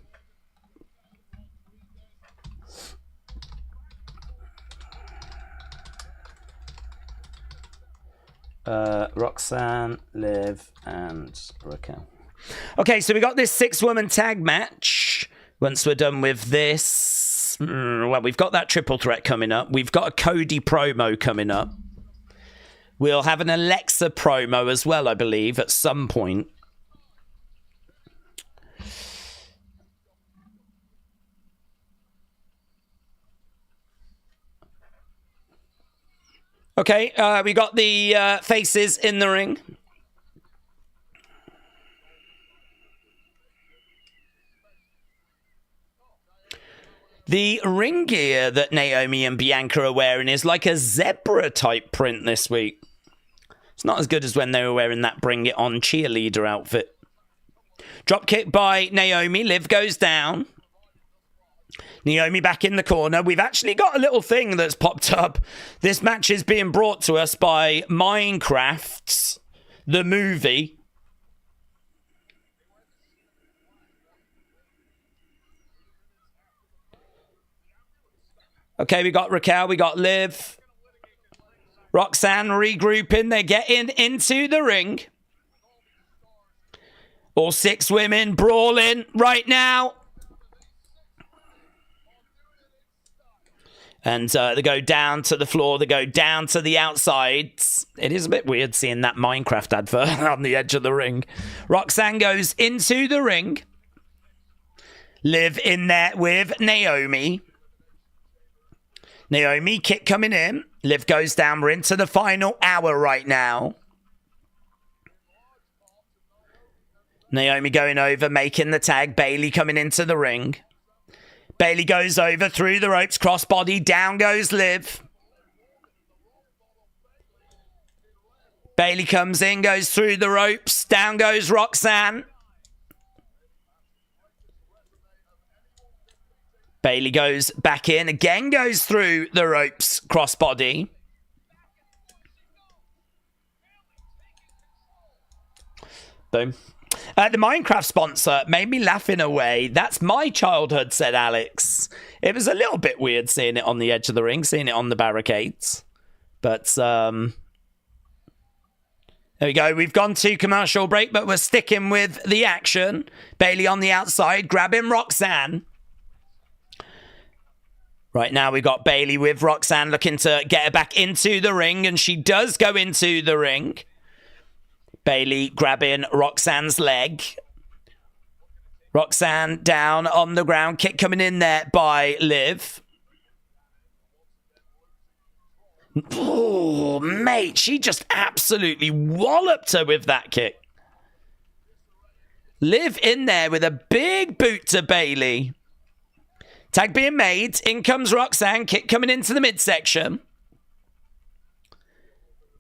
Roxanne, Liv, and Raquel. Okay, so we got this 6-woman tag match. Once we're done with this, well, we've got that triple threat coming up. We've got a Cody promo coming up. We'll have an Alexa promo as well, I believe, at some point. Okay, we got the faces in the ring. The ring gear that Naomi and Bianca are wearing is like a zebra type print this week. It's not as good as when they were wearing that Bring It On cheerleader outfit. Dropkick by Naomi. Liv goes down. Naomi back in the corner. We've actually got a little thing that's popped up. This match is being brought to us by Minecraft, the movie. Okay, we got Raquel, we got Liv. Roxanne regrouping. They're getting into the ring. All 6 women brawling right now. And they go down to the floor. They go down to the outsides. It is a bit weird seeing that Minecraft advert on the edge of the ring. Roxanne goes into the ring. Liv in there with Naomi. Naomi, kick coming in. Liv goes down. We're into the final hour right now. Naomi going over, making the tag. Bayley coming into the ring. Bayley goes over through the ropes, crossbody. Down goes Liv. Bayley comes in, goes through the ropes. Down goes Roxanne. Bayley goes back in, again goes through the ropes, crossbody. Boom. The Minecraft sponsor made me laugh in a way. That's my childhood, said Alex. It was a little bit weird seeing it on the edge of the ring, seeing it on the barricades. But, there we go. We've gone to commercial break, but we're sticking with the action. Bayley on the outside, grabbing Roxanne. Right now we've got Bayley with Roxanne looking to get her back into the ring, and she does go into the ring. Bayley grabbing Roxanne's leg. Roxanne down on the ground. Kick coming in there by Liv. Oh, mate, she just absolutely walloped her with that kick. Liv in there with a big boot to Bayley. Tag being made. In comes Roxanne. Kick coming into the midsection.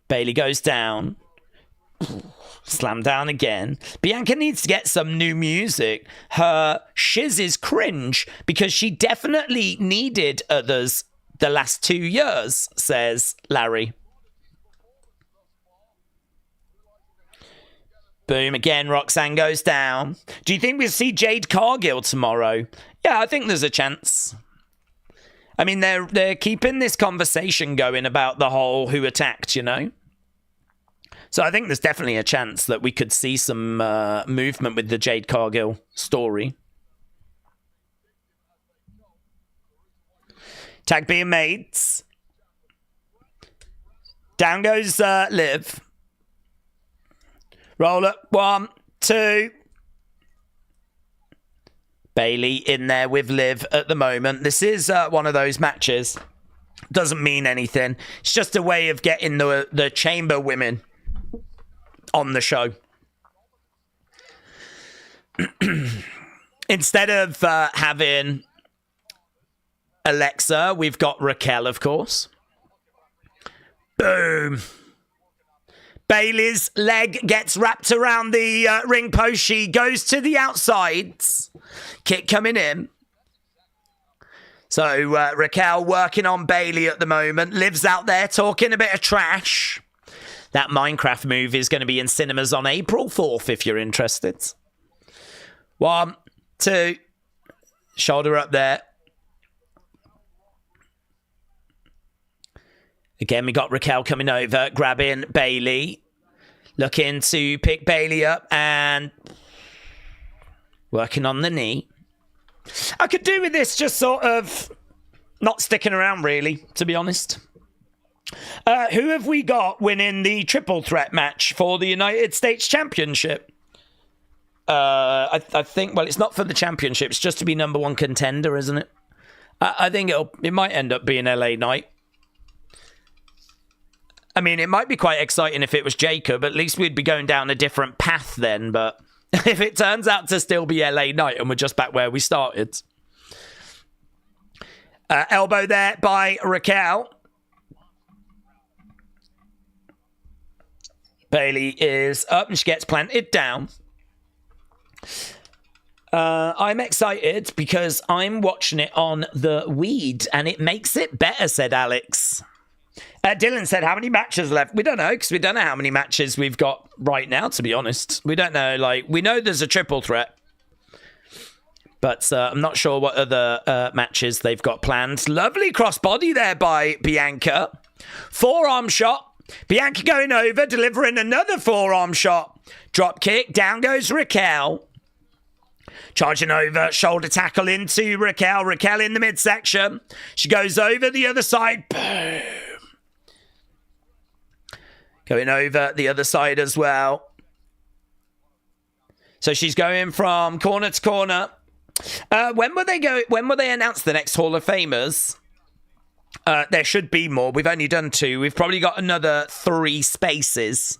Bayley goes down. Slam down again. Bianca needs to get some new music. Her shiz is cringe because she definitely needed others the last 2 years, says Larry. Boom, again, Roxanne goes down. Do you think we'll see Jade Cargill tomorrow? Yeah, I think there's a chance. I mean, they're keeping this conversation going about the whole who attacked, you know? So I think there's definitely a chance that we could see some movement with the Jade Cargill story. Tag being made. Down goes Liv. Roll up. 1, 2. Bayley in there with Liv at the moment. This is one of those matches Doesn't mean anything. It's just a way of getting the chamber women on the show. Instead of having Alexa, we've got Raquel, of course. Boom. Bayley's leg gets wrapped around the ring post. She goes to the outsides. Kick coming in. So Raquel working on Bayley at the moment. Liv's out there talking a bit of trash. That Minecraft move is going to be in cinemas on April 4th if you're interested. 1, 2. Shoulder up there. Again, we got Raquel coming over, grabbing Bayley. Looking to pick Bayley up and working on the knee. I could do with this just sort of not sticking around, really, to be honest. Who have we got winning the triple threat match for the United States Championship? I think, well, it's not for the championship. It's just to be number 1 contender, isn't it? I think it might end up being LA Knight. I mean, it might be quite exciting if it was Jacob. At least we'd be going down a different path then. But if it turns out to still be LA Knight and we're just back where we started. Elbow there by Raquel. Bayley is up and she gets planted down. I'm excited because I'm watching it on the Weed and it makes it better, said Alex. Dylan said, how many matches left? We don't know, because we don't know how many matches we've got right now, to be honest. We don't know, we know there's a triple threat. But I'm not sure what other matches they've got planned. Lovely crossbody there by Bianca. Forearm shot. Bianca going over, delivering another forearm shot. Drop kick, down goes Raquel. Charging over, shoulder tackle into Raquel. Raquel in the midsection. She goes over the other side. Boom. Going over the other side as well. So she's going from corner to corner. When will they announce the next Hall of Famers? There should be more. We've only done 2. We've probably got another 3 spaces.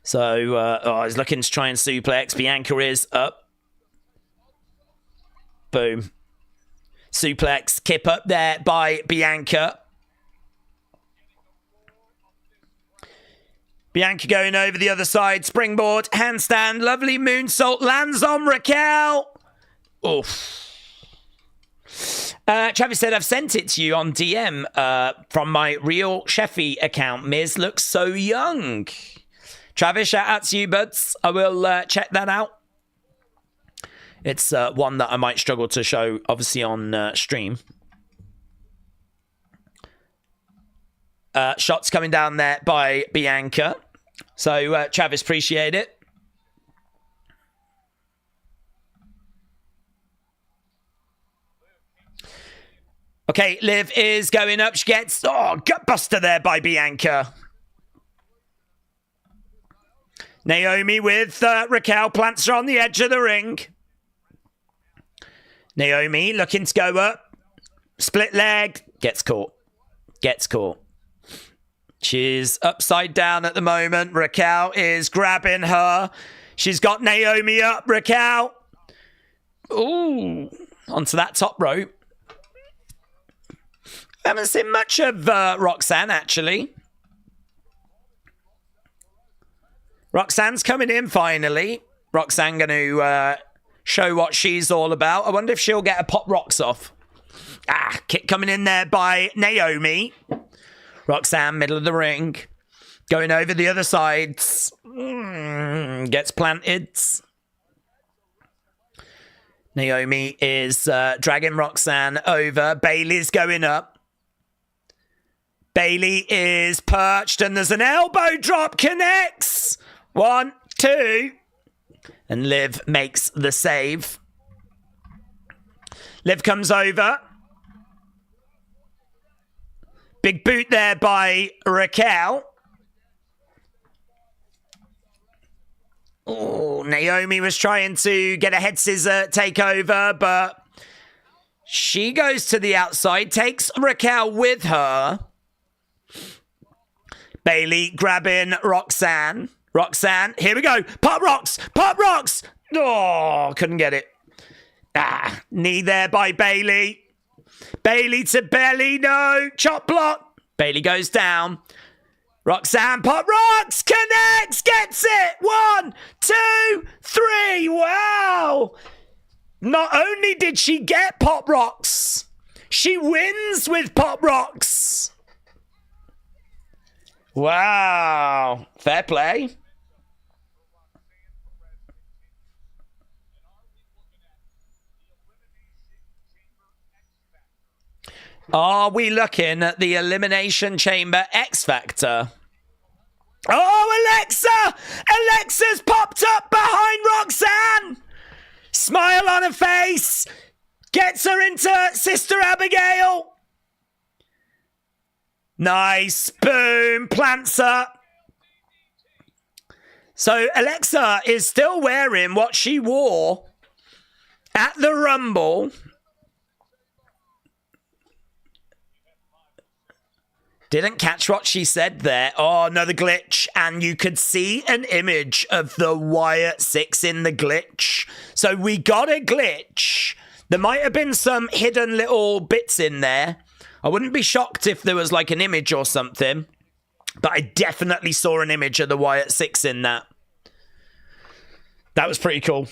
So I was looking to try and suplex. Bianca is up. Boom. Suplex. Kip up there by Bianca. Bianca going over the other side. Springboard. Handstand. Lovely moonsault. Lands on Raquel. Oof. Travis said, I've sent it to you on DM from my real Sheffy account. Miz looks so young. Travis, shout out to you, buds. I will check that out. It's one that I might struggle to show, obviously, on stream. Shots coming down there by Bianca. So, Travis, appreciate it. Okay, Liv is going up. She gets, gutbuster there by Bianca. Naomi with Raquel, plants her on the edge of the ring. Naomi looking to go up. Split leg. Gets caught. Gets caught. She's upside down at the moment. Raquel is grabbing her. She's got Naomi up. Raquel. Ooh. Onto that top rope. I haven't seen much of Roxanne, actually. Roxanne's coming in finally. Roxanne going to show what she's all about. I wonder if she'll get a pop rocks off. Kick coming in there by Naomi. Roxanne, middle of the ring. Going over the other side. Gets planted. Naomi is dragging Roxanne over. Bayley's going up. Bayley is perched and there's an elbow drop. Connects. 1, 2. And Liv makes the save. Liv comes over. Big boot there by Raquel. Oh, Naomi was trying to get a head scissor takeover, but She goes to the outside, takes Raquel with her. Bailey grabbing Roxanne. Roxanne, here we go. Pop rocks, pop rocks. Oh, couldn't get it. Knee there by Bailey. Bailey to belly, no. Chop block. Bailey goes down. Roxanne, pop rocks, connects, gets it. 1, 2, 3. Wow. Not only did she get pop rocks, she wins with pop rocks. Wow. Fair play. Are we looking at the Elimination Chamber X Factor? Oh, Alexa! Alexa's popped up behind Roxanne! Smile on her face! Gets her into Sister Abigail! Nice. Boom. Plants her. So Alexa is still wearing what she wore at the Rumble. Didn't catch what she said there. Oh, another glitch. And you could see an image of the Wyatt 6 in the glitch. So we got a glitch. There might have been some hidden little bits in there. I wouldn't be shocked if there was like an image or something. But I definitely saw an image of the Wyatt 6 in that. That was pretty cool.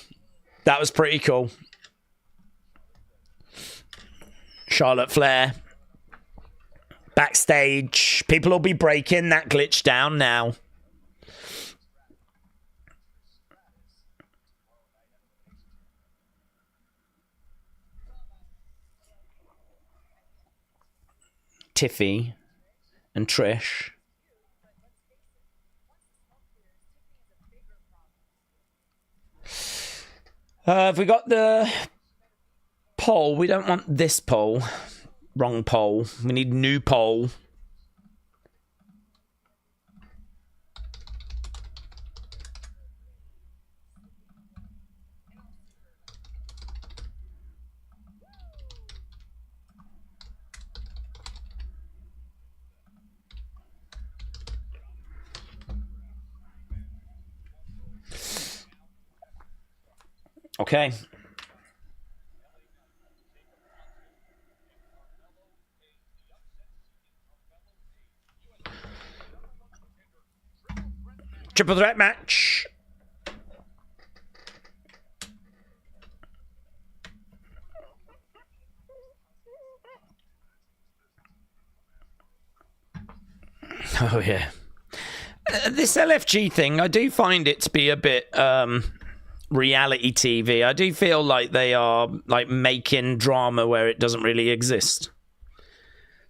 That was pretty cool. Charlotte Flair. Backstage. People will be breaking that glitch down now. Tiffy and Trish. Have we got the poll? We don't want this poll. Wrong poll. We need new poll. Okay. Triple threat match. Oh, yeah. This LFG thing, I do find it to be a bit reality TV. I do feel like they are like making drama where it doesn't really exist.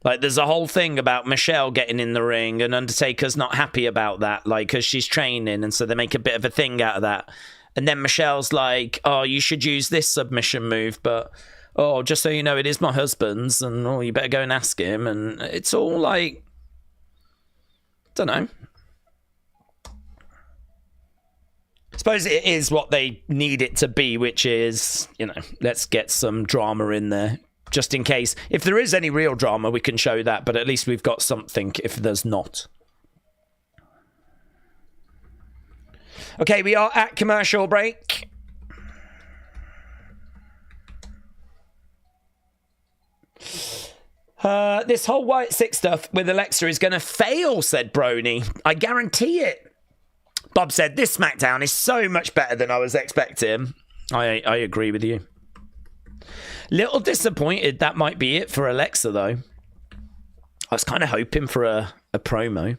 Like, there's a whole thing about Michelle getting in the ring, and Undertaker's not happy about that, like, because she's training, and so they make a bit of a thing out of that. And then Michelle's like, oh, you should use this submission move, but, oh, just so you know, it is my husband's, and, oh, you better go and ask him. And it's all like, don't know. I suppose it is what they need it to be, which is, you know, let's get some drama in there. Just in case. If there is any real drama, we can show that, but at least we've got something if there's not. Okay, we are at commercial break. This whole Wyatt 6 stuff with Alexa is going to fail, said Brony. I guarantee it. Bob said, this SmackDown is so much better than I was expecting. I agree with you. Little disappointed that might be it for Alexa, though. I was kind of hoping for a promo.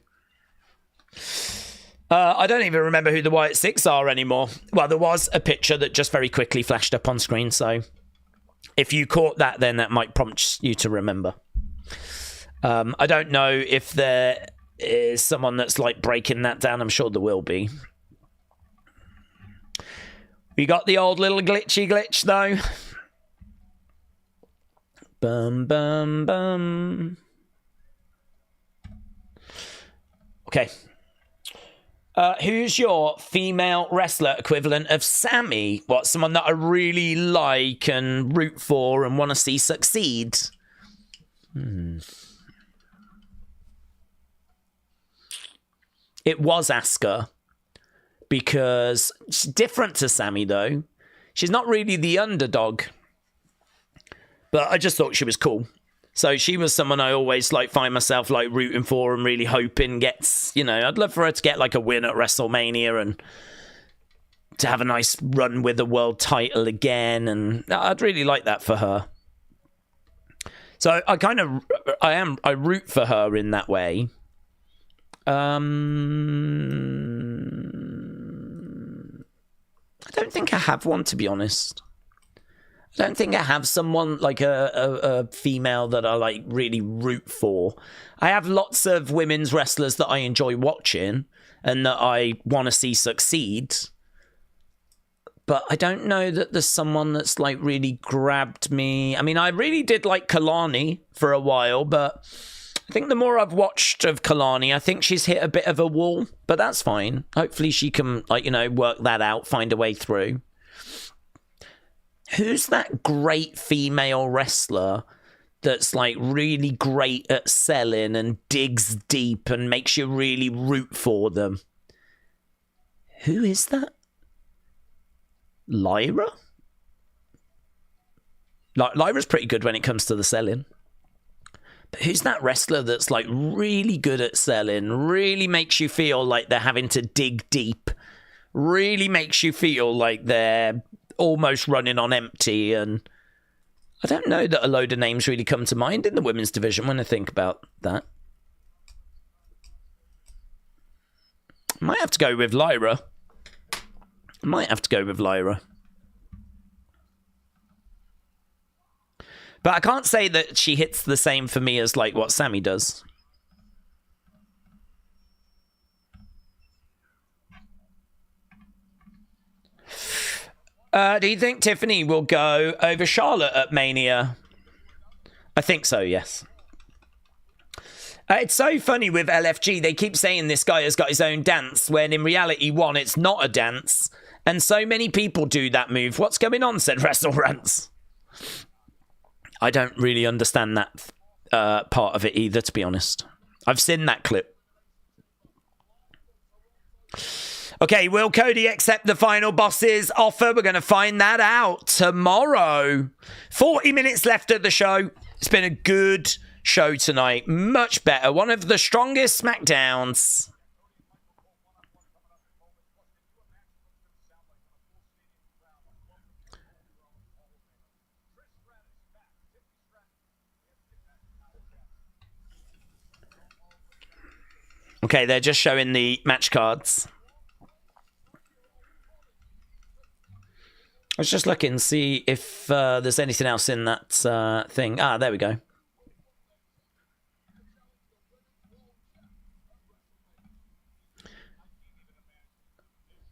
I don't even remember who the Wyatt 6 are anymore. Well, there was a picture that just very quickly flashed up on screen, so if you caught that, then that might prompt you to remember. I don't know if there is someone that's like breaking that down. I'm sure there will be. We got the old little glitchy glitch, though. Bum, bum, bum. Okay. Who's your female wrestler equivalent of Sammy? What, someone that I really like and root for and want to see succeed? It was Asuka, because she's different to Sammy, though. She's not really the underdog, but I just thought she was cool. So she was someone I always find myself rooting for and really hoping gets, I'd love for her to get a win at WrestleMania and to have a nice run with the world title again, and I'd really like that for her. So I root for her in that way. I don't think I have one, to be honest. I don't think I have someone like a female that I really root for. I have lots of women's wrestlers that I enjoy watching and that I want to see succeed. But I don't know that there's someone that's really grabbed me. I mean, I really did like Kalani for a while, but I think the more I've watched of Kalani, I think she's hit a bit of a wall, but that's fine. Hopefully she can, work that out, find a way through. Who's that great female wrestler that's really great at selling and digs deep and makes you really root for them? Who is that? Lyra? Lyra's pretty good when it comes to the selling. But who's that wrestler that's really good at selling, really makes you feel like they're having to dig deep, really makes you feel like they're almost running on empty? And I don't know that a load of names really come to mind in the women's division when I think about that. Might have to go with Lyra. But I can't say that she hits the same for me as what Sammy does. Do you think Tiffany will go over Charlotte at Mania? I think so, yes. It's so funny with LFG. They keep saying this guy has got his own dance, when in reality, one, it's not a dance. And so many people do that move. What's going on, said WrestleRants. I don't really understand that part of it either, to be honest. I've seen that clip. Okay, will Cody accept the final boss's offer? We're going to find that out tomorrow. 40 minutes left of the show. It's been a good show tonight. Much better. One of the strongest Smackdowns. Okay, they're just showing the match cards. I was just looking to see if there's anything else in that thing. Ah, there we go.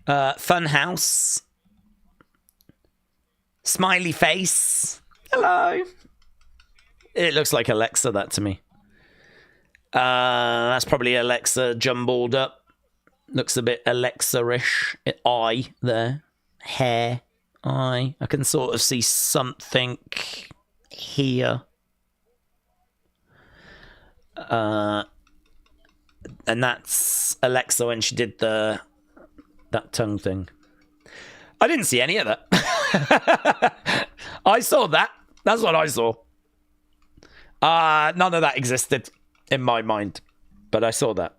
Funhouse. Smiley face. Hello. It looks like Alexa, that to me. That's probably Alexa jumbled up. Looks a bit Alexa-ish. Eye there. Hair. Eye. I can sort of see something here. And that's Alexa when she did that tongue thing. I didn't see any of that. I saw that. That's what I saw. None of that existed in my mind, but I saw that.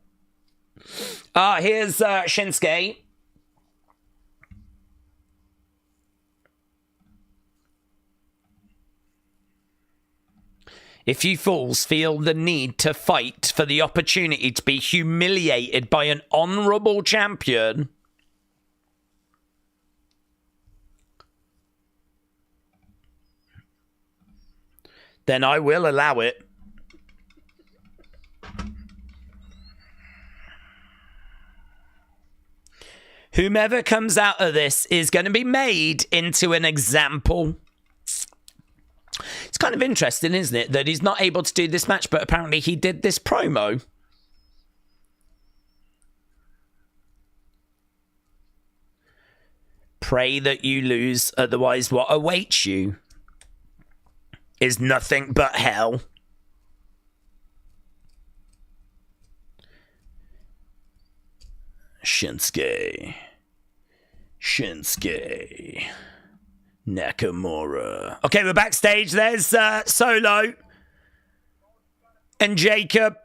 Here's Shinsuke. If you fools feel the need to fight for the opportunity to be humiliated by an honourable champion, then I will allow it. Whomever comes out of this is going to be made into an example. It's kind of interesting, isn't it, that he's not able to do this match, but apparently he did this promo. Pray that you lose, otherwise what awaits you is nothing but hell. Shinsuke. Nakamura. Okay, we're backstage. There's Solo and Jacob.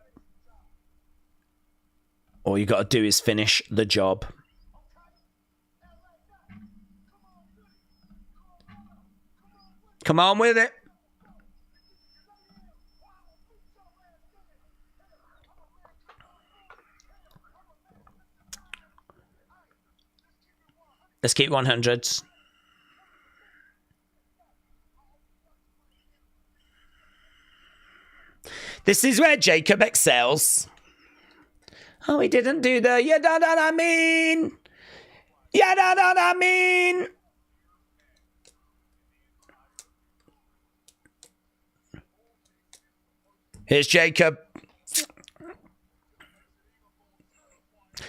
All you got to do is finish the job. Come on with it. Let's keep 100s. This is where Jacob excels. Oh, he didn't do the you know what I mean. You know what I mean. Here's Jacob.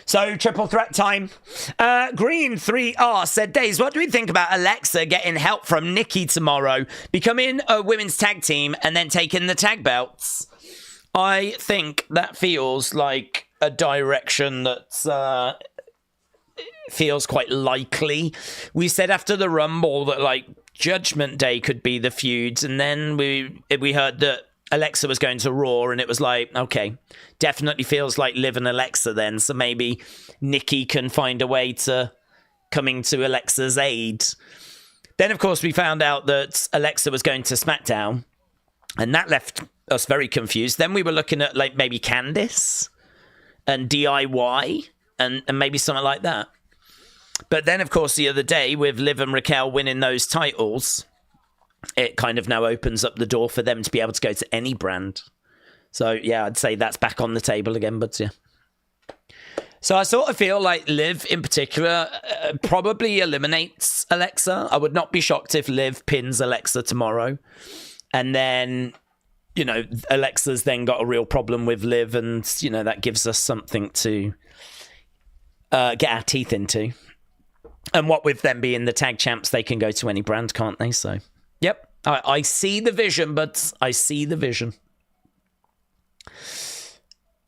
So, triple threat time. Green 3R said, Days, what do we think about Alexa getting help from Nikki tomorrow, becoming a women's tag team, and then taking the tag belts? I think that feels like a direction that feels quite likely. We said after the Rumble that, like, Judgment Day could be the feuds, and then we heard that Alexa was going to Raw, and it was like, okay, definitely feels like Liv and Alexa then, so maybe Nikki can find a way to coming to Alexa's aid. Then, of course, we found out that Alexa was going to SmackDown, and that left us very confused. Then we were looking at, like, maybe Candice and DIY and maybe something like that. But then, of course, the other day, with Liv and Raquel winning those titles, it kind of now opens up the door for them to be able to go to any brand. So, yeah, I'd say that's back on the table again, but yeah. So I sort of feel like Liv, in particular, probably eliminates Alexa. I would not be shocked if Liv pins Alexa tomorrow. And then, you know, Alexa's then got a real problem with Liv, and, you know, that gives us something to get our teeth into. And what with them being the tag champs, they can go to any brand, can't they? So... Yep, I see the vision, but I see the vision.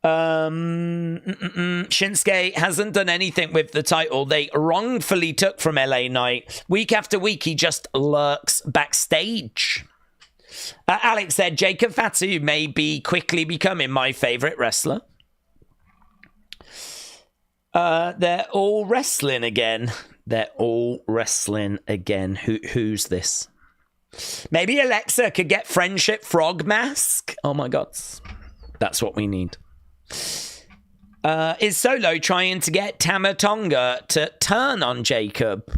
Shinsuke hasn't done anything with the title they wrongfully took from LA Knight. Week after week, he just lurks backstage. Alex said, Jacob Fatu may be quickly becoming my favourite wrestler. They're all wrestling again. They're all wrestling again. Who's this? Maybe Alexa could get Friendship Frog Mask. Oh my god. That's what we need. Is Solo trying to get Tama Tonga to turn on Jacob?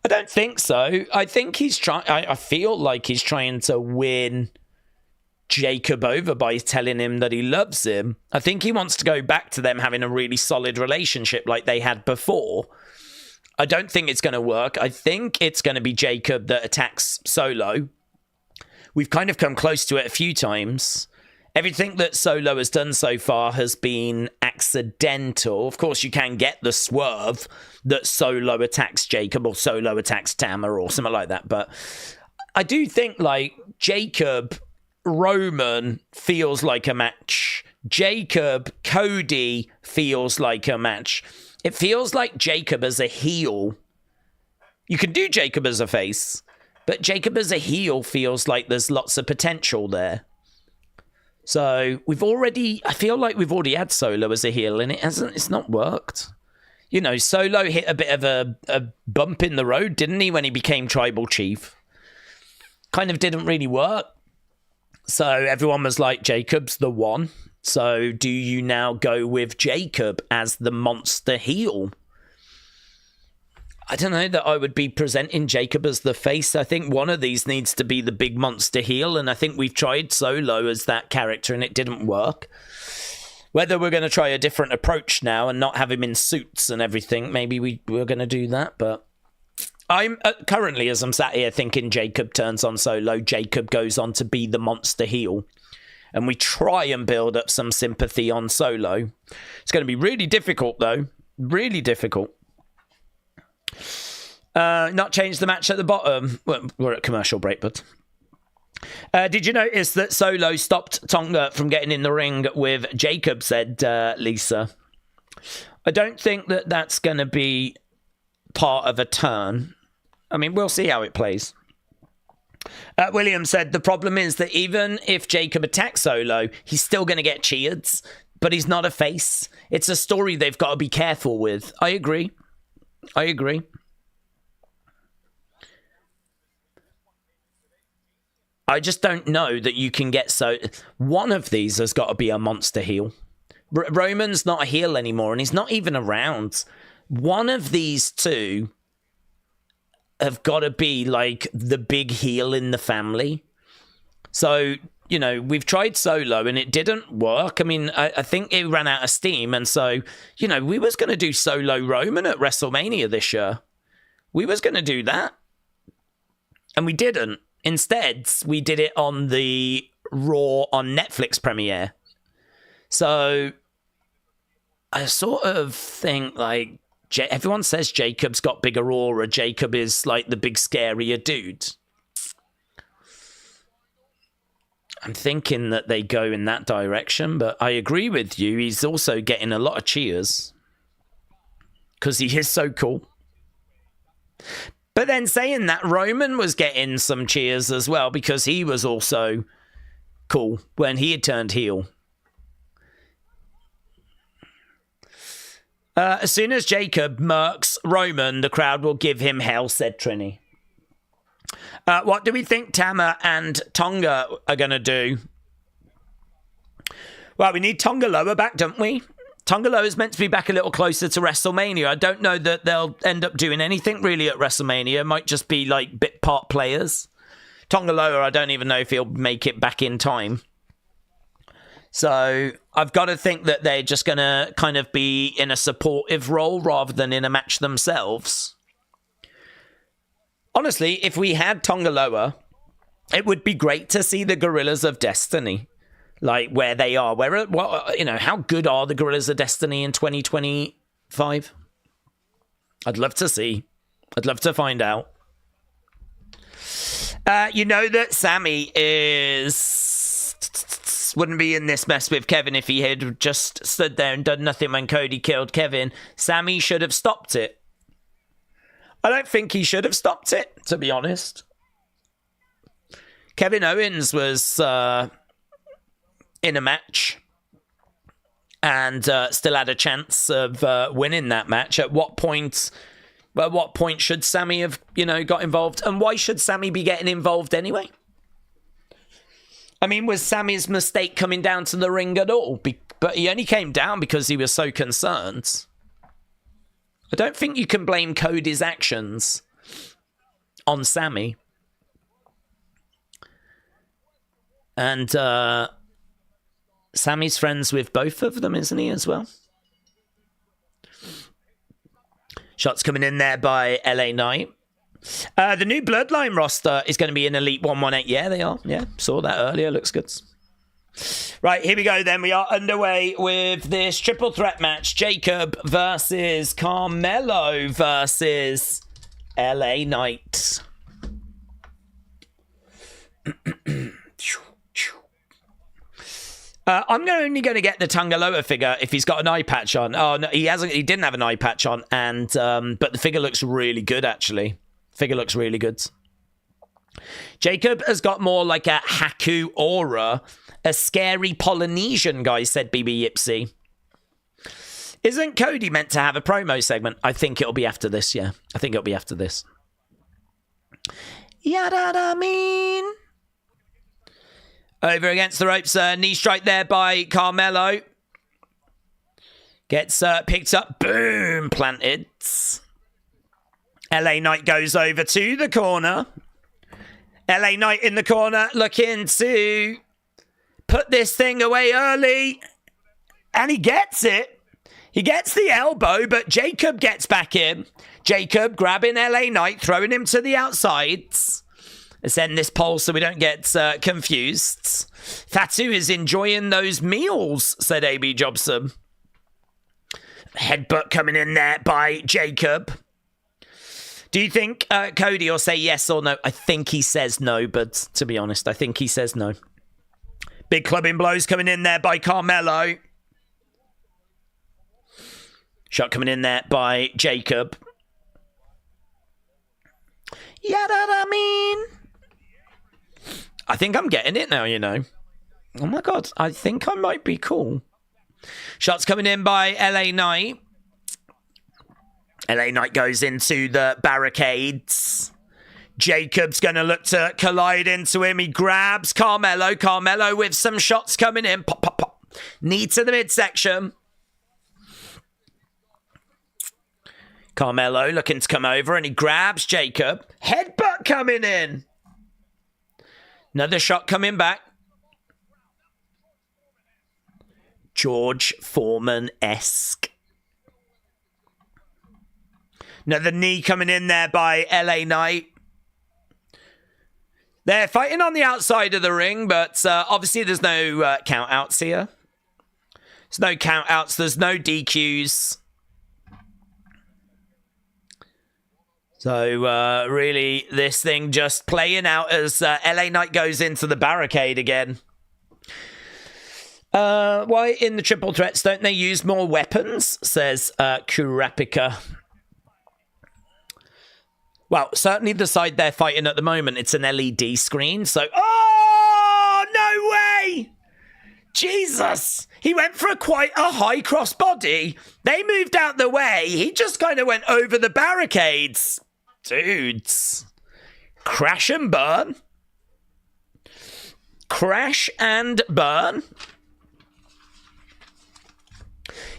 I don't think so. I think he's trying... I feel like he's trying to win Jacob over by telling him that he loves him. I think he wants to go back to them having a really solid relationship like they had before. I don't think it's going to work. I think it's going to be Jacob that attacks Solo. We've kind of come close to it a few times. Everything that Solo has done so far has been accidental. Of course, you can get the swerve that Solo attacks Jacob or Solo attacks Tama or something like that. But I do think, like, Jacob Roman feels like a match. Jacob Cody feels like a match. It feels like Jacob as a heel. You can do Jacob as a face, but Jacob as a heel feels like there's lots of potential there. So I feel like we've already had Solo as a heel, and it's not worked. You know, Solo hit a bit of a bump in the road, didn't he, when he became tribal chief? Kind of didn't really work. So everyone was like, Jacob's the one. So do you now go with Jacob as the monster heel? I don't know that I would be presenting Jacob as the face. I think one of these needs to be the big monster heel, and I think we've tried Solo as that character and it didn't work. Whether we're going to try a different approach now and not have him in suits and everything, maybe we're going to do that, but I'm currently, as I'm sat here, thinking Jacob turns on Solo, Jacob goes on to be the monster heel. And we try and build up some sympathy on Solo. It's going to be really difficult, though. Really difficult. Not change the match at the bottom. Well, we're at commercial break, but... did you notice that Solo stopped Tonga from getting in the ring with Jacob, said Lisa. I don't think that that's going to be part of a turn. I mean, we'll see how it plays. William said the problem is that even if Jacob attacks Solo, he's still going to get cheered, but he's not a face. It's a story they've got to be careful with. I agree. I just don't know that you can get so... One of these has got to be a monster heel. Roman's not a heel anymore, and he's not even around. One of these two have got to be, like, the big heel in the family. So, you know, we've tried Solo, and it didn't work. I mean, I think it ran out of steam, and so, you know, we was going to do Solo Roman at WrestleMania this year. We was going to do that. And we didn't. Instead, we did it on the Raw on Netflix premiere. So I sort of think, like, everyone says Jacob's got bigger aura. Jacob is, like, the big, scarier dude. I'm thinking that they go in that direction, but I agree with you. He's also getting a lot of cheers because he is so cool. But then saying that, Roman was getting some cheers as well because he was also cool when he had turned heel. As soon as Jacob murks Roman, the crowd will give him hell, said Trini. What do we think Tama and Tonga are going to do? Well, we need Tonga Loa back, don't we? Tonga Loa is meant to be back a little closer to WrestleMania. I don't know that they'll end up doing anything really at WrestleMania. It might just be like bit part players. Tonga Loa, I don't even know if he'll make it back in time. So I've got to think that they're just going to kind of be in a supportive role rather than in a match themselves. Honestly, if we had Tonga Loa, it would be great to see the Gorillas of Destiny. Like, where they are. How good are the Gorillas of Destiny in 2025? I'd love to see. I'd love to find out. You know that Sammy wouldn't be in this mess with Kevin if he had just stood there and done nothing when Cody killed Kevin. Sammy should have stopped it. I don't think he should have stopped it, to be honest. Kevin Owens was... in a match and still had a chance of winning that match. At what point should Sammy have, got involved? And why should Sammy be getting involved anyway? I mean, was Sammy's mistake coming down to the ring at all? But he only came down because he was so concerned. I don't think you can blame Cody's actions on Sammy. And, Sammy's friends with both of them, isn't he, as well? Shots coming in there by LA Knight. The new Bloodline roster is going to be in Elite 118. Yeah, they are. Yeah, saw that earlier. Looks good. Right, here we go then. We are underway with this triple threat match. Jacob versus Carmelo versus LA Knight. I'm only going to get the Tonga Loa figure if he's got an eye patch on. Oh no, he hasn't. He didn't have an eye patch on, and but the figure looks really good. Actually, figure looks really good. Jacob has got more like a Haku aura, a scary Polynesian guy, said BB Yipsy. Isn't Cody meant to have a promo segment? I think it'll be after this. Yeah, I think it'll be after this. Yada mean. Over against the ropes, knee strike there by Carmelo. Gets picked up, boom, planted. LA Knight goes over to the corner. LA Knight in the corner, looking to put this thing away early. And he gets it. He gets the elbow, but Jacob gets back in. Jacob grabbing LA Knight, throwing him to the outsides. Let's end this poll so we don't get confused. Fatu is enjoying those meals, said AB Jobson. Headbutt coming in there by Jacob. Do you think Cody will say yes or no? I think he says no, but to be honest, I think he says no. Big clubbing blows coming in there by Carmelo. Shot coming in there by Jacob. Yeah, that I mean. I think I'm getting it now, you know. Oh my God, I think I might be cool. Shots coming in by LA Knight. LA Knight goes into the barricades. Jacob's going to look to collide into him. He grabs Carmelo. Carmelo with some shots coming in. Pop, pop, pop. Knee to the midsection. Carmelo looking to come over and he grabs Jacob. Headbutt coming in. Another shot coming back. George Foreman-esque. Another knee coming in there by LA Knight. They're fighting on the outside of the ring, but obviously there's no count-outs here. There's no count-outs. There's no DQs. So, really, this thing just playing out as LA Knight goes into the barricade again. Why in the triple threats don't they use more weapons? Says Kurapika. Well, certainly the side they're fighting at the moment, it's an LED screen, so... Oh, no way! Jesus! He went for quite a high crossbody. They moved out the way. He just kind of went over the barricades. Dudes. Crash and burn. Crash and burn.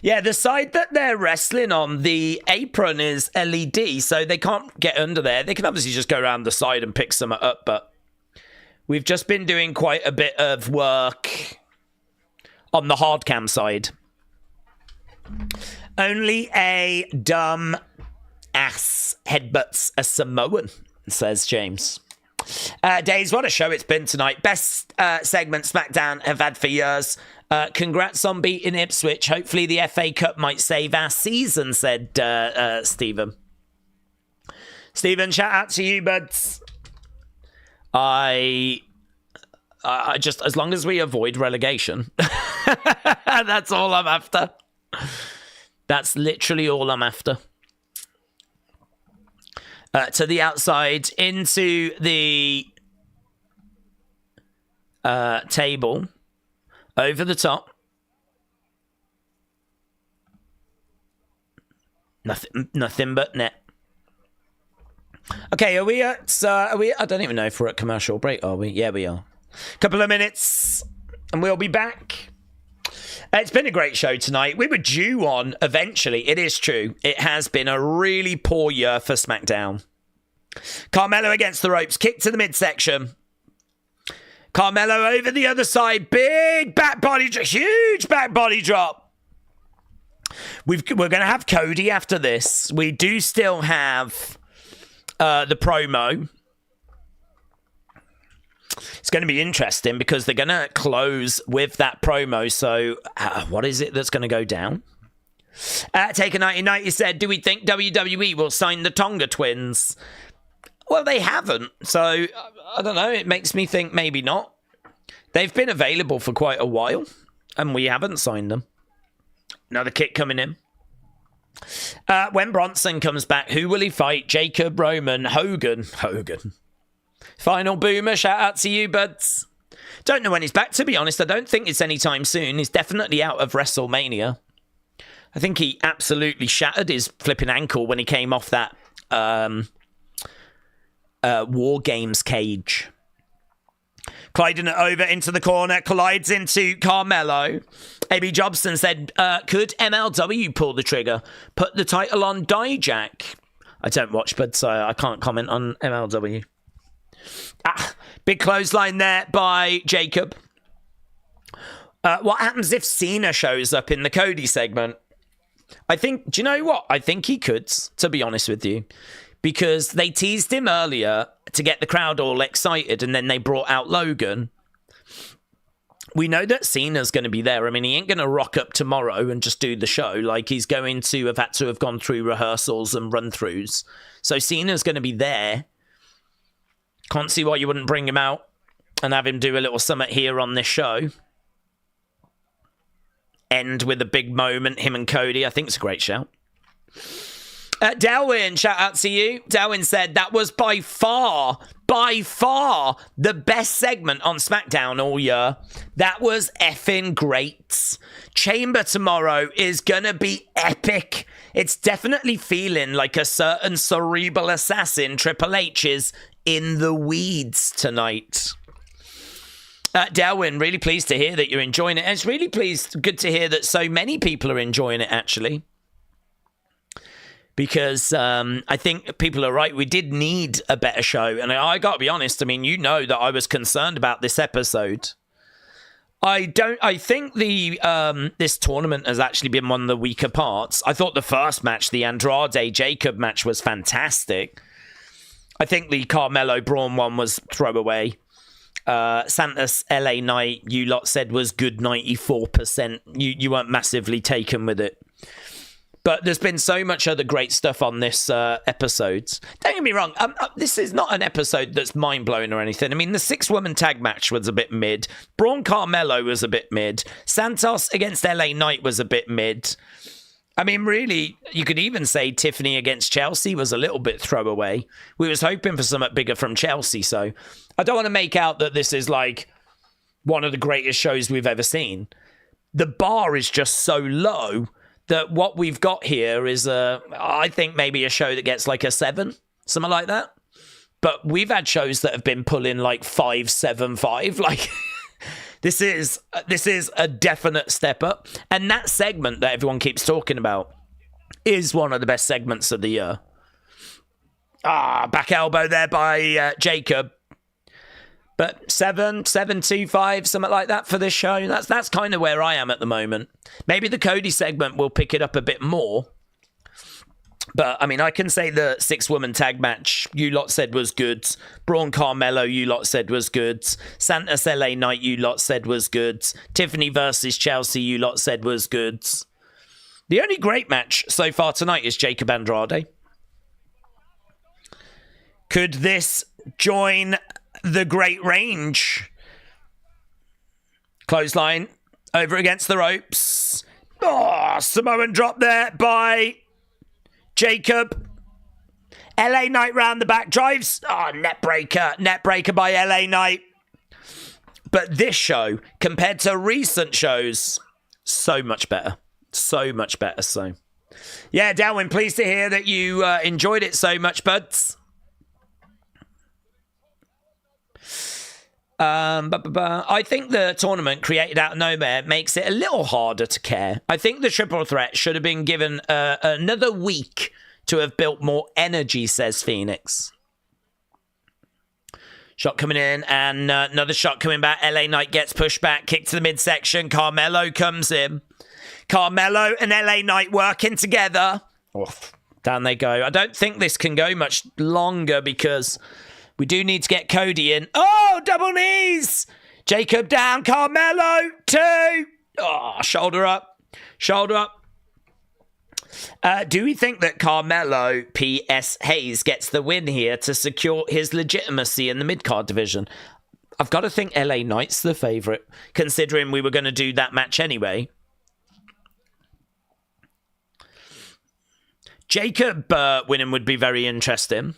Yeah, the side that they're wrestling on, the apron is LED, so they can't get under there. They can obviously just go around the side and pick some up, but we've just been doing quite a bit of work on the hard cam side. Only a dumb ass headbutts a Samoan, says James. Days, what a show it's been tonight. Best segment SmackDown have had for years. Congrats on beating Ipswich. Hopefully the FA Cup might save our season, said Stephen. Stephen, shout out to you, buds. I just, as long as we avoid relegation, that's all I'm after. That's literally all I'm after. To the outside, into the table, over the top. Nothing but net. Okay, are we at? I don't even know if we're at commercial break. Are we? Yeah, we are. Couple of minutes, and we'll be back. It's been a great show tonight. We were due on eventually. It is true. It has been a really poor year for SmackDown. Carmelo against the ropes. Kick to the midsection. Carmelo over the other side. Big back body drop. Huge back body drop. We're going to have Cody after this. We do still have the promo. It's going to be interesting because they're going to close with that promo. So what is it that's going to go down? Taker 1990 said, do we think WWE will sign the Tonga twins? Well, they haven't. So I don't know. It makes me think maybe not. They've been available for quite a while and we haven't signed them. Another kick coming in. When Bronson comes back, who will he fight? Jacob, Roman, Hogan. Final Boomer, shout out to you, buds. Don't know when he's back, to be honest. I don't think it's anytime soon. He's definitely out of WrestleMania. I think he absolutely shattered his flipping ankle when he came off that War Games cage. Gliding it over into the corner, collides into Carmelo. AB Jobson said, could MLW pull the trigger? Put the title on Dijak. I don't watch, but so I can't comment on MLW. Big clothesline there by Jacob. What happens if Cena shows up in the Cody segment? I think, do you know what? I think he could, to be honest with you. Because they teased him earlier to get the crowd all excited, and then they brought out Logan. we know that Cena's going to be there. I mean, he ain't going to rock up tomorrow and just do the show. Like, he's going to have had to have gone through rehearsals and run-throughs. So Cena's going to be there. Can't see why you wouldn't bring him out and have him do a little summit here on this show. End with a big moment, him and Cody. I think it's a great shout. Delwyn, shout out to you. Delwyn said that was by far the best segment on SmackDown all year. That was effing great. Chamber tomorrow is gonna be epic. It's definitely feeling like a certain cerebral assassin Triple H is in the weeds tonight. Delwyn, really pleased to hear that you're enjoying it. And it's really good to hear that so many people are enjoying it, actually. Because I think people are right. We did need a better show. And I got to be honest, I mean, you know that I was concerned about this episode. I think this tournament has actually been one of the weaker parts. I thought the first match, the Andrade-Jacob match, was fantastic. I think the Carmelo-Braun one was throwaway. Santos LA Knight, you lot said was good 94%. You weren't massively taken with it. But there's been so much other great stuff on this episode. Don't get me wrong, this is not an episode that's mind-blowing or anything. I mean, the 6-woman tag match was a bit mid. Braun Carmelo was a bit mid. Santos against LA Knight was a bit mid. I mean, really, you could even say Tiffany against Chelsea was a little bit throwaway. We was hoping for something bigger from Chelsea, so I don't want to make out that this is like one of the greatest shows we've ever seen. The bar is just so low that what we've got here is, I think, maybe a show that gets like a 7, something like that. But we've had shows that have been pulling like 5, 7, 5. Like, this is a definite step up. And that segment that everyone keeps talking about is one of the best segments of the year. Back elbow there by Jacob. But 7, 2, 5, something like that for this show. That's kind of where I am at the moment. Maybe the Cody segment will pick it up a bit more. But, I mean, I can say the 6-woman tag match you lot said was good. Braun Carmelo you lot said was good. Santos LA Knight you lot said was good. Tiffany versus Chelsea you lot said was good. The only great match so far tonight is Jacob Andrade. Could this join the great range? Clothesline over against the ropes. Samoan drop there by Jacob. LA Knight round the back, drives. Net breaker by LA Knight. But this show, compared to recent shows, so much better. So yeah, Darwin, pleased to hear that you enjoyed it so much, buds. I think the tournament created out of nowhere makes it a little harder to care. I think the triple threat should have been given another week to have built more energy, says Phoenix. Shot coming in and another shot coming back. LA Knight gets pushed back, kick to the midsection. Carmelo comes in. Carmelo and LA Knight working together. Oof, down they go. I don't think this can go much longer because we do need to get Cody in. Double knees. Jacob down. Carmelo. 2. Shoulder up. Do we think that Carmelo P.S. Hayes gets the win here to secure his legitimacy in the mid-card division? I've got to think LA Knight's the favourite, considering we were going to do that match anyway. Jacob winning would be very interesting.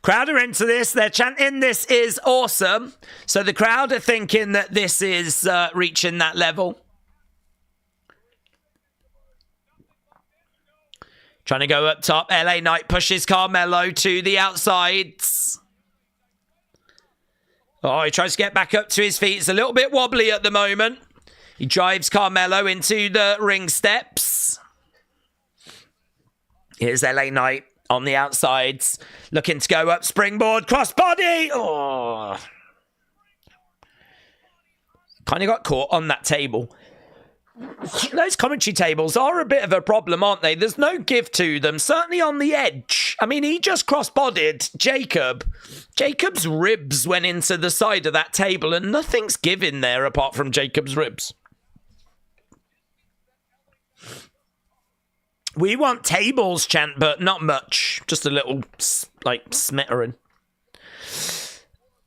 Crowd are into this. They're chanting, "This is awesome." So the crowd are thinking that this is reaching that level. Trying to go up top. LA Knight pushes Carmelo to the outsides. He tries to get back up to his feet. It's a little bit wobbly at the moment. He drives Carmelo into the ring steps. Here's LA Knight on the outsides, looking to go up, springboard, crossbody. Kind of got caught on that table. Those commentary tables are a bit of a problem, aren't they? There's no give to them, certainly on the edge. I mean, he just cross-bodied Jacob. Jacob's ribs went into the side of that table, and nothing's given there apart from Jacob's ribs. We want tables, chant, but not much. Just a little, like, smattering.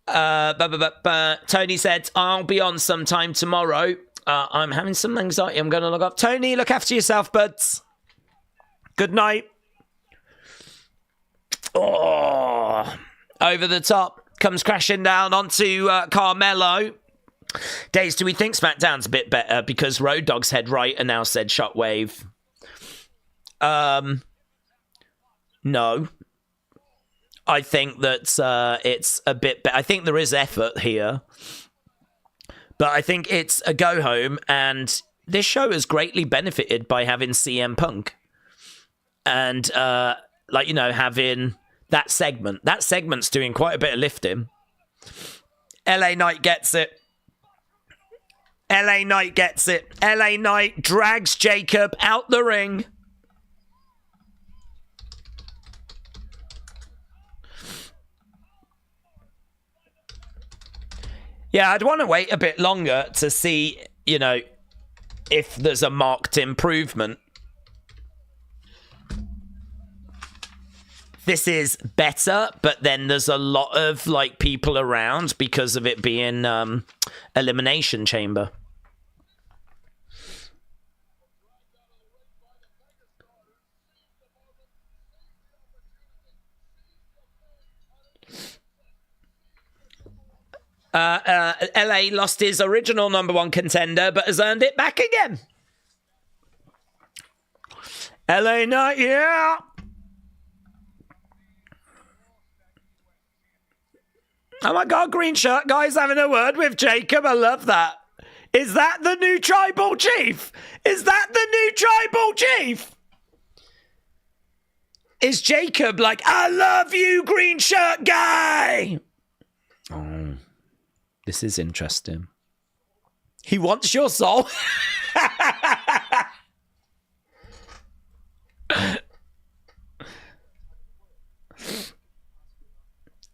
Tony said, I'll be on sometime tomorrow. I'm having some anxiety. I'm going to log off. Tony, look after yourself, buds. Good night. Oh, over the top. Comes crashing down onto Carmelo. Days, do we think SmackDown's a bit better because Road Dogg's head right and now said Shockwave? No. I think that it's a bit better. I think there is effort here. But I think it's a go-home, and this show has greatly benefited by having CM Punk. And, having that segment. That segment's doing quite a bit of lifting. LA Knight gets it. LA Knight gets it. LA Knight drags Jacob out the ring. Yeah, I'd want to wait a bit longer to see, if there's a marked improvement. This is better, but then there's a lot of, people around because of it being Elimination Chamber. LA lost his original #1 contender, but has earned it back again. LA Knight, yeah. Oh my God, green shirt guy's having a word with Jacob. I love that. Is that the new tribal chief? Is that the new tribal chief? Is Jacob like, I love you, green shirt guy? Oh. This is interesting. He wants your soul.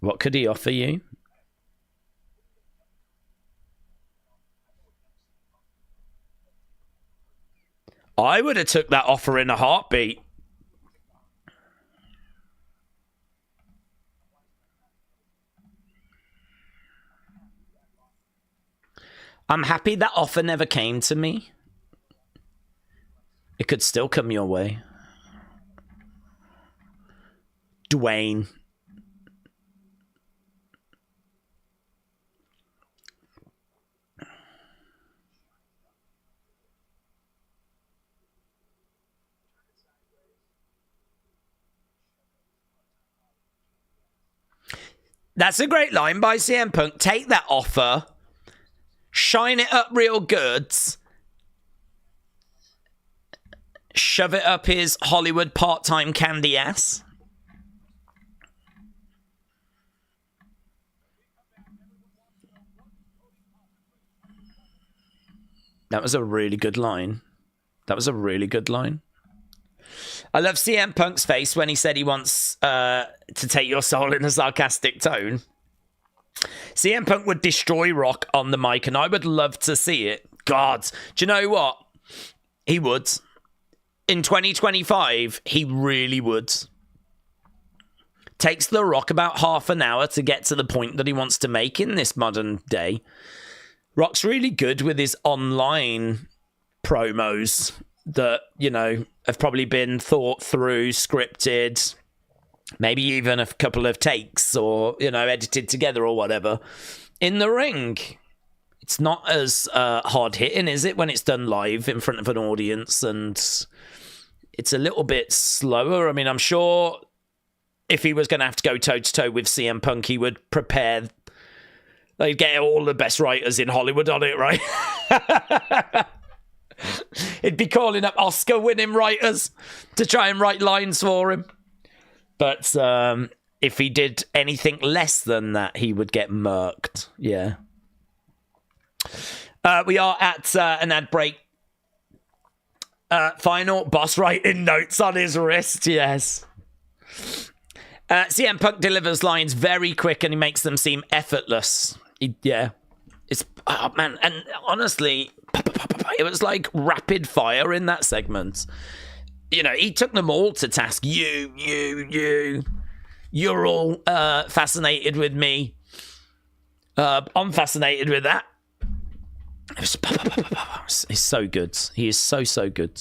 What could he offer you? I would have took that offer in a heartbeat. I'm happy that offer never came to me. It could still come your way. Dwayne. That's a great line by CM Punk. Take that offer. Shine it up real good. Shove it up his Hollywood part-time candy ass. That was a really good line. That was a really good line. I love CM Punk's face when he said he wants to take your soul in a sarcastic tone. CM Punk would destroy Rock on the mic, and I would love to see it. God, do you know what? He would. In 2025, he really would. Takes The Rock about half an hour to get to the point that he wants to make in this modern day. Rock's really good with his online promos that, have probably been thought through, scripted, maybe even a couple of takes or, edited together or whatever. In the ring, it's not as hard-hitting, is it, when it's done live in front of an audience, and it's a little bit slower. I mean, I'm sure if he was going to have to go toe-to-toe with CM Punk, he would prepare. They'd get all the best writers in Hollywood on it, right? He'd be calling up Oscar-winning writers to try and write lines for him. But if he did anything less than that, he would get murked. Yeah. We are at an ad break. Final boss writing notes on his wrist, yes. CM Punk delivers lines very quick and he makes them seem effortless. It's, oh man, and honestly, it was like rapid fire in that segment. You know, he took them all to task. You're all fascinated with me. I'm fascinated with that. He's so good. He is so good.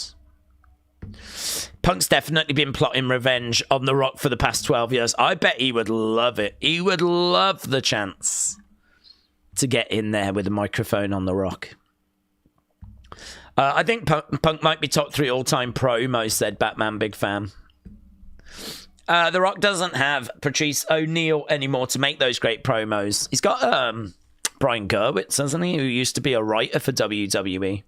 Punk's definitely been plotting revenge on The Rock for the past 12 years. I bet he would love it. He would love the chance to get in there with a microphone on The Rock. I think Punk might be top 3 all-time promos, said Batman Big Fan. The Rock doesn't have Patrice O'Neal anymore to make those great promos. He's got Brian Gerwitz, hasn't he, who used to be a writer for WWE.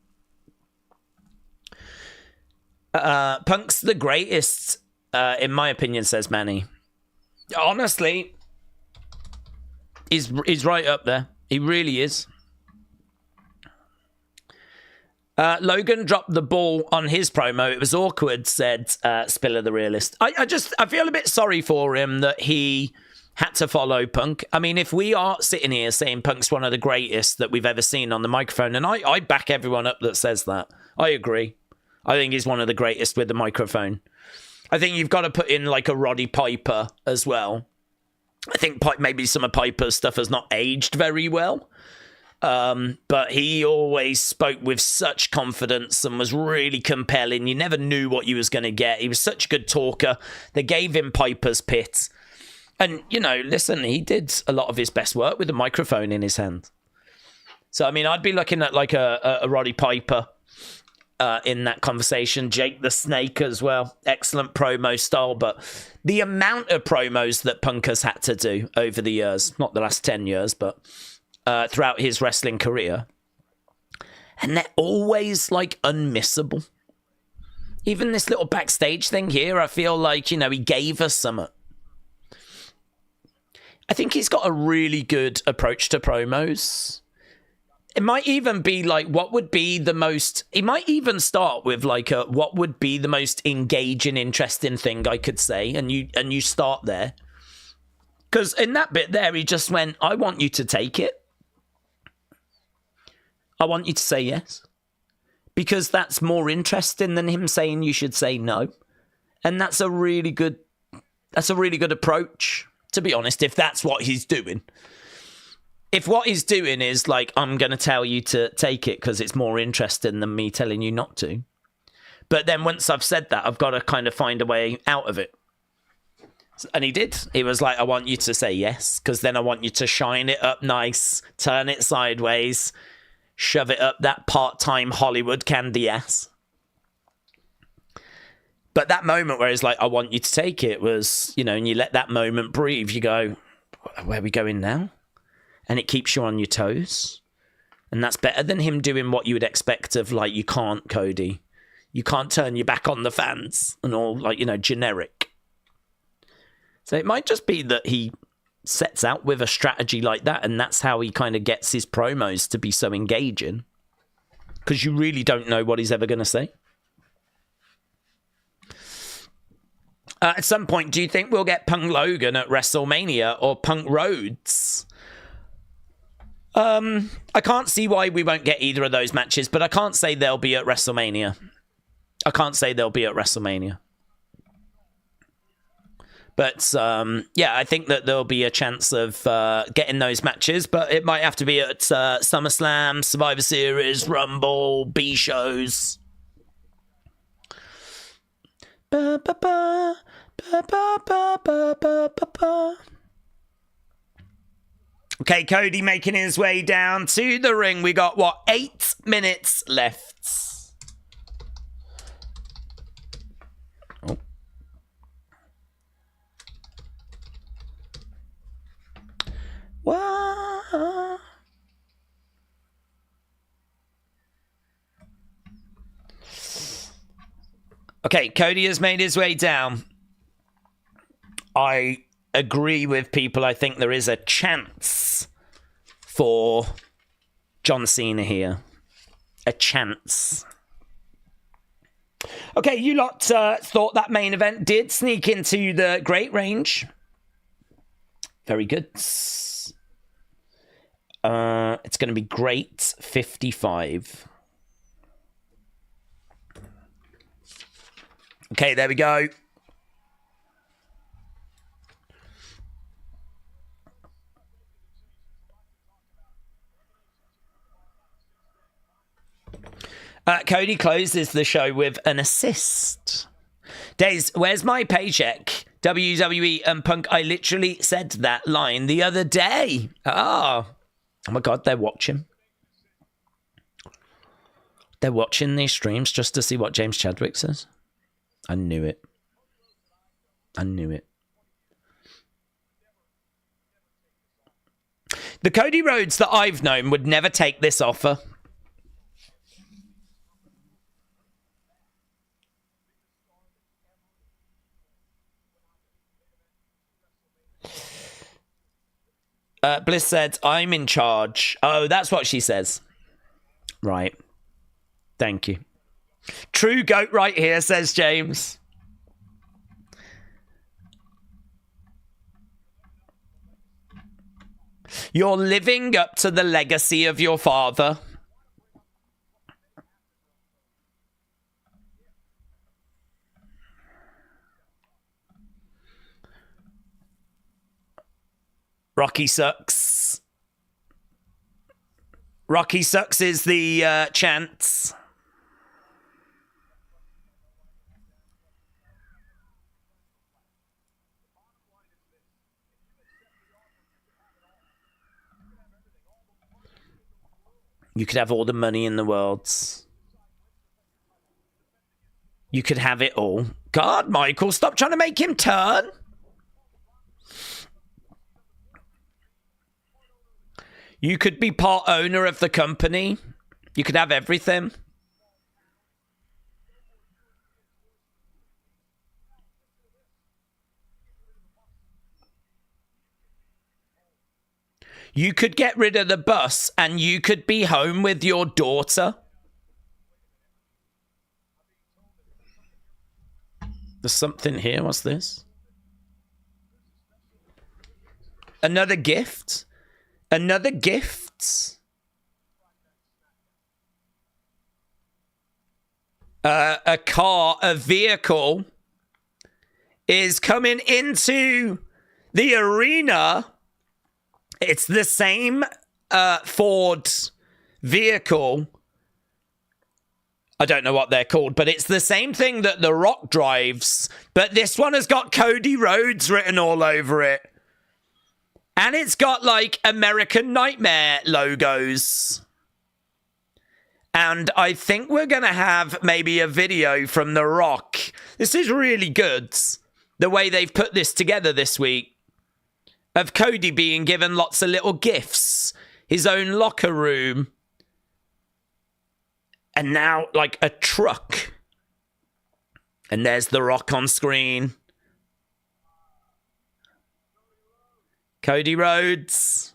Punk's the greatest, in my opinion, says Manny. Honestly, he's right up there. He really is. Logan dropped the ball on his promo. It was awkward, said Spiller the Realist. I feel a bit sorry for him that he had to follow Punk. I mean, if we are sitting here saying Punk's one of the greatest that we've ever seen on the microphone, and I back everyone up that says that. I agree. I think he's one of the greatest with the microphone. I think you've got to put in like a Roddy Piper as well. I think maybe some of Piper's stuff has not aged very well. But he always spoke with such confidence and was really compelling. You never knew what you was going to get. He was such a good talker. They gave him Piper's Pit. And, you know, listen, he did a lot of his best work with a microphone in his hand. So, I mean, I'd be looking at like a Roddy Piper in that conversation. Jake the Snake as well. Excellent promo style. But the amount of promos that Punk has had to do over the years, not the last 10 years, but throughout his wrestling career. And they're always like unmissable. Even this little backstage thing here, I feel like, you know, he gave us some. I think he's got a really good approach to promos. It might even be like, what would be the most... He might even start with like what would be the most engaging, interesting thing I could say, and you start there. Because in that bit there, he just went, I want you to take it. I want you to say yes. Because that's more interesting than him saying you should say no. And that's a really good approach, to be honest, if that's what he's doing. If what he's doing is like, I'm going to tell you to take it because it's more interesting than me telling you not to. But then once I've said that, I've got to kind of find a way out of it. And he did. He was like, I want you to say yes, because then I want you to shine it up nice, turn it sideways, shove it up that part-time Hollywood candy ass. But that moment where he's like, I want you to take it was, you know, and you let that moment breathe, you go, where are we going now? And it keeps you on your toes. And that's better than him doing what you would expect of, like, you can't, Cody. You can't turn your back on the fans and all, like, you know, generic. So it might just be that he sets out with a strategy like that, and that's how he kind of gets his promos to be so engaging. Because you really don't know what he's ever going to say. At some point, do you think we'll get Punk Logan at WrestleMania or Punk Rhodes? I can't see why we won't get either of those matches, but I can't say they'll be at WrestleMania. But, yeah, I think that there'll be a chance of getting those matches, but it might have to be at SummerSlam, Survivor Series, Rumble, B-shows. Ba, ba, ba, ba, ba, ba, ba, ba, ba, ba. Okay, Cody making his way down to the ring. We got, 8 minutes left. Oh. Wow. Okay, Cody has made his way down. I agree with people. I think there is a chance for John Cena here. A chance. Okay, you lot thought that main event did sneak into the great range. Very good. It's going to be great 55. Okay, there we go. Cody closes the show with an assist. Days, where's my paycheck? WWE and Punk, I literally said that line the other day. Oh my God, they're watching. They're watching these streams just to see what James Chadwick says. I knew it. I knew it. The Cody Rhodes that I've known would never take this offer. Bliss said, I'm in charge. Oh, that's what she says. Right. Thank you. True goat right here, says James. You're living up to the legacy of your father. Rocky sucks. Rocky sucks is the chant. You could have all the money in the world. You could have it all. God, Michael, stop trying to make him turn. You could be part owner of the company. You could have everything. You could get rid of the bus and you could be home with your daughter. There's something here. What's this? Another gift? Another gift? A car, a vehicle is coming into the arena. It's the same Ford vehicle. I don't know what they're called, but it's the same thing that The Rock drives. But this one has got Cody Rhodes written all over it. And it's got, like, American Nightmare logos. And I think we're going to have maybe a video from The Rock. This is really good, the way they've put this together this week. Of Cody being given lots of little gifts. His own locker room. And now, like, a truck. And there's The Rock on screen. Cody Rhodes.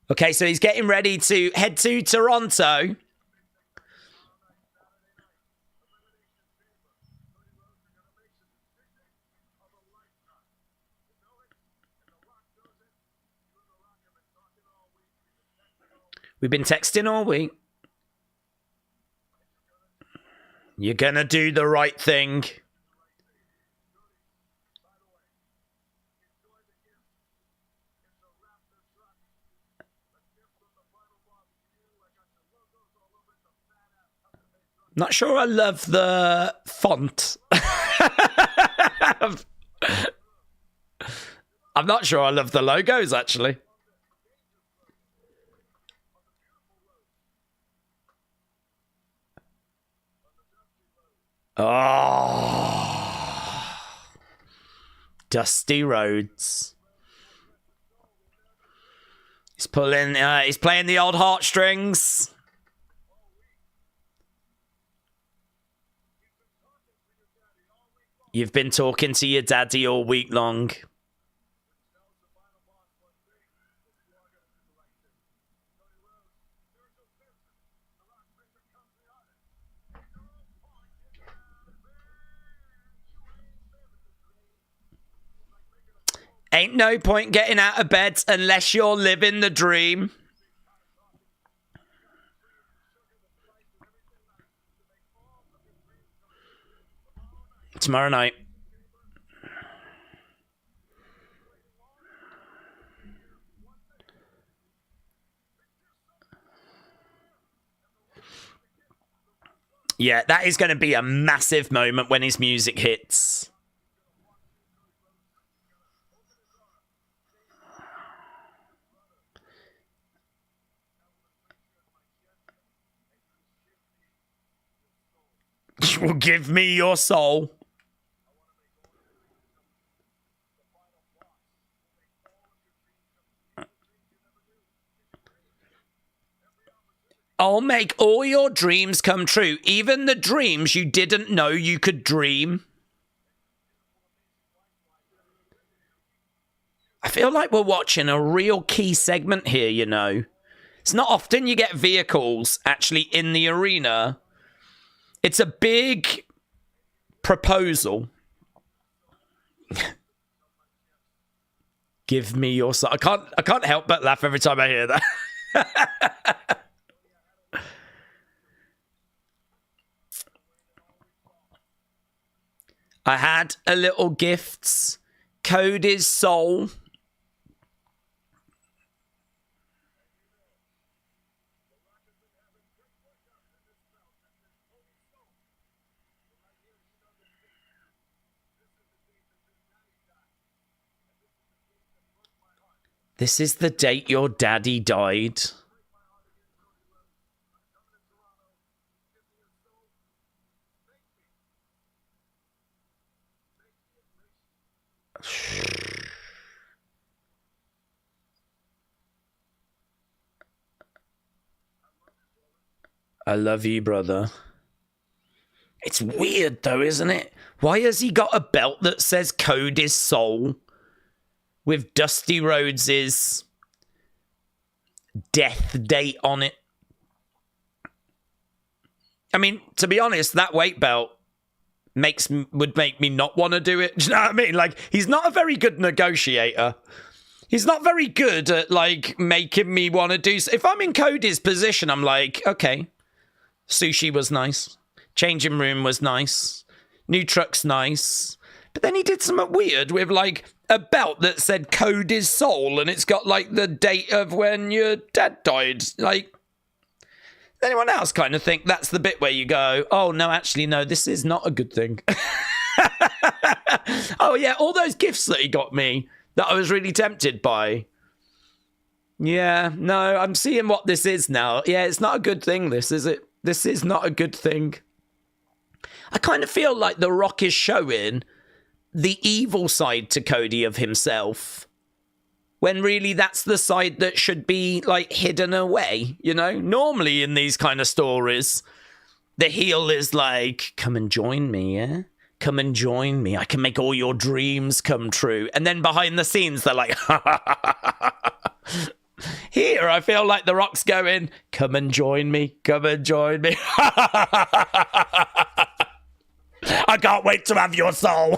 Okay, so he's getting ready to head to Toronto. We've been texting all week. You're gonna do the right thing. Not sure I love the font. I'm not sure I love the logos, actually. Oh, Dusty Rhodes. He's pulling. He's playing the old heartstrings. You've been talking to your daddy all week long. Ain't no point getting out of bed unless you're living the dream. Tomorrow night. Yeah, that is going to be a massive moment when his music hits. You will give me your soul. I'll make all your dreams come true, even the dreams you didn't know you could dream. I feel like we're watching a real key segment here, you know. It's not often you get vehicles actually in the arena. It's a big proposal. Give me your soul. I can't help but laugh every time I hear that. I had a little gifts. Cody's soul. This is the date your daddy died. I love you, brother. It's weird, though, isn't it? Why has he got a belt that says Cody's soul with Dusty Rhodes' death date on it? I mean, to be honest, that weight belt would make me not want to do it. Do you know what I mean? Like, he's not a very good negotiator. He's not very good at, like, making me want to do... If I'm in Cody's position, I'm like, okay, sushi was nice. Changing room was nice. New truck's nice. But then he did something weird with, like, a belt that said Cody's soul, and it's got, like, the date of when your dad died. Like, anyone else kind of think that's the bit where you go, oh, no, actually, no, this is not a good thing. Oh, yeah, all those gifts that he got me that I was really tempted by. Yeah, no, I'm seeing what this is now. Yeah, it's not a good thing, this, is it? This is not a good thing. I kind of feel like The Rock is showing the evil side to Cody of himself, when really that's the side that should be, like, hidden away, you know? Normally in these kind of stories, the heel is like, come and join me, yeah? Come and join me. I can make all your dreams come true. And then behind the scenes, they're like, Here, I feel like The Rock's going, come and join me. Come and join me. I can't wait to have your soul.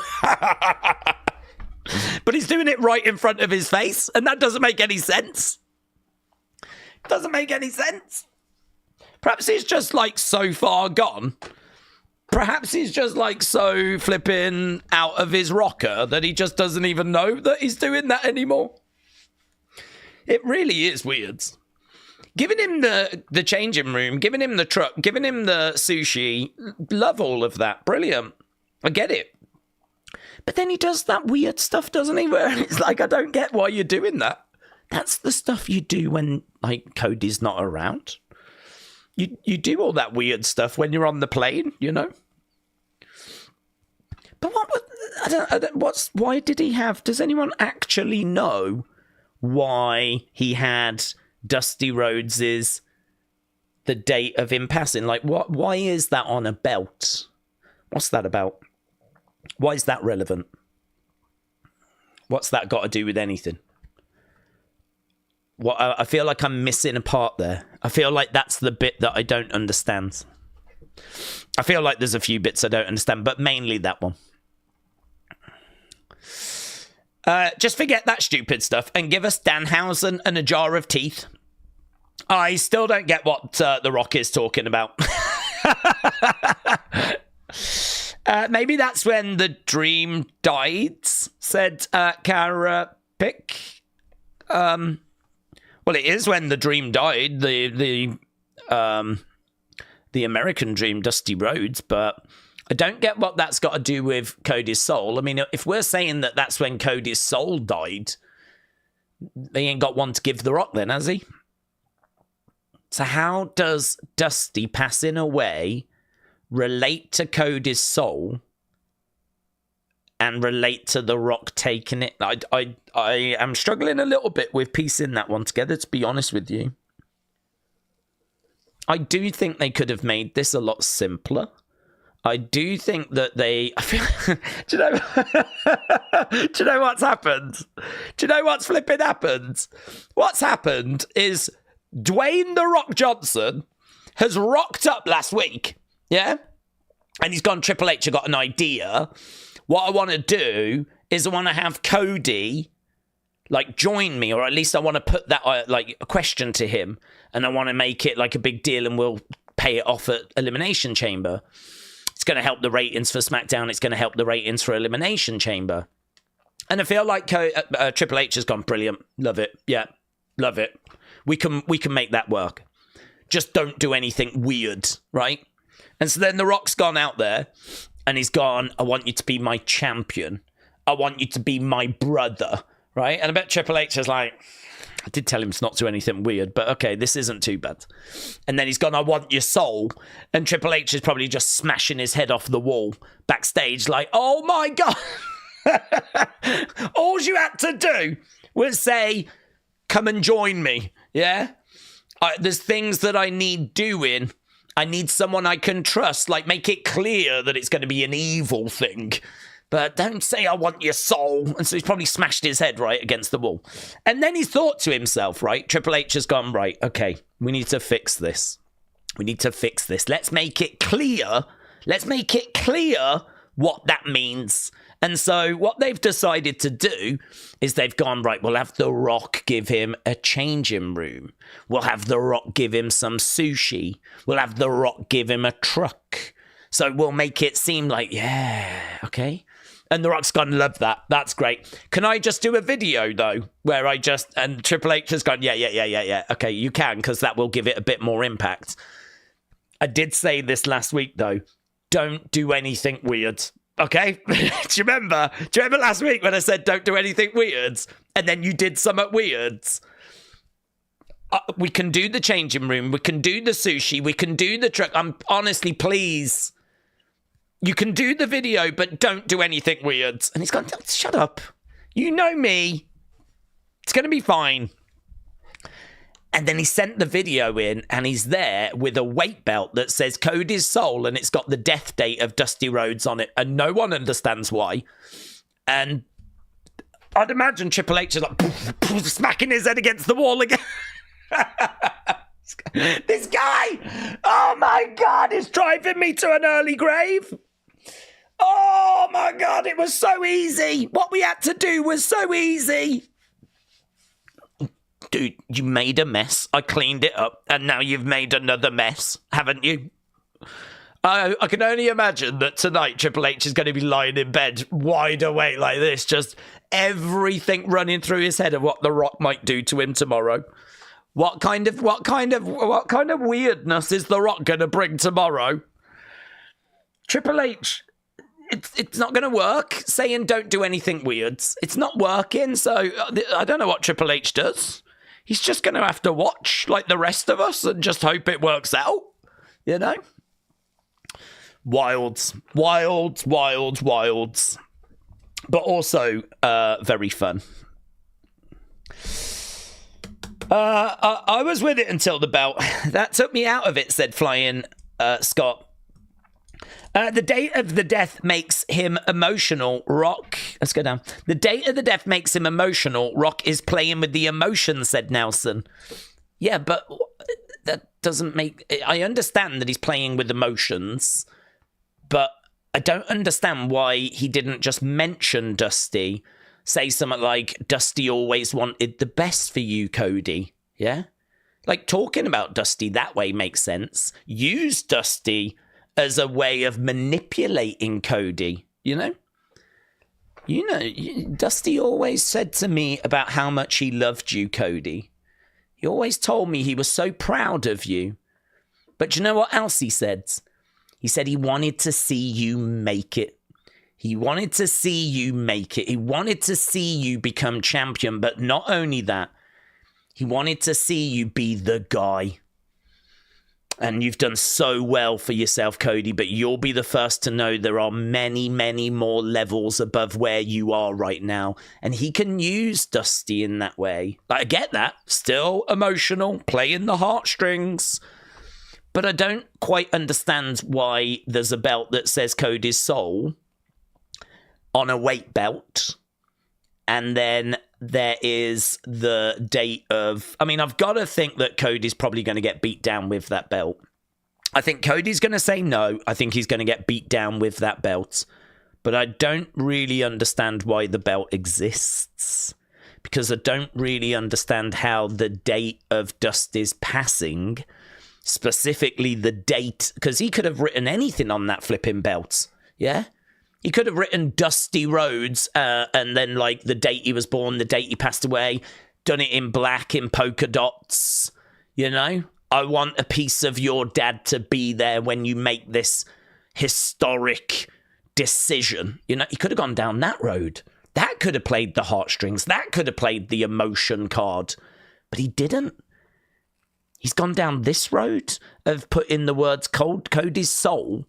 But he's doing it right in front of his face, and that doesn't make any sense. Doesn't make any sense. Perhaps he's just, like, so far gone. Perhaps he's just, like, so flipping out of his rocker that he just doesn't even know that he's doing that anymore. It really is weird. Giving him the changing room, giving him the truck, giving him the sushi, love all of that. Brilliant. I get it. But then he does that weird stuff, doesn't he? Where it's like, I don't get why you're doing that. That's the stuff you do when, like, Cody's not around. You do all that weird stuff when you're on the plane, you know? But why did he have... Does anyone actually know why he had Dusty Rhodes's the date of him passing? Like, why is that on a belt? What's that about? Why is that relevant? What's that got to do with anything? I feel like I'm missing a part there. I feel like that's the bit that I don't understand. I feel like there's a few bits I don't understand, but mainly that one. Just forget that stupid stuff and give us Danhausen and a jar of teeth. I still don't get what The Rock is talking about. Maybe that's when the dream died, said Kara Pick. Well, it is when the dream died, the American dream, Dusty Rhodes, but I don't get what that's got to do with Cody's soul. I mean, if we're saying that that's when Cody's soul died, they ain't got one to give The Rock then, has he? So how does Dusty passing away relate to Cody's soul and relate to The Rock taking it? I am struggling a little bit with piecing that one together, to be honest with you. I do think they could have made this a lot simpler. I do think that they... do you know what's happened? Do you know what's flipping happened? What's happened is Dwayne The Rock Johnson has rocked up last week, yeah? And he's gone, Triple H, I got an idea. What I want to do is I want to have Cody, like, join me, or at least I want to put that, like, a question to him, and I want to make it, like, a big deal, and we'll pay it off at Elimination Chamber. It's going to help the ratings for SmackDown. It's going to help the ratings for Elimination Chamber. And I feel like Triple H has gone, brilliant. Love it. Yeah, love it. We can make that work. Just don't do anything weird, right? And so then The Rock's gone out there and he's gone, I want you to be my champion. I want you to be my brother, right? And I bet Triple H is like, I did tell him to not do anything weird, but okay, this isn't too bad. And then he's gone, I want your soul. And Triple H is probably just smashing his head off the wall backstage like, oh my God. All you had to do was say, come and join me, yeah? There's things that I need doing. I need someone I can trust. Like, make it clear that it's going to be an evil thing. But don't say, I want your soul. And so he's probably smashed his head right against the wall. And then he thought to himself, right? Triple H has gone, right, okay, we need to fix this. We need to fix this. Let's make it clear. Let's make it clear what that means. And so what they've decided to do is they've gone, right, we'll have The Rock give him a changing room. We'll have The Rock give him some sushi. We'll have The Rock give him a truck. So we'll make it seem like, yeah, okay. And The Rock's gone, love that. That's great. Can I just do a video, though, where and Triple H has gone, yeah. Okay, you can, because that will give it a bit more impact. I did say this last week, though. Don't do anything weird. Okay? Do you remember last week when I said don't do anything weird? And then you did something weird. We can do the changing room. We can do the sushi. We can do the truck. Honestly, please. You can do the video, but don't do anything weird. And he's gone, shut up. You know me. It's going to be fine. And then he sent the video in, and he's there with a weight belt that says Cody's soul, and it's got the death date of Dusty Rhodes on it, and no one understands why. And I'd imagine Triple H is like smacking his head against the wall again. This guy, oh my God, is driving me to an early grave. Oh my God, it was so easy. What we had to do was so easy. Dude, you made a mess. I cleaned it up, and now you've made another mess, haven't you? I can only imagine that tonight Triple H is going to be lying in bed, wide awake like this, just everything running through his head of what The Rock might do to him tomorrow. What kind of weirdness is The Rock going to bring tomorrow? Triple H, it's not going to work. Saying don't do anything weird, it's not working. So I don't know what Triple H does. He's just going to have to watch like the rest of us and just hope it works out, you know? Wilds. But also very fun. I was with it until the belt. That took me out of it, said Flying Scott. The date of the death makes him emotional. Rock. Let's go down. The date of the death makes him emotional. Rock is playing with the emotions, said Nelson. Yeah, but that doesn't make... I understand that he's playing with emotions, but I don't understand why he didn't just mention Dusty say something like, Dusty always wanted the best for you, Cody. Yeah? Like, talking about Dusty that way makes sense. Use Dusty as a way of manipulating Cody, you know? Dusty always said to me about how much he loved you, Cody. He always told me he was so proud of you. But you know what else he said? He said he wanted to see you make it. He wanted to see you make it. He wanted to see you become champion. But not only that, he wanted to see you be the guy. And you've done so well for yourself, Cody, but you'll be the first to know there are many, many more levels above where you are right now. And he can use Dusty in that way. Like, I get that. Still emotional, playing the heartstrings. But I don't quite understand why there's a belt that says Cody's soul on a weight belt, and then there is the date of... I mean, I've got to think that Cody's probably going to get beat down with that belt. I think Cody's going to say no. I think he's going to get beat down with that belt. But I don't really understand why the belt exists, because I don't really understand how the date of Dusty's passing, specifically the date, because he could have written anything on that flipping belt, yeah? He could have written Dusty Rhodes and then, like, the date he was born, the date he passed away, done it in black, in polka dots, you know? I want a piece of your dad to be there when you make this historic decision. You know, he could have gone down that road. That could have played the heartstrings. That could have played the emotion card. But he didn't. He's gone down this road of putting the words Cody's soul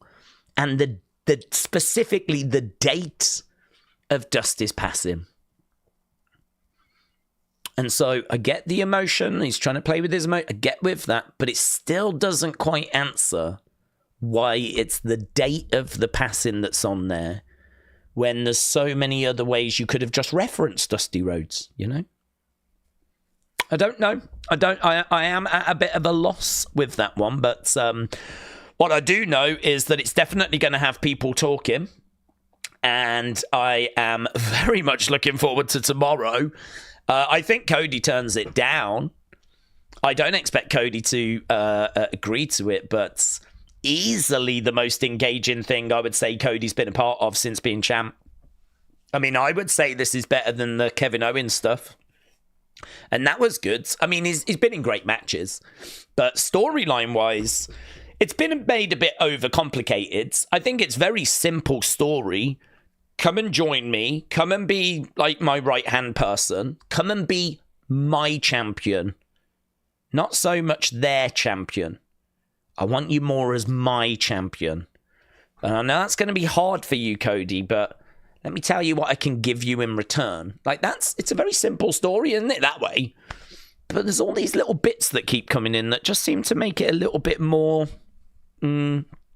and the specifically the date of Dusty's passing. And so I get the emotion. He's trying to play with his emotion. I get with that. But it still doesn't quite answer why it's the date of the passing that's on there when there's so many other ways you could have just referenced Dusty Rhodes, you know? I don't know. I am at a bit of a loss with that one. But what I do know is that it's definitely going to have people talking. And I am very much looking forward to tomorrow. I think Cody turns it down. I don't expect Cody to agree to it, but easily the most engaging thing I would say Cody's been a part of since being champ. I mean, I would say this is better than the Kevin Owens stuff. And that was good. I mean, he's been in great matches. But storyline-wise, it's been made a bit overcomplicated. I think it's very simple story. Come and join me. Come and be like my right-hand person. Come and be my champion. Not so much their champion. I want you more as my champion. And I know that's going to be hard for you, Cody, but let me tell you what I can give you in return. Like, it's a very simple story, isn't it, that way? But there's all these little bits that keep coming in that just seem to make it a little bit more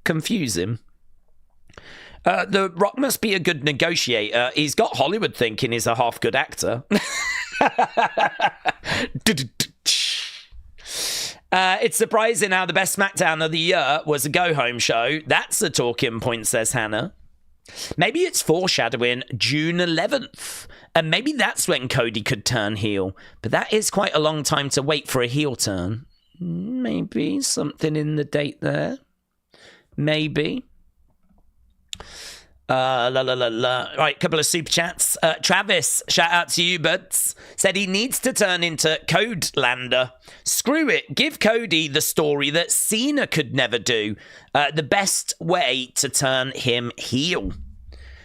confusing. The Rock must be a good negotiator. He's got Hollywood thinking he's a half-good actor. It's surprising how the best SmackDown of the year was a go-home show. That's a talking point, says Hannah. Maybe it's foreshadowing June 11th. And maybe that's when Cody could turn heel. But that is quite a long time to wait for a heel turn. Maybe something in the date there. Maybe. Right, couple of super chats. Travis, shout out to you, buds. Said he needs to turn into Codelander. Screw it. Give Cody the story that Cena could never do. The best way to turn him heel.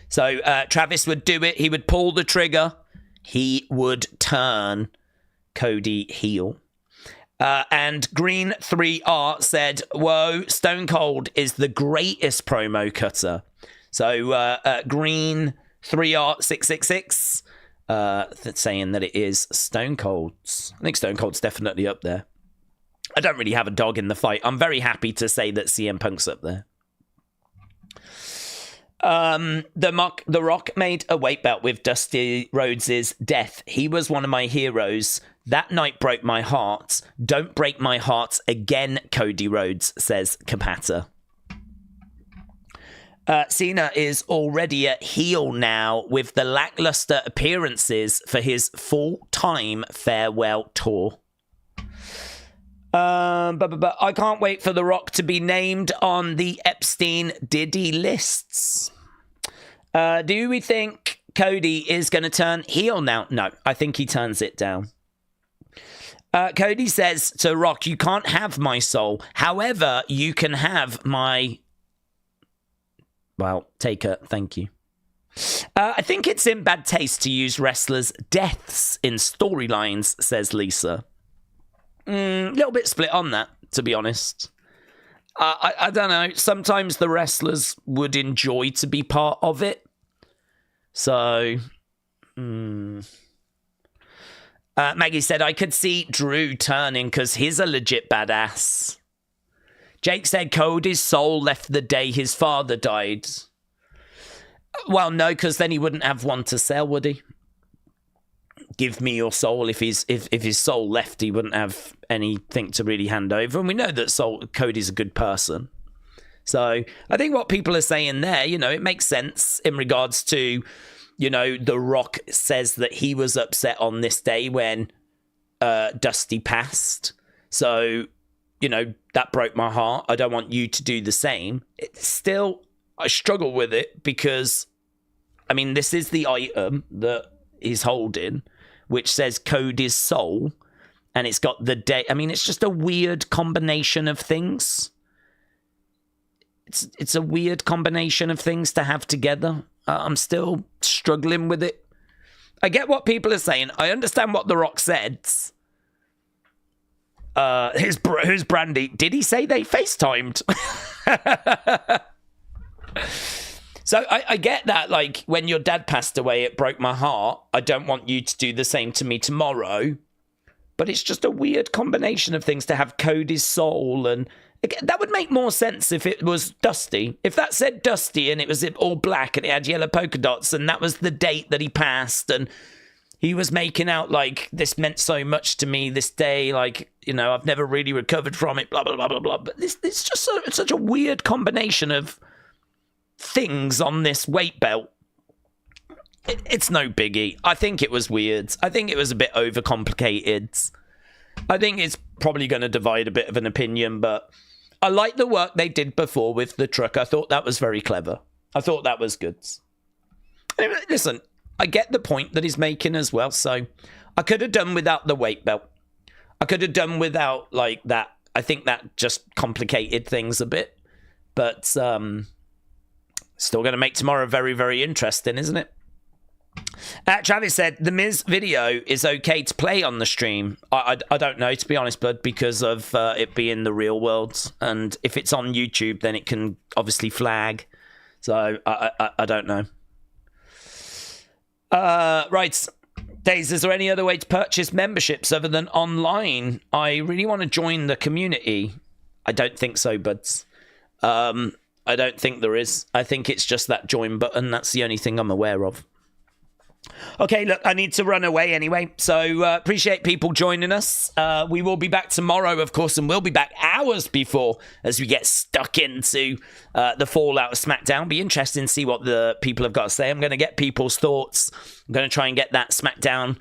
So Travis would do it. He would pull the trigger. He would turn Cody heel. And Green 3R said, whoa, Stone Cold is the greatest promo cutter. So Green 3R666 saying that it is Stone Cold's. I think Stone Cold's definitely up there. I don't really have a dog in the fight. I'm very happy to say that CM Punk's up there. The Rock made a weight belt with Dusty Rhodes' death. He was one of my heroes. That night broke my heart. Don't break my heart again, Cody Rhodes, says Kapata. Cena is already a heel now with the lackluster appearances for his full-time farewell tour. But I can't wait for The Rock to be named on the Epstein Diddy lists. Do we think Cody is going to turn heel now? No, I think he turns it down. Cody says to Rock, you can't have my soul. However, you can have my... Well, take it. Thank you. I think it's in bad taste to use wrestlers' deaths in storylines, says Lisa. A little bit split on that, to be honest. I don't know. Sometimes the wrestlers would enjoy to be part of it. So, Maggie said, I could see Drew turning because he's a legit badass. Jake said Cody's soul left the day his father died. Well, no, because then he wouldn't have one to sell, would he? Give me your soul. If his soul left, he wouldn't have anything to really hand over. And we know that Cody's a good person. So I think what people are saying there, it makes sense in regards to, The Rock says that he was upset on this day when Dusty passed. So, that broke my heart. I don't want you to do the same. It's still, I struggle with it because, this is the item that he's holding, which says Cody's soul, and it's got the day. It's just a weird combination of things. It's a weird combination of things to have together. I'm still struggling with it. I get what people are saying. I understand what The Rock said. Who's Brandy? Did he say they FaceTimed? So I get that, like, when your dad passed away, it broke my heart. I don't want you to do the same to me tomorrow. But it's just a weird combination of things to have Cody's soul. And that would make more sense if it was Dusty. If that said Dusty and it was all black and it had yellow polka dots and that was the date that he passed and he was making out like this meant so much to me this day, like, I've never really recovered from it, blah, blah, blah, blah, blah. But it's just such a weird combination of things on this weight belt. It's no biggie. I think it was weird. I think it was a bit overcomplicated. I think it's probably going to divide a bit of an opinion, but I like the work they did before with the truck. I thought that was very clever. I thought that was good. Anyway, listen, I get the point that he's making as well, so I could have done without the weight belt. I could have done without, like, that. I think that just complicated things a bit, but still going to make tomorrow very, very interesting, isn't it? Travis said, the Miz video is okay to play on the stream. I don't know, to be honest, bud, because of it being the real world. And if it's on YouTube, then it can obviously flag. So I don't know. Right. Days, is there any other way to purchase memberships other than online? I really want to join the community. I don't think so, buds. I don't think there is. I think it's just that join button. That's the only thing I'm aware of. Okay, look, I need to run away anyway, so appreciate people joining us. We will be back tomorrow, of course, and we'll be back hours before as we get stuck into the fallout of SmackDown. Be interesting to see what the people have got to say. I'm going to get people's thoughts. I'm going to try and get that SmackDown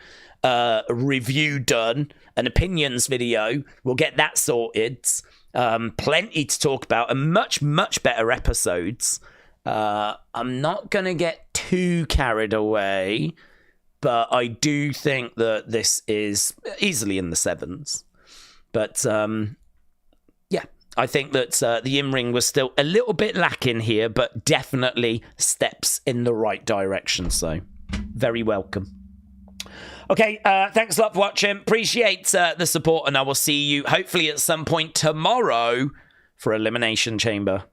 review done, an opinions video. We'll get that sorted. Plenty to talk about and much, much better episodes. I'm not going to get too carried away, but I do think that this is easily in the 7s. But, yeah, I think that the in-ring was still a little bit lacking here, but definitely steps in the right direction. So, very welcome. Okay, thanks a lot for watching. Appreciate the support, and I will see you hopefully at some point tomorrow for Elimination Chamber.